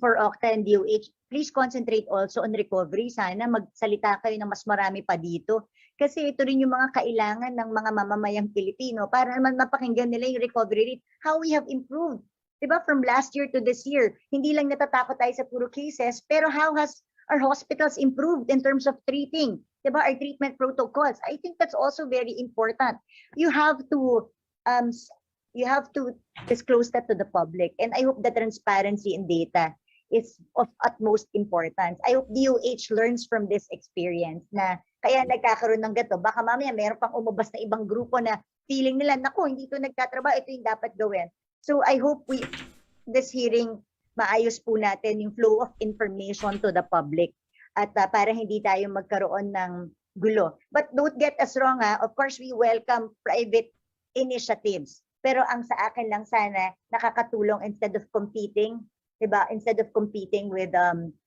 for OCTA and DOH, please concentrate also on recovery. Sana magsalita kayo ng mas marami pa dito. Kasi ito rin yung mga kailangan ng mga mamamayang Pilipino para naman mapakinggan nila yung recovery rate. How we have improved. Diba? From last year to this year, hindi lang natatakot tayo sa puro cases, pero how has our hospitals improved in terms of treating diba, our treatment protocols. I think that's also very important. You have to disclose that to the public, and I hope the transparency in data is of utmost importance. I hope DOH learns from this experience na kaya nagkakaroon ng gato. Baka mamaya meron pang umabas na ibang grupo na feeling nila, naku, hindi ito nagtatrabaho, ito yung dapat gawin. So I hope this hearing, maayos po natin yung flow of information to the public at para hindi tayo magkaroon ng gulo. But don't get us wrong, of course we welcome private initiatives. Pero ang sa akin lang sana nakakatulong instead of competing, diba? Instead of competing with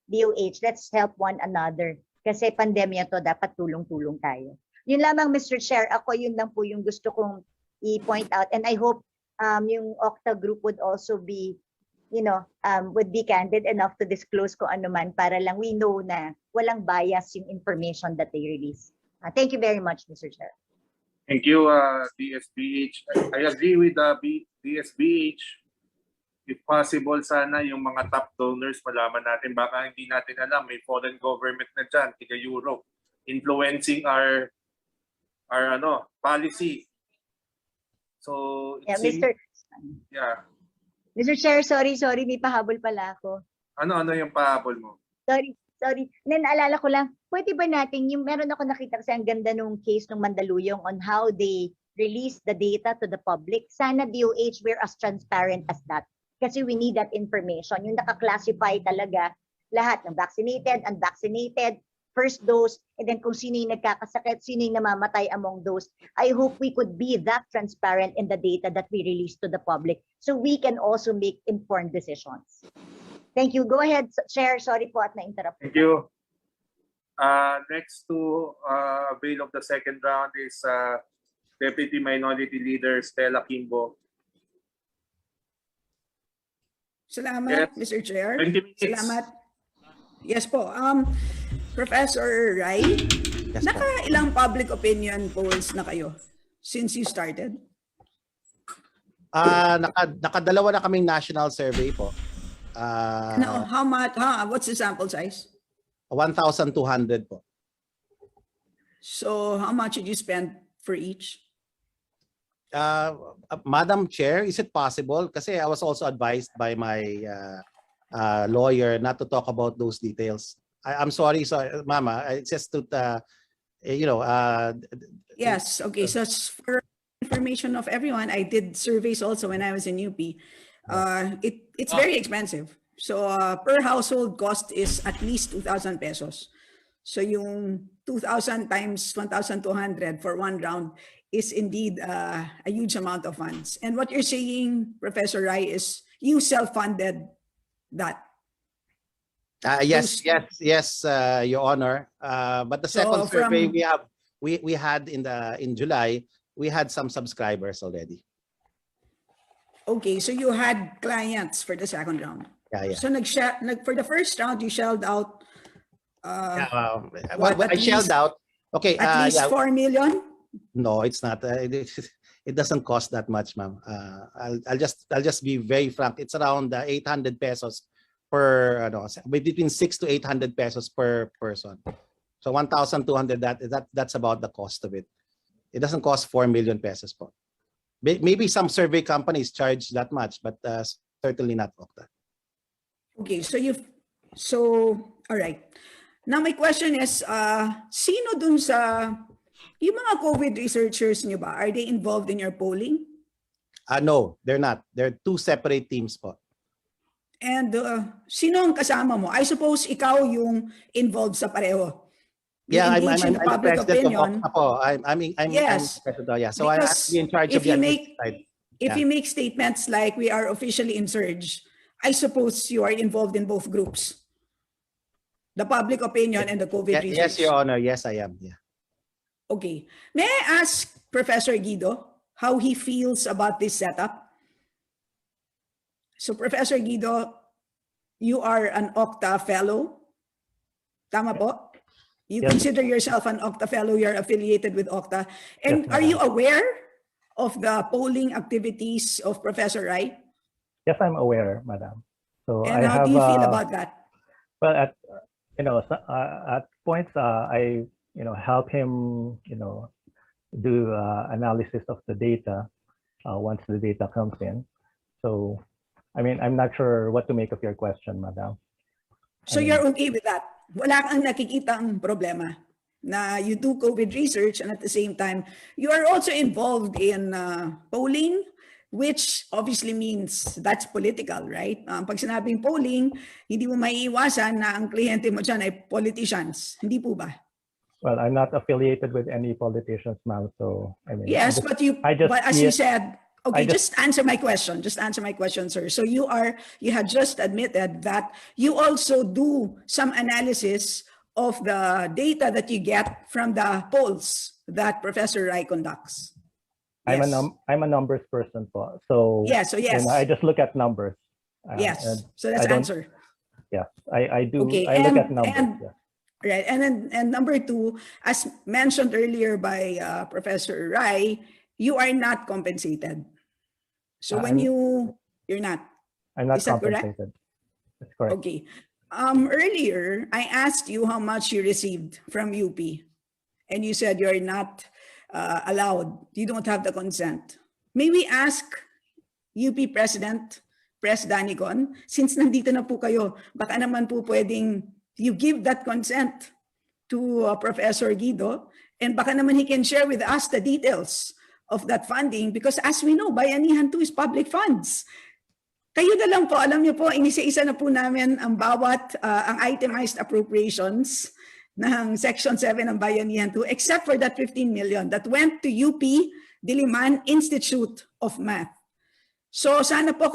DOH, let's help one another. Kasi pandemya to, dapat tulong-tulong tayo. Yun lamang, Mr. Chair, ako yun lang po yung gusto kong i-point out. And I hope yung OCTA group would also be, would be candid enough to disclose kung ano man para lang we know na walang bias yung information that they release. Thank you very much, Mr. Chair. Thank you, DSBH. I agree with DSBH. If possible, sana yung mga top donors, malaman natin. Baka hindi natin alam, may foreign government na dyan, tiga Europe, influencing our policy. So, it seems, Mr. Chair, sorry, may pahabol pala ako. Ano yung pahabol mo? Sorry. Naalala ko lang, pwede ba natin, yung meron ako nakita kasi ang ganda nung case ng Mandaluyong on how they release the data to the public. Sana DOH, we're as transparent as that. Kasi we need that information. Yung naka-classify talaga lahat ng vaccinated, unvaccinated, first dose, and then kung sino yung nagkakasakit, sino yung namamatay among those. I hope we could be that transparent in the data that we release to the public so we can also make informed decisions. Thank you. Go ahead, Chair. Sorry po at na-interrupt. Thank you. Next to avail of the second round is Deputy Minority Leader Stella Kimbo. Salamat, Mr. Chair. 20 minutes. Salamat. Yes po. Professor Rai, ilang public opinion polls na kayo since you started? Nakadalawa na kaming national survey po. How much? What's the sample size? 1,200 po. So how much did you spend for each? Madam Chair, is it possible? Kasi I was also advised by my lawyer not to talk about those details. I'm sorry, Mama. It's just to, Yes. Okay. So for information of everyone, I did surveys also when I was in UP. It's very expensive. So per household cost is at least 2,000 pesos. So yung 2,000 times 1,200 for one round is indeed a huge amount of funds. And what you're saying, Professor Rai, is you self-funded that. Yes, Your Honor. But the second survey we had in July, we had some subscribers already. Okay, so you had clients for the second round. Yeah. So for the first round, you shelled out. What I shelled out. Okay. At least 4 million. No, it's not. It doesn't cost that much, ma'am. I'll just be very frank. It's around 800 pesos per, between 600 to 800 pesos per person. So 1,200. That's about the cost of it. It doesn't cost 4 million pesos po. Maybe some survey companies charge that much, but certainly not OCTA. Okay, so all right. Now my question is, sino dun sa yung mga COVID researchers nyo ba? Are they involved in your polling? No, they're not. They're two separate teams po. And sino ang kasama mo? I suppose ikaw yung involved sa pareho. Yeah, I'm the public president opinion. of OCTA. I'm Yes. president. Yeah, so I'm actually in charge of the side. If you make statements like we are officially in surge, I suppose you are involved in both groups. The public opinion and the COVID research. Yes, Your Honor. Yes, I am. Yeah. Okay. May I ask Professor Guido how he feels about this setup? So Professor Guido, you are an OCTA fellow. Tama po? You consider yourself an OCTA fellow. You're affiliated with OCTA. And Yes, are you aware of the polling activities of Professor Rai? Yes, I'm aware, Madam. So And how do you feel about that? Well, at points, I help him, do analysis of the data once the data comes in. So, I mean, I'm not sure what to make of your question, Madam. So you're okay with that? Wala kang nakikitang problema na you do COVID research and at the same time, you are also involved in polling, which obviously means that's political, right? Pag sinabing polling, hindi mo maiiwasan na ang kliyente mo dyan ay politicians. Hindi po ba? Well, I'm not affiliated with any politicians, ma'am. So, I mean, yes, but as you said, okay, just answer my question. Just answer my question, sir. So you have just admitted that you also do some analysis of the data that you get from the polls that Professor Rai conducts. I'm a numbers person, so yes. I just look at numbers. Yes, so that's answer. Yes, I do. Okay, I look at numbers. Right, and number two, as mentioned earlier by Professor Rai, you are not compensated. So when you're not. I'm not Is that compensated. Correct? That's correct. Okay. Earlier, I asked you how much you received from UP, and you said you're not allowed. You don't have the consent. May we ask UP President, Pres Danicon, since nandito na po kayo, baka naman po pwedeng you give that consent to Professor Guido, and baka naman he can share with us the details of that funding, because as we know, Bayanihan 2 is public funds. Kayo na lang po, alam niyo po, inisa-isa na po namin ang bawat, ang itemized appropriations ng Section 7 ng Bayanihan 2, except for that 15 million that went to UP Diliman Institute of Math. So sana po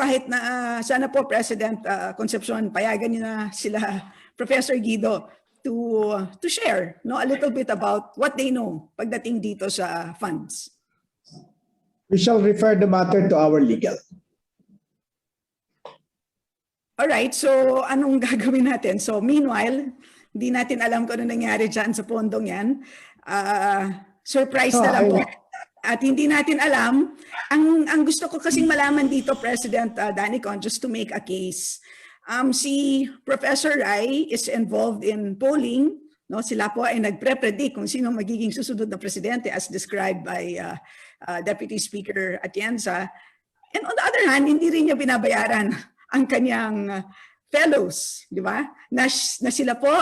sana po President Concepcion, payagan niyo na sila Professor Guido to share a little bit about what they know pagdating dito sa funds. We shall refer the matter to our legal. All right, so anong gagawin natin? So meanwhile, hindi natin alam kung ano nangyari dyan sa pondong yan. Surprise na lang po. At hindi natin alam. Ang gusto ko kasing malaman dito, President Danicon, just to make a case. Si Professor Rai is involved in polling. No? Sila po ay nagpre-predict kung sino magiging susunod na presidente as described by Deputy Speaker Atienza. And on the other hand, hindi rin niya binabayaran ang kanyang fellows, di ba? Na sila po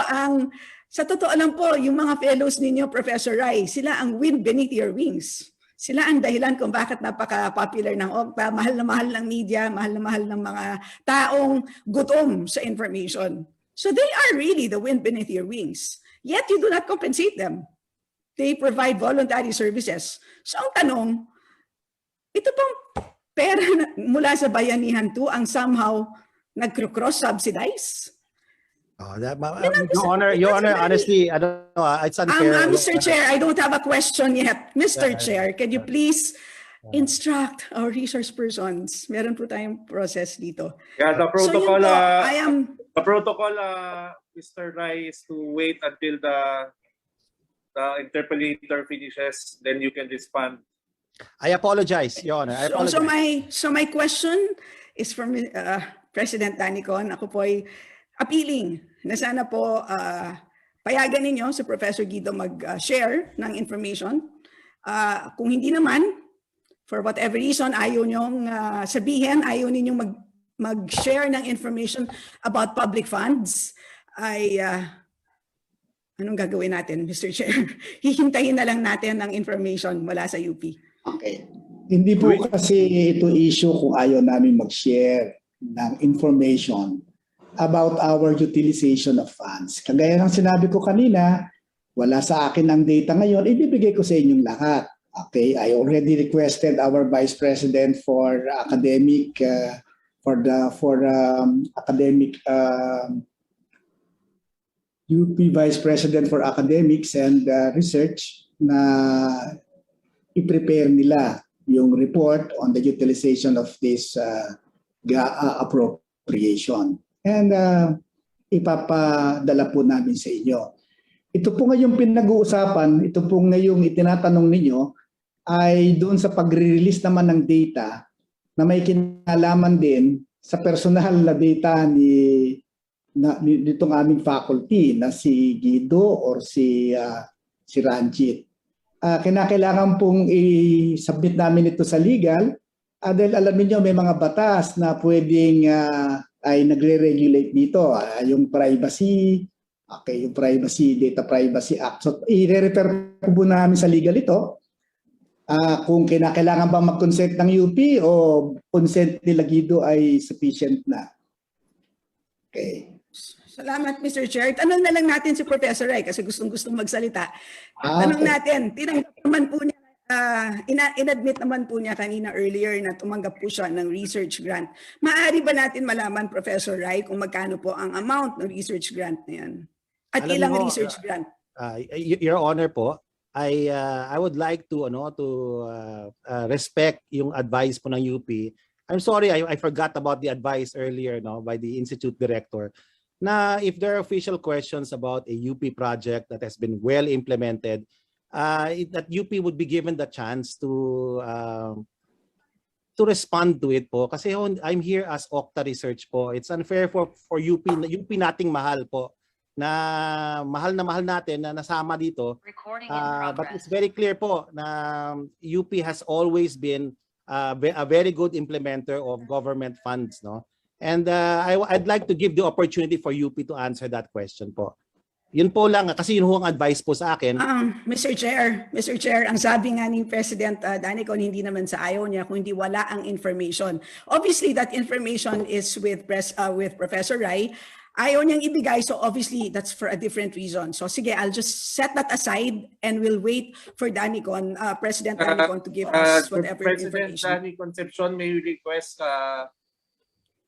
sa totoo lang po, yung mga fellows ninyo, Professor Rai, sila ang wind beneath your wings. Sila ang dahilan kung bakit napaka-popular ng OCTA, mahal na mahal ng media, mahal na mahal ng mga taong gutom sa information. So they are really the wind beneath your wings. Yet you do not compensate them. They provide voluntary services. So ang tanong, ito pong pera mula sa Bayanihan 2 ang somehow nag-cross-subsidize? Your Honor, honestly, I don't know. It's unfair. Mr. Chair, I don't have a question yet. Mr. Chair, can you please instruct our resource persons? Meron po tayong process dito. Yeah, the protocol, the protocol, Mr. Rai, is to wait until the interpolator finishes, then you can respond. I apologize, Your Honor. I apologize. So my question is from President Danicon. Ako po ay appealing na sana po payagan ninyo sa Professor Guido mag-share ng information. Kung hindi naman, for whatever reason, ayaw nyong sabihin, ayaw ninyong mag-share ng information about public funds, ay anong gagawin natin, Mr. Chair? Hihintayin na lang natin ang information mula sa UP. Okay. Hindi po kasi ito issue kung ayaw namin mag-share ng information about our utilization of funds. Kagaya ng sinabi ko kanina, wala sa akin ang data ngayon, ibibigay ko sa inyong lahat. Okay, I already requested our Vice President for academic UP Vice President for Academics and Research na i-prepare nila yung report on the utilization of this appropriation. And ipapadala po namin sa inyo. Ito po ngayong pinag-uusapan, ito po ngayong itinatanong ninyo ay doon sa pagre-release naman ng data na may kinalaman din sa personal na data nitong aming faculty na si Guido or si si Ranjit. Kinakailangan pong i-submit namin ito sa legal dahil alam niyo may mga batas na pwedeng ay nagre-regulate dito. Yung privacy, yung Data Privacy Act. So i-refer po muna namin sa legal ito. Kung kinakailangan bang mag-consent ng UP o consent nila Guido ay sufficient na. Okay. Salamat, Mr. Chair. Tanong na lang natin si Professor Ray kasi gustong-gustong magsalita. Tanong natin, tinanggap naman po niya, in-admit naman po niya kanina earlier na tumanggap po siya ng research grant. Maaari ba natin malaman, Professor Ray, kung magkano po ang amount ng research grant na yan? At Alam ilang mo, research grant? Your Honor po, I would like to respect yung advice po ng UP. I'm sorry, I forgot about the advice earlier by the Institute Director. Na if there are official questions about a UP project that has been well implemented, that UP would be given the chance to respond to it po. Kasi I'm here as OCTA Research po. It's unfair for UP nating mahal po. Na mahal natin na nasama dito. But it's very clear po na UP has always been a very good implementer of government funds, no? And I'd like to give the opportunity for UP to answer that question po. Yun po lang, kasi yun ang advice po sa akin. Mr. Chair, ang sabi nga ni President Danicon, hindi naman sa ayaw niya, kundi wala ang information. Obviously, that information is with Professor Ray. Ayaw niyang ibigay, so obviously, that's for a different reason. So sige, I'll just set that aside and we'll wait for Danicon, President Danicon to give us whatever President information. Danny Concepcion, may we request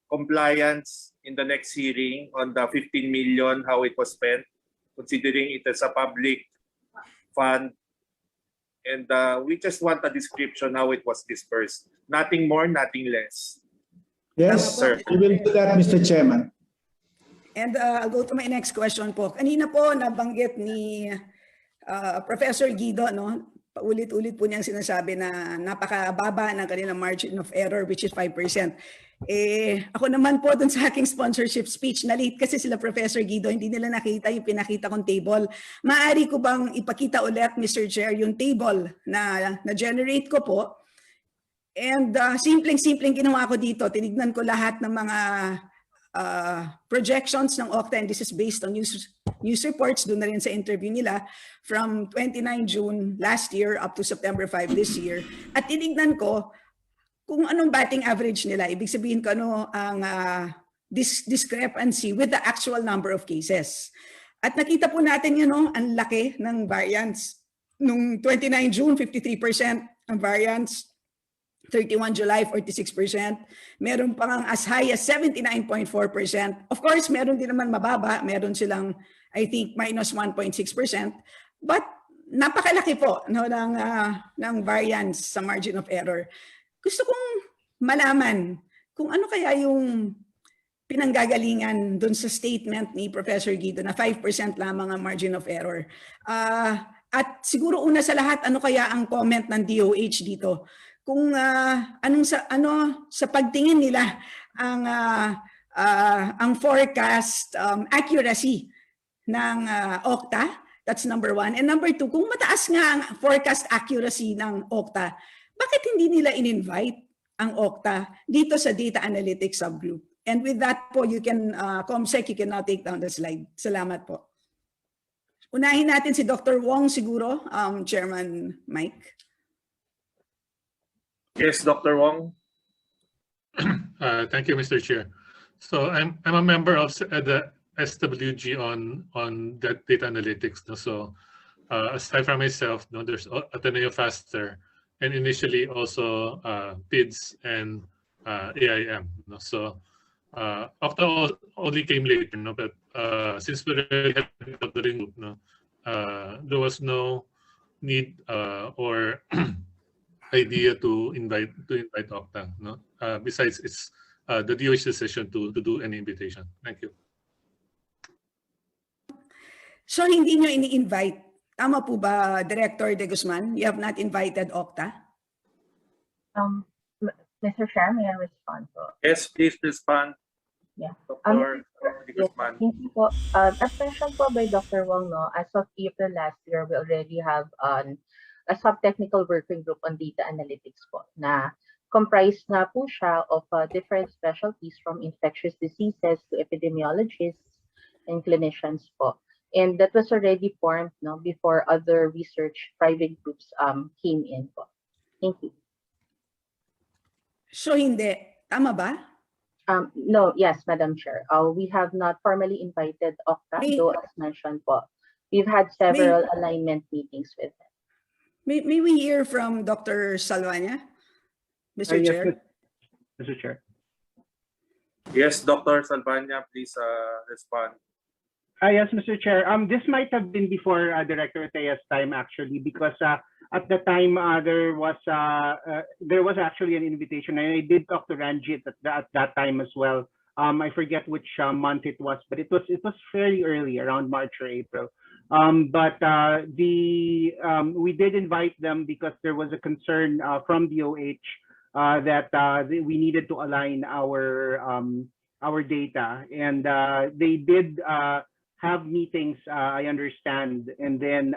compliance in the next hearing on the 15 million, how it was spent, considering it as a public fund. And we just want a description how it was dispersed. Nothing more, nothing less. Yes, sir. We will do that, Mr. Chairman. And I'll go to my next question po. Kanina po nabanggit ni Professor Guido, no? Paulit-ulit po niyang sinasabi na napakababa ng kanilang margin of error, which is 5%. Ako naman po dun sa aking sponsorship speech, na-late kasi sila Professor Guido, hindi nila nakita yung pinakita kong table. Maaari ko bang ipakita ulit, Mr. Chair, yung table na na-generate ko po? And simpleng-simpleng ginawa ko dito. Tinignan ko lahat ng mga projections ng OCTA, and this is based on news reports, doon na rin sa interview nila, from 29 June last year up to September 5 this year. At tinignan ko kung anong batting average nila. Ibig sabihin ko ano ang discrepancy with the actual number of cases. At nakita po natin yun, ang laki ng variance. Nung 29 June, 53% ang variance. 31 July, 46%. Meron pa ngang as high as 79.4%. Of course, meron din naman mababa. Meron silang, I think, minus 1.6%. But napakalaki po ng variance sa margin of error. Gusto kong malaman kung ano kaya yung pinanggagalingan dun sa statement ni Professor Guido na 5% lamang ang margin of error. At siguro una sa lahat, ano kaya ang comment ng DOH dito? Kung sa pagtingin nila ang forecast accuracy ng OCTA, that's number 1. And number 2, kung mataas nga ang forecast accuracy ng OCTA, bakit hindi nila in-invite ang OCTA dito sa data analytics subgroup? And with that po, you can, Comsec, you can now take down the slide. Salamat po. Unahin natin si Dr. Wong siguro, Chairman Mike. Yes, Dr. Wong. Thank you, Mr. Chair. So I'm a member of the SWG on that data analytics. No? So aside from myself, no, there's Ateneo Faster, and initially also PIDS and AIM. No? So OCTA only came later, no? But since we already had the group, no, there was no need or idea to invite OCTA. No? Besides, it's the DOH decision to do any invitation. Thank you. So hindi nyo ini-invite? Tama po ba, Director De Guzman? You have not invited OCTA? Mr. Chair, may I respond po? Yes, please respond. Yeah. Dr. Yes, Guzman. thank you po. As mentioned po by Dr. Wong, no, as of April last year, we already have a sub-technical working group on data analytics po na comprised na po siya of different specialties from infectious diseases to epidemiologists and clinicians po. And that was already formed no, before other research private groups came in po. Thank you. So hindi. Tama ba? No, yes, Madam Chair. We have not formally invited OCTA, though as mentioned po. We've had several alignment meetings with them. May we hear from Dr. Salvania? Mr. Yes, Chair? Mr. Chair. Yes, Dr. Salvania, please respond. Yes, Mr. Chair. This might have been before Director Tea's time, actually, because at the time there was actually an invitation, and I did talk to Ranjit at that time as well. I forget which month it was, but it was fairly early, around March or April. We did invite them because there was a concern from DOH that we needed to align our data, and they did have meetings, I understand, and then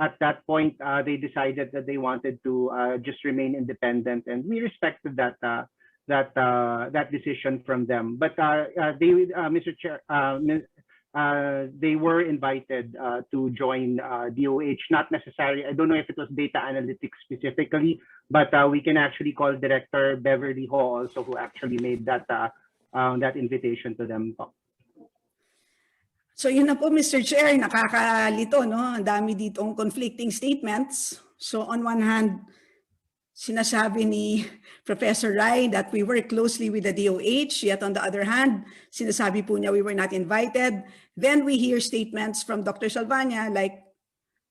at that point they decided that they wanted to just remain independent, and we respected that decision from them. But Mr. Chair, they were invited to join DOH. Not necessarily, I don't know if it was data analytics specifically, but we can actually call Director Beverly Ho also, who actually made that invitation to them. So yun na po, Mr. Chair, nakakalito, no? Ang dami ditong conflicting statements. So on one hand, sinasabi ni Professor Rai that we work closely with the DOH, yet on the other hand, sinasabi po niya we were not invited. Then we hear statements from Dr. Salvania like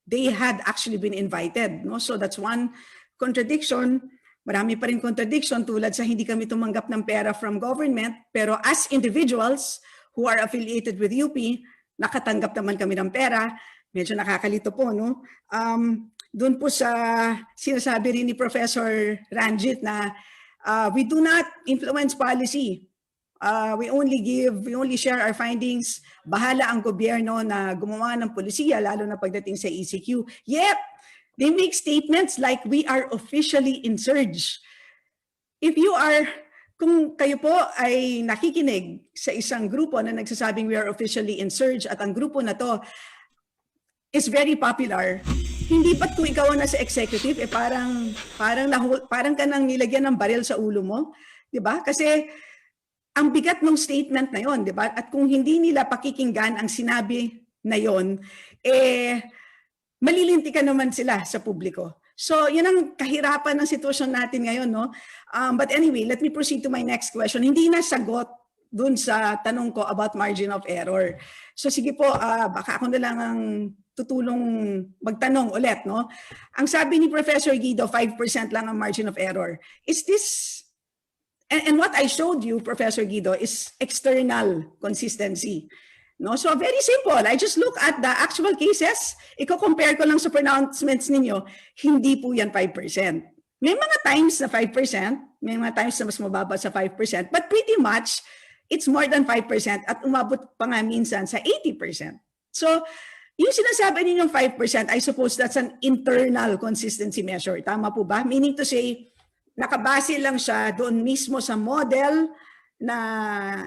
they had actually been invited. No? So that's one contradiction. Marami pa rin contradiction tulad sa hindi kami tumanggap ng pera from government, pero as individuals who are affiliated with UP, nakatanggap naman kami ng pera. Medyo nakakalito po, no? Doon po sa sinasabi rin ni Professor Ranjit na we do not influence policy. We only share our findings. Bahala ang gobyerno na gumawa ng polisiya, lalo na pagdating sa ECQ. Yet, they make statements like we are officially in surge. Kung kayo po ay nakikinig sa isang grupo na nagsasabing we are officially in surge at ang grupo na to is very popular, hindi ba't kung ikaw ang nasa executive, parang ka nang nilagyan ng baril sa ulo mo, di ba? Kasi ang bigat ng statement na yon, di ba? At kung hindi nila pakikinggan ang sinabi na yon, malilintikan naman sila sa publiko. So, yun ang kahirapan ng sitwasyon natin ngayon, no? But anyway, let me proceed to my next question. Hindi na sagot dun sa tanong ko about margin of error. So, sige po, baka ako na lang ang tutulong magtanong ulit, no? Ang sabi ni Professor Guido, 5% lang ang margin of error. Is this, and what I showed you, Professor Guido, is external consistency. No? So very simple. I just look at the actual cases. Iko-compare ko lang sa pronouncements ninyo. Hindi po yan 5%. May mga times na 5%. May mga times na mas mababa sa 5%. But pretty much, it's more than 5% at umabot pa nga minsan sa 80%. So yung sinasabi ninyong 5%, I suppose that's an internal consistency measure. Tama po ba? Meaning to say, nakabase lang siya doon mismo sa model na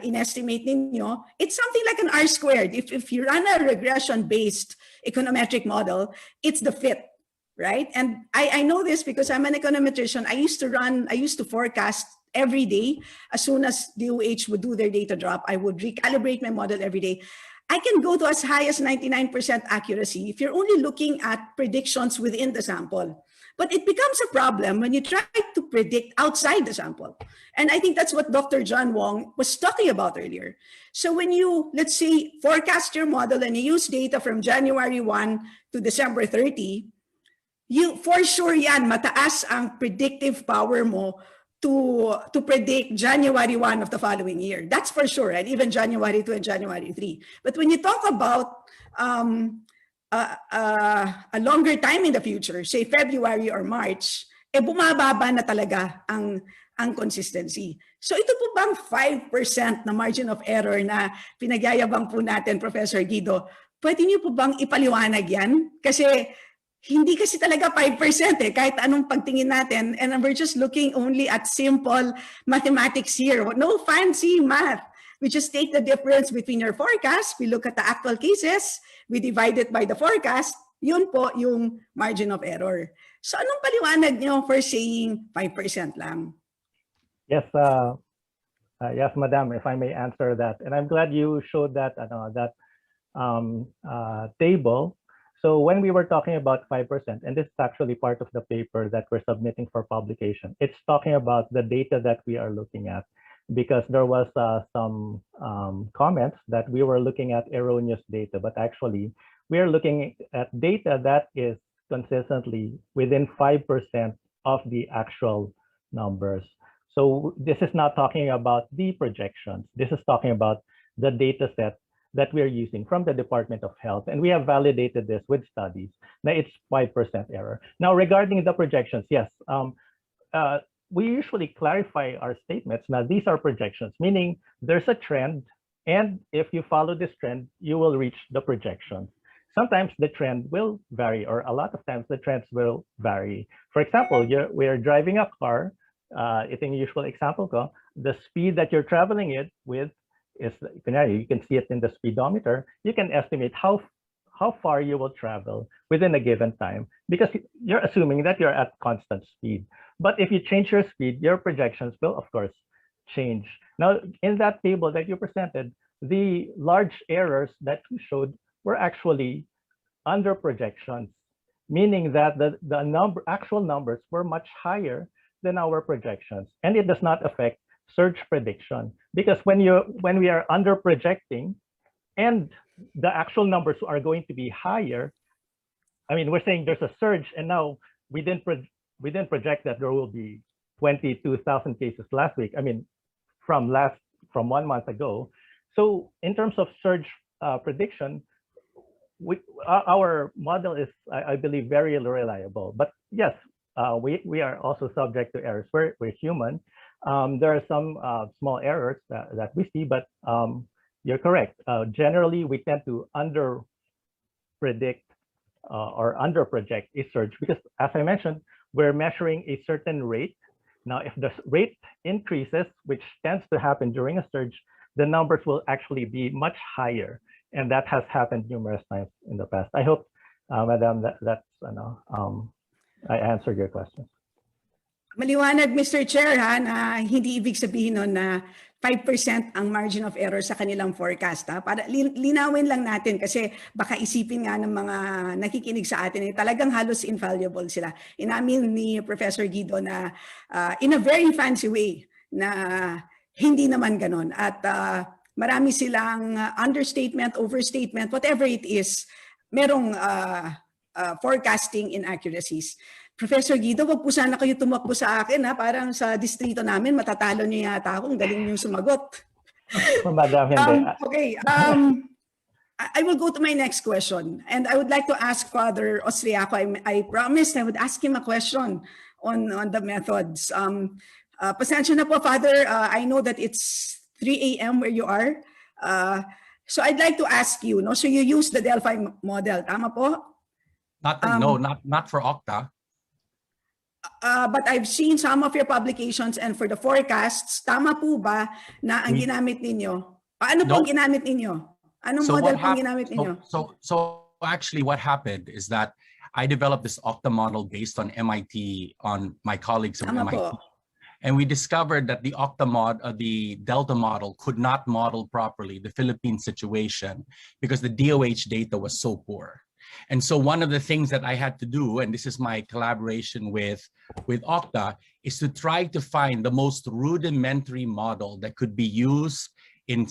in-estimate ninyo. It's something like an R-squared. If you run a regression-based econometric model, it's the fit, right? And I know this because I'm an econometrician. I used to forecast every day. As soon as DOH would do their data drop, I would recalibrate my model every day. I can go to as high as 99% accuracy if you're only looking at predictions within the sample. But it becomes a problem when you try to predict outside the sample. And I think that's what Dr. John Wong was talking about earlier. So when you, let's say, forecast your model and you use data from January 1 to December 30, you for sure yan, mataas ang predictive power mo to predict January 1 of the following year. That's for sure, and even January 2 and January 3. But when you talk about a longer time in the future, say February or March, bumababa na talaga ang ang consistency. So ito po bang 5% na margin of error na pinagyayabang po natin, Professor Guido, pwede niyo po bang ipaliwanag yan? Kasi hindi kasi talaga 5% eh, kahit anong pagtingin natin, and we're just looking only at simple mathematics here. No fancy math. We just take the difference between your forecast, we look at the actual cases, we divide it by the forecast, yun po yung margin of error. So anong paliwanag niyo for saying 5% lang? Yes, yes, Madam, if I may answer that. And I'm glad you showed that table. So when we were talking about 5%, and this is actually part of the paper that we're submitting for publication, it's talking about the data that we are looking at, because there was some comments that we were looking at erroneous data, but actually we are looking at data that is consistently within 5% of the actual numbers. So this is not talking about the projections. This is talking about the data set that we're using from the Department of Health. And we have validated this with studies. Now it's 5% error. Now regarding the projections, yes, we usually clarify our statements. Now these are projections, meaning there's a trend. And if you follow this trend, you will reach the projections. Sometimes the trend will vary, or a lot of times the trends will vary. For example, we're driving a car. Ito yung usual example ko, the speed that you're traveling it with is, you can see it in the speedometer. You can estimate how far you will travel within a given time, because you're assuming that you're at constant speed. But if you change your speed, your projections will, of course, change. Now, in that table that you presented, the large errors that you showed were actually under projections, meaning that the actual numbers were much higher than our projections, and it does not affect surge prediction, because when we are under projecting and the actual numbers are going to be higher, I mean, we're saying there's a surge, and now we didn't project that there will be 22,000 cases last week. I mean, from 1 month ago. So in terms of surge prediction, our model is, I believe, very reliable. But yes, we are also subject to errors. We're human. There are some small errors that we see, but you're correct. Generally, we tend to under-predict or under-project a surge, because as I mentioned, we're measuring a certain rate. Now, if the rate increases, which tends to happen during a surge, the numbers will actually be much higher. And that has happened numerous times in the past. I hope, Madam, I answered your question. Maliwanag, Mr. Chair, na hindi ibig sabihin nun na 5% ang margin of error sa kanilang forecast. Para linawin lang natin, kasi baka isipin nga ng mga nakikinig sa atin, talagang halos infallible sila. Inamin ni Professor Guido na in a very fancy way na hindi naman ganon. At marami silang understatement, overstatement, whatever it is, merong forecasting inaccuracies. Professor Guido, wag po sana kayo tumakbo sa akin, parang sa distrito namin matatalo niyo yata ako, galing niyo sumagot. Madam, hindi. Okay, I will go to my next question, and I would like to ask Father Austriaco. I promised I would ask him a question on the methods. Pasensya na po, Father, I know that it's 3 a.m. where you are. So I'd like to ask you, so you use the Delphi model, tama po? Not for OCTA. But I've seen some of your publications, and for the forecasts, tama po ba na ang ginamit ninyo? Paano po ang ginamit ninyo? Anong model po ang ginamit ninyo? So actually what happened is that I developed this OCTA model based on MIT, on my colleagues from MIT. Po. And we discovered that the the Delta model could not model properly the Philippine situation because the DOH data was so poor. And so one of the things that I had to do, and this is my collaboration with OCTA, is to try to find the most rudimentary model that could be used in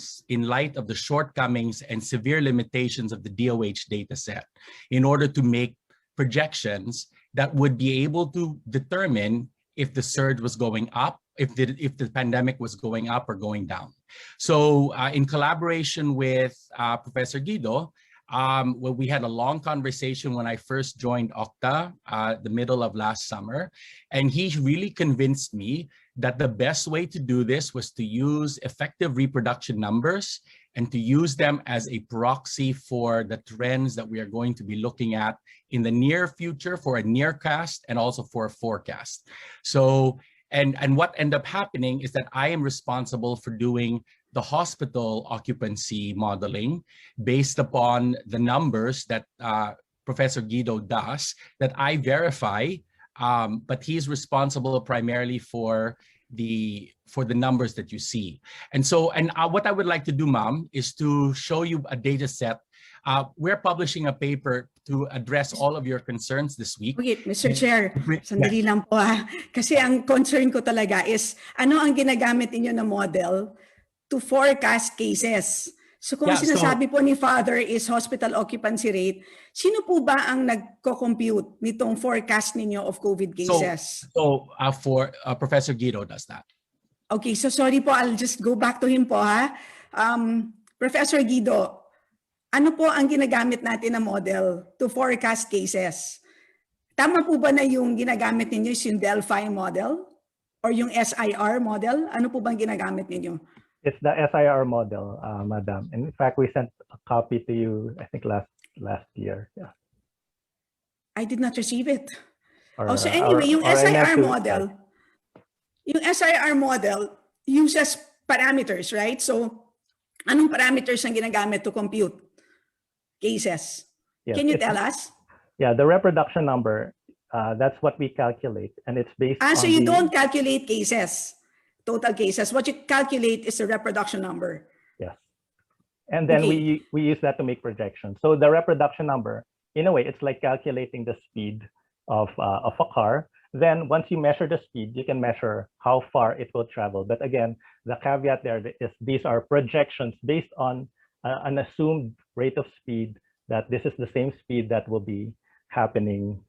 light of the shortcomings and severe limitations of the DOH data set in order to make projections that would be able to determine if the surge was going up, if the pandemic was going up or going down. So in collaboration with Professor Guido, Well, we had a long conversation when I first joined OCTA, the middle of last summer, and he really convinced me that the best way to do this was to use effective reproduction numbers and to use them as a proxy for the trends that we are going to be looking at in the near future for a nearcast and also for a forecast. So, and what ended up happening is that I am responsible for doing the hospital occupancy modeling based upon the numbers that Professor Guido does that I verify, but he's responsible primarily for the numbers that you see. And so, what I would like to do, ma'am, is to show you a data set. We're publishing a paper to address all of your concerns this week. Okay, Mr. Chair, sandali lang po Kasi ang concern ko talaga is, ano ang ginagamit ninyo na model to forecast cases? So kung sinasabi po ni Father is hospital occupancy rate, sino po ba ang nagko-compute nitong forecast ninyo of COVID cases? So Professor Guido does that. Okay, so sorry po, I'll just go back to him po Professor Guido, ano po ang ginagamit natin na model to forecast cases? Tama po ba na yung ginagamit ninyo is yung Delphi model or yung SIR model? Ano po bang ginagamit ninyo? It's the SIR model, Madam. In fact, we sent a copy to you, I think last year. Yeah. I did not receive it. So anyway, yung SIR model, yung SIR model uses parameters, right? So anong parameters ang ginagamit to compute cases? Yes, Can you tell us? Yeah, the reproduction number, that's what we calculate, and it's based on so you don't calculate cases. Total cases. What you calculate is the reproduction number. Yes. And then we use that to make projections. So the reproduction number, in a way, it's like calculating the speed of a car. Then once you measure the speed, you can measure how far it will travel. But again, the caveat there is these are projections based on an assumed rate of speed, that this is the same speed that will be happening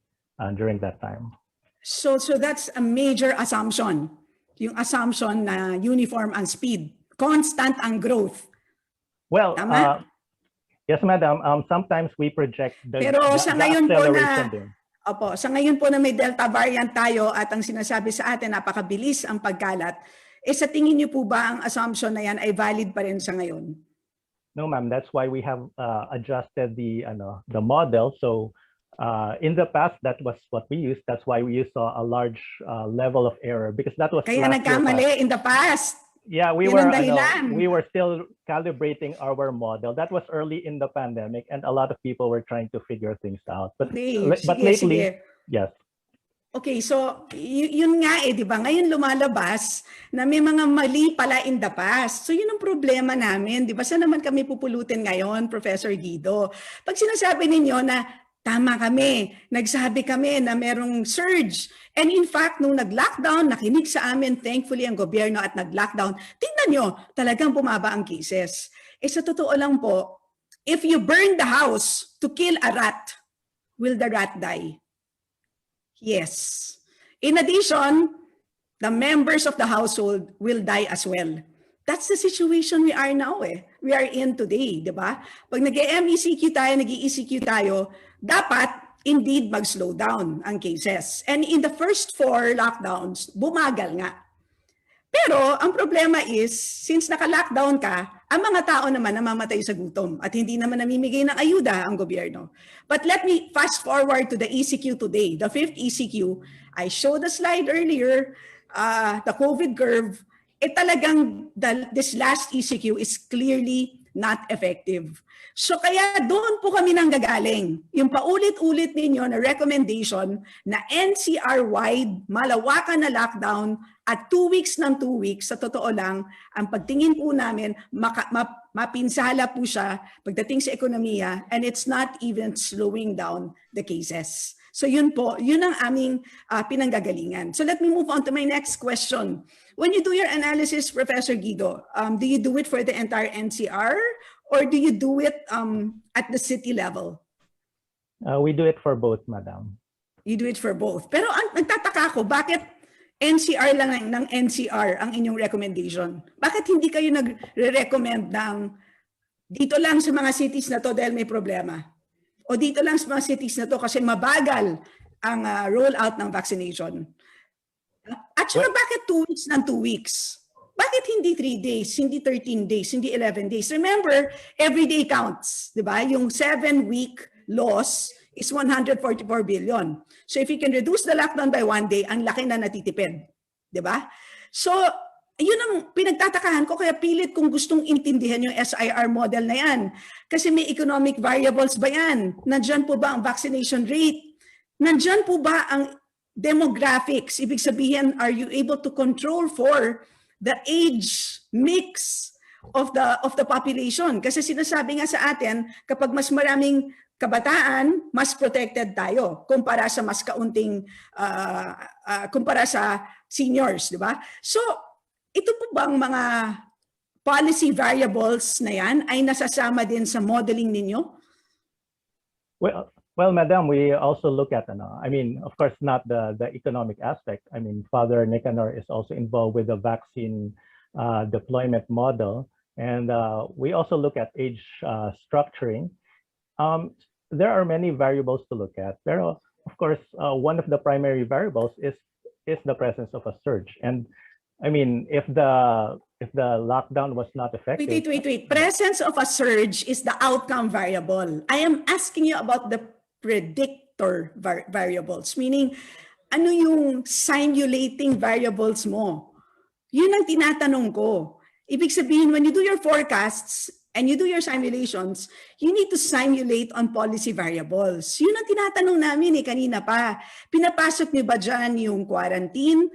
during that time. So that's a major assumption. Yung assumption na uniform ang speed, constant ang growth. Well, yes, Madam. Sometimes we project the sa ngayon po acceleration din. Sa ngayon po na may Delta variant tayo at ang sinasabi sa atin napakabilis ang pagkalat, sa tingin niyo po ba ang assumption na yan ay valid pa rin sa ngayon? No, ma'am. That's why we have adjusted the model. So in the past, that was what we used. That's why we saw a large level of error, because that was Kaya nagkamali in the past. Yeah, we were still calibrating our model. That was early in the pandemic, and a lot of people were trying to figure things out. But lately, yes. Okay, so yun nga di ba? Ngayon lumalabas na may mga mali pala in the past. So yun ang problema namin, di ba? Saan naman kami pupulutin ngayon, Professor Guido? Pag sinasabi ninyo na tama kami, nagsabi kami na merong surge. And in fact, nung nag-lockdown, nakinig sa amin, thankfully, ang gobyerno at nag-lockdown, tingnan nyo, talagang bumaba ang cases. Sa totoo lang po, if you burn the house to kill a rat, will the rat die? Yes. In addition, the members of the household will die as well. That's the situation we are now We are in today, di ba? Pag nag-MECQ tayo, nag-ECQ tayo, dapat indeed mag-slow down ang cases. And in the first 4 lockdowns, bumagal nga. Pero ang problema is, since naka-lockdown ka, ang mga tao naman namamatay sa gutom at hindi naman namimigay ng ayuda ang gobyerno. But let me fast forward to the ECQ today, the 5th ECQ. I showed the slide earlier, the COVID curve. Talagang this last ECQ is clearly not effective. So kaya doon po kami nanggagaling. Yung paulit-ulit ninyo na recommendation na NCR-wide, malawakan na lockdown at 2 weeks ng 2 weeks, sa totoo lang, ang pagtingin po namin, mapinsala po siya pagdating sa ekonomiya, and it's not even slowing down the cases. So yun po, yun ang aming pinanggagalingan. So let me move on to my next question. When you do your analysis, Professor Guido, do you do it for the entire NCR or do you do it at the city level? We do it for both, Madam. You do it for both. Pero nagtataka ako, bakit NCR lang ng NCR ang inyong recommendation? Bakit hindi kayo nagre-recommend ng dito lang sa mga cities na to dahil may problema. O dito lang sa mga cities na to kasi mabagal ang rollout ng vaccination. At saka bakit 2 weeks ng 2 weeks? Bakit hindi 3 days, hindi 13 days, hindi 11 days? Remember, every day counts, di ba? Yung 7-week loss is 144 billion. So if you can reduce the lockdown by 1 day, ang laki na natitipid, di ba? So yun ang pinagtatakahan ko, kaya pilit kung gustong intindihan yung SIR model na yan. Kasi may economic variables ba yan? Nandyan po ba ang vaccination rate? Nandyan po ba ang demographics? Ibig sabihin, are you able to control for the age mix of the population? Kasi sinasabi nga sa atin, kapag mas maraming kabataan, mas protected tayo kumpara sa mas kaunting, kumpara sa seniors, di ba? So, ito po bang mga policy variables na yan ay nasasama din sa modeling ninyo? Well, Madam, we also look at, I mean, of course, not the economic aspect. I mean, Father Nicanor is also involved with the vaccine deployment model. And we also look at age structuring. There are many variables to look at. Pero, of course, one of the primary variables is the presence of a surge. And I mean, if the lockdown was not effective. Wait. Presence of a surge is the outcome variable. I am asking you about the predictor variables, meaning ano yung simulating variables mo? Yun ang tinatanong ko. Ibig sabihin, when you do your forecasts and you do your simulations, you need to simulate on policy variables. Yun ang tinatanong namin kanina pa. Pinapasok niyo ba dyan yung quarantine,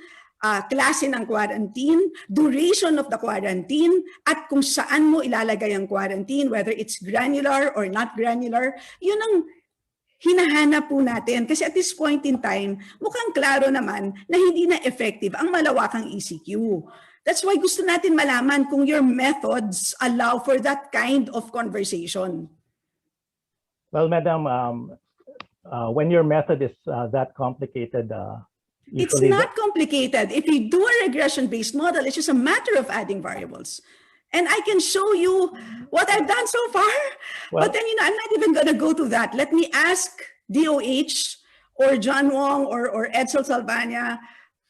klase ng quarantine, duration of the quarantine, at kung saan mo ilalagay ang quarantine, whether it's granular or not granular, yun ang hinahanap po natin. Kasi at this point in time, mukhang klaro naman na hindi na effective ang malawakang ECQ. That's why gusto natin malaman kung your methods allow for that kind of conversation. Well, Madam, when your method is that complicated, it's not complicated. If you do a regression-based model, it's just a matter of adding variables. And I can show you what I've done so far. Well, but then, I'm not even going to go to that. Let me ask DOH or John Wong or Edsel Salvania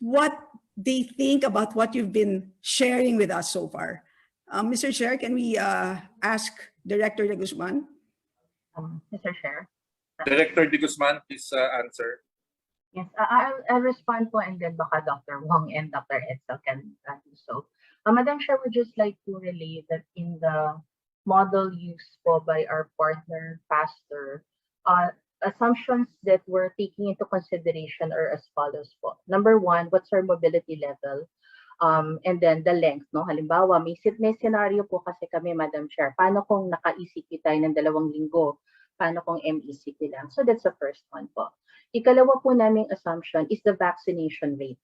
what they think about what you've been sharing with us so far. Mr. Chair, can we ask Director De Guzman? Mr. Chair. Director De Guzman, please answer. Yes, I'll respond po, and then baka Dr. Wong and Dr. Edsel can do so. Madam Chair, would just like to relay that in the model used po by our partner, Pastor, assumptions that we're taking into consideration are as follows po. Number one, what's our mobility level? And then the length, no? Halimbawa, may scenario po kasi kami, Madam Chair. Paano kung naka-ECQ tayo ng 2 linggo? Paano kung MECQ lang? So that's the first one po. Ikalawa po naming assumption is the vaccination rate.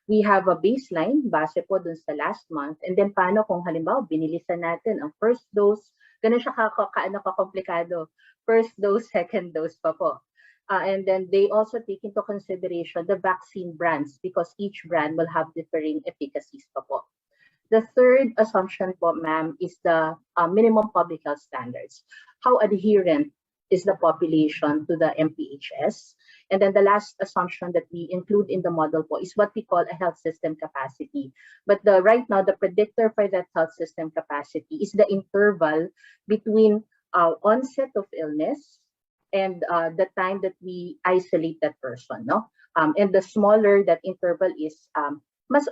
We have a baseline base po dun sa last month, and then paano kung halimbawa binilisan natin ang first dose, ganun siya kakomplikado. First dose, second dose pa po. And then they also take into consideration the vaccine brands because each brand will have differing efficacies pa po. The third assumption po, ma'am, is the minimum public health standards. How adherent is the population to the MPHS? And then the last assumption that we include in the model po is what we call a health system capacity. But right now, the predictor for that health system capacity is the interval between onset of illness and the time that we isolate that person, no? And the smaller that interval is, mas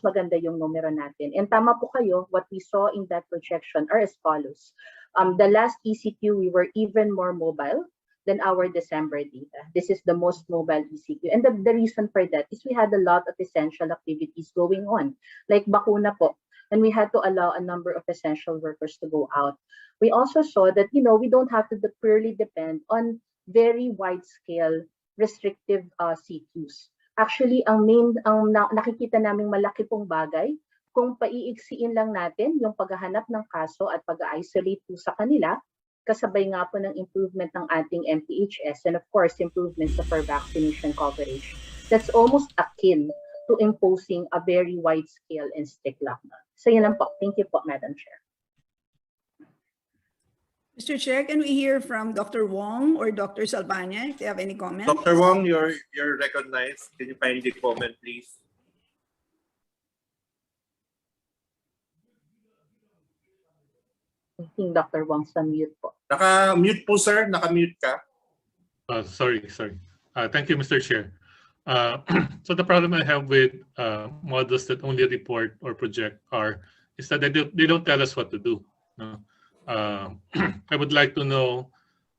maganda yung numero natin. And tama po kayo, what we saw in that projection are as follows. The last ECQ, we were even more mobile than our December data. This is the most mobile ECQ. And the reason for that is we had a lot of essential activities going on, like bakuna po. And we had to allow a number of essential workers to go out. We also saw that, we don't have to purely depend on very wide-scale restrictive CQs. Actually, ang nakikita naming malaki pong bagay, kung paiiksiin lang natin yung paghahanap ng kaso at pag-isolate po sa kanila, kasabay nga po ng improvement ng ating MPHS and of course, improvements of our vaccination coverage. That's almost akin to imposing a very wide-scale and strict lockdown. So yun lang po. Thank you po, Madam Chair. Mr. Chair, can we hear from Dr. Wong or Dr. Salvania if they have any comments? Dr. Wong, you're recognized. Can you kindly comment, please? I think Dr. Wong's on mute po. Naka-mute po, sir. Naka-mute ka. Sorry. Thank you, Mr. Chair. So the problem I have with models that only report or project is that they don't tell us what to do. No? I would like to know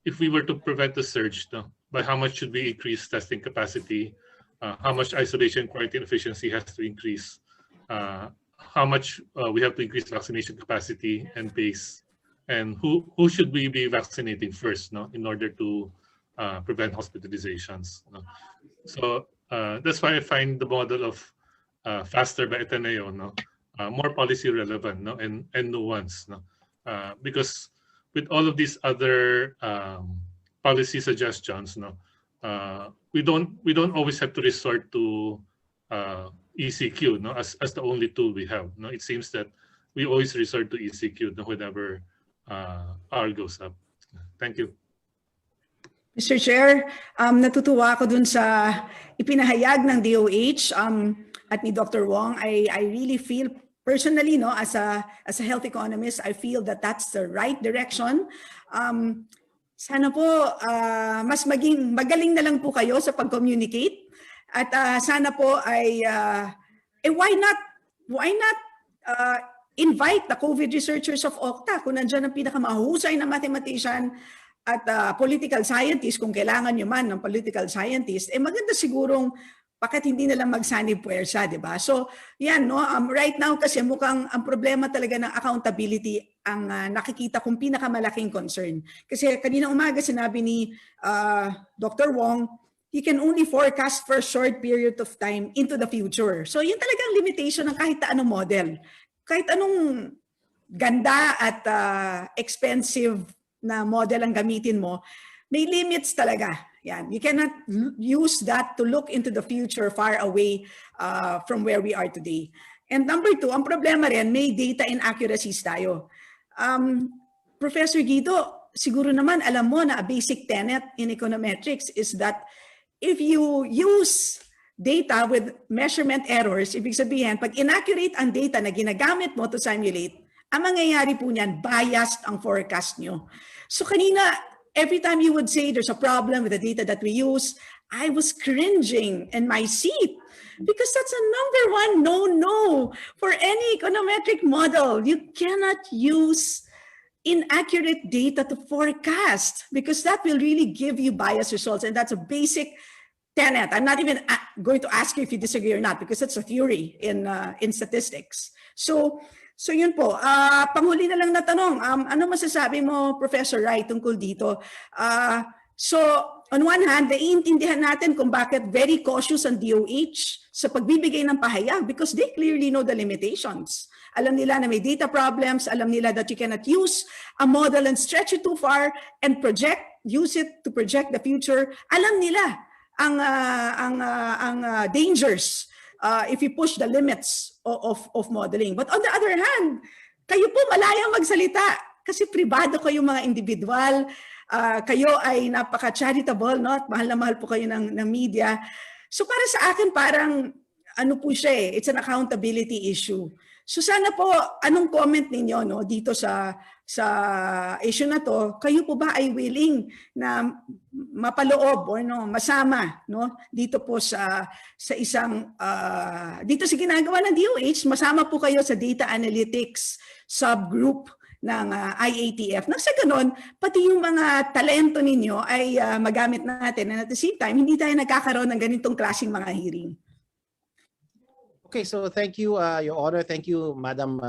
if we were to prevent the surge, by how much should we increase testing capacity, how much isolation, quarantine efficiency has to increase, how much we have to increase vaccination capacity and pace, and who should we be vaccinating first, in order to prevent hospitalizations. So that's why I find the model of faster by Ateneo more policy relevant and nuanced. Because with all of these other policy suggestions, we don't always have to resort to ECQ as the only tool we have. It seems that we always resort to ECQ whenever R goes up. Thank you. Mr. Chair, natutuwa ako dun sa ipinahayag ng DOH at ni Dr. Wong. I really feel personally, as a health economist, I feel that that's the right direction. Sana po mas magaling na lang po kayo sa pag-communicate at sana po ay why not invite the COVID researchers of OCTA kung nandiyan ang pinakamahusay na mathematician at political scientist, kung kailangan nyo man ng political scientist, maganda sigurong bakit hindi na lang magsanib puwersa, di ba? So, yan, right now kasi mukhang ang problema talaga ng accountability ang nakikita kong pinakamalaking concern. Kasi kanina umaga sinabi ni Dr. Wong, he can only forecast for a short period of time into the future. So, yun talagang limitation ng kahit anong model. Kahit anong ganda at expensive na model ang gamitin mo, may limits talaga. Yan. You cannot use that to look into the future far away from where we are today. And number two, ang problema rin, may data inaccuracies tayo. Professor Guido, siguro naman alam mo na a basic tenet in econometrics is that if you use data with measurement errors, ibig sabihin, pag inaccurate ang data na ginagamit mo to simulate, ang mangyayari po niyan, biased ang forecast nyo. So kanina, every time you would say there's a problem with the data that we use, I was cringing in my seat because that's a number one no for any econometric model. You cannot use inaccurate data to forecast because that will really give you biased results, and that's a basic tenet. I'm not even going to ask you if you disagree or not because that's a theory in statistics. So yun po, panghuli na lang na tanong, ano masasabi mo, Professor Wright, tungkol dito? So on one hand, naiintindihan natin kung bakit very cautious ang DOH sa pagbibigay ng pahayag because they clearly know the limitations. Alam nila na may data problems, alam nila that you cannot use a model and stretch it too far and use it to project the future. Alam nila ang dangers if you push the limits of modeling. But on the other hand, kayo po malayang magsalita kasi pribado kayo mga individual, kayo ay napaka-charitable, at mahal na mahal po kayo ng media. So para sa akin parang ano po siya it's an accountability issue. So sana po, anong comment ninyo dito sa issue na to? Kayo po ba ay willing na mapaloob or masama dito po sa isang dito sa ginagawa ng DOH, masama po kayo sa data analytics subgroup ng IATF. Nang sa ganon, pati yung mga talento ninyo ay magamit natin, and at the same time, hindi tayo nagkakaroon ng ganitong klaseng mga hearing. Okay, so thank you, Your Honor. Thank you, Madam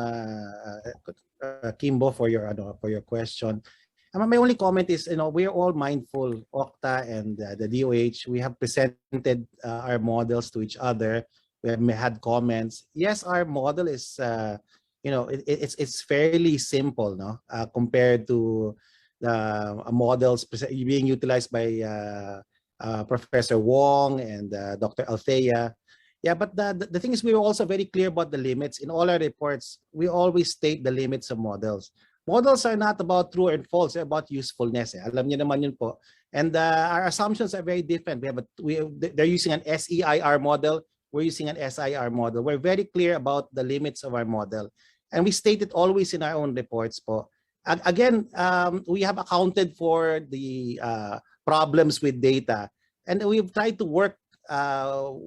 Kimbo, for your question. My only comment is, we are all mindful, OCTA and the DOH. We have presented our models to each other. We have had comments. Yes, our model is, it's fairly simple, compared to the models being utilized by Professor Wong and Dr. Althea. Yeah, but the thing is, we were also very clear about the limits. In all our reports, we always state the limits of models. Models are not about true and false, they're about usefulness. Alam niyo naman yun po. And our assumptions are very different. They're using an SEIR model. We're using an SIR model. We're very clear about the limits of our model. And we state it always in our own reports po. Again, we have accounted for the problems with data. And we've tried to work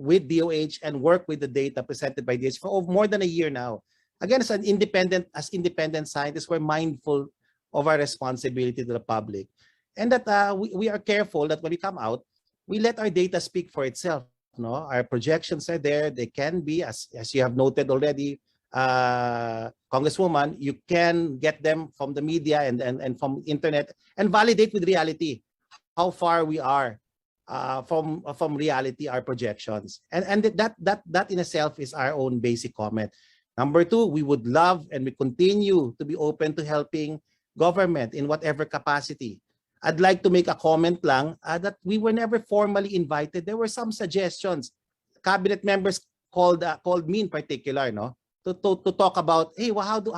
with DOH and work with the data presented by DOH for more than a year now. Again, as independent scientists, we're mindful of our responsibility to the public. And that we are careful that when we come out, we let our data speak for itself. No? Our projections are there. They can be, as you have noted already, Congresswoman, you can get them from the media and from internet and validate with reality how far we are from reality, our projections. And that in itself is our own basic comment. Number two, we would love and we continue to be open to helping government in whatever capacity. I'd like to make a comment lang that we were never formally invited. There were some suggestions. Cabinet members called me in particular, no, to talk about, hey, well, how do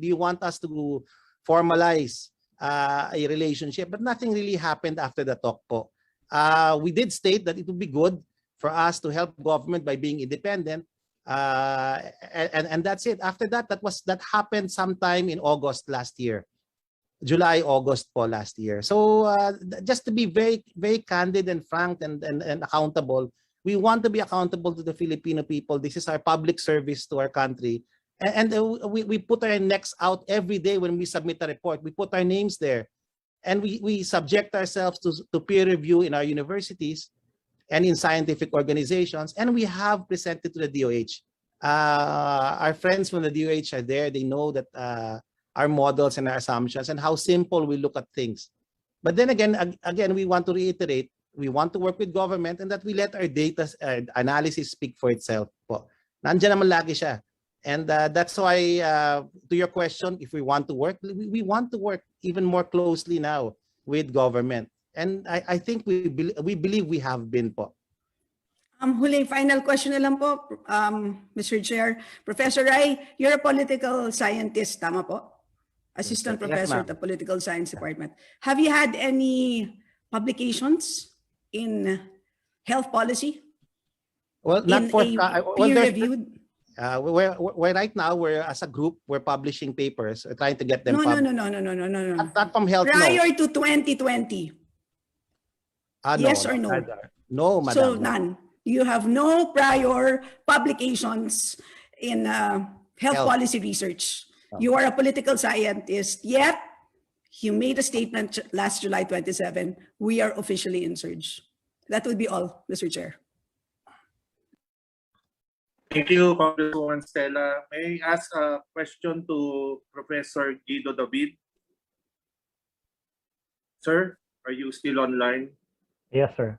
you want us to formalize a relationship? But nothing really happened after the talk po. We did state that it would be good for us to help government by being independent. And that's it. After that, that happened sometime in August last year, July, August po last year. So just to be very, very candid and frank and accountable, we want to be accountable to the Filipino people. This is our public service to our country. And we put our necks out every day when we submit a report. We put our names there. And we subject ourselves to peer review in our universities and in scientific organizations, and we have presented to the DOH. Our friends from the DOH are there. They know that our models and our assumptions and how simple we look at things. But then again, we want to reiterate, we want to work with government and that we let our data analysis speak for itself po. Nandiyan naman lagi siya. And that's why, to your question, if we want to work, we want to work even more closely now with government. And I think we believe we have been po. Huling final question na lang po, Mr. Chair. Professor Rai, you're a political scientist, tama po? Assistant Professor at the Political Science Department. Have you had any publications in health policy? Well, not for peer-reviewed. We're right now, as a group, we're publishing papers, trying to get them published. No. Not from health. Prior to 2020. Yes or no? No, madam. So none. You have no prior publications in health policy research. You are a political scientist, yet you made a statement last July 27, we are officially in surge. That would be all, Mr. Chair. Thank you, Congresswoman Stella. May I ask a question to Professor Guido David? Sir, are you still online? Yes, sir.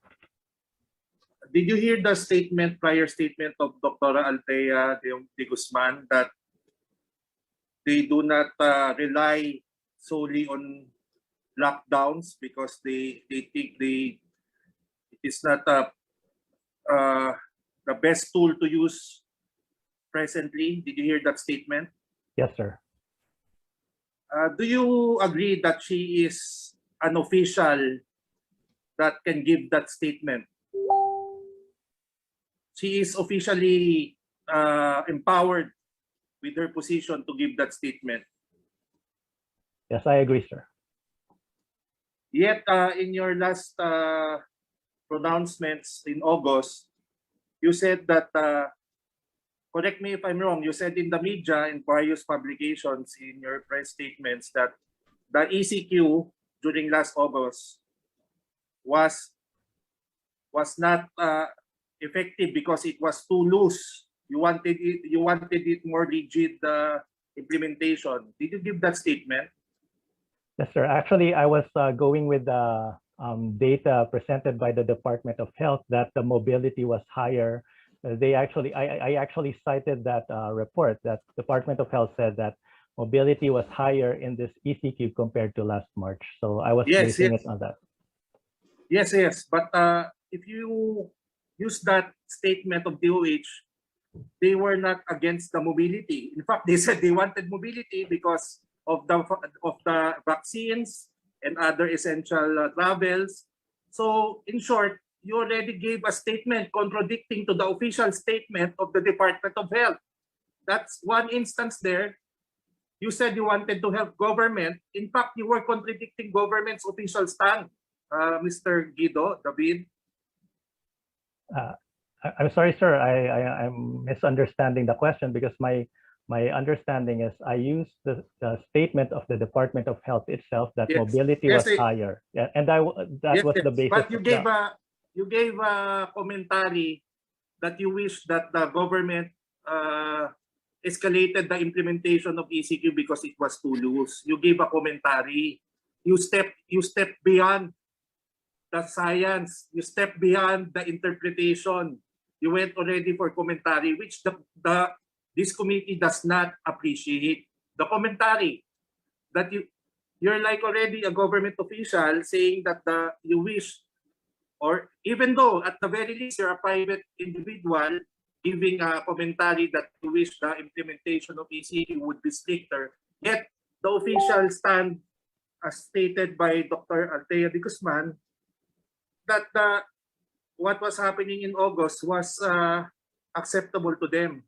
Did you hear the prior statement of Dr. Althea de Guzman that they do not rely solely on lockdowns because they think it is not the best tool to use presently? Did you hear that statement? Yes, sir. Do you agree that she is an official that can give that statement? She is officially empowered with her position to give that statement. Yes, I agree, sir. Yet, in your last pronouncements in August, you said that, correct me if I'm wrong, you said in the media, in various publications, in your press statements, that the ECQ during last August was not effective because it was too loose. You wanted it more rigid implementation. Did you give that statement? Yes, sir. Actually, I was going with the data presented by the Department of Health that the mobility was higher. I actually cited that report that Department of Health said that mobility was higher in this ECQ compared to last March. So I was basing it on that. Yes. But if you use that statement of DOH, they were not against the mobility. In fact, they said they wanted mobility because of the vaccines and other essential travels. So in short, you already gave a statement contradicting to the official statement of the Department of Health. That's one instance there. You said you wanted to help government. In fact, you were contradicting government's official stand, Mr. Guido, David. I'm sorry, sir. I'm misunderstanding the question because my understanding is I used the statement of the Department of Health itself that mobility was higher, and that was the basis. But you gave a commentary that you wish that the government escalated the implementation of ECQ because it was too loose. You gave a commentary. You stepped beyond the science. You stepped beyond the interpretation. You went already for commentary, which this committee does not appreciate. The commentary that you're like already a government official saying that you wish, or even though at the very least you're a private individual giving a commentary that you wish the implementation of ECQ would be stricter, yet the official stand as stated by Dr. Althea de Guzman that what was happening in August was acceptable to them.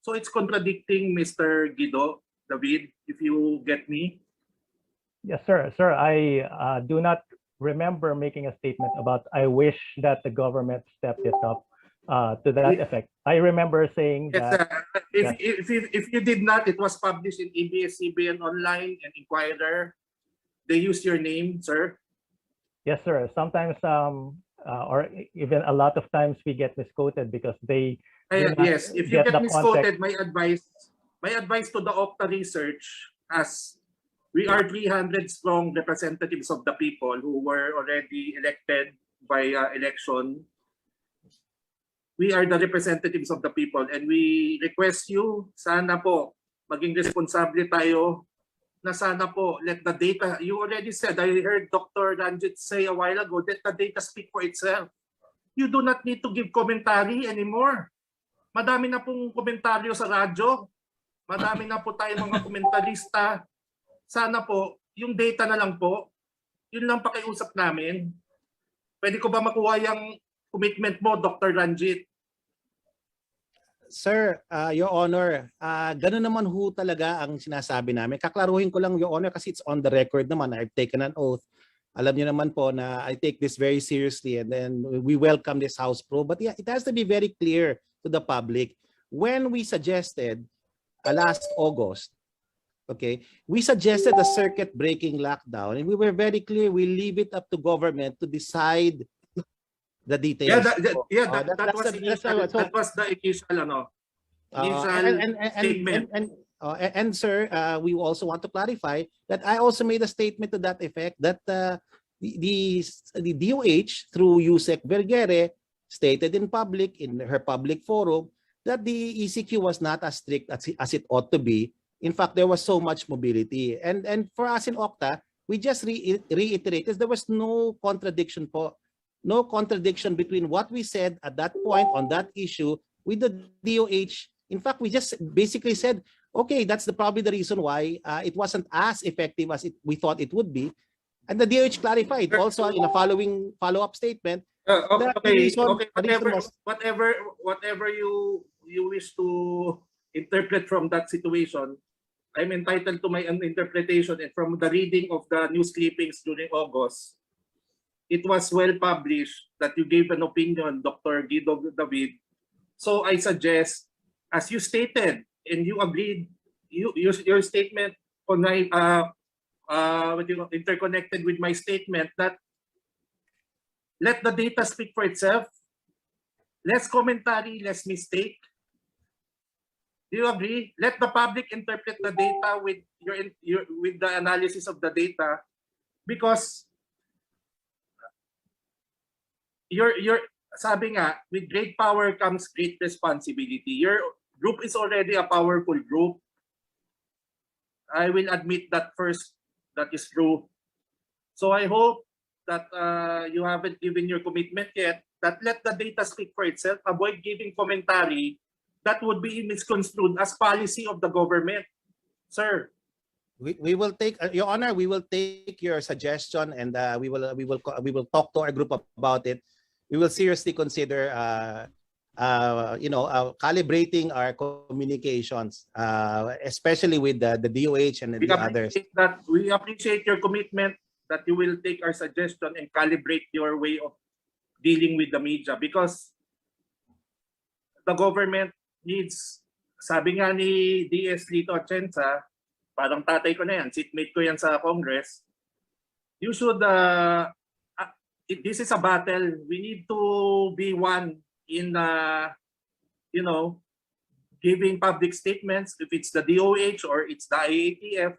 So it's contradicting, Mr. Guido, David, if you get me. Yes, sir. Sir, I do not remember making a statement about I wish that the government stepped it up to that effect. I remember saying that if you did not, it was published in ABS-CBN Online and Inquirer. They used your name, sir. Yes, sir. Sometimes, or even a lot of times, we get misquoted because they. Yes, if you get misquoted, my advice to the OCTA Research, as we are 300 strong representatives of the people who were already elected by election. We are the representatives of the people, and we request you, sana po, maging responsable tayo, na sana po, let the data, you already said, I heard Dr. Ranjit say a while ago, let the data speak for itself. You do not need to give commentary anymore. Madami na pong komentaryo sa radyo. Madami na po tayong mga komentarista. Sana po, yung data na lang po, yun lang pakiusap namin. Pwede ko ba makuha yung commitment mo, Dr. Ranjit? Sir, Your Honor, ganun naman ho talaga ang sinasabi namin. Kaklaruhin ko lang, Your Honor, kasi it's on the record naman. I've taken an oath. Alam niyo naman po na I take this very seriously, and then we welcome this House Pro. But yeah, it has to be very clear to the public. When we suggested last August, okay, we suggested a circuit-breaking lockdown, and we were very clear, we leave it up to government to decide the details. That was the initial statement. And sir, we also want to clarify that I also made a statement to that effect that the DOH through Yusek Vergere stated in public, in her public forum, that the ECQ was not as strict as it ought to be. In fact, there was so much mobility. And for us in OCTA, we just reiterated there was no contradiction po. No contradiction between what we said at that point on that issue with the DOH. In fact, we just basically said, okay, that's probably the reason why it wasn't as effective as we thought it would be. And the DOH clarified also in a follow-up statement. Whatever you wish to interpret from that situation, I'm entitled to my own interpretation, and from the reading of the news clippings during August, it was well published that you gave an opinion, Dr. Guido David. So I suggest, as you stated, and you agreed, your statement interconnected with my statement that let the data speak for itself. Less commentary, less mistake. Do you agree? Let the public interpret the data with the analysis of the data, because sabi nga, with great power comes great responsibility. Your group is already a powerful group. I will admit that first, that is true. So I hope that you haven't given your commitment yet, that let the data speak for itself. Avoid giving commentary that would be misconstrued as policy of the government. Sir. we will take Your Honor, we will take your suggestion, and we will talk to our group about it. We will seriously consider calibrating our communications, especially with the DOH and the others. We appreciate your commitment that you will take our suggestion and calibrate your way of dealing with the media, because the government needs, sabi nga ni DS Lito Atienza, parang tatay ko na yan, seatmate ko yan sa Congress, you should, this is a battle. We need to be one in, giving public statements, if it's the DOH or it's the IATF.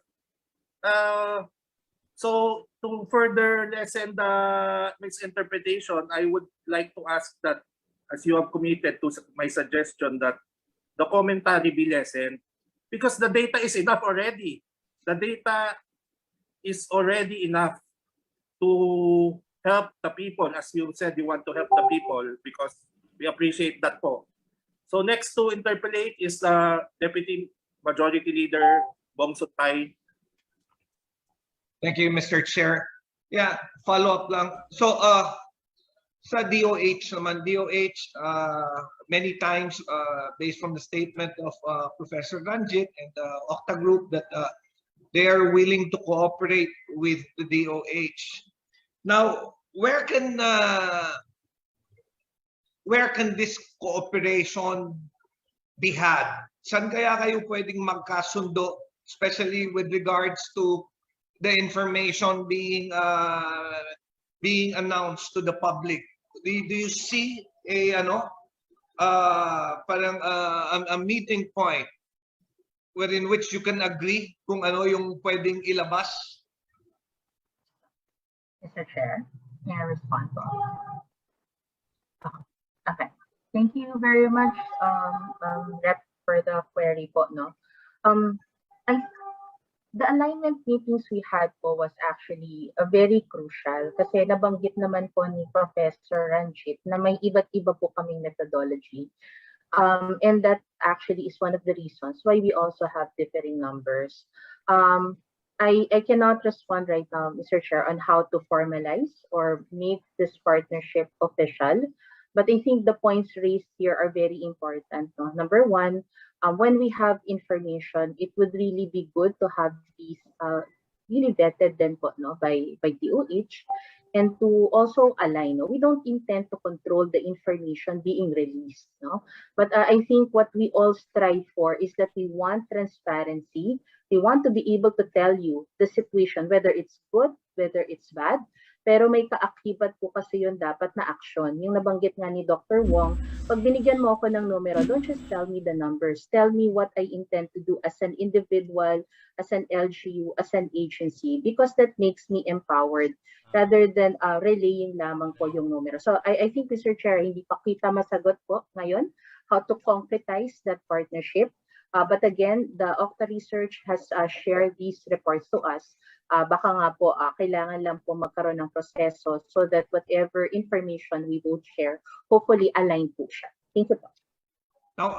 So to further lessen the misinterpretation, I would like to ask that, as you have committed to my suggestion, that the commentary be lessened, because the data is enough already. The data is already enough to help the people. As you said, you want to help the people, because we appreciate that po. So next to interpolate is Deputy Majority Leader Bong Sutay. Thank you, Mr. Chair. Yeah, follow up lang. So, sa DOH naman, DOH, many times, based from the statement of Professor Ranjit and the OCTA group, that they are willing to cooperate with the DOH. Now, where can this cooperation be had? Saan kaya kayo pwedeng magkasundo, especially with regards to the information being announced to the public? Do you see a a meeting point wherein which you can agree kung ano yung pwedeng ilabas? Mr. Chair, may I respond po? Okay. Thank you very much, Rep, for the query po, no? The alignment meetings we had po was actually very crucial, kasi nabanggit naman po ni Professor Ranjit na may iba't iba po kaming methodology. And that actually is one of the reasons why we also have differing numbers. I cannot respond right now, Mr. Chair, on how to formalize or make this partnership official. But I think the points raised here are very important. No? Number one, when we have information, it would really be good to have these really vetted then po, no, by DOH, and to also align. No? We don't intend to control the information being released. No? But I think what we all strive for is that we want transparency. We want to be able to tell you the situation, whether it's good, whether it's bad. Pero may kaakibat po kasi yun dapat na action. Yung nabanggit nga ni Dr. Wong, pag binigyan mo ako ng numero, don't just tell me the numbers. Tell me what I intend to do as an individual, as an LGU, as an agency, because that makes me empowered rather than relaying lamang po yung numero. So I think, Mr. Chair, hindi pa kita masagot po ngayon how to concretize that partnership. But again, the OCTA Research has shared these reports to us. Baka nga po, kailangan lang po magkaroon ng proseso so that whatever information we both share, hopefully align po siya. Thank you po. Now,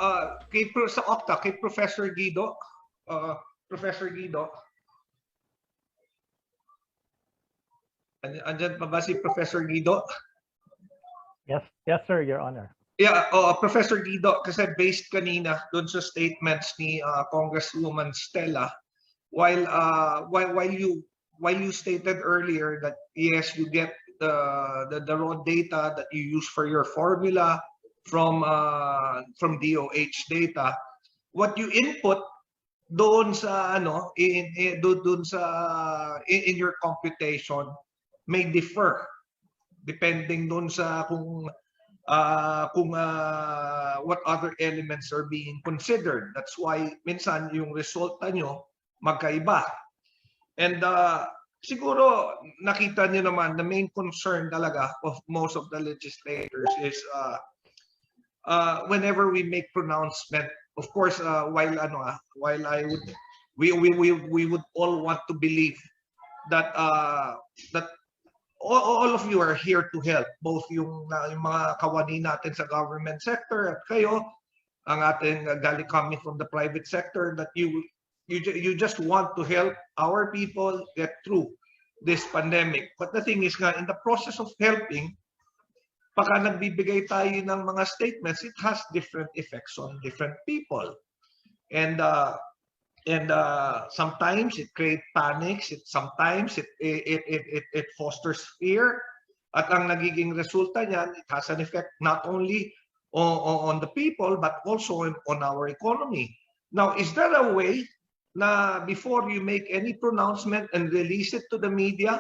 sa OCTA, kay Professor Guido, andyan pa ba si Professor Guido? Yes, sir, Your Honor. Yeah, Professor Guido, kasi based kanina doon sa statements ni Congresswoman Stella, while you stated earlier that yes, you get the raw data that you use for your formula from DOH data, what you input doon sa in your computation may differ depending doon sa kung what other elements are being considered. That's why minsan yung resulta nyo magkaiba. And siguro nakita nyo naman the main concern talaga of most of the legislators is whenever we make pronouncement, of course, we would all want to believe that all of you are here to help, both yung mga kawani natin sa government sector at kayo, ang ating galing coming from the private sector, that you you just want to help our people get through this pandemic. But the thing is nga, in the process of helping, pagka nagbibigay tayo ng mga statements, it has different effects on different people. And sometimes it creates panics. Sometimes it fosters fear. At ang nagiging resulta niyan, it has an effect not only on the people but also on our economy. Now, is there a way na before you make any pronouncement and release it to the media,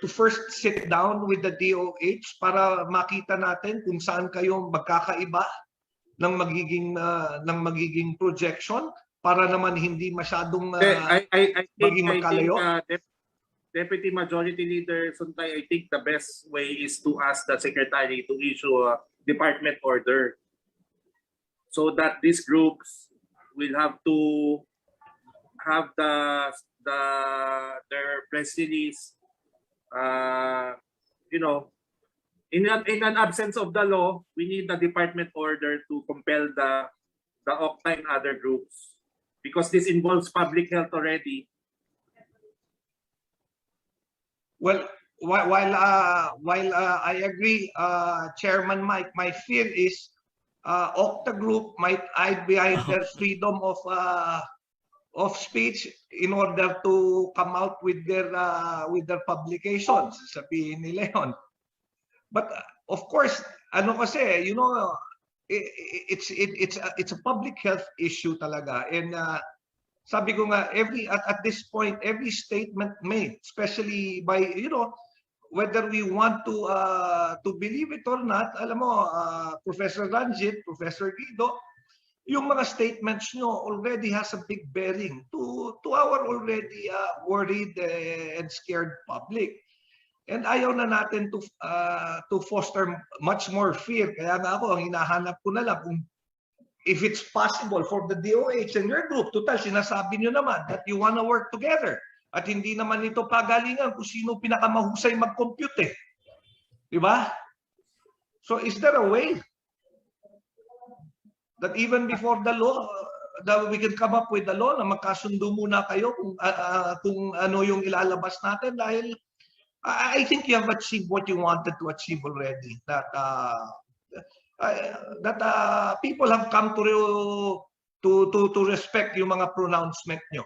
to first sit down with the DOH para makita natin kung saan kayo magkakaiba ng magiging projection para naman hindi masyadong maging magkalayo? Deputy Majority Leader Suntay, I think the best way is to ask the Secretary to issue a department order so that these groups will have to have their press release, in an absence of the law, we need the department order to compel the OCTA and other groups, because this involves public health already. Well, while I agree, Chairman Mike, my fear is OCTA group might hide behind their freedom of speech in order to come out with their publications. Sabihin nila yun. But of course, ano kasi, it's a public health issue talaga, and sabi ko nga, at this point, every statement made, especially by, whether we want to believe it or not, alam mo, Professor Ranjit, Professor Guido, yung mga statements nyo already has a big bearing to our already worried and scared public. And ayaw na natin to foster much more fear. Kaya nga ako, ang hinahanap ko na lang kung if it's possible for the DOH and your group, total, sinasabi nyo naman that you want to work together. At hindi naman ito pagalingan kung sino pinakamahusay mag-compute eh. Diba? So is there a way that even before the law, that we can come up with the law na magkasundo muna kayo kung ano yung ilalabas natin? Dahil I think you have achieved what you wanted to achieve already. That people have come to respect yung mga pronouncement nyo.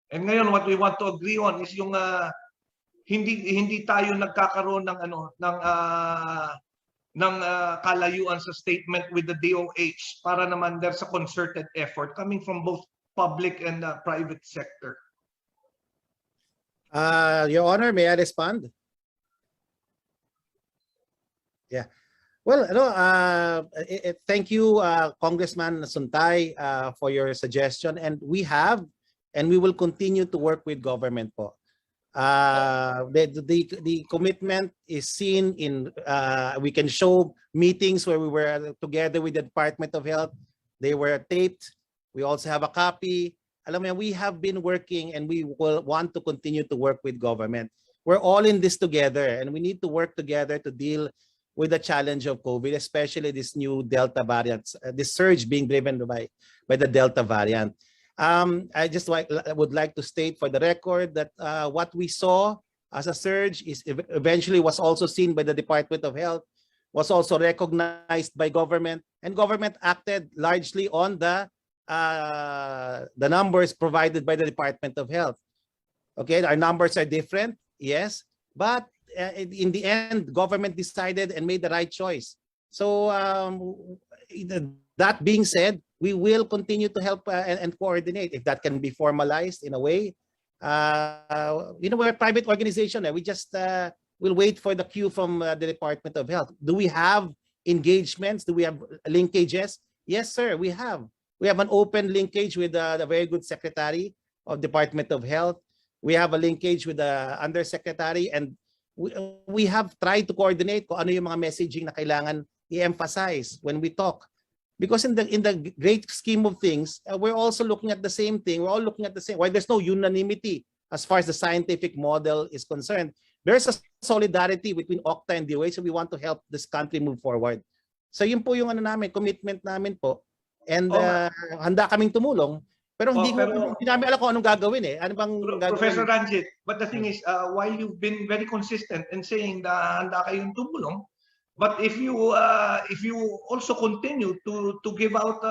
And ngayon, what we want to agree on is yung hindi tayo nagkakaroon ng kalayuan sa statement with the DOH para naman there's a concerted effort coming from both public and private sector. Your Honor, may I respond? Yeah. Well, thank you, Congressman Suntay, for your suggestion. And we will continue to work with government po. The commitment is seen in, we can show meetings where we were together with the Department of Health. They were taped. We also have a copy. Alam mo, we have been working and we will want to continue to work with government. We're all in this together and we need to work together to deal with the challenge of COVID, especially this new Delta variant, this surge being driven by the Delta variant. I just would like to state for the record that what we saw as a surge is eventually was also seen by the Department of Health, was also recognized by government, and government acted largely on the numbers provided by the Department of Health. Okay, our numbers are different, yes, but in the end, government decided and made the right choice. So that being said, we will continue to help and coordinate if that can be formalized in a way. We're a private organization. We just will wait for the cue from the Department of Health. Do we have engagements? Do we have linkages? Yes, sir, we have. We have an open linkage with the very good Secretary of Department of Health. We have a linkage with the Undersecretary, and we have tried to coordinate kung ano yung mga messaging na kailangan i-emphasize when we talk. Because in the great scheme of things, we're also looking at the same thing. We're all looking at the same. While there's no unanimity as far as the scientific model is concerned, there's a solidarity between OCTA and DOH, so we want to help this country move forward. So yun po yung commitment namin po. And handa kaming tumulong. Pero hindi namin alam kung anong gagawin eh. Ano bang gagawin? Professor Ranjit, but the thing is, while you've been very consistent in saying na handa kayong tumulong, but if you also continue to give out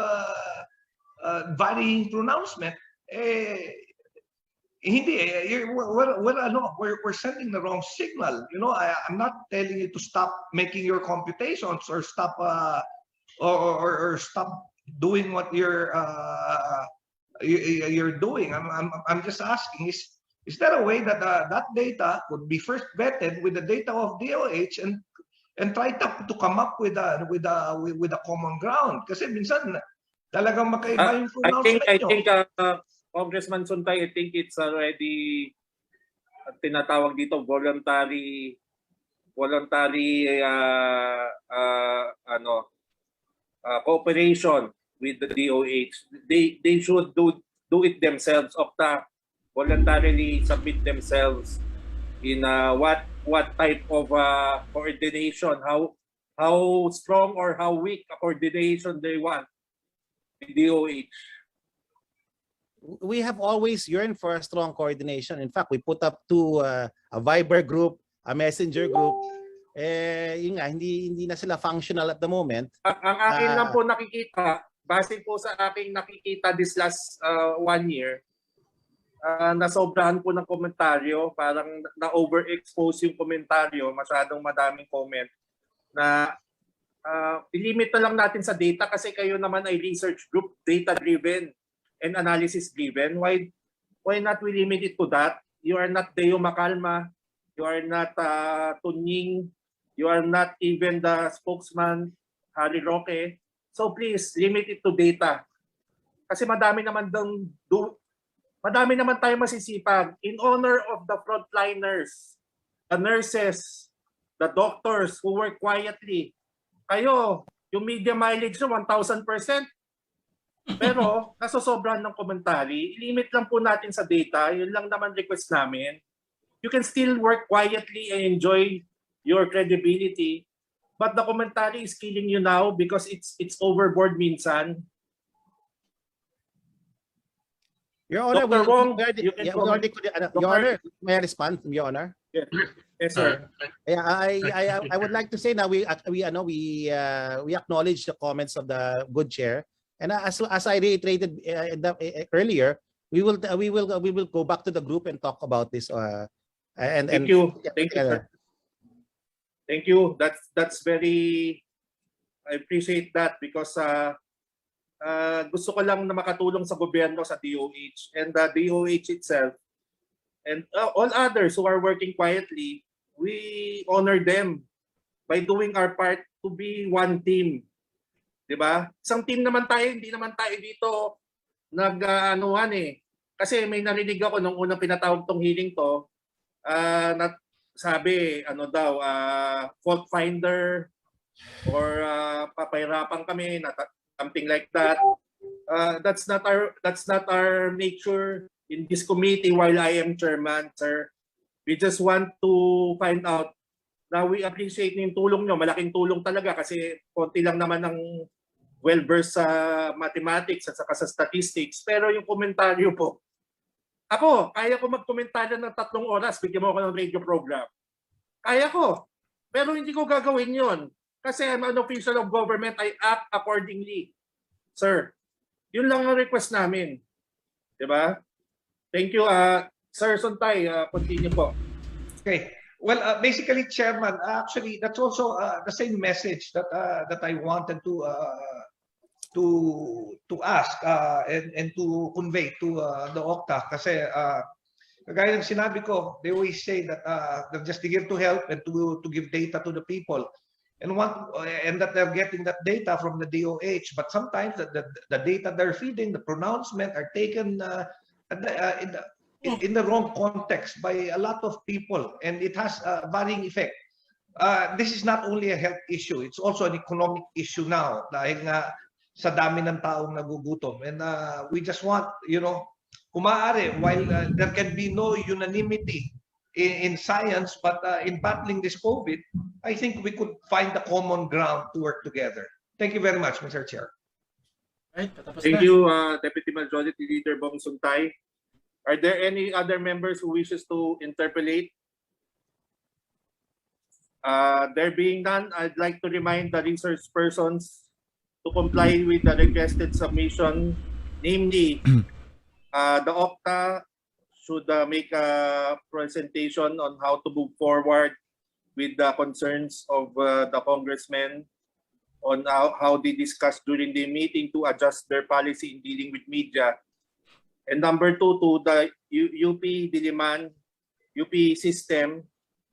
varying pronouncement, we're sending the wrong signal. You know, I'm not telling you to stop making your computations or stop or stop doing what you're doing. I'm just asking, is there a way that that data could be first vetted with the data of DOH and try to come up with a common ground? Kasi minsan talagang magkaiba yung pronouncement I think Congressman Suntay, I think it's already tinatawag dito voluntary cooperation with the DOH. They should do it themselves, OCTA voluntarily submit themselves in what type of coordination, how strong or how weak a coordination they want with DOH. We have always yearned for a strong coordination. In fact, we put up to a Viber group, a messenger group. Yun nga, hindi na sila functional at the moment. Ang akin lang po nakikita, base po sa aking nakikita this last 1 year, nasobrahan po ng komentaryo, parang na-overexpose yung komentaryo, masyadong madaming comment, na ilimit na lang natin sa data kasi kayo naman ay research group, data-driven and analysis-driven. Why not we limit it to that? You are not Deo Macalma, you are not Tunying, you are not even the spokesman, Harry Roque. So please, limit it to data. Kasi madami naman tayo masisipag. In honor of the frontliners, the nurses, the doctors who work quietly. Kayo, yung media mileage nyo, 1,000%. Pero, nasosobrahan ng komentary. Limit lang po natin sa data. Yun lang naman request namin. You can still work quietly and enjoy your credibility. But the commentary is killing you now because it's overboard minsan. Your Honor, Dr. Wong, Your Honor, may I respond, Your Honor? Yes, sir. I would like to say now we acknowledge the comments of the good chair, and as I reiterated earlier, we will go back to the group and talk about this. Thank you, sir. Thank you. That's very. I appreciate that because gusto ko lang na makatulong sa gobyerno, sa DOH, and the DOH itself, and all others who are working quietly. We honor them by doing our part to be one team. Diba? Isang team naman tayo, hindi naman tayo dito nag-anuhan eh. Kasi may narinig ako nung unang pinatawag tong hearing to, sabi, fault finder or papahirapan kami, something like that. That's not our nature in this committee while I am chairman, sir. We just want to find out na we appreciate yung tulong nyo. Malaking tulong talaga kasi konti lang naman ng well-versed sa mathematics at saka sa statistics. Pero yung komentaryo po, ako, kaya ko magkomentaryo ng 3 oras, bigyan mo ako ng radio program. Kaya ko. Pero hindi ko gagawin yon kasi I'm an official of government. I act accordingly. Sir, yun lang ang request namin. Diba? Thank you. Sir Suntay, continue po. Okay. Well, basically, Chairman, actually, that's also the same message that I wanted to ask and to convey to the OCTA. Kasi kagaya ng sinabi ko, they always say that they're just here to help and to give data to the people, and that they're getting that data from the DOH. But sometimes the data they're feeding, the pronouncement, are taken in the wrong context by a lot of people, and it has a varying effect. This is not only a health issue, it's also an economic issue now dahil nga sa dami ng taong nagugutom. And we just want, kung maaari, while there can be no unanimity in science, but in battling this COVID, I think we could find a common ground to work together. Thank you very much, Mr. Chair. Right, patapos Thank na. you, Deputy Majority Leader Bong Suntay. Are there any other members who wishes to interpolate? There being none, I'd like to remind the research persons to comply with the requested submission, namely, the OCTA should make a presentation on how to move forward with the concerns of the congressmen on how they discussed during the meeting to adjust their policy in dealing with media. And number two, to the UP Diliman, UP system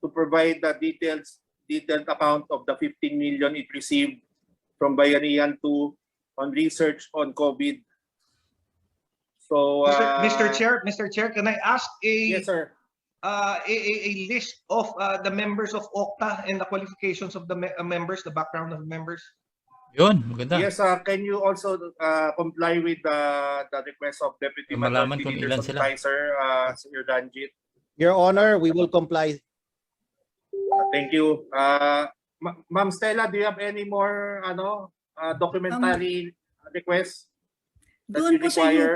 to provide the detailed account of the 15 million it received from Bayanihan 2 on research on COVID. So, Mr. Chair, can I ask yes, sir. A list of the members of OCTA and the qualifications of the members, the background of the members? Yun, maganda. Yes, can you also comply with the request of Deputy Malaman Majority kung Leader ilan sila. Suntay, Sir Ranjit? Your Honor, we will comply. Thank you. Ma'am Stella, do you have any more documentary requests that you require?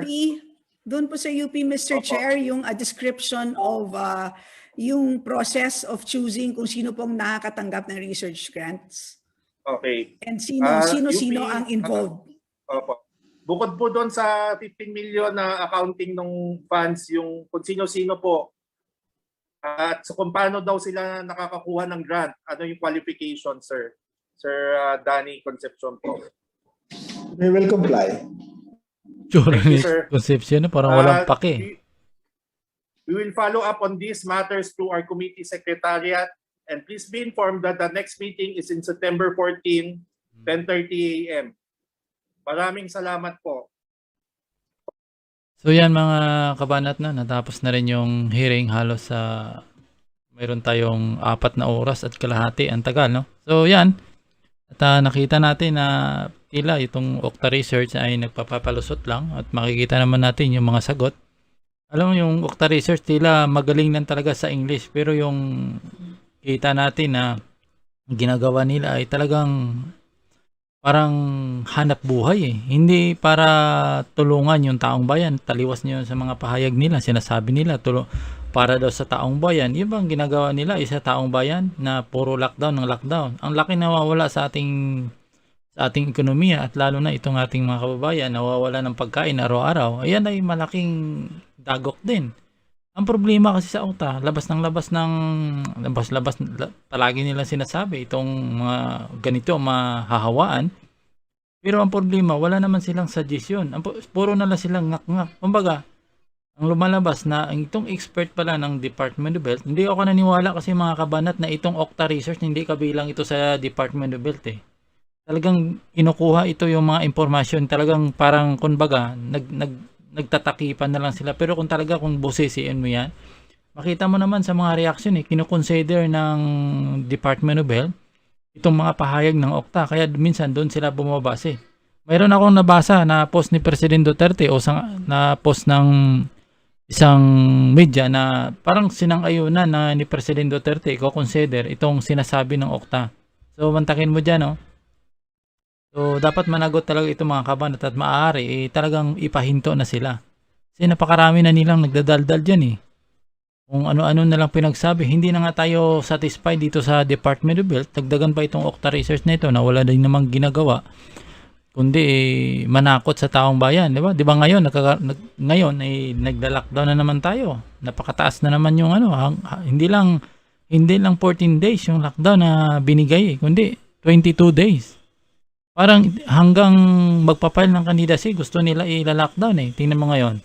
Doon po sa UP, Mr. Chair, yung description of yung process of choosing kung sino pong nakakatanggap ng research grants. Okay. And sino ang involved. Opo. Bukod po doon sa 15 million na accounting ng funds, yung kung sino-sino po, at so kung paano daw sila nakakakuha ng grant, ano yung qualification, sir? Sir Danny Concepcion po. We will comply. Tsura Thank you, ni sir. Concepcion, parang walang pake. We will follow up on these matters through our committee secretariat, and please be informed that the next meeting is in September 14, 10:30 a.m. Maraming salamat po. So yan mga kabanat na, natapos na rin yung hearing halos sa mayroon tayong 4 na oras at kalahati ang tagal, no? So yan, at nakita natin na tila itong OCTA Research ay nagpapapalusot lang at makikita naman natin yung mga sagot. Alam mo yung OCTA Research tila magaling lang talaga sa English, pero yung kita natin na ginagawa nila ay talagang parang hanap buhay eh. Hindi para tulungan yung taong bayan. Taliwas nyo sa mga pahayag nila. Sinasabi nila para daw sa taong bayan. Yung bang ginagawa nila isa taong bayan na puro lockdown ng lockdown. Ang laki nawawala sa ating ekonomiya at lalo na itong ating mga kababayan nawawala ng pagkain araw-araw. Ayan ay malaking dagok din. Ang problema kasi sa OCTA, labas palagi nila sinasabi itong mga ganito mahahawaan. Pero ang problema, wala naman silang suggestion. Puro na lang silang ngak-ngak. Kumbaga, ang lumalabas na itong expert pala ng Department of Health, hindi ako naniniwala kasi mga kabanat na itong OCTA Research hindi kabilang ito sa Department of Health eh. Talagang kinukuha ito yung mga impormasyon, talagang parang kumbaga nagtatakipan na lang sila. Pero kung busisiin mo yan, makita mo naman sa mga reaction eh, kinukonsider ng Department of Health itong mga pahayag ng OCTA. Kaya minsan doon sila bumabase. Mayroon akong nabasa na post ni President Duterte o na post ng isang media na parang sinang-ayunan na ni President Duterte i-consider itong sinasabi ng OCTA. So mantakin mo dyan, no? So, dapat managot talaga itong mga kabanat at maaari talagang ipahinto na sila. Kasi napakarami na nilang nagdadaldal dyan eh. Kung ano-ano na lang pinagsabi, hindi na nga tayo satisfied dito sa Department of Health. Dagdagan pa itong OCTA Research na ito na wala din namang ginagawa. Kundi manakot sa taong bayan. Diba? Diba ngayon, nagla-lockdown na naman tayo. Napakataas na naman yung hindi lang 14 days yung lockdown na binigay kundi 22 days. Parang hanggang magpapile ng candidacy, gusto nila i-lockdown eh. Tingnan mo ngayon.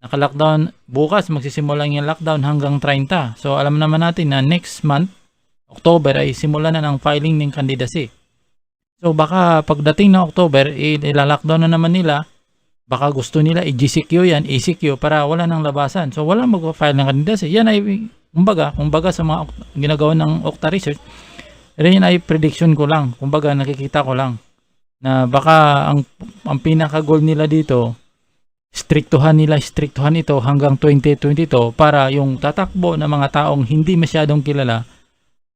Naka-lockdown, bukas magsisimula yung lockdown hanggang 30. So alam naman natin na next month, October, ay simula na ng filing ng candidacy. So baka pagdating ng October, ila-lockdown na naman nila. Baka gusto nila i-GCQ yan, ECQ para wala nang labasan. So wala magpa-file ng candidacy. Yan ay, kumbaga sa mga ginagawa ng OCTA Research, yan ay prediction ko lang. Kumbaga nakikita ko lang. Na baka ang pinaka-goal nila dito, striktuhan ito hanggang 2022 para yung tatakbo ng mga taong hindi masyadong kilala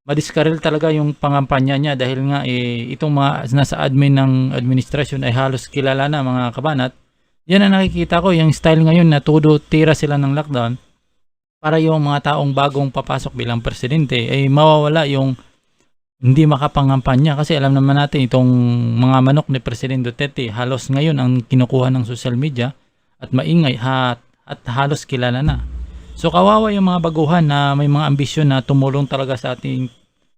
madiskaril talaga yung pangampanya niya dahil nga itong mga nasa admin ng administrasyon ay halos kilala na mga kabanat. Yan ang nakikita ko, yung style ngayon na todo tira sila ng lockdown para yung mga taong bagong papasok bilang presidente ay mawawala yung hindi makapangampanya kasi alam naman natin itong mga manok ni Presidente Duterte halos ngayon ang kinukuha ng social media at maingay at halos kilala na. So kawawa yung mga baguhan na may mga ambisyon na tumulong talaga sa ating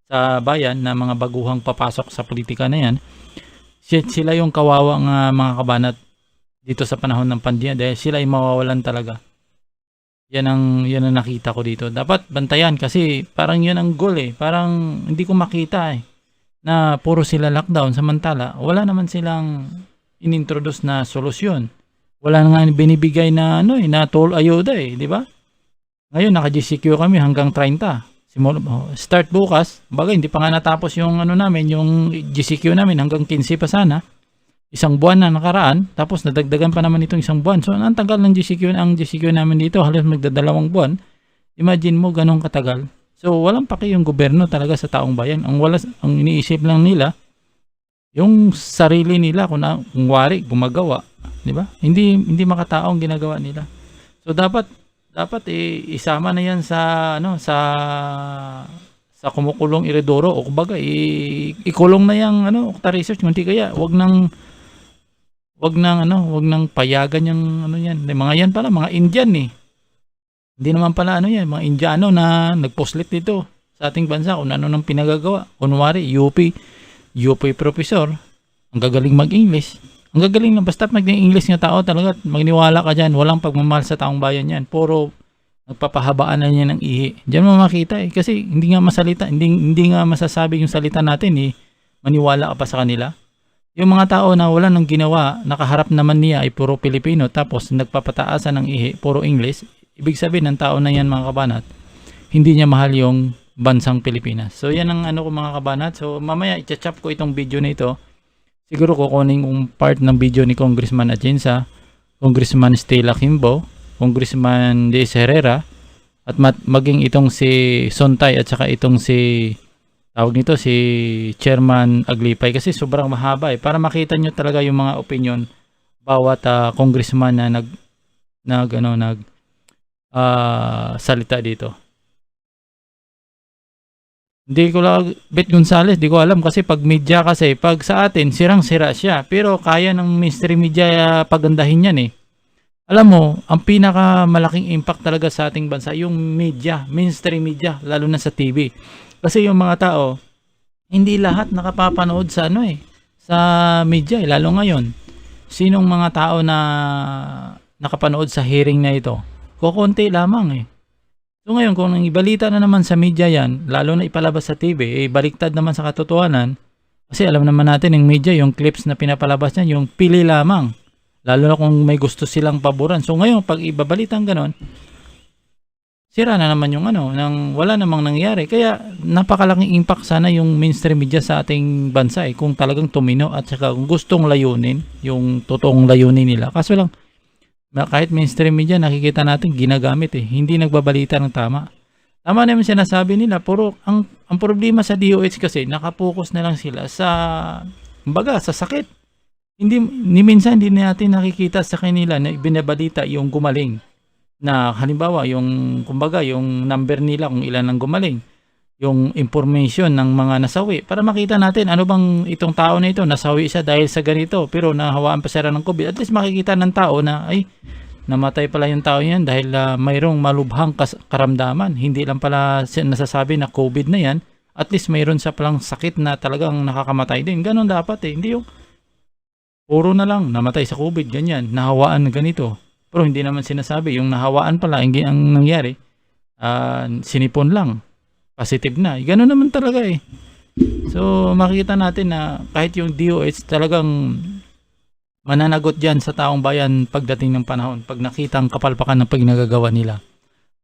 sa bayan na mga baguhang papasok sa politika na yan. Sila yung kawawang mga kabanat dito sa panahon ng pandemya dahil sila ay mawawalan talaga. Yan ang nakita ko dito. Dapat bantayan kasi parang yun ang goal Parang hindi ko makita na puro sila lockdown samantala wala naman silang inintroduce na solusyon. Wala nga binibigay na na toll ayuda di ba? Ngayon naka-GCQ kami hanggang 30. Start bukas, bagay hindi pa nga natapos yung namin, yung GCQ namin hanggang 15 pa sana. Isang buwan na nakaraan, tapos nadagdagan pa naman itong isang buwan. So ang tagal ng GCQ namin dito, halos magdadalawang buwan. Imagine mo ganong katagal. So walang paki yung gobyerno talaga sa taong bayan. Ang iniisip lang nila yung sarili nila kung wari gumagawa, di ba? Hindi makataong ginagawa nila. So dapat isama na yan sa kumukulong iredoro o kumbaga ikulong na yang OCTA Research kundi kaya wag nang payagan yung yan. Mga yan pala mga Indian Hindi naman pala yan, mga Indiano na nagposlit dito sa ating bansa kung ano nang pinagagawa. Kunwari UP professor, ang gagaling mag-English. Ang gagaling lang, basta mag-English nga tao talaga, magniwala ka dyan, walang pagmamahal sa taong bayan yan. Puro nagpapahabaan na niya ng ihi. Diyan mo makita kasi hindi nga masalita, hindi nga masasabi yung salita natin maniwala ka pa sa kanila. Yung mga tao na wala nang ginawa, nakaharap naman niya ay puro Pilipino, tapos nagpapataasan ng ihi, puro English. Ibig sabihin ng tao na yan mga kabanat, hindi niya mahal yung bansang Pilipinas. So yan ang ko mga kabanat. So mamaya i-chop ko itong video na ito. Siguro kukunin yung part ng video ni Congressman Atienza, Congressman Stella Kimbo, Congressman BH Herrera, at maging itong si Sontay at saka itong si Chairman Aglipay kasi sobrang mahaba para makita nyo talaga yung mga opinion bawat congressman na salita dito. Hindi ko lang, Bet Gonzales, di ko alam kasi pag media kasi, pag sa atin, sirang-sira siya. Pero kaya ng mainstream media pagandahin yan Alam mo, ang pinakamalaking impact talaga sa ating bansa, yung media, mainstream media, lalo na sa TV. Kasi yung mga tao, hindi lahat nakapapanood sa sa media lalo ngayon. Sinong mga tao na nakapanood sa hearing na ito? Kukunti lamang So ngayon, kung ibalita na naman sa media yan, lalo na ipalabas sa TV, baliktad naman sa katotohanan. Kasi alam naman natin yung media, yung clips na pinapalabas niya, yung pili lamang. Lalo na kung may gusto silang paboran. So ngayon, pag ibabalitang ganon, sira na naman yung nang wala namang nangyari. Kaya napakalaking impact sana yung mainstream media sa ating bansa kung talagang tumino at saka kung gustong layunin, yung totoong layunin nila. Kaso lang, kahit mainstream media nakikita natin ginagamit hindi nagbabalita ng tama. Tama naman sinasabi nila, puro ang problema sa DOH kasi nakapokus na lang sila sa sa sakit. Minsan hindi natin nakikita sa kanila na binabalita yung gumaling. Na halimbawa yung yung number nila kung ilan ang gumaling. Yung information ng mga nasawi para makita natin ano bang itong tao na ito nasawi siya dahil sa ganito pero nahawaan pa siya ng COVID. At least makikita ng tao na ay namatay pala yung tao yan dahil mayroong malubhang karamdaman. Hindi lang pala nasasabi na COVID na yan. At least mayroon siya palang sakit na talagang nakakamatay din. Ganon dapat Hindi yung puro na lang namatay sa COVID ganyan, nahawaan na ganito. Pero hindi naman sinasabi yung nahawaan pala ang nangyari sinipon lang. Positive na. Ganoon naman talaga So makikita natin na kahit yung DOH talagang mananagot dyan sa taong bayan pagdating ng panahon. Pag nakita ang kapalpakan ng pagnagagawa nila.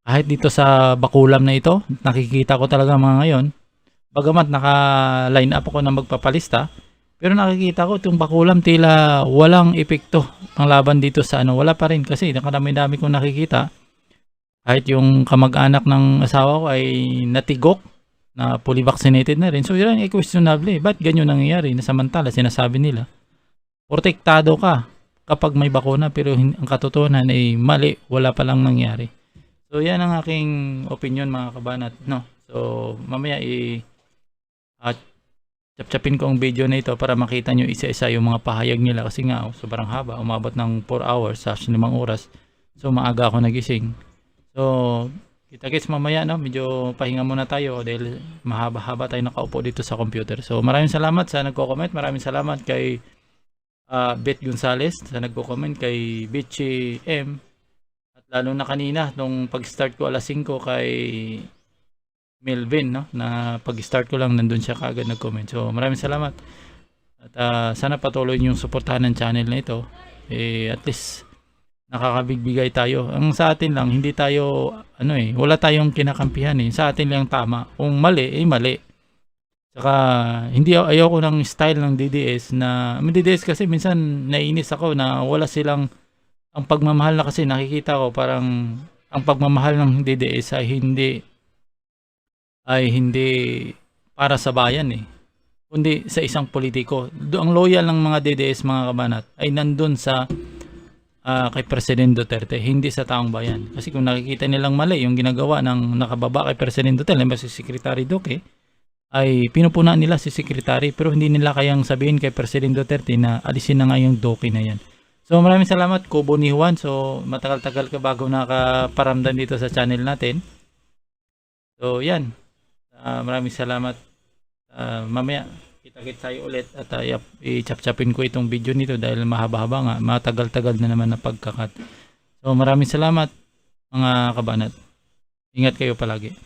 Kahit dito sa bakulam na ito, nakikita ko talaga mga ngayon. Bagamat naka-line up ako na magpapalista. Pero nakikita ko itong bakulam tila walang epekto ang laban dito sa wala pa rin kasi nakadami-dami kong nakikita. Kahit yung kamag-anak ng asawa ko ay natigok na fully vaccinated na rin. So yan ay questionable. Ba't ganyan nangyayari? Na samantala sinasabi nila, protektado ka kapag may bakuna, pero ang katotohanan ay mali, wala pa lang nangyari. So yan ang aking opinion mga kabanat, no. So mamaya chapchapin ko ang video na ito para makita nyo isa-isa yung mga pahayag nila kasi nga sobrang haba, umabot ng 4 hours sa 5 oras. So maaga ako nagising. So kita-kits mamaya, no, medyo pahinga muna tayo dahil mahaba-haba tayo nakaupo dito sa computer. So maraming salamat sa nagko-comment, maraming salamat kay Beth Gonzales sa nagko-comment, kay Bitchy M, at lalo na kanina nung pag-start ko alas 5 kay Melvin, no, na pag-start ko lang nandun siya kaagad nag-comment. So maraming salamat at sana patuloy yung suportahan ng channel na ito. At least nakakabigbigay tayo. Ang sa atin lang, hindi tayo wala tayong kinakampihan sa atin lang tama. Kung mali mali. Saka ayoko ng style ng DDS na DDS kasi minsan naiinis ako na wala silang ang pagmamahal na, kasi nakikita ko parang ang pagmamahal ng DDS ay hindi para sa bayan kundi sa isang politiko. Ang loyal ng mga DDS mga kabanat ay nandun sa kay President Duterte, hindi sa taong bayan. Kasi kung nakikita nilang mali yung ginagawa ng nakababa kay President Duterte, si Secretary Duque, ay pinupunan nila si Secretary, pero hindi nila kayang sabihin kay President Duterte na alisin na nga yung Duque na yan. So maraming salamat, Kubo ni Juan. So matagal-tagal ka bago nakaparamdam dito sa channel natin. So yan. Maraming salamat. Mamaya kita-kits tayo ulit at i-chap-chapin ko itong video nito dahil mahaba-haba nga, matagal-tagal na naman na pagkakat. So maraming salamat mga kabanat. Ingat kayo palagi.